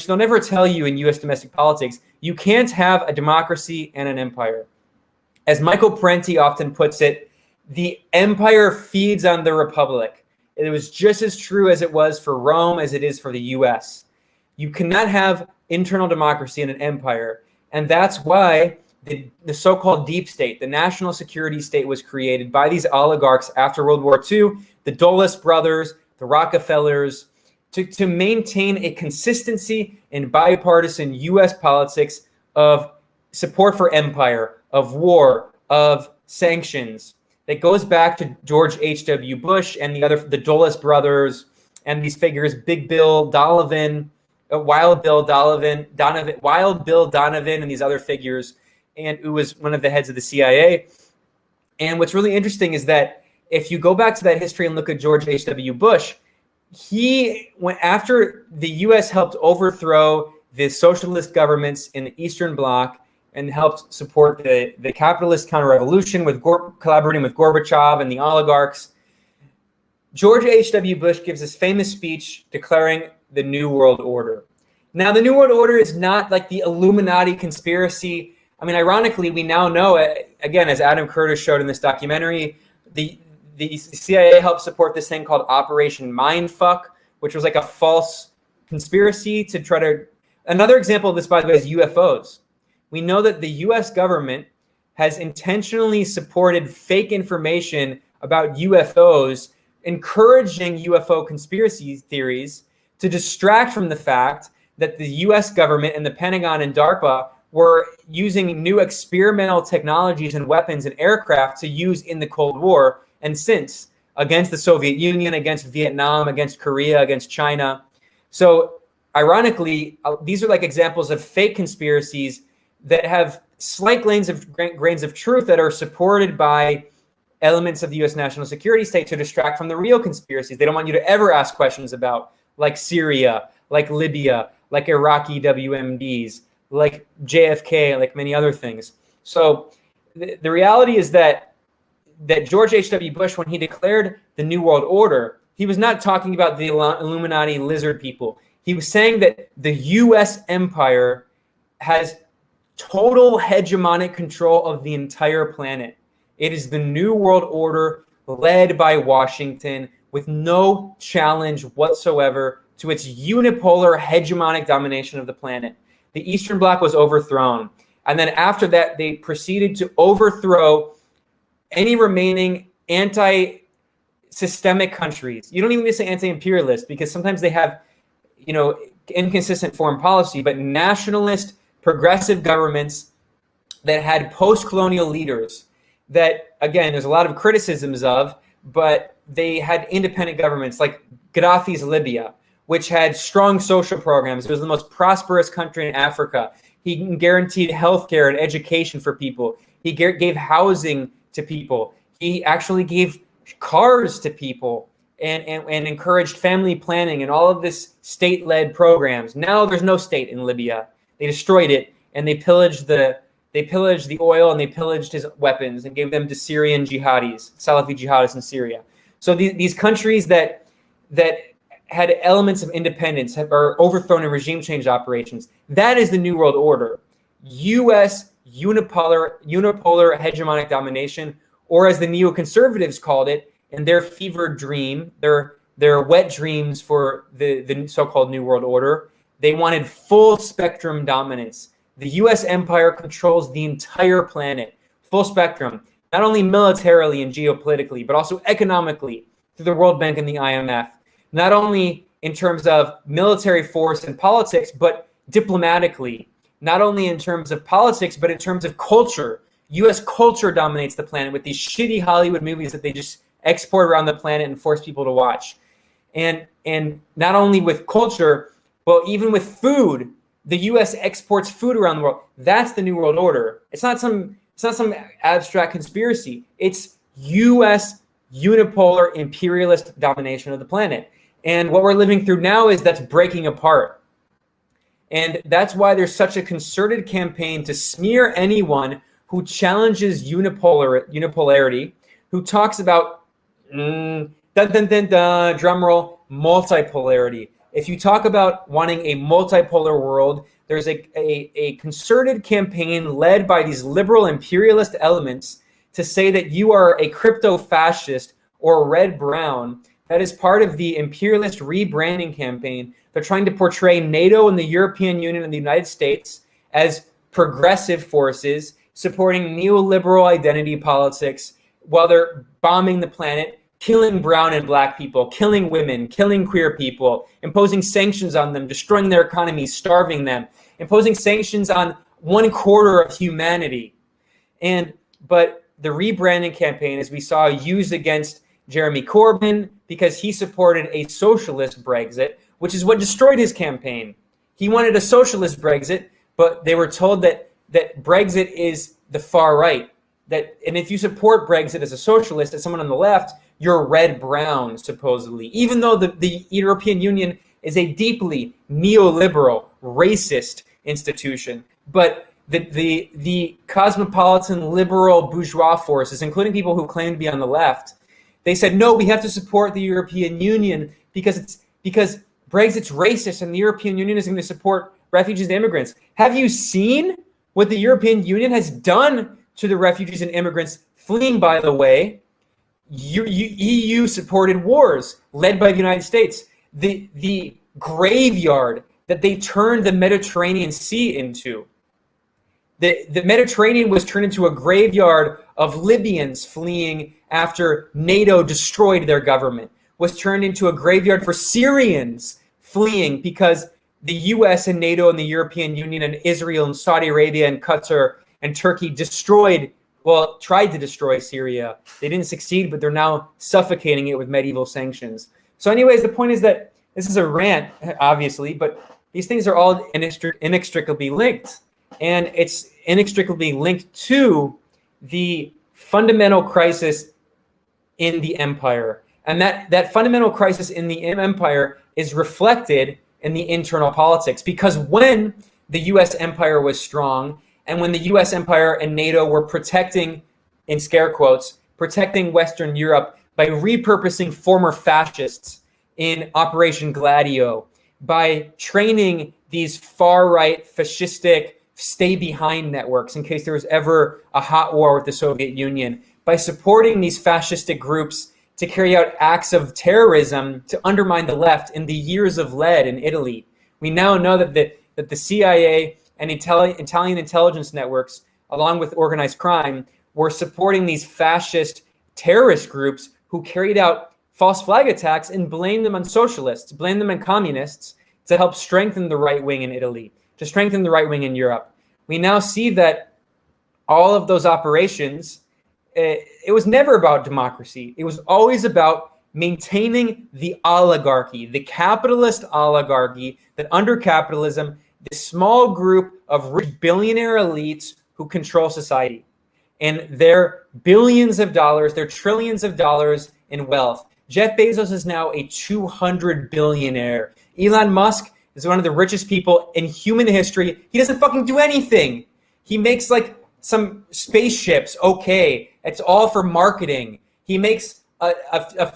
they'll never tell you in U.S. domestic politics, you can't have a democracy and an empire. As Michael Parenti often puts it, the empire feeds on the republic. It was just as true as it was for Rome as it is for the U.S. You cannot have internal democracy in an empire, and that's why the so-called deep state, the national security state, was created by these oligarchs after World War II, the Dulles brothers, the Rockefellers, to maintain a consistency in bipartisan U.S. politics of support for empire, of war, of sanctions. That goes back to George H.W. Bush and the Dulles brothers and these figures, Big Bill Donovan, Wild Bill Donovan, and these other figures. and who was one of the heads of the CIA. And what's really interesting is that if you go back to that history and look at George H.W. Bush, he went after the U.S. helped overthrow the socialist governments in the Eastern Bloc and helped support the capitalist counter-revolution with collaborating with Gorbachev and the oligarchs. George H.W. Bush gives this famous speech declaring the New World Order. Now, the New World Order is not like the Illuminati conspiracy. I mean, ironically, we now know, again, as Adam Curtis showed in this documentary, the CIA helped support this thing called Operation Mindfuck, which was like a false conspiracy to try to... Another example of this, by the way, is UFOs. We know that the U.S. government has intentionally supported fake information about UFOs, encouraging UFO conspiracy theories to distract from the fact that the U.S. government and the Pentagon and DARPA were using new experimental technologies and weapons and aircraft to use in the Cold War and since, against the Soviet Union, against Vietnam, against Korea, against China. So ironically, these are like examples of fake conspiracies that have slight grains of truth that are supported by elements of the U.S. national security state to distract from the real conspiracies they don't want you to ever ask questions about, like Syria, like Libya, like Iraqi WMDs, like JFK, like many other things. So the reality is that George H.W. Bush, when he declared the New World Order, he was not talking about the Illuminati lizard people. He was saying that the U.S. empire has total hegemonic control of the entire planet. It is the New World Order led by Washington with no challenge whatsoever to its unipolar hegemonic domination of the planet. The Eastern Bloc was overthrown. And then after that, they proceeded to overthrow any remaining anti-systemic countries. You don't even need to say anti-imperialist because sometimes they have, inconsistent foreign policy, but nationalist, progressive governments that had post-colonial leaders that, again, there's a lot of criticisms of, but they had independent governments like Gaddafi's Libya, which had strong social programs. It was the most prosperous country in Africa. He guaranteed healthcare and education for people. He gave housing to people. He actually gave cars to people and encouraged family planning and all of this state-led programs. Now there's no state in Libya. They destroyed it and they pillaged the oil and they pillaged his weapons and gave them to Syrian jihadis, Salafi jihadists in Syria. So these countries that had elements of independence are overthrown in regime change operations. That is the New World Order. U.S. unipolar hegemonic domination, or as the neoconservatives called it, in their fevered dream, their wet dreams for the so-called New World Order, they wanted full spectrum dominance. The U.S. empire controls the entire planet, full spectrum, not only militarily and geopolitically, but also economically through the World Bank and the IMF. Not only in terms of military force and politics, but diplomatically. Not only in terms of politics, but in terms of culture. U.S. culture dominates the planet with these shitty Hollywood movies that they just export around the planet and force people to watch. And not only with culture, but even with food. The U.S. exports food around the world. That's the New World Order. It's not some abstract conspiracy. It's U.S. unipolar imperialist domination of the planet. And what we're living through now is that's breaking apart. And that's why there's such a concerted campaign to smear anyone who challenges unipolarity, who talks about, drumroll, multipolarity. If you talk about wanting a multipolar world, there's a concerted campaign led by these liberal imperialist elements to say that you are a crypto-fascist or red-brown. That is part of the imperialist rebranding campaign. They're trying to portray NATO and the European Union and the United States as progressive forces supporting neoliberal identity politics while they're bombing the planet, killing brown and black people, killing women, killing queer people, imposing sanctions on them, destroying their economies, starving them, imposing sanctions on 1/4 of humanity. But the rebranding campaign, as we saw, used against Jeremy Corbyn because he supported a socialist Brexit, which is what destroyed his campaign. He wanted a socialist Brexit, but they were told that that Brexit is the far right. And if you support Brexit as a socialist, as someone on the left, you're red-brown, supposedly, even though the European Union is a deeply neoliberal, racist institution. But the cosmopolitan liberal bourgeois forces, including people who claim to be on the left, they said, no, we have to support the European Union because Brexit's racist and the European Union is going to support refugees and immigrants. Have you seen what the European Union has done to the refugees and immigrants fleeing, by the way? EU supported wars led by the United States. The graveyard that they turned the Mediterranean Sea into. The Mediterranean was turned into a graveyard of Libyans fleeing after NATO destroyed their government, was turned into a graveyard for Syrians fleeing because the US and NATO and the European Union and Israel and Saudi Arabia and Qatar and Turkey tried to destroy Syria. They didn't succeed, but they're now suffocating it with medieval sanctions. So anyways, the point is that this is a rant, obviously, but these things are all inextricably linked. And it's inextricably linked to the fundamental crisis in the empire. And that fundamental crisis in the empire is reflected in the internal politics. Because when the US empire was strong, and when the US empire and NATO were protecting, in scare quotes, protecting Western Europe by repurposing former fascists in Operation Gladio, by training these far-right fascistic stay-behind networks in case there was ever a hot war with the Soviet Union, by supporting these fascistic groups to carry out acts of terrorism to undermine the left in the years of lead in Italy. We now know that the CIA and Italian intelligence networks, along with organized crime, were supporting these fascist terrorist groups who carried out false flag attacks and blamed them on socialists, blamed them on communists to help strengthen the right wing in Italy, to strengthen the right wing in Europe. We now see that all of those operations, it was never about democracy. It was always about maintaining the oligarchy, the capitalist oligarchy, that under capitalism, this small group of rich billionaire elites who control society. And their billions of dollars, their trillions of dollars in wealth. Jeff Bezos is now a 200 billionaire. Elon Musk is one of the richest people in human history. He doesn't fucking do anything. He makes like some spaceships. Okay, it's all for marketing. He makes a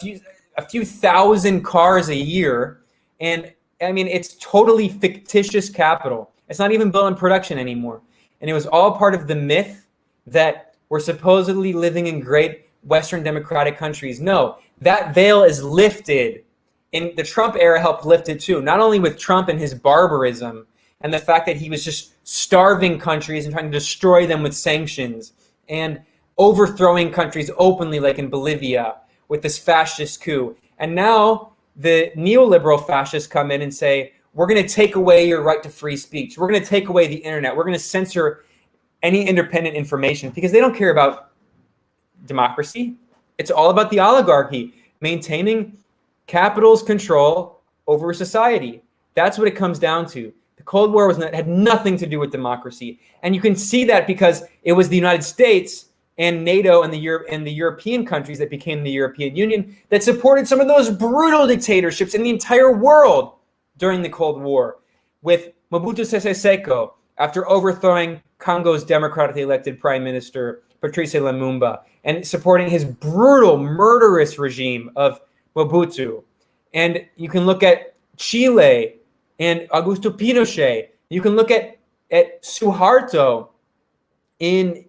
few thousand cars a year, and I mean, it's totally fictitious capital. It's not even built in production anymore. And it was all part of the myth that we're supposedly living in great Western democratic countries. No, that veil is lifted. And the Trump era helped lift it too, not only with Trump and his barbarism and the fact that he was just starving countries and trying to destroy them with sanctions and overthrowing countries openly, like in Bolivia with this fascist coup. And now the neoliberal fascists come in and say, we're going to take away your right to free speech. We're going to take away the internet. We're going to censor any independent information because they don't care about democracy. It's all about the oligarchy, maintaining capital's control over society. That's what it comes down to. The Cold War had nothing to do with democracy. And you can see that because it was the United States and NATO and the European countries that became the European Union that supported some of those brutal dictatorships in the entire world during the Cold War, with Mobutu Sese Seko, after overthrowing Congo's democratically elected Prime Minister, Patrice Lumumba, and supporting his brutal, murderous regime of Mobutu. And you can look at Chile and Augusto Pinochet. You can look at Suharto in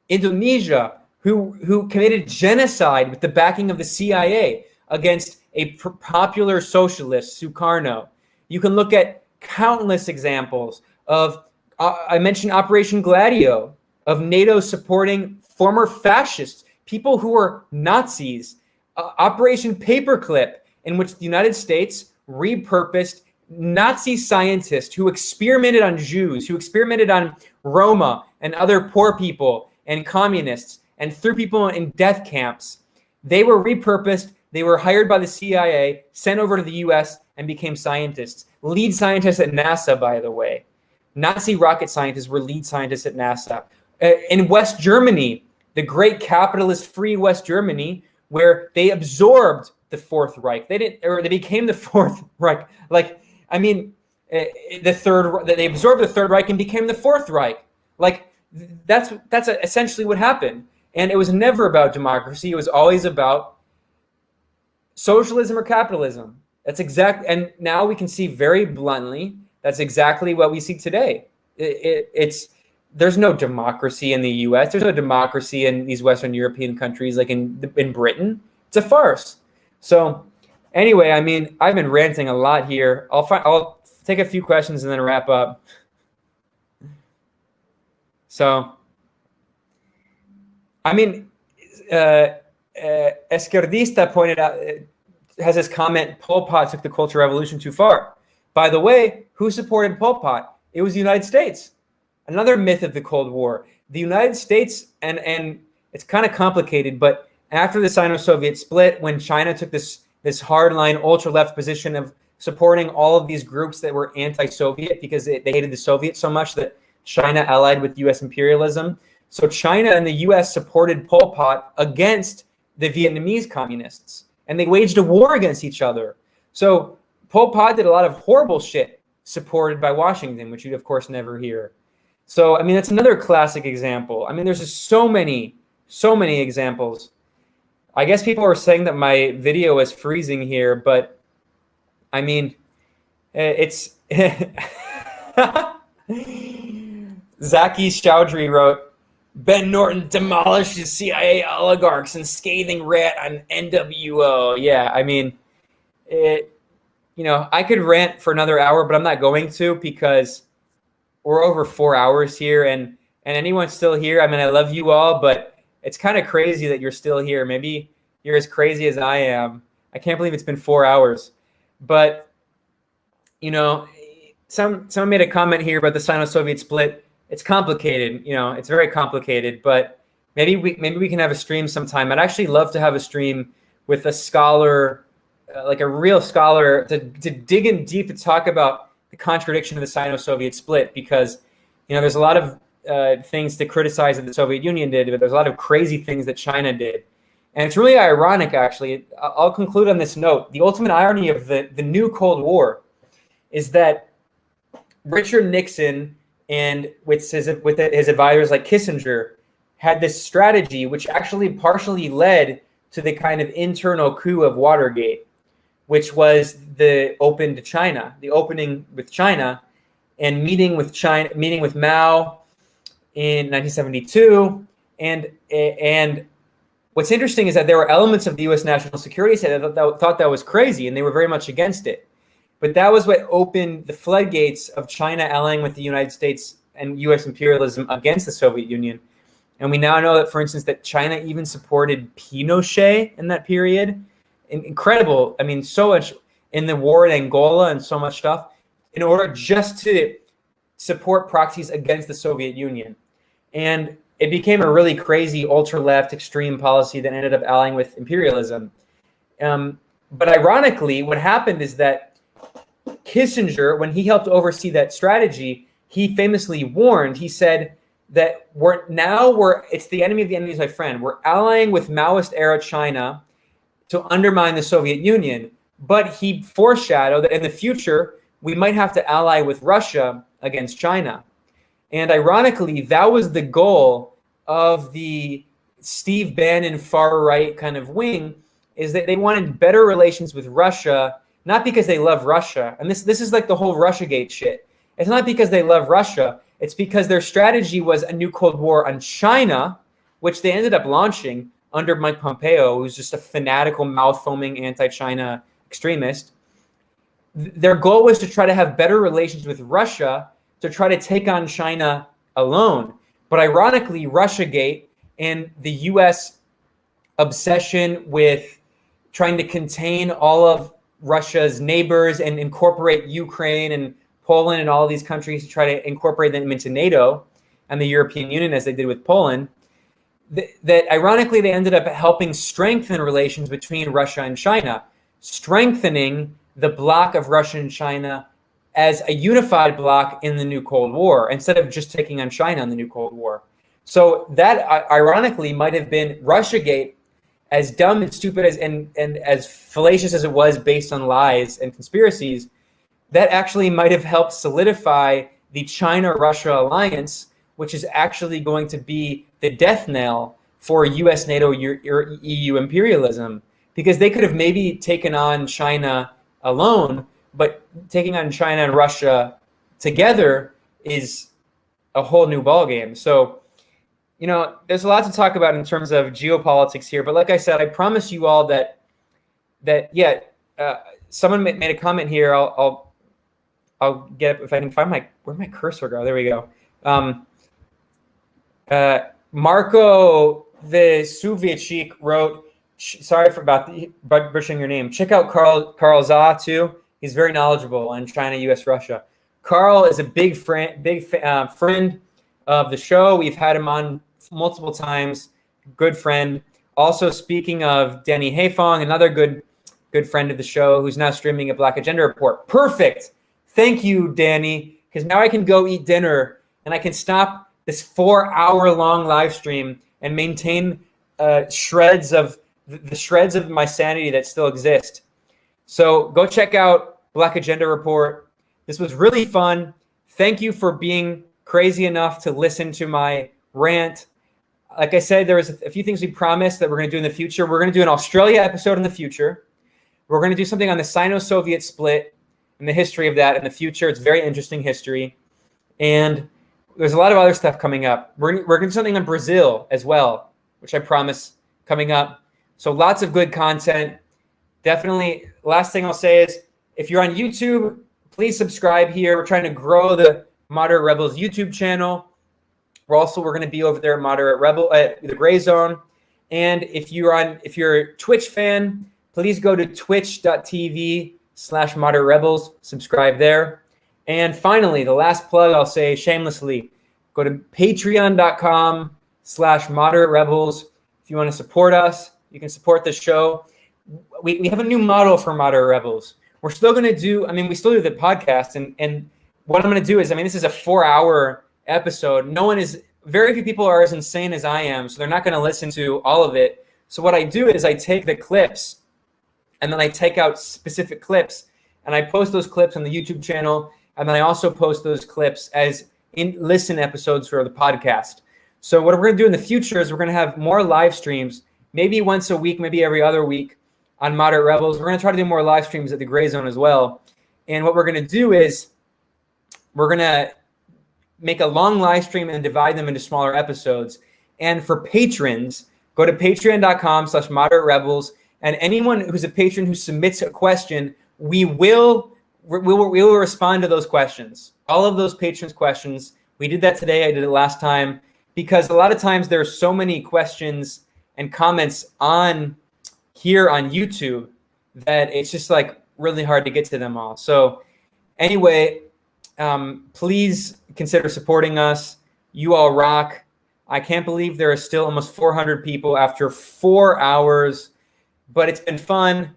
Indonesia, who committed genocide with the backing of the CIA against a popular socialist, Sukarno. You can look at countless examples of, I mentioned Operation Gladio, of NATO supporting former fascists, people who were Nazis. Operation Paperclip, in which the United States repurposed Nazi scientists who experimented on Jews, who experimented on Roma and other poor people and communists, and threw people in death camps. They were repurposed. They were hired by the CIA, sent over to the US, and became scientists. Lead scientists at NASA, by the way. Nazi rocket scientists were lead scientists at NASA. In West Germany, the great capitalist-free West Germany, where they absorbed the Fourth Reich. They became the Fourth Reich. Like, I mean, they absorbed the Third Reich and became the Fourth Reich. Like, that's essentially what happened. And it was never about democracy. It was always about socialism or capitalism. That's exact. And now we can see very bluntly, that's exactly what we see today. There's no democracy in the U.S. There's no democracy in these Western European countries, like in Britain. It's a farce. So anyway, I mean, I've been ranting a lot here. I'll take a few questions and then wrap up. So, I mean, Esquerdista pointed out, has this comment, Pol Pot took the Cultural Revolution too far. By the way, who supported Pol Pot? It was the United States. Another myth of the Cold War. The United States, and it's kind of complicated, but after the Sino-Soviet split, when China took this hardline ultra-left position of supporting all of these groups that were anti-Soviet because they hated the Soviets so much that China allied with U.S. imperialism. So China and the U.S. supported Pol Pot against the Vietnamese communists, and they waged a war against each other. So Pol Pot did a lot of horrible shit supported by Washington, which you'd of course never hear. So, I mean, that's another classic example. I mean, there's just so many examples. I guess people are saying that my video is freezing here, but I mean, it's Zaki Chowdhury wrote, Ben Norton demolishes CIA oligarchs and scathing rant on NWO. Yeah, I mean, I could rant for another hour, but I'm not going to because we're over 4 hours here, and anyone's still here. I mean, I love you all, but it's kind of crazy that you're still here. Maybe you're as crazy as I am. I can't believe it's been 4 hours. But, someone made a comment here about the Sino-Soviet split. It's complicated, it's very complicated, but maybe we can have a stream sometime. I'd actually love to have a stream with a scholar, like a real scholar, to dig in deep to talk about the contradiction of the Sino-Soviet split, because, there's a lot of things to criticize that the Soviet Union did, but there's a lot of crazy things that China did. And it's really ironic, actually. I'll conclude on this note. The ultimate irony of the new Cold War is that Richard Nixon and with his advisors like Kissinger had this strategy which actually partially led to the kind of internal coup of Watergate, which was the opening with China and meeting with Mao in 1972. And what's interesting is that there were elements of the U.S. national security state that thought that was crazy, and they were very much against it. But that was what opened the floodgates of China allying with the United States and U.S. imperialism against the Soviet Union. And we now know that, for instance, that China even supported Pinochet in that period. Incredible. I mean, so much in the war in Angola and so much stuff in order just to support proxies against the Soviet Union. And it became a really crazy ultra-left extreme policy that ended up allying with imperialism. But ironically, what happened is that Kissinger, when he helped oversee that strategy, he famously warned, he said that it's the enemy of the enemy is my friend. We're allying with Maoist era China to undermine the Soviet Union. But he foreshadowed that in the future, we might have to ally with Russia against China. And ironically, that was the goal of the Steve Bannon far-right kind of wing, is that they wanted better relations with Russia, not because they love Russia. And this is like the whole Russiagate shit. It's not because they love Russia. It's because their strategy was a new Cold War on China, which they ended up launching under Mike Pompeo, who's just a fanatical, mouth-foaming anti-China extremist. Their goal was to try to have better relations with Russia, to try to take on China alone. But ironically, Russiagate and the U.S. obsession with trying to contain all of Russia's neighbors and incorporate Ukraine and Poland and all of these countries to try to incorporate them into NATO and the European Union, as they did with Poland, that ironically they ended up helping strengthen relations between Russia and China, strengthening the bloc of Russia and China as a unified bloc in the new Cold War instead of just taking on China in the new Cold War. So that ironically might have been Russiagate, as dumb and stupid as and as fallacious as it was based on lies and conspiracies. That actually might have helped solidify the China-Russia alliance, which is actually going to be the death knell for US, NATO, EU imperialism, because they could have maybe taken on China alone, but taking on China and Russia together is a whole new ballgame. So, you know, there's a lot to talk about in terms of geopolitics here. But like I said, I promise you all that someone made a comment here. I'll get, if I can find where'd my cursor go? There we go. Marco Vesuvicic wrote, sorry about butchering your name. Check out Carl Za too. He's very knowledgeable on China, US, Russia. Carl is a big friend of the show. We've had him on multiple times. Good friend. Also, speaking of Danny Haifong, another good friend of the show who's now streaming a Black Agenda Report. Perfect. Thank you, Danny, because now I can go eat dinner and I can stop this 4-hour-long live stream and maintain shreds of my sanity that still exist. So go check out Black Agenda Report. This was really fun. Thank you for being crazy enough to listen to my rant. Like I said, there was a few things we promised that we're going to do in the future. We're going to do an Australia episode in the future. We're going to do something on the Sino-Soviet split and the history of that in the future. It's very interesting history. And there's a lot of other stuff coming up. We're going to do something on Brazil as well, which I promise coming up. So lots of good content. Definitely, last thing I'll say is, if you're on YouTube, please subscribe here. We're trying to grow the Moderate Rebels YouTube channel. We're going to be over there at Moderate Rebel at the Gray Zone. And if you're a Twitch fan, please go to twitch.tv/Moderate Rebels. Subscribe there. And finally, the last plug I'll say shamelessly, go to patreon.com/Moderate Rebels. If you want to support us, you can support the show. We have a new model for Moderate Rebels. We're still going to do, we still do the podcast. And what I'm going to do is, this is a 4-hour episode. Very few people are as insane as I am, so they're not going to listen to all of it. So what I do is I take the clips and then I take out specific clips and I post those clips on the YouTube channel. And then I also post those clips as listen episodes for the podcast. So what we're going to do in the future is we're going to have more live streams, maybe once a week, maybe every other week on Moderate Rebels. We're going to try to do more live streams at the Gray Zone as well. And what we're going to do is we're going to make a long live stream and divide them into smaller episodes. And for patrons, go to patreon.com/Moderate Rebels. And anyone who's a patron who submits a question, we will respond to those questions. All of those patrons' questions. We did that today. I did it last time, because a lot of times there are so many questions and comments on here on YouTube that it's just like really hard to get to them all. So anyway, please consider supporting us. You all rock. I can't believe there are still almost 400 people after 4 hours, but it's been fun.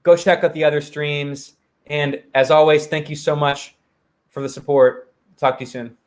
Go check out the other streams. And as always, thank you so much for the support. Talk to you soon.